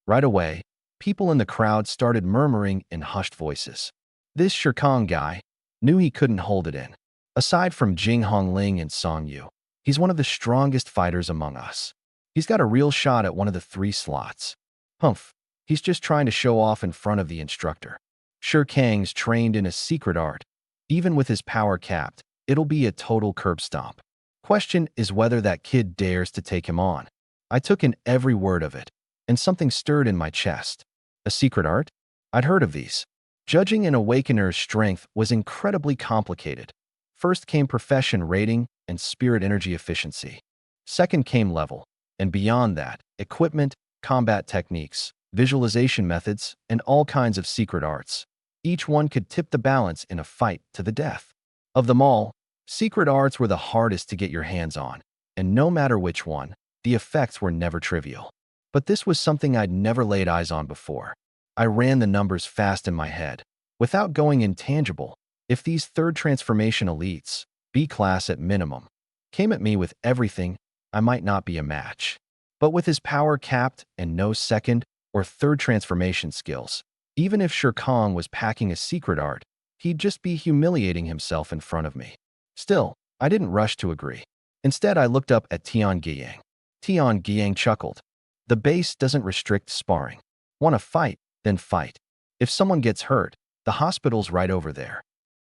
Right away, people in the crowd started murmuring in hushed voices. This Sher Kong guy knew he couldn't hold it in. Aside from Jing Hongling and Song Yu, he's one of the strongest fighters among us. He's got a real shot at one of the 3 slots. Humph, he's just trying to show off in front of the instructor. Sher Kang's trained in a secret art. Even with his power capped, it'll be a total curb stomp. Question is whether that kid dares to take him on. I took in every word of it, and something stirred in my chest. A secret art? I'd heard of these. Judging an awakener's strength was incredibly complicated. First came profession rating and spirit energy efficiency. Second came level, and beyond that, equipment, combat techniques, visualization methods, and all kinds of secret arts. Each one could tip the balance in a fight to the death. Of them all, secret arts were the hardest to get your hands on, and no matter which one, the effects were never trivial. But this was something I'd never laid eyes on before. I ran the numbers fast in my head. Without going intangible, if these 3rd transformation elites, B-class at minimum, came at me with everything, I might not be a match. But with his power capped and no 2nd or 3rd transformation skills, even if Sher Kong was packing a secret art, he'd just be humiliating himself in front of me. Still, I didn't rush to agree. Instead, I looked up at Tian Guiyang. Tian Guiyang chuckled. The base doesn't restrict sparring. Want to fight? Then fight. If someone gets hurt, the hospital's right over there.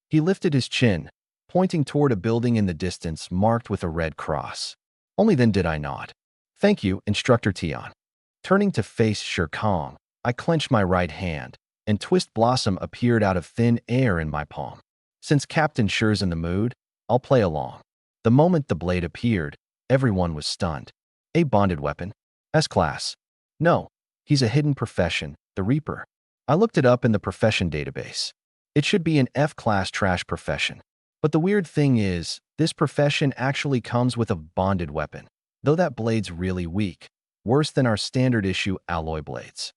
He lifted his chin, pointing toward a building in the distance marked with a red cross. Only then did I nod. Thank you, Instructor Tian. Turning to face Sher Kong, I clenched my right hand, and Twist Blossom appeared out of thin air in my palm. Since Captain Sher's in the mood, I'll play along. The moment the blade appeared, everyone was stunned. A bonded weapon? S-class. No, he's a hidden profession, the Reaper. I looked it up in the profession database. It should be an F-class trash profession. But the weird thing is, this profession actually comes with a bonded weapon, though that blade's really weak, worse than our standard issue alloy blades.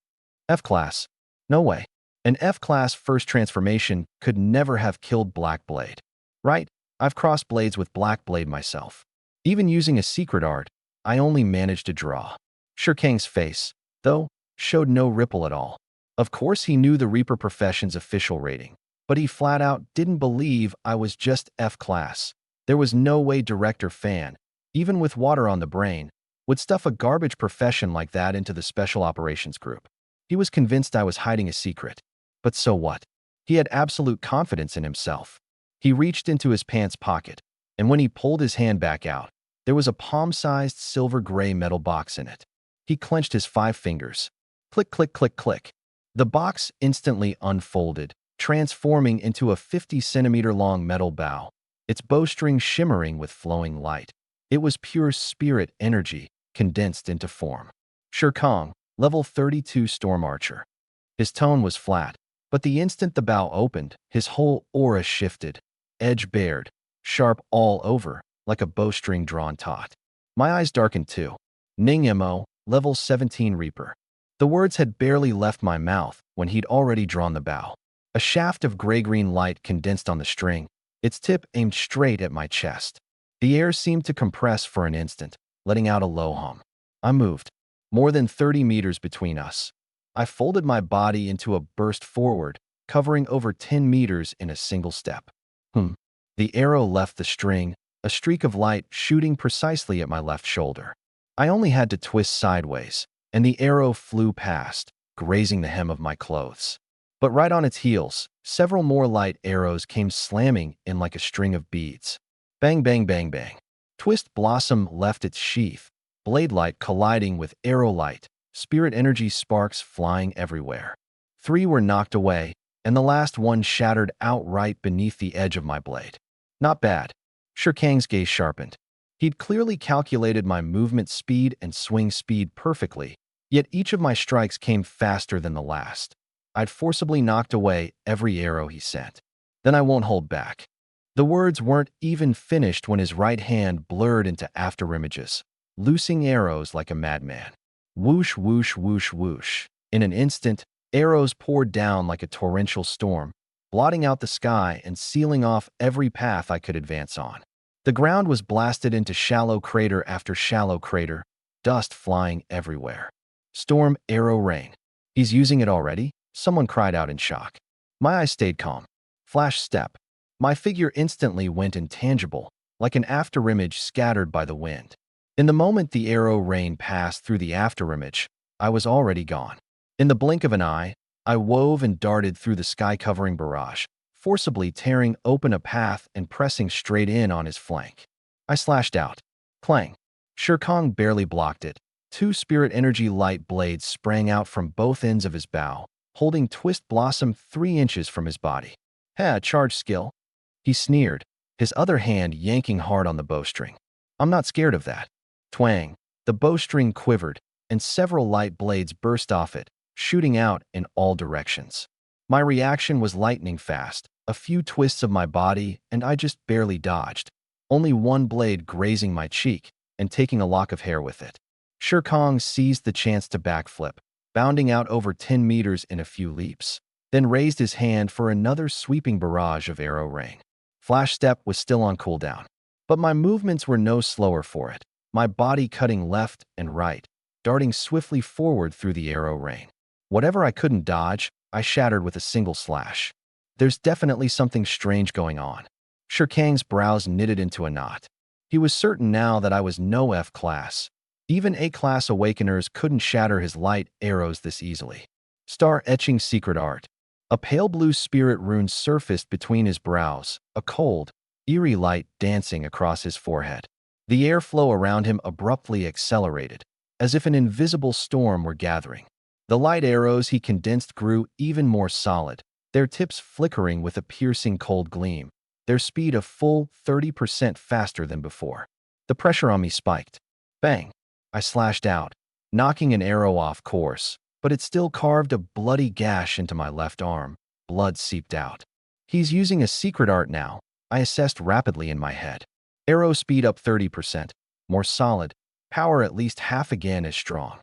F-class. No way. An F-class first transformation could never have killed Black Blade. Right? I've crossed blades with Black Blade myself. Even using a secret art, I only managed to draw. Shirkang's face, though, showed no ripple at all. Of course he knew the Reaper profession's official rating, but he flat out didn't believe I was just F-class. There was no way Director Fan, even with water on the brain, would stuff a garbage profession like that into the Special Operations Group. He was convinced I was hiding a secret. But so what? He had absolute confidence in himself. He reached into his pants pocket, and when he pulled his hand back out, there was a palm-sized silver-gray metal box in it. He clenched his 5 fingers. Click, click, click, click. The box instantly unfolded, transforming into a 50-centimeter-long metal bow, its bowstring shimmering with flowing light. It was pure spirit energy, condensed into form. Shirkang, level 32 Storm Archer. His tone was flat, but the instant the bow opened, his whole aura shifted, edge bared, sharp all over, like a bowstring drawn taut. My eyes darkened too. Ning Mo, level 17 Reaper. The words had barely left my mouth when he'd already drawn the bow. A shaft of gray-green light condensed on the string, its tip aimed straight at my chest. The air seemed to compress for an instant, letting out a low hum. I moved. More than 30 meters between us. I folded my body into a burst forward, covering over 10 meters in a single step. The arrow left the string, a streak of light shooting precisely at my left shoulder. I only had to twist sideways, and the arrow flew past, grazing the hem of my clothes. But right on its heels, several more light arrows came slamming in like a string of beads. Bang, bang, bang, bang. Twist Blossom left its sheath, blade light colliding with arrow light, spirit energy sparks flying everywhere. 3 were knocked away, and the last one shattered outright beneath the edge of my blade. Not bad. Shirkang's gaze sharpened. He'd clearly calculated my movement speed and swing speed perfectly, yet each of my strikes came faster than the last. I'd forcibly knocked away every arrow he sent. Then I won't hold back. The words weren't even finished when his right hand blurred into afterimages, loosing arrows like a madman. Whoosh, whoosh, whoosh, whoosh. In an instant, arrows poured down like a torrential storm, blotting out the sky and sealing off every path I could advance on. The ground was blasted into shallow crater after shallow crater, dust flying everywhere. Storm arrow rain. He's using it already? Someone cried out in shock. My eyes stayed calm. Flash step. My figure instantly went intangible, like an afterimage scattered by the wind. In the moment the arrow rain passed through the afterimage, I was already gone. In the blink of an eye, I wove and darted through the sky-covering barrage, forcibly tearing open a path and pressing straight in on his flank. I slashed out. Clang. Shirkang barely blocked it. 2 spirit energy light blades sprang out from both ends of his bow, holding Twist Blossom 3 inches from his body. Charge skill. He sneered, his other hand yanking hard on the bowstring. I'm not scared of that. Twang. The bowstring quivered, and several light blades burst off it, shooting out in all directions. My reaction was lightning fast, a few twists of my body, and I just barely dodged, only one blade grazing my cheek and taking a lock of hair with it. Shirkang seized the chance to backflip, bounding out over 10 meters in a few leaps, then raised his hand for another sweeping barrage of arrow rain. Flash step was still on cooldown, but my movements were no slower for it, my body cutting left and right, darting swiftly forward through the arrow rain. Whatever I couldn't dodge, I shattered with a single slash. There's definitely something strange going on. Shirkang's brows knitted into a knot. He was certain now that I was no F-class. Even A-class awakeners couldn't shatter his light arrows this easily. Star etching secret art. A pale blue spirit rune surfaced between his brows, a cold, eerie light dancing across his forehead. The airflow around him abruptly accelerated, as if an invisible storm were gathering. The light arrows he condensed grew even more solid, their tips flickering with a piercing cold gleam. their speed a full 30% faster than before. The pressure on me spiked. Bang! I slashed out, knocking an arrow off course, but it still carved a bloody gash into my left arm. Blood seeped out. He's using a secret art now, I assessed rapidly in my head. Arrow speed up 30%, more solid, power at least half again as strong.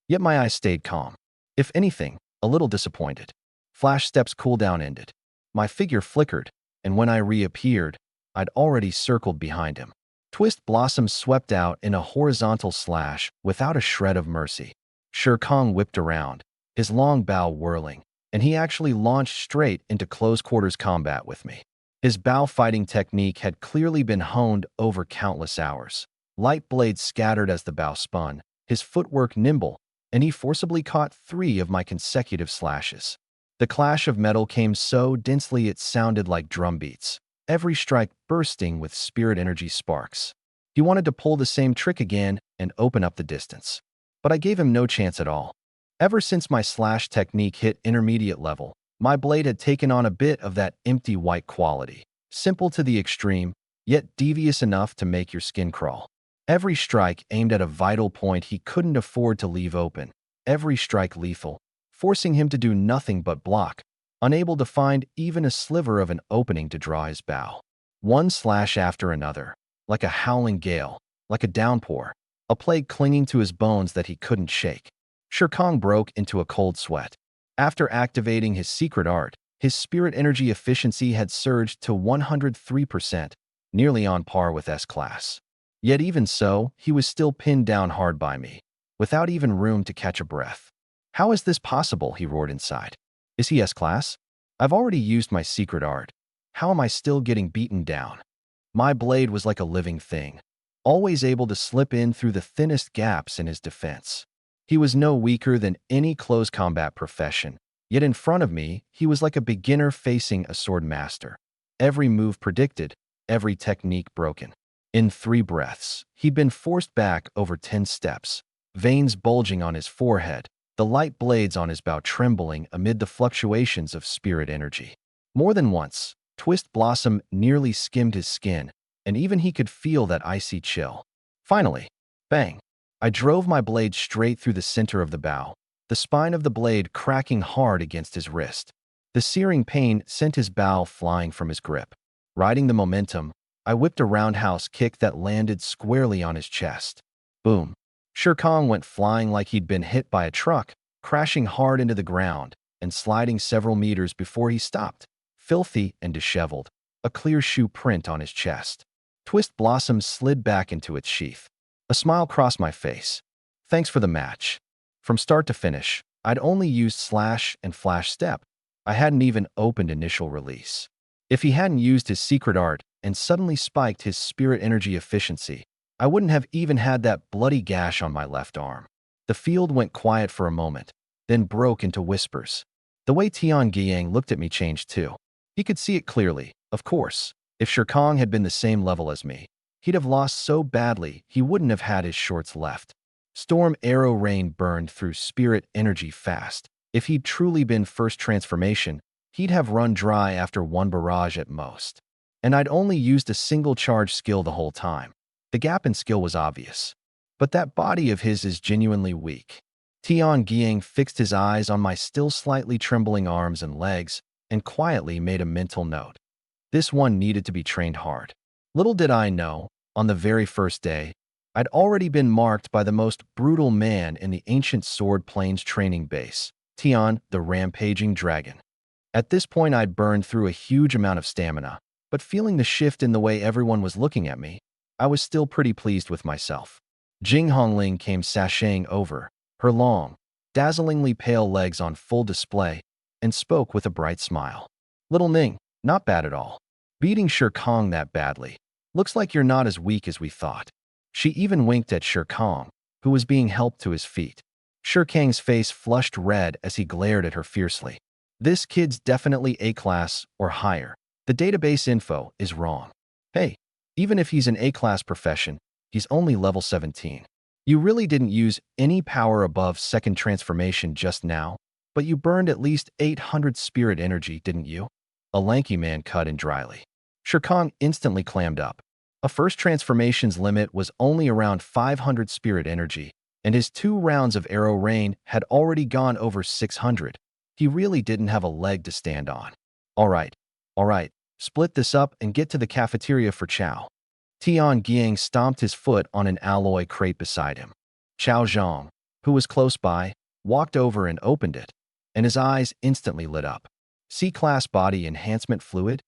Yet my eyes stayed calm. If anything, a little disappointed. Flash Step's cooldown ended. My figure flickered, and when I reappeared, I'd already circled behind him. Twist Blossom swept out in a horizontal slash without a shred of mercy. Shere Kong whipped around, his long bow whirling, and he actually launched straight into close-quarters combat with me. His bow fighting technique had clearly been honed over countless hours. Light blades scattered as the bow spun, his footwork nimble, and he forcibly caught 3 of my consecutive slashes. The clash of metal came so densely it sounded like drum beats, every strike bursting with spirit energy sparks. He wanted to pull the same trick again and open up the distance. But I gave him no chance at all. Ever since my slash technique hit intermediate level, my blade had taken on a bit of that empty white quality. Simple to the extreme, yet devious enough to make your skin crawl. Every strike aimed at a vital point he couldn't afford to leave open. Every strike lethal, forcing him to do nothing but block, unable to find even a sliver of an opening to draw his bow. One slash after another, like a howling gale, like a downpour, a plague clinging to his bones that he couldn't shake. Shere Kong broke into a cold sweat. After activating his secret art, his spirit energy efficiency had surged to 103%, nearly on par with S-Class. Yet even so, he was still pinned down hard by me, without even room to catch a breath. "How is this possible?" he roared inside. "Is he S-Class? I've already used my secret art. How am I still getting beaten down?" My blade was like a living thing, always able to slip in through the thinnest gaps in his defense. He was no weaker than any close combat profession, yet in front of me, he was like a beginner facing a sword master. Every move predicted, every technique broken. In 3 breaths, he'd been forced back over 10 steps, veins bulging on his forehead, the light blades on his bow trembling amid the fluctuations of spirit energy. More than once, Twist Blossom nearly skimmed his skin, and even he could feel that icy chill. Finally, bang! I drove my blade straight through the center of the bow, the spine of the blade cracking hard against his wrist. The searing pain sent his bow flying from his grip. Riding the momentum, I whipped a roundhouse kick that landed squarely on his chest. Boom! Shere Kong went flying like he'd been hit by a truck, crashing hard into the ground and sliding several meters before he stopped, filthy and disheveled, a clear shoe print on his chest. Twist Blossom slid back into its sheath. A smile crossed my face. "Thanks for the match." From start to finish, I'd only used slash and flash step. I hadn't even opened initial release. If he hadn't used his secret art and suddenly spiked his spirit energy efficiency, I wouldn't have even had that bloody gash on my left arm. The field went quiet for a moment, then broke into whispers. The way Tian Guiyang looked at me changed too. He could see it clearly, of course. If Shere Kong had been the same level as me, he'd have lost so badly he wouldn't have had his shorts left. Storm arrow rain burned through spirit energy fast. If he'd truly been first transformation, he'd have run dry after 1 barrage at most. And I'd only used a single charge skill the whole time. The gap in skill was obvious. But that body of his is genuinely weak. Tian Guiyang fixed his eyes on my still slightly trembling arms and legs and quietly made a mental note. This one needed to be trained hard. Little did I know, on the very first day, I'd already been marked by the most brutal man in the ancient Sword Plains training base, Tian, the rampaging dragon. At this point, I'd burned through a huge amount of stamina, but feeling the shift in the way everyone was looking at me, I was still pretty pleased with myself. Jing Hongling came sashaying over, her long, dazzlingly pale legs on full display, and spoke with a bright smile. "Little Ning, not bad at all. Beating Shere Kong that badly. Looks like you're not as weak as we thought." She even winked at Shere Kong, who was being helped to his feet. Shere Kang's face flushed red as he glared at her fiercely. "This kid's definitely A-class or higher. The database info is wrong. Hey, even if he's an A-class profession, he's only level 17. You really didn't use any power above second transformation just now, but you burned at least 800 spirit energy, didn't you?" A lanky man cut in dryly. Shirkong instantly clammed up. A first transformation's limit was only around 500 spirit energy, and his 2 rounds of arrow rain had already gone over 600. He really didn't have a leg to stand on. All right, split this up and get to the cafeteria for chow. Tian Giang stomped his foot on an alloy crate beside him. Chao Zhang, who was close by, walked over and opened it, and his eyes instantly lit up. C-class body enhancement fluid?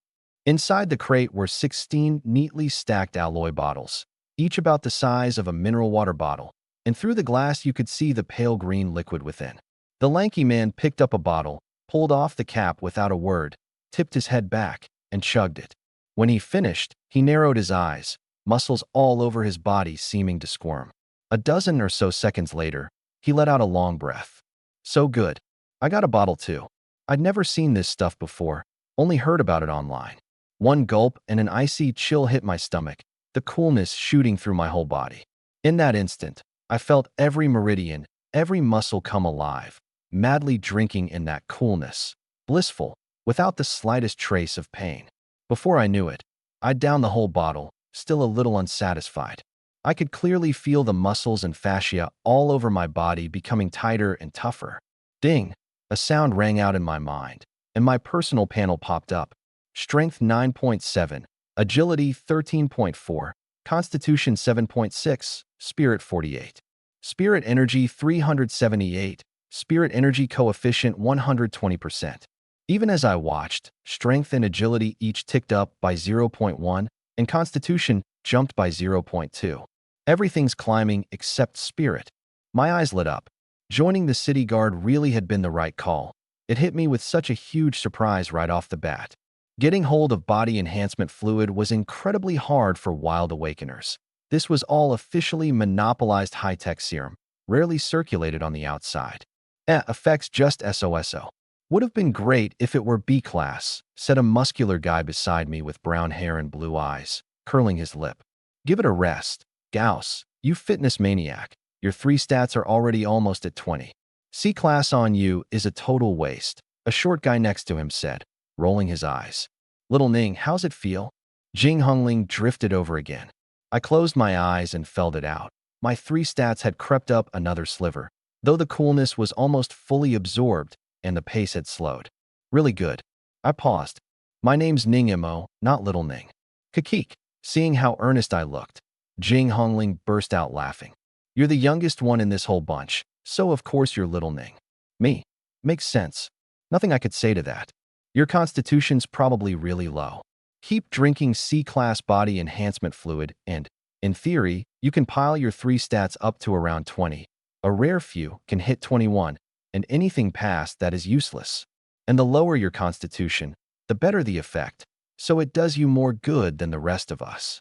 Inside the crate were 16 neatly stacked alloy bottles, each about the size of a mineral water bottle, and through the glass you could see the pale green liquid within. The lanky man picked up a bottle, pulled off the cap without a word, tipped his head back, and chugged it. When he finished, he narrowed his eyes, muscles all over his body seeming to squirm. A dozen or so seconds later, he let out a long breath. So good. I got a bottle too. I'd never seen this stuff before, only heard about it online. One gulp and an icy chill hit my stomach, the coolness shooting through my whole body. In that instant, I felt every meridian, every muscle come alive, madly drinking in that coolness, blissful, without the slightest trace of pain. Before I knew it, I'd downed the whole bottle, still a little unsatisfied. I could clearly feel the muscles and fascia all over my body becoming tighter and tougher. Ding! A sound rang out in my mind, and my personal panel popped up. Strength 9.7, Agility 13.4, Constitution 7.6, Spirit 48. Spirit Energy 378, Spirit Energy Coefficient 120%. Even as I watched, Strength and Agility each ticked up by 0.1, and Constitution jumped by 0.2. Everything's climbing except Spirit. My eyes lit up. Joining the City Guard really had been the right call. It hit me with such a huge surprise right off the bat. Getting hold of body enhancement fluid was incredibly hard for Wild Awakeners. This was all officially monopolized high-tech serum, rarely circulated on the outside. Effects just SOSO. Would have been great if it were B-class, said a muscular guy beside me with brown hair and blue eyes, curling his lip. Give it a rest. Gauss, you fitness maniac. Your 3 stats are already almost at 20. C-class on you is a total waste, a short guy next to him said, rolling his eyes. Little Ning, how's it feel? Jing Hongling drifted over again. I closed my eyes and felt it out. My 3 stats had crept up another sliver, though the coolness was almost fully absorbed and the pace had slowed. Really good. I paused. My name's Ning Mo, not Little Ning. Kakik. Seeing how earnest I looked, Jing Hongling burst out laughing. You're the youngest one in this whole bunch, so of course you're Little Ning. Me. Makes sense. Nothing I could say to that. Your constitution's probably really low. Keep drinking C-class body enhancement fluid and, in theory, you can pile your 3 stats up to around 20. A rare few can hit 21, and anything past that is useless. And the lower your constitution, the better the effect, so it does you more good than the rest of us.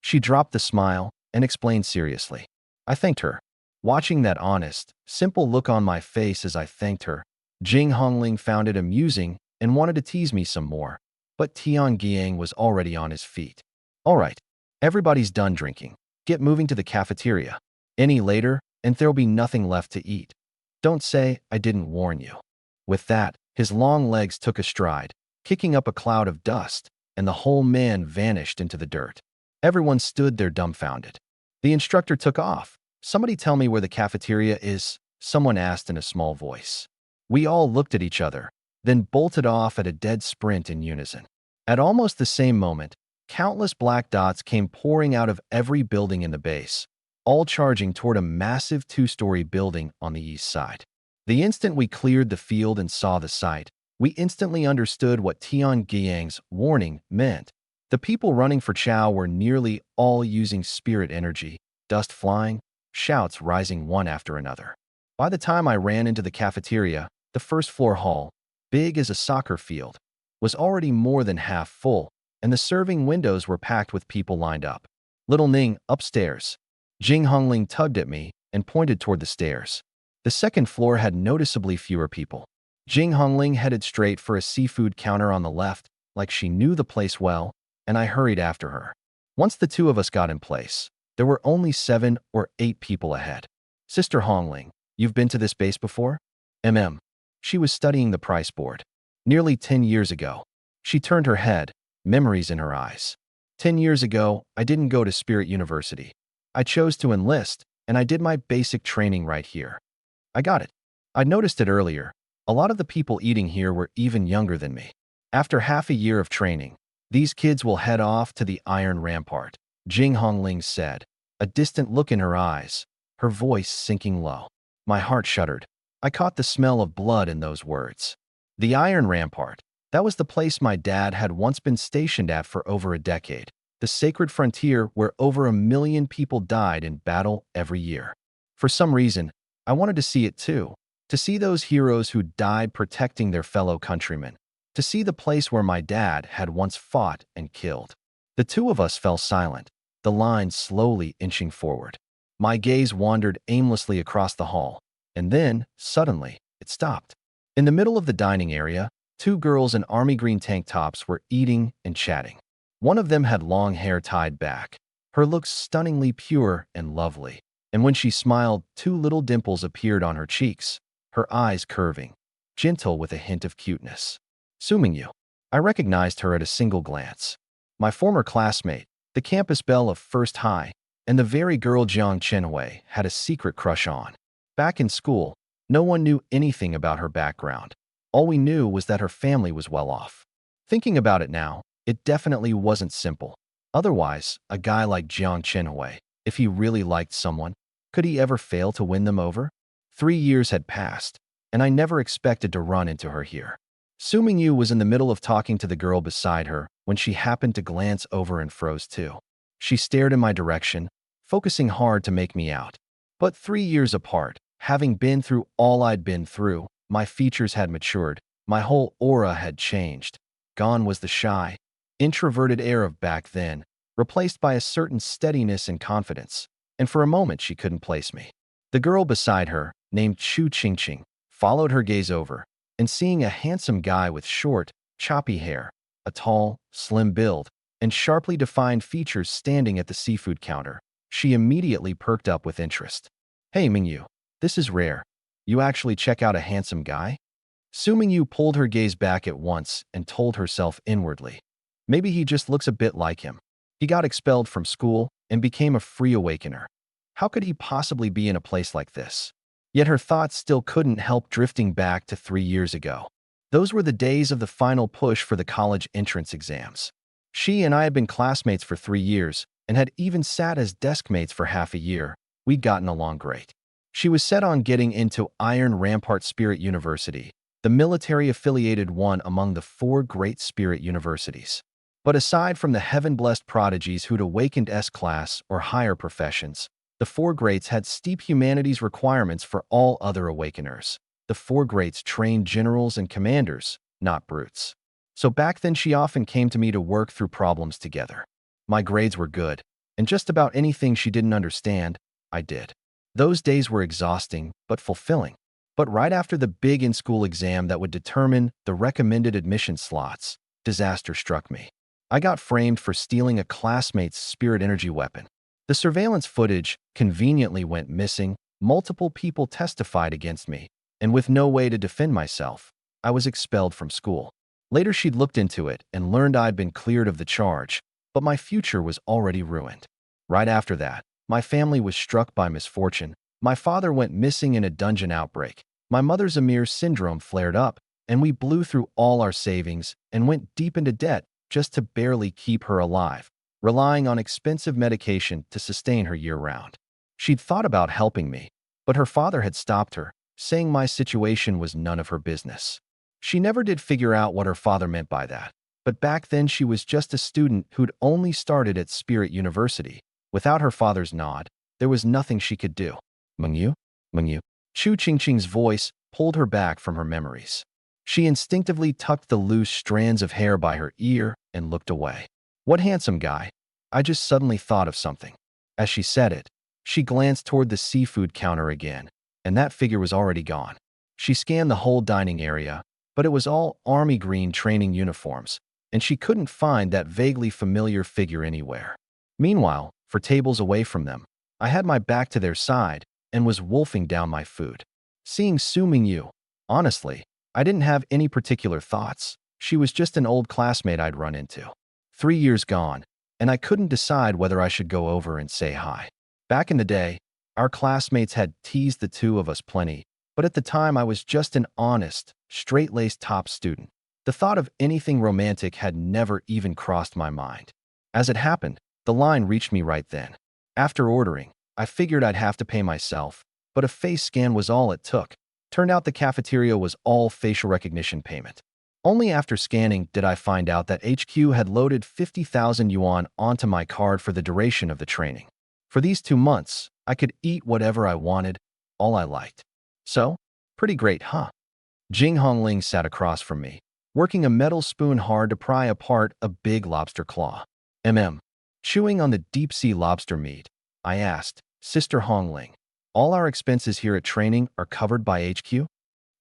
She dropped the smile and explained seriously. I thanked her. Watching that honest, simple look on my face as I thanked her, Jing Hongling found it amusing and wanted to tease me some more, but Tian Giang was already on his feet. All right, everybody's done drinking. Get moving to the cafeteria. Any later, and there'll be nothing left to eat. Don't say I didn't warn you. With that, his long legs took a stride, kicking up a cloud of dust, and the whole man vanished into the dirt. Everyone stood there dumbfounded. The instructor took off. Somebody tell me where the cafeteria is, someone asked in a small voice. We all looked at each other, then bolted off at a dead sprint in unison. At almost the same moment, countless black dots came pouring out of every building in the base, all charging toward a massive 2-story building on the east side. The instant we cleared the field and saw the sight, we instantly understood what Tian Giang's warning meant. The people running for Chow were nearly all using spirit energy, dust flying, shouts rising one after another. By the time I ran into the cafeteria, the first-floor hall, big as a soccer field, was already more than half full, and the serving windows were packed with people lined up. Little Ning, upstairs. Jing Hongling tugged at me and pointed toward the stairs. The second floor had noticeably fewer people. Jing Hongling headed straight for a seafood counter on the left, like she knew the place well, and I hurried after her. Once the 2 of us got in place, there were only 7 or 8 people ahead. Sister Hongling, you've been to this base before? She was studying the price board. Nearly 10 years ago. She turned her head, memories in her eyes. 10 years ago, I didn't go to Spirit University. I chose to enlist, and I did my basic training right here. I got it. I noticed it earlier. A lot of the people eating here were even younger than me. After half a year of training, these kids will head off to the Iron Rampart, Jing Hongling said, a distant look in her eyes, her voice sinking low. My heart shuddered. I caught the smell of blood in those words. The Iron Rampart, that was the place my dad had once been stationed at for over a decade, the sacred frontier where over 1 million people died in battle every year. For some reason, I wanted to see it too, to see those heroes who died protecting their fellow countrymen, to see the place where my dad had once fought and killed. The two of us fell silent, the line slowly inching forward. My gaze wandered aimlessly across the hall, and then, suddenly, it stopped. In the middle of the dining area, two girls in army green tank tops were eating and chatting. One of them had long hair tied back, her looks stunningly pure and lovely, and when she smiled, two little dimples appeared on her cheeks, her eyes curving, gentle with a hint of cuteness. Sumingyu. I recognized her at a single glance. My former classmate, the campus belle of First High, and the very girl Jiang Chenhui had a secret crush on. Back in school, no one knew anything about her background. All we knew was that her family was well off. Thinking about it now, it definitely wasn't simple. Otherwise, a guy like Jiang Chenhui, if he really liked someone, could he ever fail to win them over? 3 years had passed, and I never expected to run into her here. Sumingyu was in the middle of talking to the girl beside her when she happened to glance over and froze too. She stared in my direction, focusing hard to make me out. But 3 years apart, having been through all I'd been through, my features had matured, my whole aura had changed. Gone was the shy, introverted air of back then, replaced by a certain steadiness and confidence, and for a moment she couldn't place me. The girl beside her, named Chu Qingqing, followed her gaze over, and seeing a handsome guy with short, choppy hair, a tall, slim build, and sharply defined features standing at the seafood counter, she immediately perked up with interest. Hey Mingyu, this is rare. You actually check out a handsome guy? Su Mingyu pulled her gaze back at once and told herself inwardly. Maybe he just looks a bit like him. He got expelled from school and became a free awakener. How could he possibly be in a place like this? Yet her thoughts still couldn't help drifting back to 3 years ago. Those were the days of the final push for the college entrance exams. She and I had been classmates for 3 years and had even sat as desk mates for half a year. We'd gotten along great. She was set on getting into Iron Rampart Spirit University, the military-affiliated one among the 4 great spirit universities. But aside from the heaven-blessed prodigies who'd awakened S-class or higher professions, the 4 greats had steep humanities requirements for all other awakeners. The 4 greats trained generals and commanders, not brutes. So back then she often came to me to work through problems together. My grades were good, and just about anything she didn't understand, I did. Those days were exhausting, but fulfilling. But right after the big in-school exam that would determine the recommended admission slots, disaster struck me. I got framed for stealing a classmate's spirit energy weapon. The surveillance footage conveniently went missing, multiple people testified against me, and with no way to defend myself, I was expelled from school. Later she'd looked into it and learned I'd been cleared of the charge, but my future was already ruined. Right after that, my family was struck by misfortune. My father went missing in a dungeon outbreak. My mother's Amir syndrome flared up, and we blew through all our savings and went deep into debt just to barely keep her alive, relying on expensive medication to sustain her year-round. She'd thought about helping me, but her father had stopped her, saying my situation was none of her business. She never did figure out what her father meant by that, but back then she was just a student who'd only started at Spirit University. Without her father's nod, there was nothing she could do. Mengyu? Mengyu? Chu Qingqing's voice pulled her back from her memories. She instinctively tucked the loose strands of hair by her ear and looked away. What handsome guy? I just suddenly thought of something. As she said it, she glanced toward the seafood counter again, and that figure was already gone. She scanned the whole dining area, but it was all army green training uniforms, and she couldn't find that vaguely familiar figure anywhere. Meanwhile, for tables away from them, I had my back to their side and was wolfing down my food. Seeing Su Mingyu, honestly, I didn't have any particular thoughts. She was just an old classmate I'd run into. 3 years gone, and I couldn't decide whether I should go over and say hi. Back in the day, our classmates had teased the two of us plenty, but at the time I was just an honest, straight-laced top student. The thought of anything romantic had never even crossed my mind. As it happened, the line reached me right then. After ordering, I figured I'd have to pay myself, but a face scan was all it took. Turned out the cafeteria was all facial recognition payment. Only after scanning did I find out that HQ had loaded 50,000 yuan onto my card for the duration of the training. For these 2 months, I could eat whatever I wanted, all I liked. So, pretty great, huh? Jing Hongling sat across from me, working a metal spoon hard to pry apart a big lobster claw. Chewing on the deep-sea lobster meat, I asked, Sister Hongling, all our expenses here at training are covered by HQ?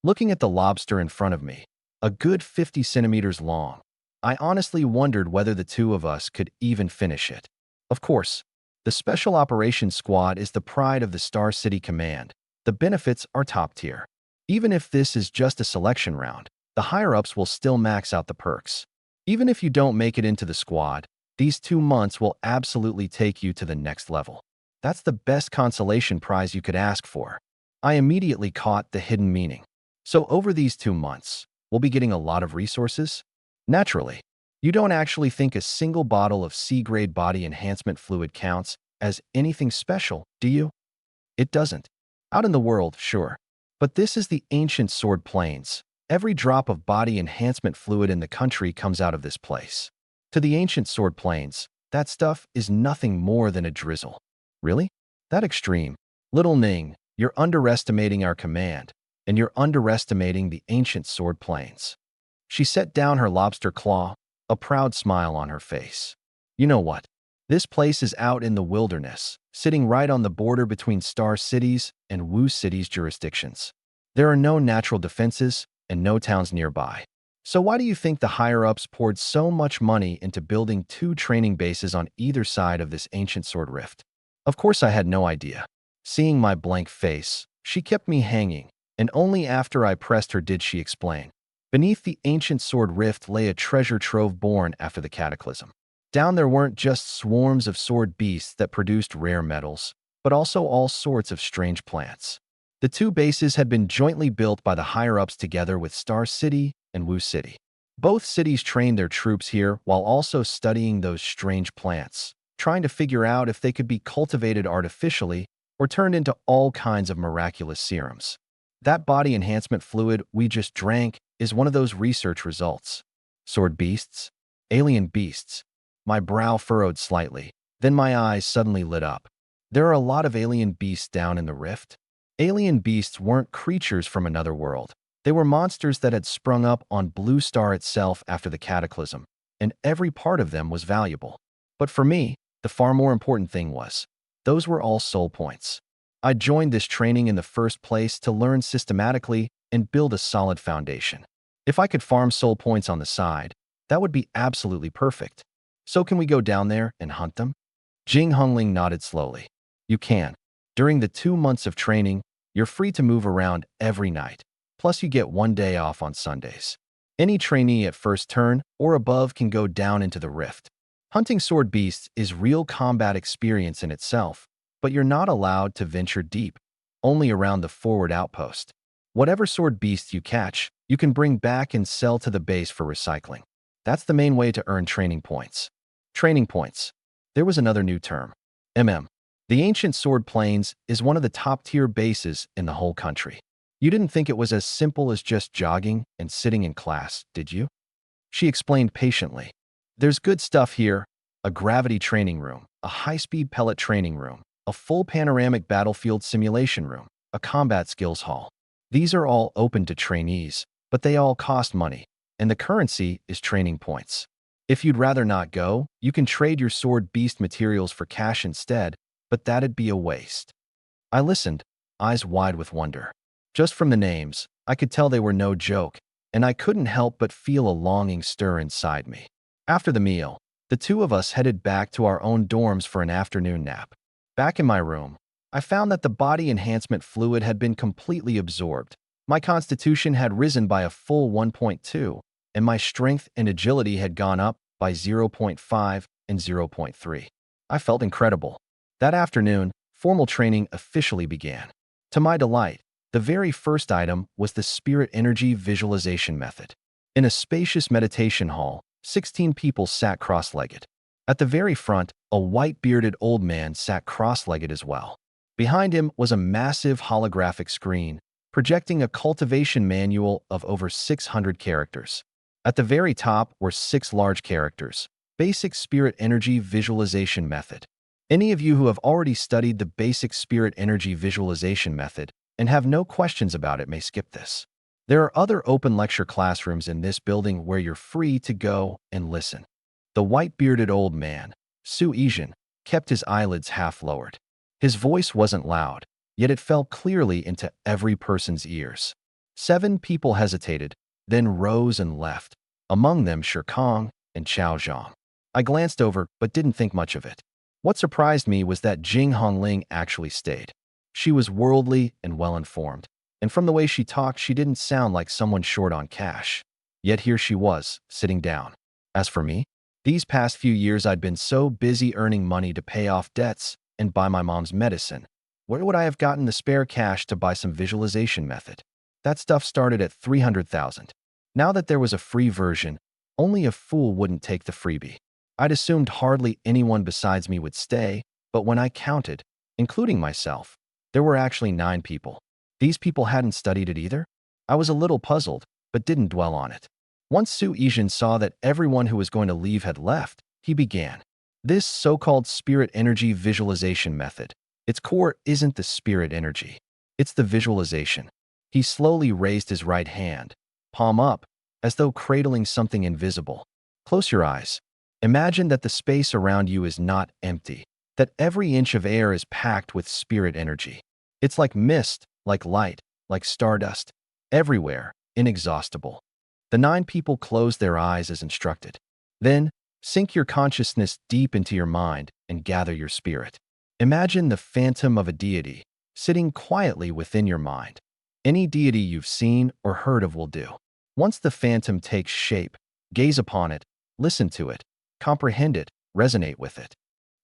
Looking at the lobster in front of me, a good 50 centimeters long, I honestly wondered whether the two of us could even finish it. Of course, the Special Operations Squad is the pride of the Star City Command. The benefits are top tier. Even if this is just a selection round, the higher-ups will still max out the perks. Even if you don't make it into the squad, these 2 months will absolutely take you to the next level. That's the best consolation prize you could ask for. I immediately caught the hidden meaning. So over these 2 months, we'll be getting a lot of resources? Naturally. You don't actually think a single bottle of C-grade body enhancement fluid counts as anything special, do you? It doesn't. Out in the world, sure. But this is the ancient Sword Plains. Every drop of body enhancement fluid in the country comes out of this place. To the ancient Sword Plains, that stuff is nothing more than a drizzle. Really? That extreme? Little Ning, you're underestimating our command, and you're underestimating the ancient Sword Plains. She set down her lobster claw, a proud smile on her face. You know what? This place is out in the wilderness, sitting right on the border between Star City's and Wu City's jurisdictions. There are no natural defenses and no towns nearby. So why do you think the higher-ups poured so much money into building 2 training bases on either side of this ancient sword rift? Of course I had no idea. Seeing my blank face, she kept me hanging, and only after I pressed her did she explain. Beneath the ancient sword rift lay a treasure trove born after the cataclysm. Down there weren't just swarms of sword beasts that produced rare metals, but also all sorts of strange plants. The 2 bases had been jointly built by the higher-ups together with Star City and Wu City. Both cities trained their troops here while also studying those strange plants, trying to figure out if they could be cultivated artificially or turned into all kinds of miraculous serums. That body enhancement fluid we just drank is one of those research results. Sword beasts? Alien beasts? My brow furrowed slightly, then my eyes suddenly lit up. There are a lot of alien beasts down in the rift. Alien beasts weren't creatures from another world. They were monsters that had sprung up on Blue Star itself after the cataclysm, and every part of them was valuable. But for me, the far more important thing was, those were all soul points. I joined this training in the first place to learn systematically and build a solid foundation. If I could farm soul points on the side, that would be absolutely perfect. So can we go down there and hunt them? Jing Hongling nodded slowly. You can. During the 2 months of training, you're free to move around every night. Plus you get 1 day off on Sundays. Any trainee at first turn or above can go down into the rift. Hunting sword beasts is real combat experience in itself, but you're not allowed to venture deep, only around the forward outpost. Whatever sword beasts you catch, you can bring back and sell to the base for recycling. That's the main way to earn training points. Training points. There was another new term. The ancient Sword Plains is one of the top-tier bases in the whole country. You didn't think it was as simple as just jogging and sitting in class, did you? She explained patiently. There's good stuff here, a gravity training room, a high-speed pellet training room, a full panoramic battlefield simulation room, a combat skills hall. These are all open to trainees, but they all cost money, and the currency is training points. If you'd rather not go, you can trade your sword beast materials for cash instead, but that'd be a waste. I listened, eyes wide with wonder. Just from the names, I could tell they were no joke, and I couldn't help but feel a longing stir inside me. After the meal, the 2 of us headed back to our own dorms for an afternoon nap. Back in my room, I found that the body enhancement fluid had been completely absorbed. My constitution had risen by a full 1.2, and my strength and agility had gone up by zero point 0.5 and zero point 0.3. I felt incredible. That afternoon, formal training officially began. To my delight, the very first item was the Spirit Energy Visualization Method. In a spacious meditation hall, 16 people sat cross-legged. At the very front, a white-bearded old man sat cross-legged as well. Behind him was a massive holographic screen, projecting a cultivation manual of over 600 characters. At the very top were 6 large characters. Basic Spirit Energy Visualization Method. Any of you who have already studied the Basic Spirit Energy Visualization Method and have no questions about it may skip this. There are other open lecture classrooms in this building where you're free to go and listen. The white-bearded old man, Su Izhin, kept his eyelids half lowered. His voice wasn't loud, yet it fell clearly into every person's ears. 7 people hesitated, then rose and left, among them Shirkong and Chao Zhang. I glanced over but didn't think much of it. What surprised me was that Jing Hongling actually stayed. She was worldly and well-informed, and from the way she talked, she didn't sound like someone short on cash. Yet here she was, sitting down. As for me, these past few years I'd been so busy earning money to pay off debts and buy my mom's medicine. Where would I have gotten the spare cash to buy some visualization method? That stuff started at 300,000. Now that there was a free version, only a fool wouldn't take the freebie. I'd assumed hardly anyone besides me would stay, but when I counted, including myself, there were actually 9 people. These people hadn't studied it either? I was a little puzzled, but didn't dwell on it. Once Su Izhin saw that everyone who was going to leave had left, he began. This so-called spirit energy visualization method, its core isn't the spirit energy. It's the visualization. He slowly raised his right hand, palm up, as though cradling something invisible. Close your eyes. Imagine that the space around you is not empty, that every inch of air is packed with spirit energy. It's like mist, like light, like stardust, everywhere, inexhaustible. The 9 people closed their eyes as instructed. Then, sink your consciousness deep into your mind and gather your spirit. Imagine the phantom of a deity, sitting quietly within your mind. Any deity you've seen or heard of will do. Once the phantom takes shape, gaze upon it, listen to it, comprehend it, resonate with it.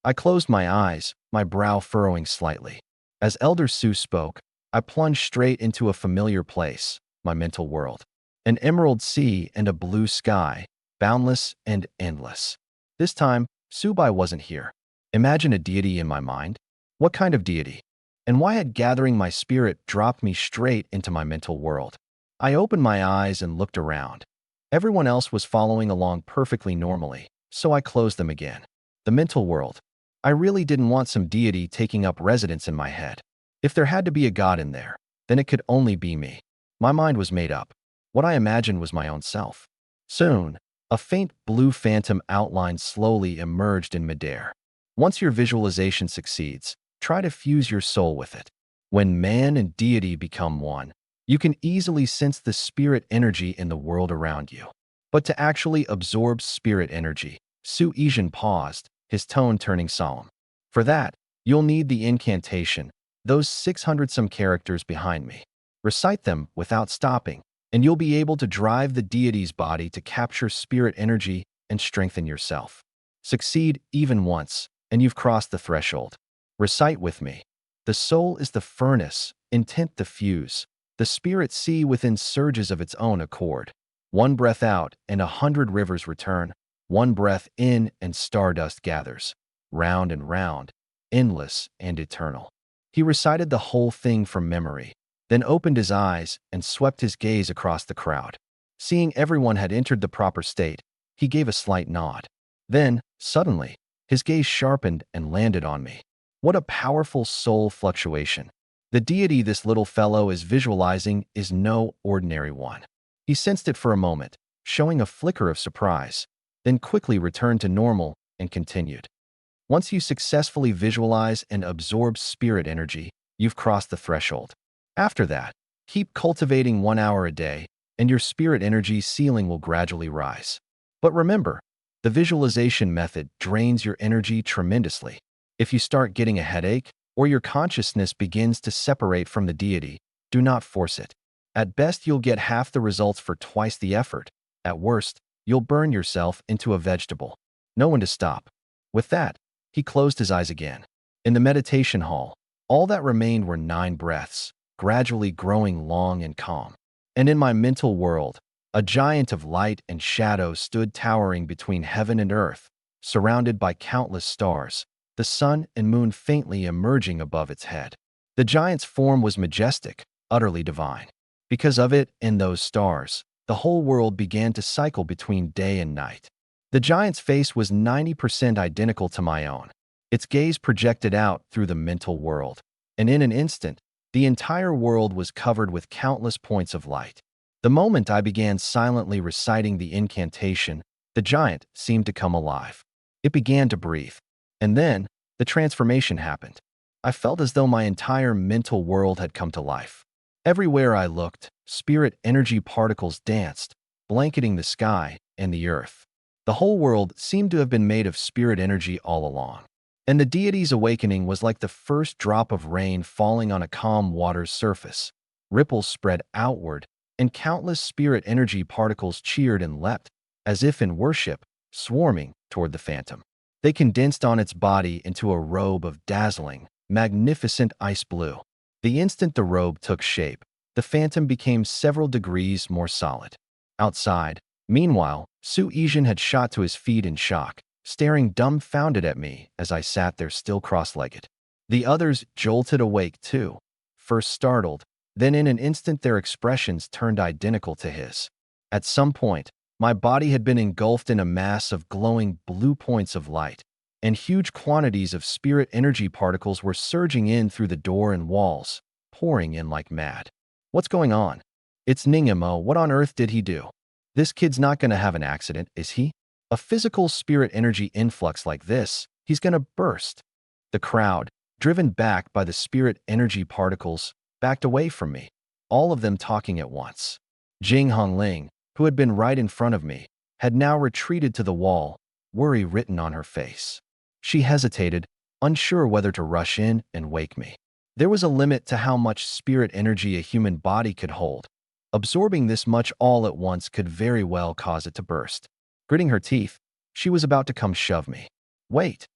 I closed my eyes, my brow furrowing slightly. As Elder Su spoke, I plunged straight into a familiar place, my mental world. An emerald sea and a blue sky, boundless and endless. This time, Subai wasn't here. Imagine a deity in my mind. What kind of deity? And why had gathering my spirit dropped me straight into my mental world? I opened my eyes and looked around. Everyone else was following along perfectly normally, so I closed them again. The mental world. I really didn't want some deity taking up residence in my head. If there had to be a god in there, then it could only be me. My mind was made up. What I imagined was my own self. Soon, a faint blue phantom outline slowly emerged in midair. Once your visualization succeeds, try to fuse your soul with it. When man and deity become one, you can easily sense the spirit energy in the world around you. But to actually absorb spirit energy, Su Izhin paused, his tone turning solemn. For that, you'll need the incantation, those 600-some characters behind me. Recite them without stopping, and you'll be able to drive the deity's body to capture spirit energy and strengthen yourself. Succeed even once, and you've crossed the threshold. Recite with me. The soul is the furnace, intent the fuse. The spirit sea within surges of its own accord. One breath out, and 100 rivers return. One breath in, and stardust gathers. Round and round, endless and eternal. He recited the whole thing from memory, then opened his eyes and swept his gaze across the crowd. Seeing everyone had entered the proper state, he gave a slight nod. Then, suddenly, his gaze sharpened and landed on me. What a powerful soul fluctuation. The deity this little fellow is visualizing is no ordinary one. He sensed it for a moment, showing a flicker of surprise, then quickly returned to normal and continued. Once you successfully visualize and absorb spirit energy, you've crossed the threshold. After that, keep cultivating 1 hour a day, and your spirit energy ceiling will gradually rise. But remember, the visualization method drains your energy tremendously. If you start getting a headache, or your consciousness begins to separate from the deity, do not force it. At best, you'll get half the results for twice the effort. At worst, You'll burn yourself into a vegetable. No one to stop. With that, he closed his eyes again. In the meditation hall, all that remained were 9 breaths, gradually growing long and calm. And in my mental world, a giant of light and shadow stood towering between heaven and earth, surrounded by countless stars, the sun and moon faintly emerging above its head. The giant's form was majestic, utterly divine. Because of it and those stars, the whole world began to cycle between day and night. The giant's face was 90% identical to my own. Its gaze projected out through the mental world, and in an instant, the entire world was covered with countless points of light. The moment I began silently reciting the incantation, the giant seemed to come alive. It began to breathe. And then, the transformation happened. I felt as though my entire mental world had come to life. Everywhere I looked, spirit energy particles danced, blanketing the sky and the earth. The whole world seemed to have been made of spirit energy all along. And the deity's awakening was like the first drop of rain falling on a calm water's surface. Ripples spread outward, and countless spirit energy particles cheered and leapt, as if in worship, swarming toward the phantom. They condensed on its body into a robe of dazzling, magnificent ice blue. The instant the robe took shape, the phantom became several degrees more solid. Outside, meanwhile, Su Yizhen had shot to his feet in shock, staring dumbfounded at me as I sat there still cross-legged. The others jolted awake too, first startled, then in an instant their expressions turned identical to his. At some point, my body had been engulfed in a mass of glowing blue points of light, and huge quantities of spirit energy particles were surging in through the door and walls, pouring in like mad. What's going on? It's Ningamo. What on earth did he do? This kid's not going to have an accident, is he? A physical spirit energy influx like this, he's going to burst. The crowd, driven back by the spirit energy particles, backed away from me, all of them talking at once. Jing Hongling, who had been right in front of me, had now retreated to the wall, worry written on her face. She hesitated, unsure whether to rush in and wake me. There was a limit to how much spirit energy a human body could hold. Absorbing this much all at once could very well cause it to burst. Gritting her teeth, she was about to come shove me. Wait.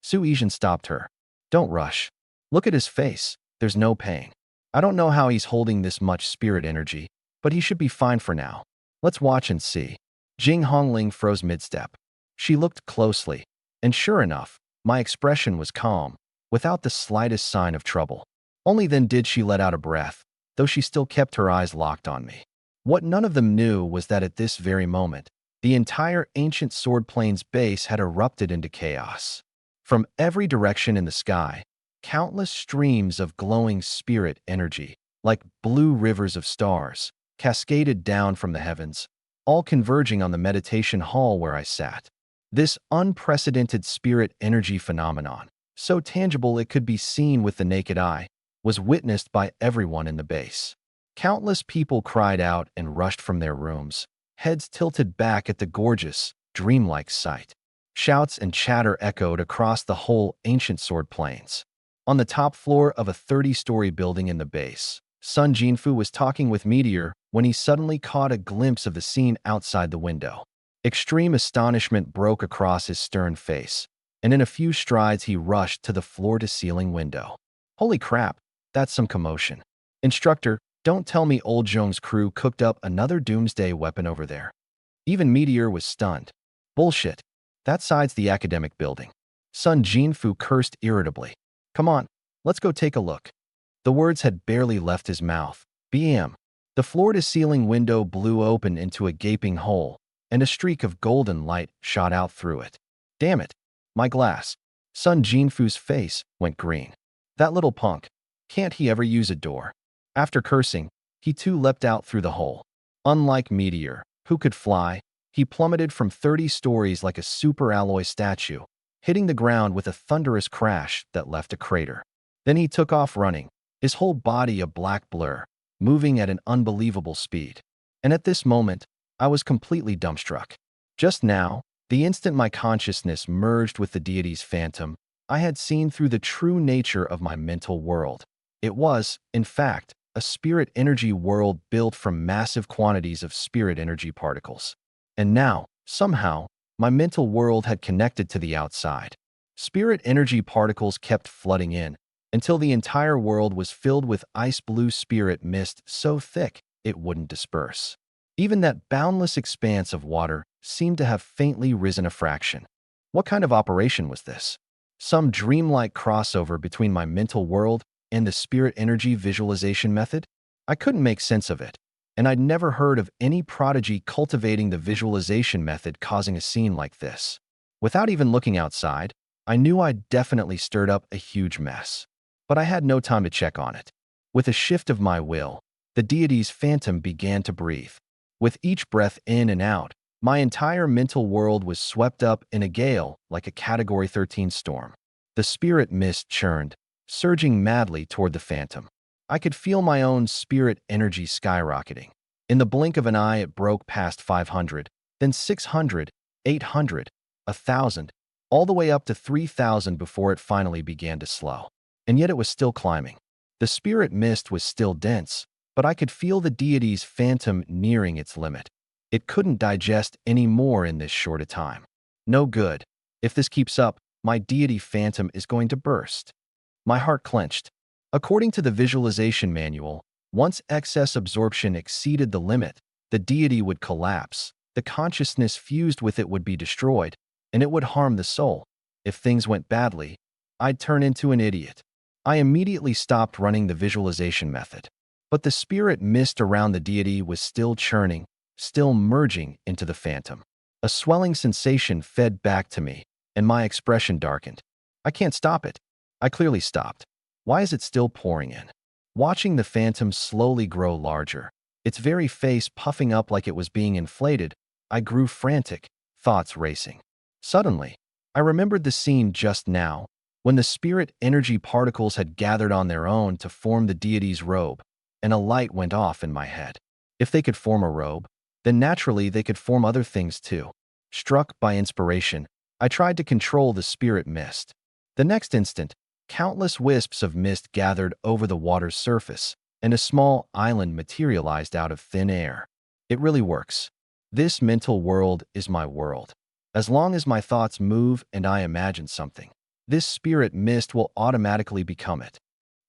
Su Yizhen stopped her. Don't rush. Look at his face. There's no pain. I don't know how he's holding this much spirit energy, but he should be fine for now. Let's watch and see. Jing Hongling froze mid-step. She looked closely, and sure enough, my expression was calm, without the slightest sign of trouble. Only then did she let out a breath, though she still kept her eyes locked on me. What none of them knew was that at this very moment, the entire ancient sword plane's base had erupted into chaos. From every direction in the sky, countless streams of glowing spirit energy, like blue rivers of stars, cascaded down from the heavens, all converging on the meditation hall where I sat. This unprecedented spirit energy phenomenon, so tangible it could be seen with the naked eye, was witnessed by everyone in the base. Countless people cried out and rushed from their rooms, heads tilted back at the gorgeous, dreamlike sight. Shouts and chatter echoed across the whole ancient sword plains. On the top floor of a 30-story building in the base, Sun Jinfu was talking with Meteor when he suddenly caught a glimpse of the scene outside the window. Extreme astonishment broke across his stern face, and in a few strides he rushed to the floor-to-ceiling window. Holy crap, that's some commotion. Instructor, don't tell me old Zhong's crew cooked up another doomsday weapon over there. Even Meteor was stunned. Bullshit. That side's the academic building. Sun Jinfu cursed irritably. Come on, let's go take a look. The words had barely left his mouth. Bam! The floor-to-ceiling window blew open into a gaping hole, and a streak of golden light shot out through it. Damn it! My glass. Sun Jinfu's face went green. That little punk. Can't he ever use a door? After cursing, he too leapt out through the hole. Unlike Meteor, who could fly, he plummeted from 30 stories like a superalloy statue, hitting the ground with a thunderous crash that left a crater. Then he took off running, his whole body a black blur, moving at an unbelievable speed. And at this moment, I was completely dumbstruck. Just now, the instant my consciousness merged with the deity's phantom, I had seen through the true nature of my mental world. It was, in fact, a spirit energy world built from massive quantities of spirit energy particles. And now, Somehow, my mental world had connected to the outside. Spirit energy particles kept flooding in until the entire world was filled with ice blue spirit mist so thick it wouldn't disperse. Even that boundless expanse of water seemed to have faintly risen a fraction. What kind of operation was this? Some dreamlike crossover between my mental world and the spirit energy visualization method? I couldn't make sense of it, and I'd never heard of any prodigy cultivating the visualization method causing a scene like this. Without even looking outside, I knew I'd definitely stirred up a huge mess. But I had no time to check on it. With a shift of my will, the deity's phantom began to breathe. With each breath in and out, my entire mental world was swept up in a gale like a Category 13 storm. The spirit mist churned, surging madly toward the phantom. I could feel my own spirit energy skyrocketing. In the blink of an eye, it broke past 500, then 600, 800, 1,000, all the way up to 3,000 before it finally began to slow. And yet it was still climbing. The spirit mist was still dense, but I could feel the deity's phantom nearing its limit. It couldn't digest any more in this short a time. No good. If this keeps up, my deity phantom is going to burst. My heart clenched. According to the visualization manual, once excess absorption exceeded the limit, the deity would collapse, the consciousness fused with it would be destroyed, and it would harm the soul. If things went badly, I'd turn into an idiot. I immediately stopped running the visualization method. But the spirit mist around the deity was still churning, still merging into the phantom. A swelling sensation fed back to me, and my expression darkened. I can't stop it. I clearly stopped. Why is it still pouring in? Watching the phantom slowly grow larger, its very face puffing up like it was being inflated, I grew frantic, thoughts racing. Suddenly, I remembered the scene just now, when the spirit energy particles had gathered on their own to form the deity's robe, and a light went off in my head. If they could form a robe, then naturally they could form other things too. Struck by inspiration, I tried to control the spirit mist. The next instant, countless wisps of mist gathered over the water's surface, and a small island materialized out of thin air. It really works. This mental world is my world. As long as my thoughts move and I imagine something, this spirit mist will automatically become it.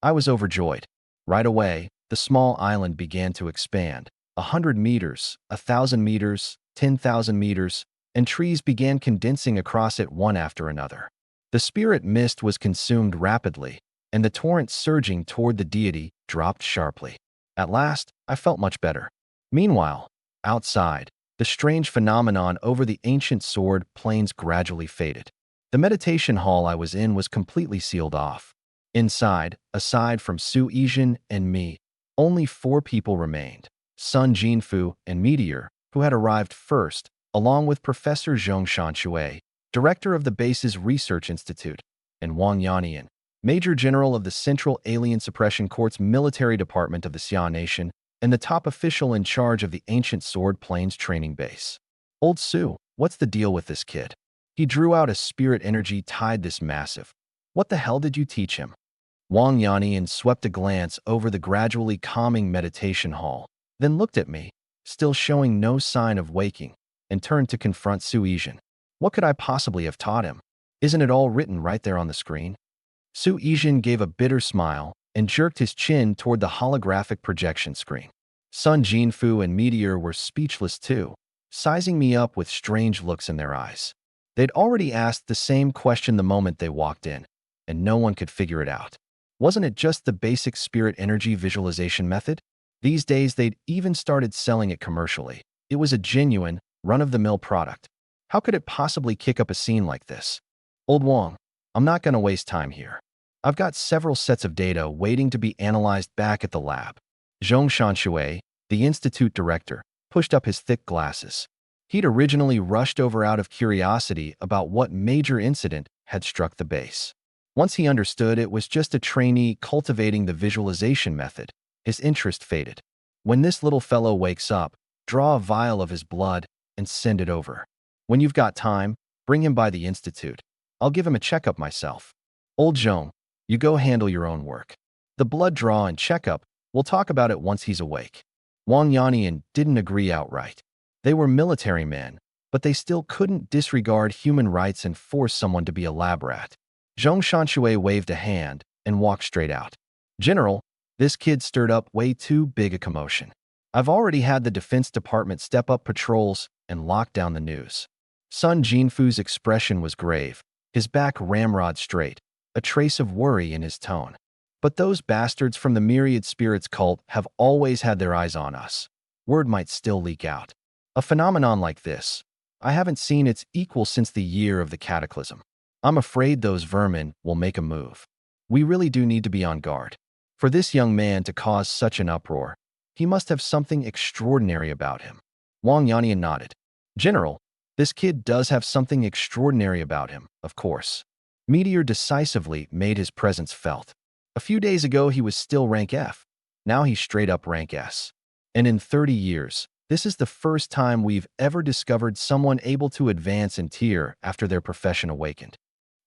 I was overjoyed. Right away, the small island began to expand. 100 meters, 1,000 meters, 10,000 meters, and trees began condensing across it one after another. The spirit mist was consumed rapidly, and the torrent surging toward the deity dropped sharply. At last, I felt much better. Meanwhile, outside, the strange phenomenon over the ancient sword plains gradually faded. The meditation hall I was in was completely sealed off. Inside, aside from Su Yijin and me, only 4 people remained: Sun Jinfu and Meteor, who had arrived first, along with Professor Zhong Shanshui, director of the base's research institute, and Wang Yanian, Major General of the Central Alien Suppression Court's military department of the Xia Nation, and the top official in charge of the ancient Sword Plains training base. Old Su, what's the deal with this kid? He drew out a spirit energy tied this massive. What the hell did you teach him? Wang Yanian swept a glance over the gradually calming meditation hall, then looked at me, still showing no sign of waking, and turned to confront Su Yijin. What could I possibly have taught him? Isn't it all written right there on the screen? Su Yijin gave a bitter smile and jerked his chin toward the holographic projection screen. Sun Jinfu and Meteor were speechless too, sizing me up with strange looks in their eyes. They'd already asked the same question the moment they walked in, and no one could figure it out. Wasn't it just the basic spirit energy visualization method? These days, they'd even started selling it commercially. It was a genuine, run-of-the-mill product. How could it possibly kick up a scene like this? Old Wang, I'm not going to waste time here. I've got several sets of data waiting to be analyzed back at the lab. Zhong Shanshui, the institute director, pushed up his thick glasses. He'd originally rushed over out of curiosity about what major incident had struck the base. Once he understood it was just a trainee cultivating the visualization method, his interest faded. When this little fellow wakes up, draw a vial of his blood and send it over. When you've got time, bring him by the institute. I'll give him a checkup myself. Old Zhong, you go handle your own work. The blood draw and checkup, we'll talk about it once he's awake. Wang Yanian didn't agree outright. They were military men, but they still couldn't disregard human rights and force someone to be a lab rat. Zhong Shanshui waved a hand and walked straight out. General, this kid stirred up way too big a commotion. I've already had the Defense Department step up patrols and lock down the news. Sun Jinfu's expression was grave, his back ramrod straight, a trace of worry in his tone. But those bastards from the Myriad Spirits cult have always had their eyes on us. Word might still leak out. A phenomenon like this, I haven't seen its equal since the year of the cataclysm. I'm afraid those vermin will make a move. We really do need to be on guard. For this young man to cause such an uproar, he must have something extraordinary about him. Wang Yannian nodded. General, this kid does have something extraordinary about him, of course. Meteor decisively made his presence felt. A few days ago he was still rank F. Now he's straight up rank S. And in 30 years, this is the first time we've ever discovered someone able to advance in tier after their profession awakened.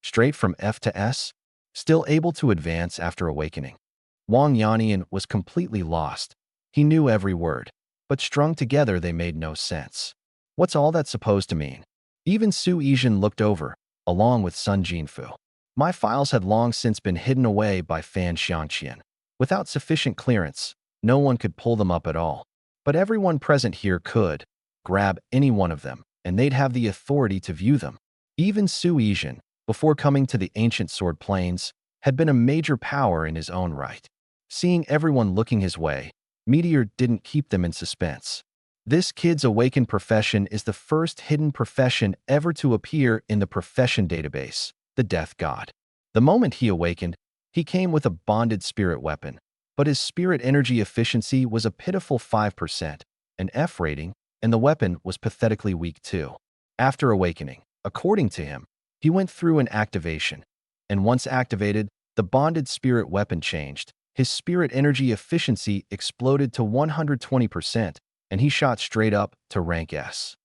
Straight from F to S, still able to advance after awakening. Wang Yannian was completely lost. He knew every word, but strung together they made no sense. What's all that supposed to mean? Even Su Yizhen looked over, along with Sun Jinfu. My files had long since been hidden away by Fan Xianqian. Without sufficient clearance, no one could pull them up at all. But everyone present here could grab any one of them, and they'd have the authority to view them. Even Su Yizhen, before coming to the ancient sword plains, had been a major power in his own right. Seeing everyone looking his way, Meteor didn't keep them in suspense. This kid's awakened profession is the first hidden profession ever to appear in the profession database, the Death God. The moment he awakened, he came with a bonded spirit weapon, but his spirit energy efficiency was a pitiful 5%, an F rating, and the weapon was pathetically weak too. After awakening, according to him, he went through an activation, and once activated, the bonded spirit weapon changed. His spirit energy efficiency exploded to 120%, and he shot straight up to rank S.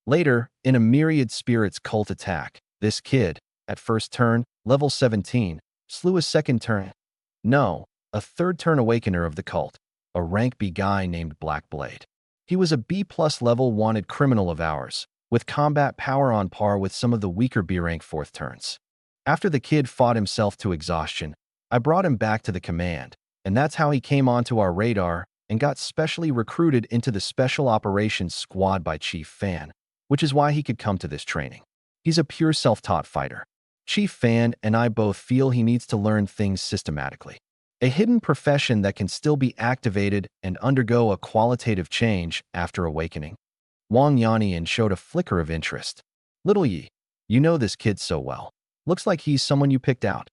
Later, in a Myriad Spirits cult attack, this kid, at first turn, level 17, slew a second turn. No, a third turn awakener of the cult, a rank B guy named Blackblade. He was a B+ level wanted criminal of ours, with combat power on par with some of the weaker B rank 4th turns. After the kid fought himself to exhaustion, I brought him back to the command, and that's how he came onto our radar and got specially recruited into the Special Operations Squad by Chief Fan, which is why he could come to this training. He's a pure self-taught fighter. Chief Fan and I both feel he needs to learn things systematically. A hidden profession that can still be activated and undergo a qualitative change after awakening. Wang Yannian showed a flicker of interest. Little Yi, you know this kid so well. Looks like he's someone you picked out.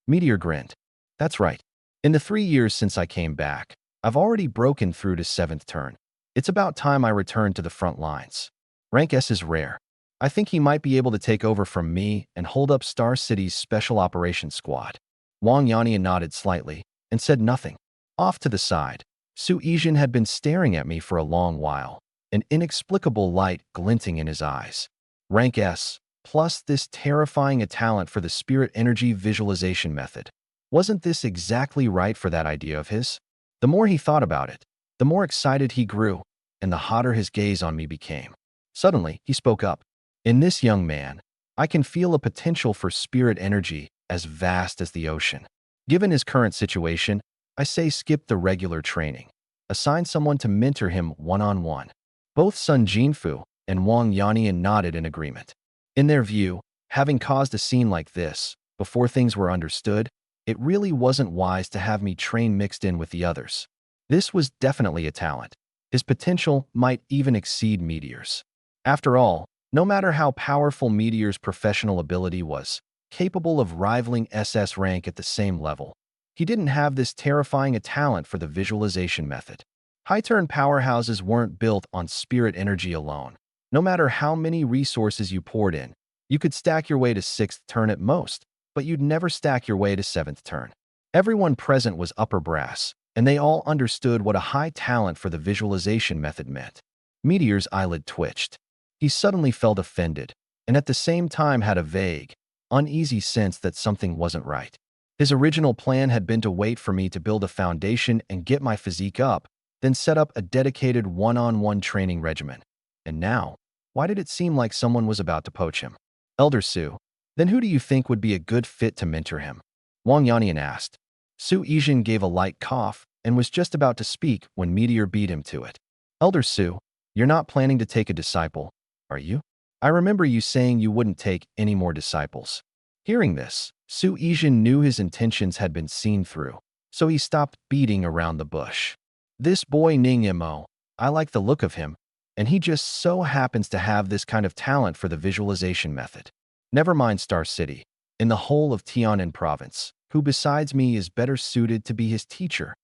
Meteor grinned. That's right. In the 3 years since I came back, I've already broken through to 7th turn. It's about time I return to the front lines. Rank S is rare. I think he might be able to take over from me and hold up Star City's Special Operations Squad. Wang Yannian nodded slightly and said nothing. Off to the side, Su Yizhen had been staring at me for a long while, an inexplicable light glinting in his eyes. Rank S, plus this terrifying a talent for the spirit energy visualization method. Wasn't this exactly right for that idea of his? The more he thought about it, the more excited he grew, and the hotter his gaze on me became. Suddenly, he spoke up. In this young man, I can feel a potential for spirit energy as vast as the ocean. Given his current situation, I say skip the regular training. Assign someone to mentor him one-on-one. Both Sun Jinfu and Wang Yannian nodded in agreement. In their view, having caused a scene like this, before things were understood, it really wasn't wise to have me train mixed in with the others. This was definitely a talent. His potential might even exceed Meteor's. After all, no matter how powerful Meteor's professional ability was, capable of rivaling SS rank at the same level, he didn't have this terrifying a talent for the visualization method. High-turn powerhouses weren't built on spirit energy alone. No matter how many resources you poured in, you could stack your way to 6th turn at most, but you'd never stack your way to 7th turn. Everyone present was upper brass, and they all understood what a high talent for the visualization method meant. Meteor's eyelid twitched. He suddenly felt offended, and at the same time had a vague, uneasy sense that something wasn't right. His original plan had been to wait for me to build a foundation and get my physique up, then set up a dedicated one-on-one training regimen. And now, Why did it seem like someone was about to poach him? Elder Su, then who do you think would be a good fit to mentor him? Wang Yannian asked. Su Yijin gave a light cough and was just about to speak when Meteor beat him to it. Elder Su, you're not planning to take a disciple, are you? I remember you saying you wouldn't take any more disciples. Hearing this, Su Yijin knew his intentions had been seen through, so he stopped beating around the bush. This boy Ning Mo, I like the look of him, and he just so happens to have this kind of talent for the visualization method. Never mind Star City, in the whole of Tianan province, who besides me is better suited to be his teacher.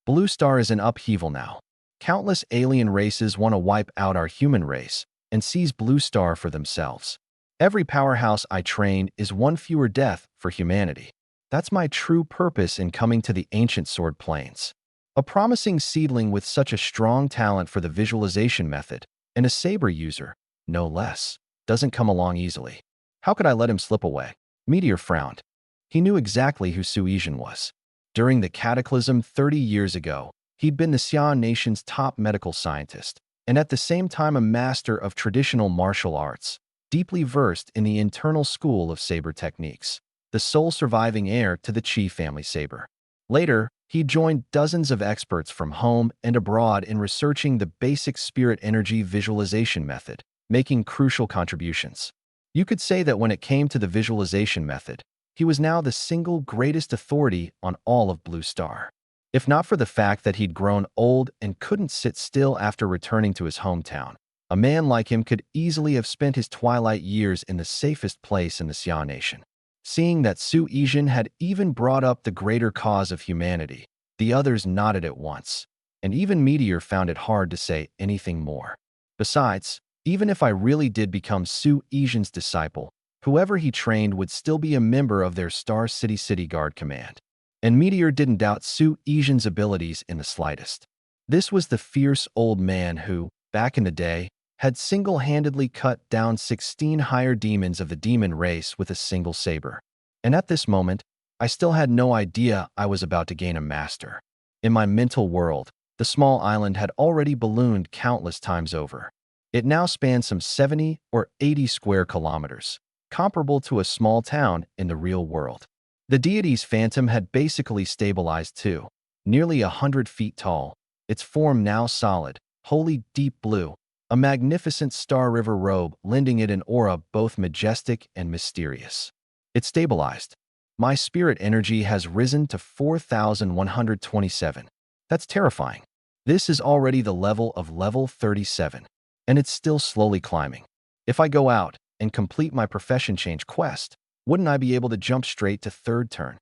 Blue Star is in upheaval now. Countless alien races want to wipe out our human race and seize Blue Star for themselves. Every powerhouse I train is one fewer death for humanity. That's my true purpose in coming to the ancient sword plains. A promising seedling with such a strong talent for the visualization method, and a saber user, no less, doesn't come along easily. How could I let him slip away? Meteor frowned. He knew exactly who Su Yijin was. During the cataclysm 30 years ago, he'd been the Xian nation's top medical scientist, and at the same time a master of traditional martial arts, deeply versed in the internal school of saber techniques, the sole surviving heir to the Qi family saber. Later, he joined dozens of experts from home and abroad in researching the basic spirit energy visualization method, making crucial contributions. You could say that when it came to the visualization method, he was now the single greatest authority on all of Blue Star. If not for the fact that he'd grown old and couldn't sit still after returning to his hometown, a man like him could easily have spent his twilight years in the safest place in the Xian nation. Seeing that Su Yijin had even brought up the greater cause of humanity, the others nodded at once, and even Meteor found it hard to say anything more. Besides, even if I really did become Su Yijin's disciple, whoever he trained would still be a member of their Star City Guard Command. And Meteor didn't doubt Su Yijin's abilities in the slightest. This was the fierce old man who, back in the day, had single-handedly cut down 16 higher demons of the demon race with a single saber. And at this moment, I still had no idea I was about to gain a master. In my mental world, the small island had already ballooned countless times over. It now spanned some 70 or 80 square kilometers, comparable to a small town in the real world. The deity's phantom had basically stabilized too, nearly 100 feet tall, its form now solid, wholly deep blue, a magnificent Star River robe lending it an aura both majestic and mysterious. It stabilized. My spirit energy has risen to 4,127. That's terrifying. This is already the level of level 37, and it's still slowly climbing. If I go out and complete my profession change quest, wouldn't I be able to jump straight to third turn?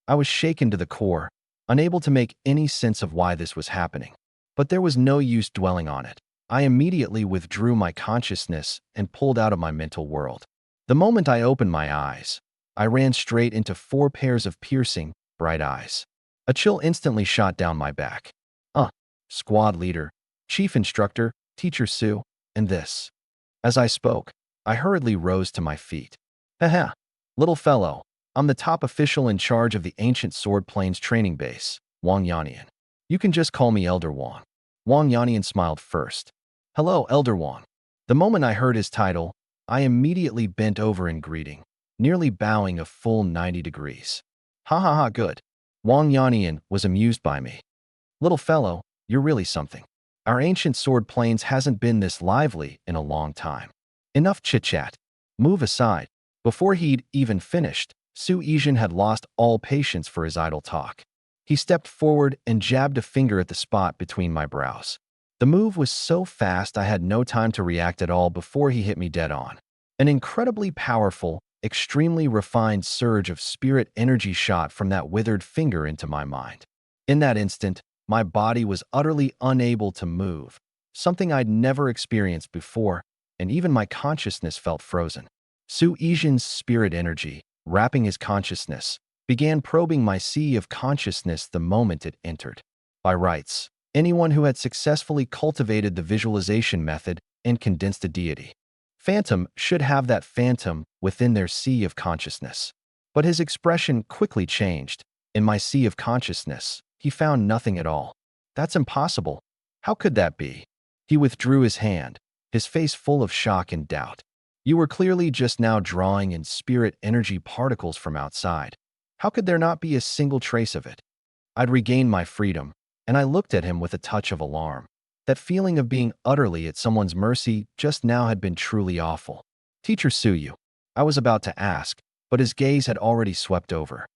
I was shaken to the core, unable to make any sense of why this was happening. But there was no use dwelling on it. I immediately withdrew my consciousness and pulled out of my mental world. The moment I opened my eyes, I ran straight into 4 pairs of piercing, bright eyes. A chill instantly shot down my back. Squad leader, chief instructor, teacher Su, and this. As I spoke, I hurriedly rose to my feet. Haha, little fellow, I'm the top official in charge of the ancient Sword Plains training base, Wang Yannian. You can just call me Elder Wang. Wang Yannian smiled first. Hello, Elder Wang. The moment I heard his title, I immediately bent over in greeting, nearly bowing a full 90 degrees. Ha ha ha, good. Wang Yannian was amused by me. Little fellow, you're really something. Our ancient Sword Plains hasn't been this lively in a long time. Enough chit-chat. Move aside. Before he'd even finished, Su Yijin had lost all patience for his idle talk. He stepped forward and jabbed a finger at the spot between my brows. The move was so fast I had no time to react at all before he hit me dead on. An incredibly powerful, extremely refined surge of spirit energy shot from that withered finger into my mind. In that instant, my body was utterly unable to move, something I'd never experienced before, and even my consciousness felt frozen. Su Yijin's spirit energy, wrapping his consciousness, began probing my sea of consciousness the moment it entered. By rights, anyone who had successfully cultivated the visualization method and condensed a deity phantom should have that phantom within their sea of consciousness. But his expression quickly changed. In my sea of consciousness, he found nothing at all. That's impossible. How could that be? He withdrew his hand, his face full of shock and doubt. You were clearly just now drawing in spirit energy particles from outside. How could there not be a single trace of it? I'd regained my freedom, and I looked at him with a touch of alarm. That feeling of being utterly at someone's mercy just now had been truly awful. Teacher Suyu, I was about to ask, but his gaze had already swept over.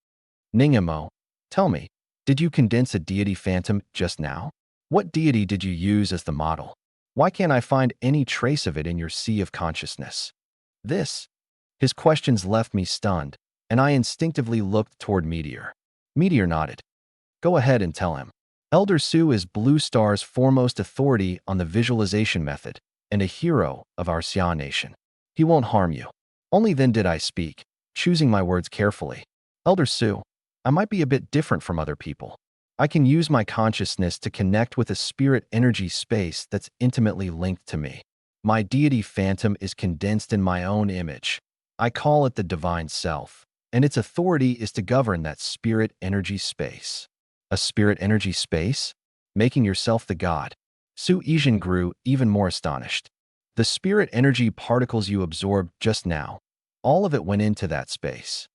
Ningamo, tell me, did you condense a deity phantom just now? What deity did you use as the model? Why can't I find any trace of it in your sea of consciousness? His questions left me stunned, and I instinctively looked toward Meteor. Meteor nodded. Go ahead and tell him. Elder Su is Blue Star's foremost authority on the visualization method and a hero of our Xia nation. He won't harm you. Only then did I speak, choosing my words carefully. Elder Su, I might be a bit different from other people. I can use my consciousness to connect with a spirit energy space that's intimately linked to me. My deity phantom is condensed in my own image. I call it the divine self, and its authority is to govern that spirit energy space. A spirit energy space? Making yourself the god. Su Yijin grew even more astonished. The spirit energy particles you absorbed just now, all of it went into that space.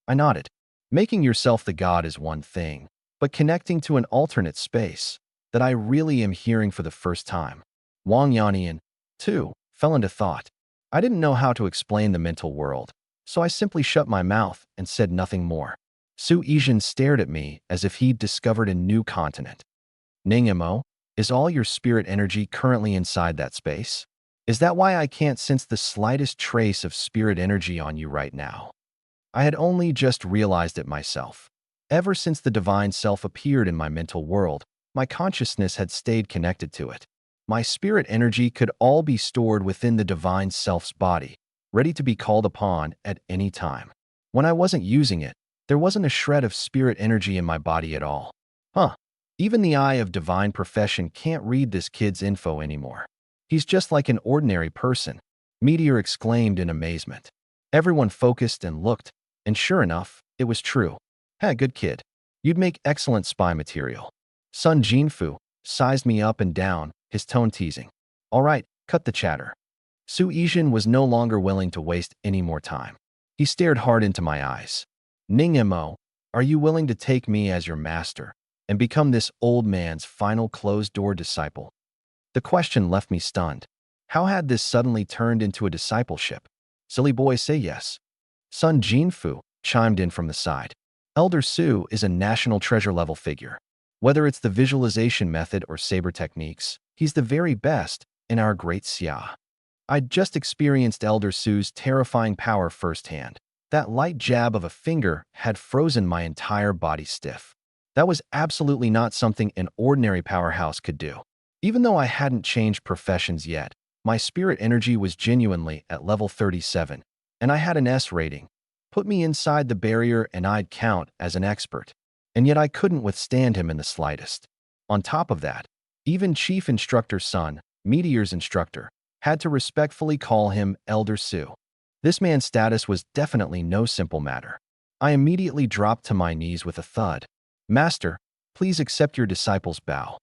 I nodded. Making yourself the god is one thing, but connecting to an alternate space that I really am hearing for the first time. Wang Yannian, too, fell into thought. I didn't know how to explain the mental world, so I simply shut my mouth and said nothing more. Su Yijin stared at me as if he'd discovered a new continent. Ningamo, is all your spirit energy currently inside that space? Is that why I can't sense the slightest trace of spirit energy on you right now? I had only just realized it myself. Ever since the divine self appeared in my mental world, my consciousness had stayed connected to it. My spirit energy could all be stored within the divine self's body, ready to be called upon at any time. When I wasn't using it, there wasn't a shred of spirit energy in my body at all. Even the eye of divine profession can't read this kid's info anymore. He's just like an ordinary person, Meteor exclaimed in amazement. Everyone focused and looked, and sure enough, it was true. Hey, good kid. You'd make excellent spy material. Sun Jinfu sized me up and down, his tone teasing. All right, cut the chatter. Su Yijin was no longer willing to waste any more time. He stared hard into my eyes. Ningamo, are you willing to take me as your master and become this old man's final closed-door disciple? The question left me stunned. How had this suddenly turned into a discipleship? Silly boy, say yes. Sun Jinfu chimed in from the side. Elder Su is a national treasure-level figure. Whether it's the visualization method or saber techniques, he's the very best in our great Xia. I'd just experienced Elder Su's terrifying power firsthand. That light jab of a finger had frozen my entire body stiff. That was absolutely not something an ordinary powerhouse could do. Even though I hadn't changed professions yet, my spirit energy was genuinely at level 37, and I had an S rating. Put me inside the barrier and I'd count as an expert. And yet I couldn't withstand him in the slightest. On top of that, even Chief Instructor Sun, Meteor's instructor, had to respectfully call him Elder Su. This man's status was definitely no simple matter. I immediately dropped to my knees with a thud. Master, please accept your disciple's bow.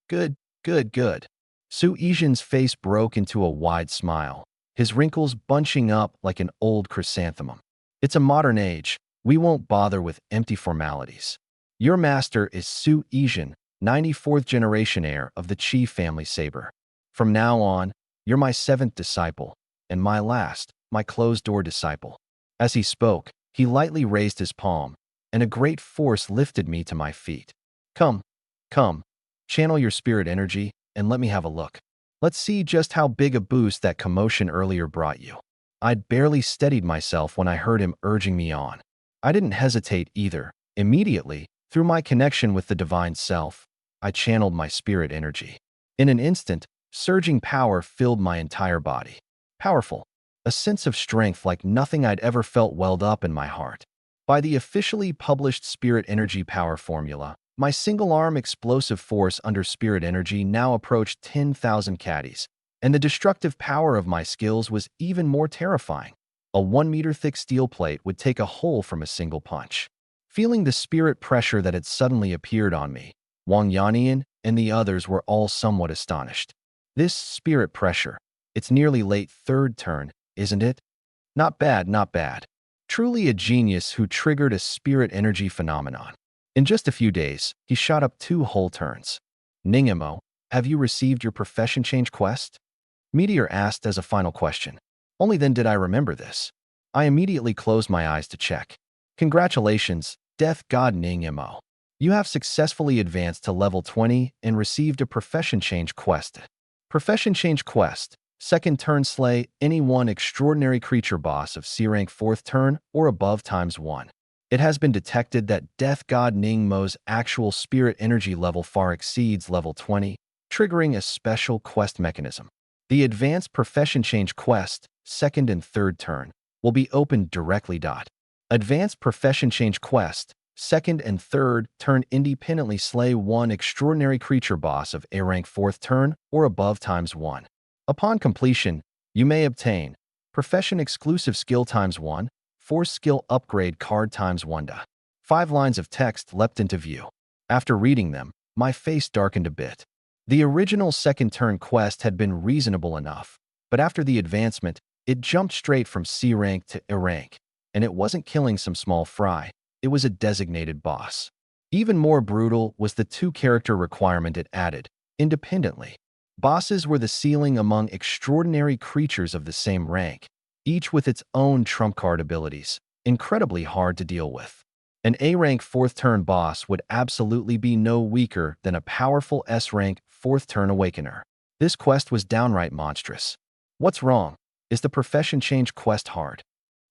Good. Su Yijin's face broke into a wide smile, his wrinkles bunching up like an old chrysanthemum. It's a modern age. We won't bother with empty formalities. Your master is Su Yijin, 94th generation heir of the Qi family saber. From now on, you're my 7th disciple, and my last, my closed-door disciple. As he spoke, he lightly raised his palm, and a great force lifted me to my feet. Come, channel your spirit energy, and let me have a look. Let's see just how big a boost that commotion earlier brought you. I'd barely steadied myself when I heard him urging me on. I didn't hesitate either. Immediately, through my connection with the divine self, I channeled my spirit energy. In an instant, surging power filled my entire body. Powerful. A sense of strength like nothing I'd ever felt welled up in my heart. By the officially published spirit energy power formula, my single-arm explosive force under spirit energy now approached 10,000 caddies, and the destructive power of my skills was even more terrifying. A 1-meter-thick steel plate would take a hole from a single punch. Feeling the spirit pressure that had suddenly appeared on me, Wang Yannian and the others were all somewhat astonished. This spirit pressure, It's nearly late third turn, isn't it? Not bad, not bad. Truly a genius who triggered a spirit energy phenomenon. In just a few days, he shot up 2 whole turns. Ningimo, have you received your profession change quest? Meteor asked as a final question. Only then did I remember this. I immediately closed my eyes to check. Congratulations, Death God Ningimo. You have successfully advanced to level 20 and received a profession change quest. Profession change quest. Second turn slay any one extraordinary creature boss of C rank 4th turn or above ×1. It has been detected that Death God Ningmo's actual spirit energy level far exceeds level 20, triggering a special quest mechanism. The Advanced Profession Change quest, second and third turn, will be opened directly. Advanced Profession Change quest, second and third turn independently slay one extraordinary creature boss of A rank 4th turn or above ×1. Upon completion, you may obtain Profession Exclusive Skill ×1, Force Skill Upgrade card ×1. 5 lines of text leapt into view. After reading them, my face darkened a bit. The original second turn quest had been reasonable enough, but after the advancement, it jumped straight from C rank to A rank, and it wasn't killing some small fry, it was a designated boss. Even more brutal was the 2-character requirement it added, independently. Bosses were the ceiling among extraordinary creatures of the same rank, each with its own trump card abilities, incredibly hard to deal with. An A-rank 4th turn boss would absolutely be no weaker than a powerful S-rank 4th turn awakener. This quest was downright monstrous. What's wrong? Is the profession change quest hard?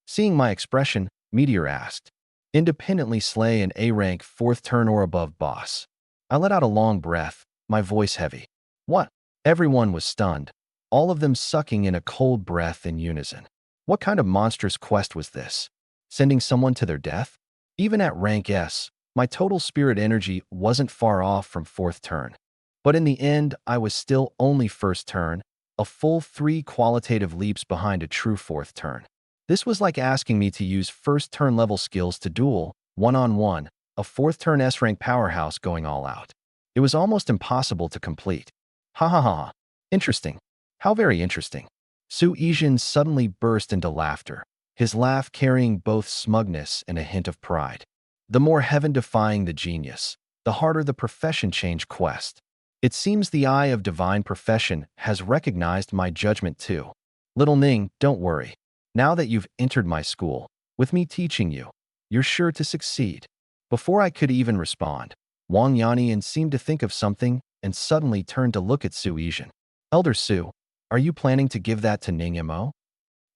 Seeing my expression, Meteor asked. Independently slay an A-rank 4th turn or above boss. I let out a long breath, my voice heavy. What? Everyone was stunned, all of them sucking in a cold breath in unison. What kind of monstrous quest was this? Sending someone to their death? Even at rank S, my total spirit energy wasn't far off from 4th turn. But in the end, I was still only 1st turn, a full 3 qualitative leaps behind a true 4th turn. This was like asking me to use 1st turn level skills to duel, one-on-one, a 4th turn S-rank powerhouse going all out. It was almost impossible to complete. Ha ha ha. Interesting. How very interesting. Su Yijin suddenly burst into laughter, his laugh carrying both smugness and a hint of pride. The more heaven-defying the genius, the harder the profession change quest. It seems the eye of divine profession has recognized my judgment too. Little Ning, don't worry. Now that you've entered my school, with me teaching you, you're sure to succeed. Before I could even respond, Wang Yannian seemed to think of something and suddenly turned to look at Su Yijin. Elder Su, are you planning to give that to Ningimo?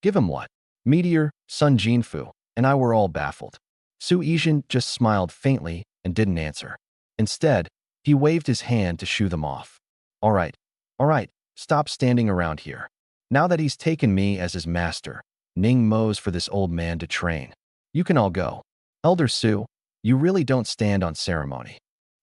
Give him what? Meteor, Sun Jinfu, and I were all baffled. Su Yijin just smiled faintly and didn't answer. Instead, he waved his hand to shoo them off. All right, stop standing around here. Now that he's taken me as his master, Ning Mo's for this old man to train. You can all go. Elder Su, you really don't stand on ceremony.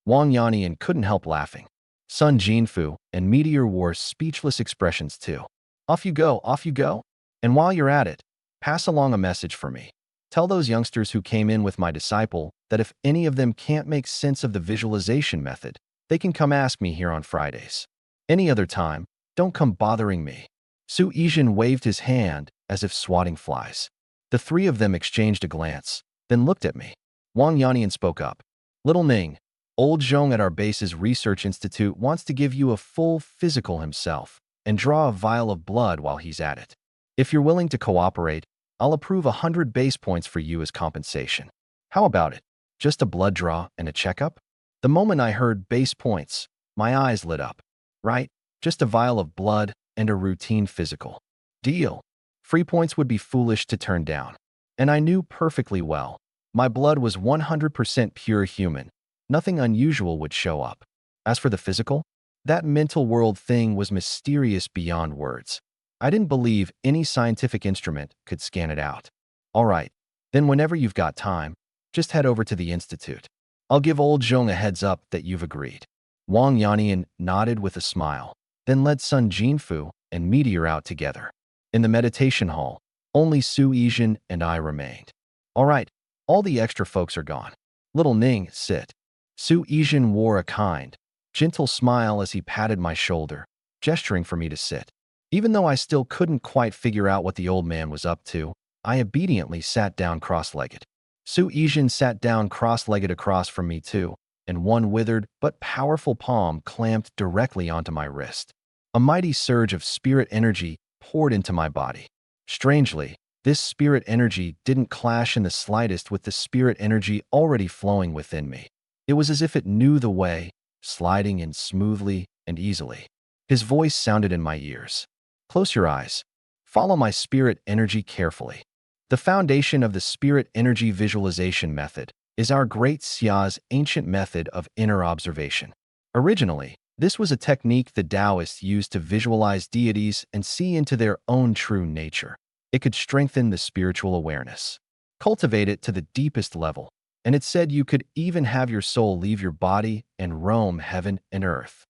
Wang Yannian couldn't help laughing. Sun Jinfu and Meteor wore speechless expressions too. Off you go, off you go. And while you're at it, pass along a message for me. Tell those youngsters who came in with my disciple that if any of them can't make sense of the visualization method, they can come ask me here on Fridays. Any other time, don't come bothering me. Su Yijin waved his hand as if swatting flies. The 3 of them exchanged a glance, then looked at me. Wang Yannian spoke up. Little Ning, old Zhong at our base's research institute wants to give you a full physical himself and draw a vial of blood while he's at it. If you're willing to cooperate, I'll approve 100 base points for you as compensation. How about it? Just a blood draw and a checkup? The moment I heard base points, my eyes lit up. Right? Just a vial of blood and a routine physical. Deal. Free points would be foolish to turn down. And I knew perfectly well. My blood was 100% pure human. Nothing unusual would show up. As for the physical, that mental world thing was mysterious beyond words. I didn't believe any scientific instrument could scan it out. All right, then whenever you've got time, just head over to the institute. I'll give old Zhong a heads up that you've agreed. Wang Yannian nodded with a smile, then led Sun Jinfu and Meteor out together. In the meditation hall, only Su Yijin and I remained. All right, all the extra folks are gone. Little Ning, sit. Su Yijin wore a kind, gentle smile as he patted my shoulder, gesturing for me to sit. Even though I still couldn't quite figure out what the old man was up to, I obediently sat down cross-legged. Su Yijin sat down cross-legged across from me too, and one withered but powerful palm clamped directly onto my wrist. A mighty surge of spirit energy poured into my body. Strangely, this spirit energy didn't clash in the slightest with the spirit energy already flowing within me. It was as if it knew the way, sliding in smoothly and easily. His voice sounded in my ears. Close your eyes. Follow my spirit energy carefully. The foundation of the spirit energy visualization method is our great Xia's ancient method of inner observation. Originally, this was a technique the Taoists used to visualize deities and see into their own true nature. It could strengthen the spiritual awareness, cultivate it to the deepest level, and it said you could even have your soul leave your body and roam heaven and earth.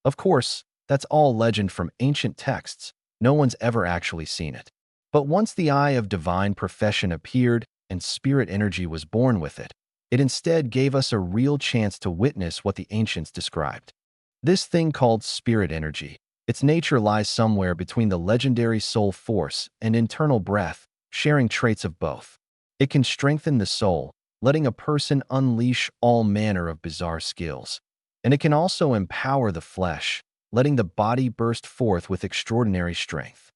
Of course, that's all legend from ancient texts. No one's ever actually seen it. But once the eye of divine profession appeared and spirit energy was born with it, it instead gave us a real chance to witness what the ancients described. This thing called spirit energy, its nature lies somewhere between the legendary soul force and internal breath, sharing traits of both. It can strengthen the soul, letting a person unleash all manner of bizarre skills. And it can also empower the flesh, letting the body burst forth with extraordinary strength.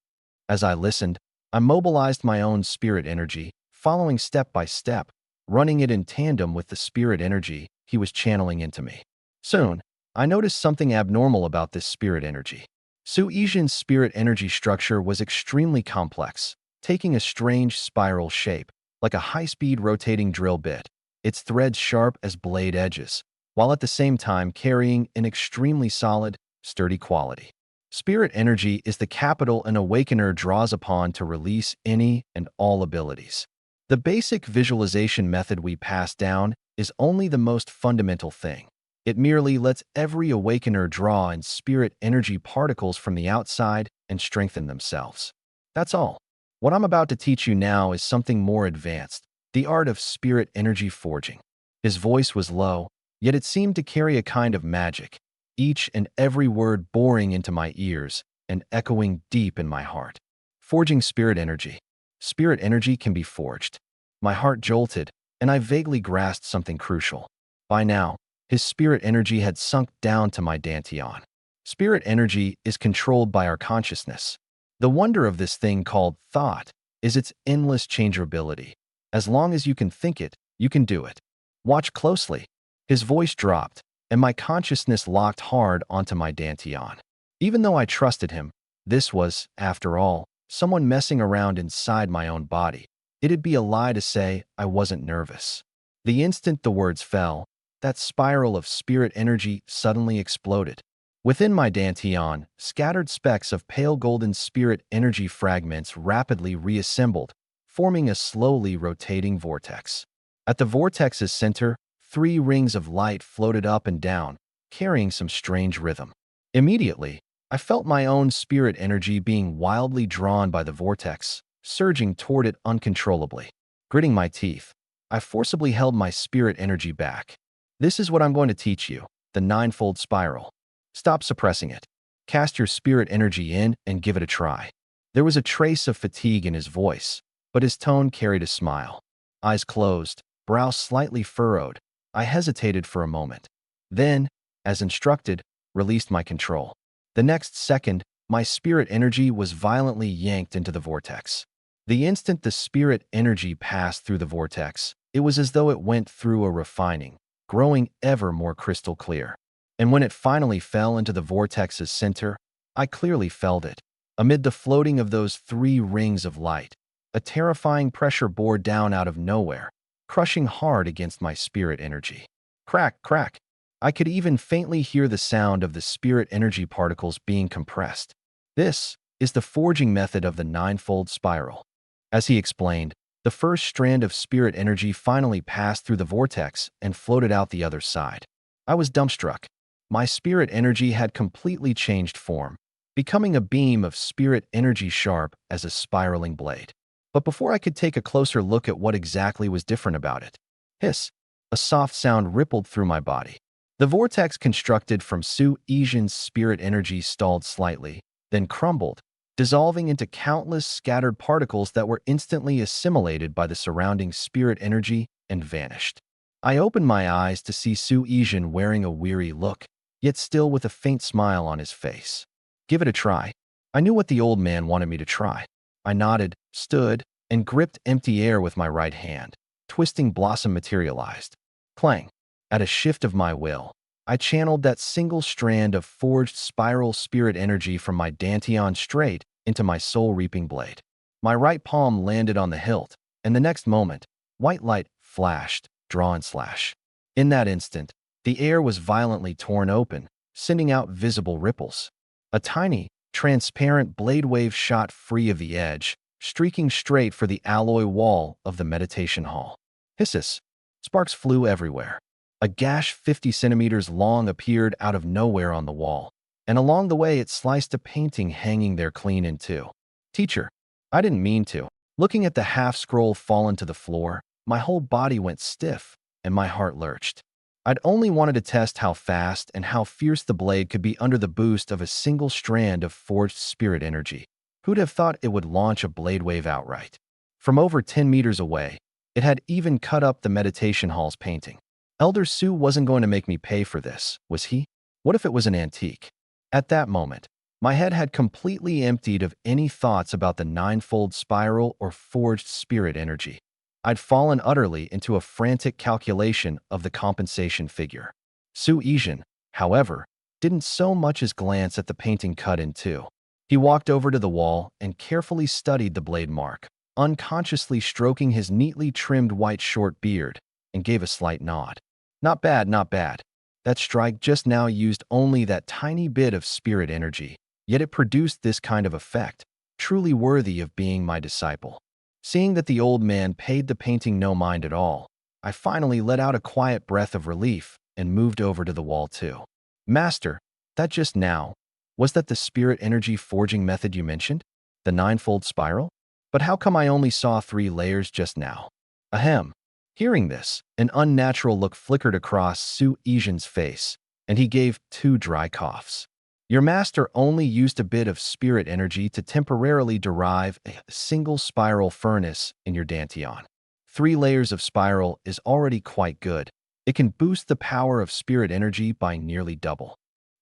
As I listened, I mobilized my own spirit energy, following step by step, running it in tandem with the spirit energy he was channeling into me. Soon, I noticed something abnormal about this spirit energy. Su Yijin's spirit energy structure was extremely complex, taking a strange spiral shape, like a high-speed rotating drill bit, its threads sharp as blade edges, while at the same time carrying an extremely solid, sturdy quality. Spirit energy is the capital an awakener draws upon to release any and all abilities. The basic visualization method we pass down is only the most fundamental thing. It merely lets every awakener draw in spirit energy particles from the outside and strengthen themselves. That's all. What I'm about to teach you now is something more advanced, the art of spirit energy forging. His voice was low, yet it seemed to carry a kind of magic, each and every word boring into my ears and echoing deep in my heart. Forging spirit energy. Spirit energy can be forged. My heart jolted, and I vaguely grasped something crucial. By now, his spirit energy had sunk down to my dantian. Spirit energy is controlled by our consciousness. The wonder of this thing called thought is its endless changeability. As long as you can think it, you can do it. Watch closely. His voice dropped, and my consciousness locked hard onto my dantian. Even though I trusted him, this was, after all, someone messing around inside my own body. It'd be a lie to say I wasn't nervous. The instant the words fell, that spiral of spirit energy suddenly exploded. Within my dantian, scattered specks of pale golden spirit energy fragments rapidly reassembled, forming a slowly rotating vortex. At the vortex's center, 3 rings of light floated up and down, carrying some strange rhythm. Immediately, I felt my own spirit energy being wildly drawn by the vortex, surging toward it uncontrollably. Gritting my teeth, I forcibly held my spirit energy back. This is what I'm going to teach you, the ninefold spiral. Stop suppressing it. Cast your spirit energy in and give it a try. There was a trace of fatigue in his voice, but his tone carried a smile. Eyes closed, brow slightly furrowed, I hesitated for a moment. Then, as instructed, released my control. The next second, my spirit energy was violently yanked into the vortex. The instant the spirit energy passed through the vortex, it was as though it went through a refining, growing ever more crystal clear. And when it finally fell into the vortex's center, I clearly felt it. Amid the floating of those 3 rings of light, a terrifying pressure bore down out of nowhere, crushing hard against my spirit energy. Crack, crack. I could even faintly hear the sound of the spirit energy particles being compressed. This is the forging method of the ninefold spiral. As he explained, the first strand of spirit energy finally passed through the vortex and floated out the other side. I was dumbstruck. My spirit energy had completely changed form, becoming a beam of spirit energy sharp as a spiraling blade. But before I could take a closer look at what exactly was different about it, hiss, a soft sound rippled through my body. The vortex constructed from Su Yijin's spirit energy stalled slightly, then crumbled, dissolving into countless scattered particles that were instantly assimilated by the surrounding spirit energy and vanished. I opened my eyes to see Su Yijin wearing a weary look, yet still with a faint smile on his face. Give it a try. I knew what the old man wanted me to try. I nodded, stood, and gripped empty air with my right hand. Twisting blossom materialized. Clang. At a shift of my will, I channeled that single strand of forged spiral spirit energy from my dantian straight into my soul-reaping blade. My right palm landed on the hilt, and the next moment, white light flashed, draw and slash. In that instant, the air was violently torn open, sending out visible ripples. A tiny, transparent blade wave shot free of the edge, streaking straight for the alloy wall of the meditation hall. Hisses. Sparks flew everywhere. A gash 50 centimeters long appeared out of nowhere on the wall, and along the way it sliced a painting hanging there clean in two. Teacher, I didn't mean to. Looking at the half-scroll fallen to the floor, my whole body went stiff, and my heart lurched. I'd only wanted to test how fast and how fierce the blade could be under the boost of a single strand of forged spirit energy. Who'd have thought it would launch a blade wave outright? From over 10 meters away, it had even cut up the meditation hall's painting. Elder Su wasn't going to make me pay for this, was he? What if it was an antique? At that moment, my head had completely emptied of any thoughts about the ninefold spiral or forged spirit energy. I'd fallen utterly into a frantic calculation of the compensation figure. Su Yijin, however, didn't so much as glance at the painting cut in two. He walked over to the wall and carefully studied the blade mark, unconsciously stroking his neatly trimmed white short beard, and gave a slight nod. Not bad, not bad. That strike just now used only that tiny bit of spirit energy, yet it produced this kind of effect, truly worthy of being my disciple. Seeing that the old man paid the painting no mind at all, I finally let out a quiet breath of relief and moved over to the wall too. Master, that just now, was that the spirit energy forging method you mentioned? The ninefold spiral? But how come I only saw 3 layers just now? Ahem. Hearing this, an unnatural look flickered across Su Yijin's face, and he gave 2 dry coughs. Your master only used a bit of spirit energy to temporarily derive a single spiral furnace in your dantian. 3 layers of spiral is already quite good. It can boost the power of spirit energy by nearly double.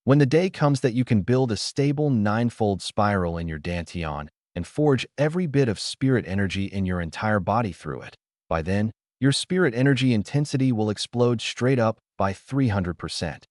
When the day comes that you can build a stable ninefold spiral in your dantian and forge every bit of spirit energy in your entire body through it, by then, your spirit energy intensity will explode straight up by 300%.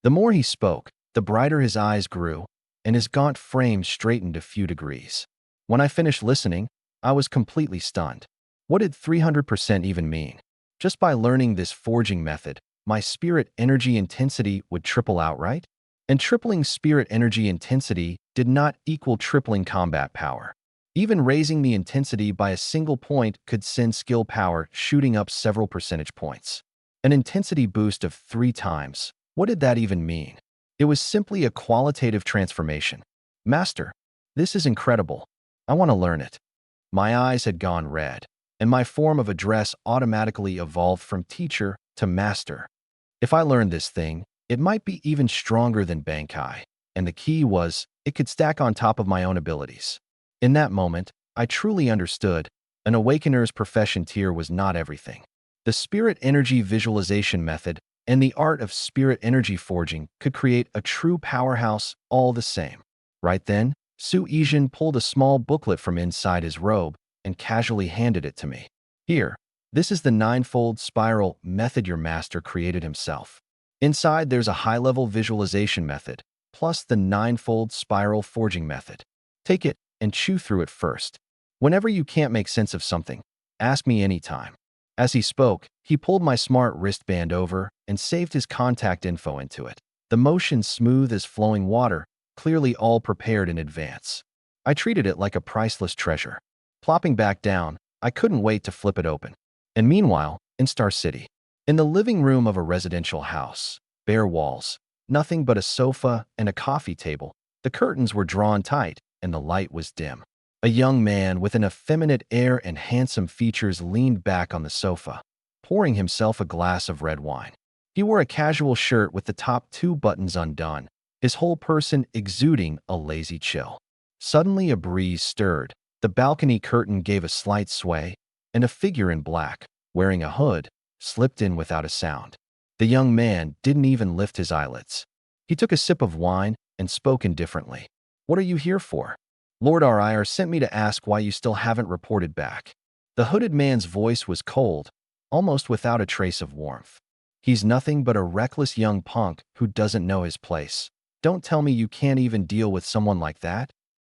The more he spoke, the brighter his eyes grew, and his gaunt frame straightened a few degrees. When I finished listening, I was completely stunned. What did 300% even mean? Just by learning this forging method, my spirit energy intensity would triple outright? And tripling spirit energy intensity did not equal tripling combat power. Even raising the intensity by a single point could send skill power shooting up several percentage points. An intensity boost of 3 times. What did that even mean? It was simply a qualitative transformation. Master, this is incredible. I want to learn it. My eyes had gone red, and my form of address automatically evolved from teacher to master. If I learned this thing, it might be even stronger than Bankai, and the key was, it could stack on top of my own abilities. In that moment, I truly understood, an awakener's profession tier was not everything. The spirit energy visualization method and the art of spirit energy forging could create a true powerhouse all the same. Right then, Su Yijin pulled a small booklet from inside his robe and casually handed it to me. Here, this is the ninefold spiral method your master created himself. Inside, there's a high-level visualization method, plus the ninefold spiral forging method. Take it and chew through it first. Whenever you can't make sense of something, ask me anytime. As he spoke, he pulled my smart wristband over and saved his contact info into it. The motion smooth as flowing water, clearly all prepared in advance. I treated it like a priceless treasure. Plopping back down, I couldn't wait to flip it open. And meanwhile, in Star City, in the living room of a residential house, bare walls, nothing but a sofa and a coffee table, the curtains were drawn tight, and the light was dim. A young man with an effeminate air and handsome features leaned back on the sofa, pouring himself a glass of red wine. He wore a casual shirt with the top 2 buttons undone, his whole person exuding a lazy chill. Suddenly a breeze stirred, the balcony curtain gave a slight sway, and a figure in black, wearing a hood, slipped in without a sound. The young man didn't even lift his eyelids. He took a sip of wine and spoke indifferently. "What are you here for?" "Lord Rir sent me to ask why you still haven't reported back." The hooded man's voice was cold, almost without a trace of warmth. "He's nothing but a reckless young punk who doesn't know his place. Don't tell me you can't even deal with someone like that."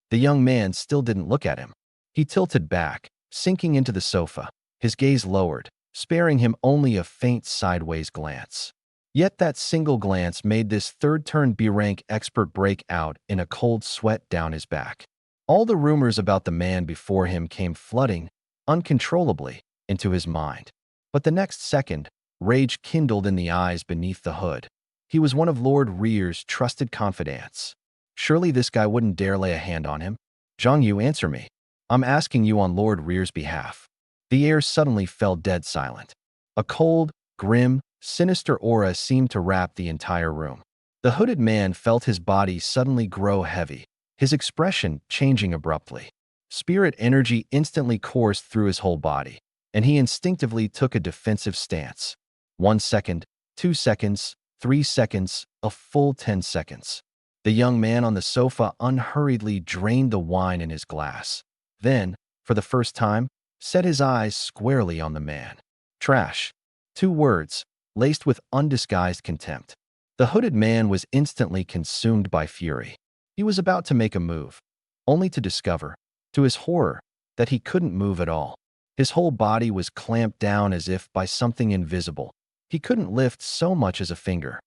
The young man still didn't look at him. He tilted back, sinking into the sofa, his gaze lowered, sparing him only a faint sideways glance. Yet that single glance made this third-turn B-rank expert break out in a cold sweat down his back. All the rumors about the man before him came flooding, uncontrollably, into his mind. But the next second, rage kindled in the eyes beneath the hood. He was one of Lord Rir's trusted confidants. Surely this guy wouldn't dare lay a hand on him. "Zhang Yu, answer me. I'm asking you on Lord Rir's behalf." The air suddenly fell dead silent. A cold, grim, sinister aura seemed to wrap the entire room. The hooded man felt his body suddenly grow heavy, his expression changing abruptly. Spirit energy instantly coursed through his whole body, and he instinctively took a defensive stance. 1 second, 2 seconds, 3 seconds, a full 10 seconds. The young man on the sofa unhurriedly drained the wine in his glass. Then, for the first time, set his eyes squarely on the man. "Trash." 2 words, laced with undisguised contempt. The hooded man was instantly consumed by fury. He was about to make a move, only to discover, to his horror, that he couldn't move at all. His whole body was clamped down as if by something invisible. He couldn't lift so much as a finger.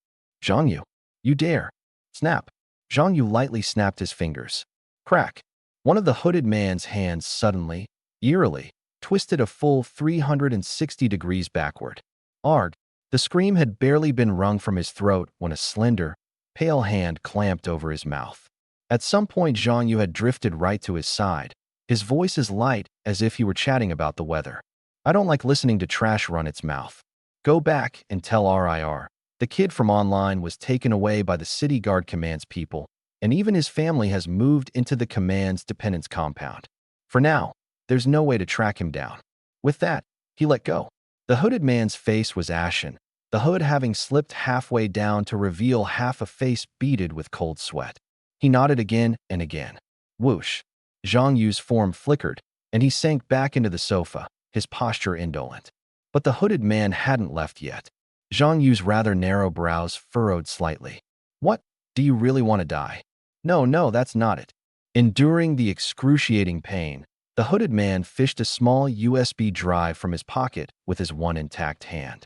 "Zhang Yu, you dare!" Snap. Zhang Yu lightly snapped his fingers. Crack. One of the hooded man's hands suddenly, eerily, twisted a full 360 degrees backward. Arg! The scream had barely been wrung from his throat when a slender, pale hand clamped over his mouth. At some point, Zhang Yu had drifted right to his side, his voice as light as if he were chatting about the weather. "I don't like listening to trash run its mouth. Go back and tell RIR. The kid from online was taken away by the City Guard Command's people, and even his family has moved into the Command's dependence compound. For now, there's no way to track him down." With that, he let go. The hooded man's face was ashen, the hood having slipped halfway down to reveal half a face beaded with cold sweat. He nodded again and again. Whoosh. Zhang Yu's form flickered, and he sank back into the sofa, his posture indolent. But the hooded man hadn't left yet. Zhang Yu's rather narrow brows furrowed slightly. "What? Do you really want to die?" No, that's not it." Enduring the excruciating pain, the hooded man fished a small USB drive from his pocket with his one intact hand.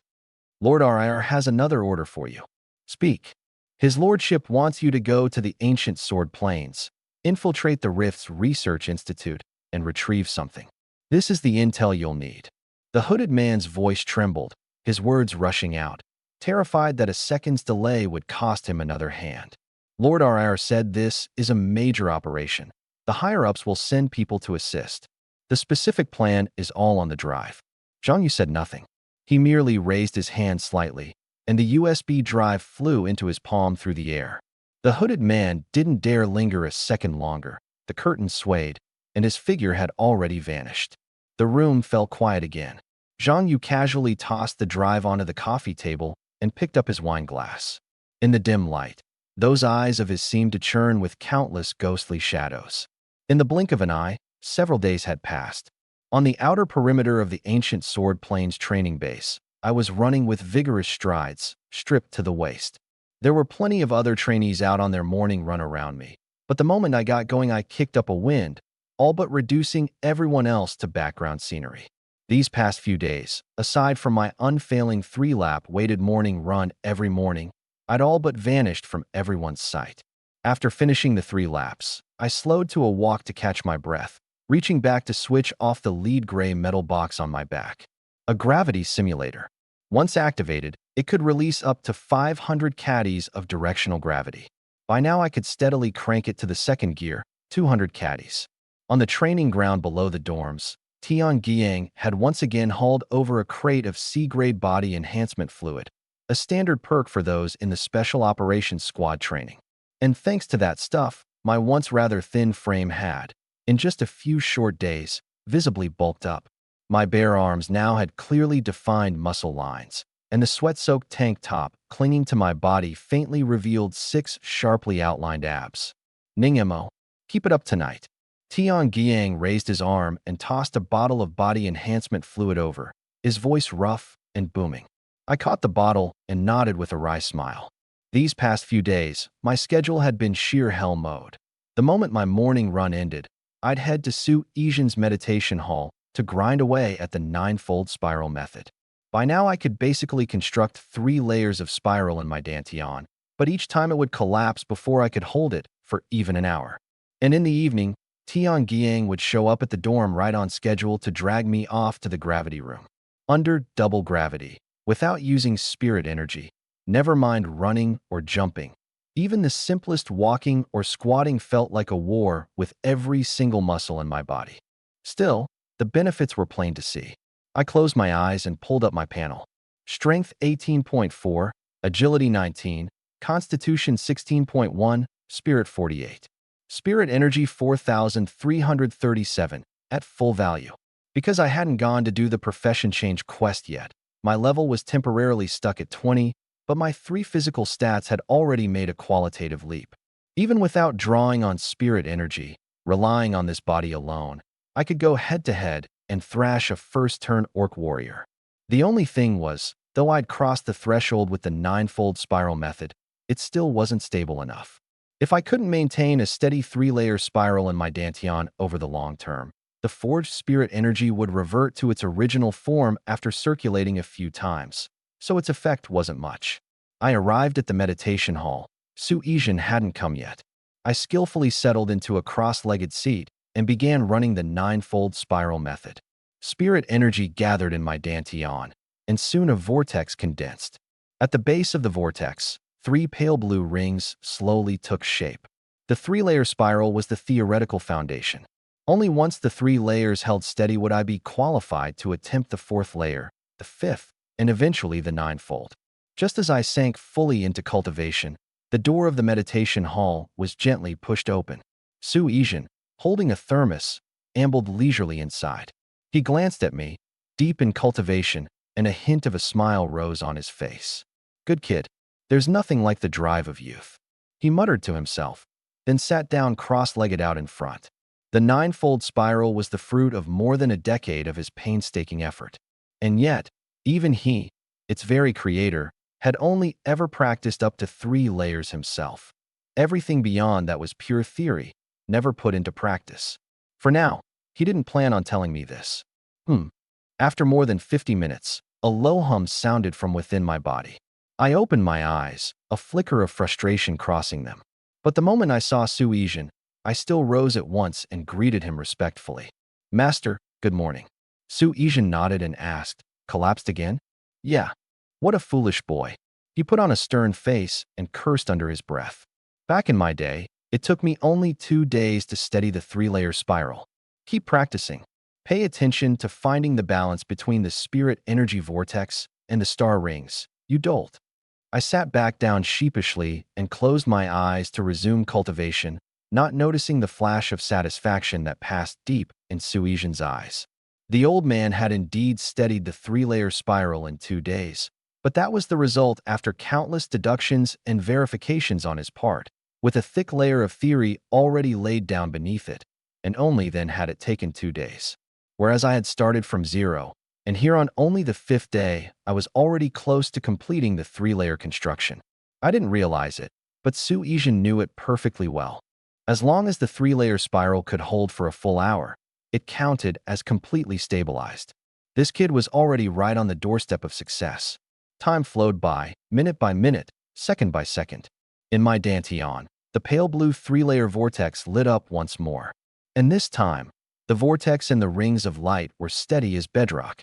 "Lord RIR has another order for you." "Speak." "His lordship wants you to go to the ancient sword plains, infiltrate the Rift's research institute, and retrieve something. This is the intel you'll need." The hooded man's voice trembled, his words rushing out, terrified that a second's delay would cost him another hand. Lord RIR said this is a major operation. The higher-ups will send people to assist. The specific plan is all on the drive. Zhang Yu said nothing. He merely raised his hand slightly, and the USB drive flew into his palm through the air. The hooded man didn't dare linger a second longer. The curtain swayed, and his figure had already vanished. The room fell quiet again. Zhang Yu casually tossed the drive onto the coffee table and picked up his wine glass. In the dim light, those eyes of his seemed to churn with countless ghostly shadows. In the blink of an eye, several days had passed. On the outer perimeter of the ancient Sword Plains training base, I was running with vigorous strides, stripped to the waist. There were plenty of other trainees out on their morning run around me, but the moment I got going I kicked up a wind, all but reducing everyone else to background scenery. These past few days, aside from my unfailing 3-lap weighted morning run every morning, I'd all but vanished from everyone's sight. After finishing the 3 laps, I slowed to a walk to catch my breath, reaching back to switch off the lead gray metal box on my back. A gravity simulator. Once activated, it could release up to 500 caddies of directional gravity. By now I could steadily crank it to the second gear, 200 caddies. On the training ground below the dorms, Tian Giang had once again hauled over a crate of C-grade body enhancement fluid, a standard perk for those in the Special Operations Squad training. And thanks to that stuff, my once rather thin frame had, in just a few short days, visibly bulked up. My bare arms now had clearly defined muscle lines, and the sweat-soaked tank top clinging to my body faintly revealed 6 sharply outlined abs. Ningemo, keep it up tonight. Tian Giang raised his arm and tossed a bottle of body enhancement fluid over, his voice rough and booming. I caught the bottle and nodded with a wry smile. These past few days, my schedule had been sheer hell mode. The moment my morning run ended, I'd head to Su Yizhen's meditation hall to grind away at the 9-fold spiral method. By now I could basically construct 3 layers of spiral in my dantian, but each time it would collapse before I could hold it for even an hour. And in the evening, Tian Giang would show up at the dorm right on schedule to drag me off to the gravity room. Under double gravity, without using spirit energy, never mind running or jumping. Even the simplest walking or squatting felt like a war with every single muscle in my body. Still, the benefits were plain to see. I closed my eyes and pulled up my panel. Strength 18.4, Agility 19, Constitution 16.1, Spirit 48. Spirit Energy 4,337, at full value. Because I hadn't gone to do the profession change quest yet, my level was temporarily stuck at 20, but my 3 physical stats had already made a qualitative leap. Even without drawing on spirit energy, relying on this body alone, I could go head-to-head and thrash a first-turn orc warrior. The only thing was, though I'd crossed the threshold with the 9-fold spiral method, it still wasn't stable enough. If I couldn't maintain a steady 3-layer spiral in my dantian over the long term, the forged spirit energy would revert to its original form after circulating a few times, so its effect wasn't much. I arrived at the meditation hall. Su Yizhen hadn't come yet. I skillfully settled into a cross-legged seat and began running the 9-fold spiral method. Spirit energy gathered in my dantian, and soon a vortex condensed. At the base of the vortex, 3 pale blue rings slowly took shape. The 3-layer spiral was the theoretical foundation. Only once the 3 layers held steady would I be qualified to attempt the 4th layer, the 5th, and eventually the 9-fold. Just as I sank fully into cultivation, the door of the meditation hall was gently pushed open. Su Yizhen, holding a thermos, ambled leisurely inside. He glanced at me, deep in cultivation, and a hint of a smile rose on his face. "Good kid. There's nothing like the drive of youth," he muttered to himself, then sat down cross-legged out in front. The 9-fold spiral was the fruit of more than a decade of his painstaking effort. And yet, even he, its very creator, had only ever practiced up to 3 layers himself. Everything beyond that was pure theory, never put into practice. For now, he didn't plan on telling me this. After more than 50 minutes, a low hum sounded from within my body. I opened my eyes, a flicker of frustration crossing them. But the moment I saw Su Yizhen, I still rose at once and greeted him respectfully. "Master, good morning." Su Yizhen nodded and asked, "Collapsed again?" "Yeah. What a foolish boy." He put on a stern face and cursed under his breath. Back in my day, it took me only 2 days to steady the 3-layer spiral. Keep practicing. Pay attention to finding the balance between the spirit energy vortex and the star rings, you dolt. I sat back down sheepishly and closed my eyes to resume cultivation, not noticing the flash of satisfaction that passed deep in Su Yizhen's eyes. The old man had indeed steadied the 3-layer spiral in 2 days, but that was the result after countless deductions and verifications on his part, with a thick layer of theory already laid down beneath it, and only then had it taken 2 days. Whereas I had started from 0, and here on only the 5th day, I was already close to completing the 3-layer construction. I didn't realize it, but Su Yizhen knew it perfectly well. As long as the 3-layer spiral could hold for a full hour, it counted as completely stabilized. This kid was already right on the doorstep of success. Time flowed by minute, second by second. In my dantian, the pale blue 3-layer vortex lit up once more. And this time, the vortex and the rings of light were steady as bedrock.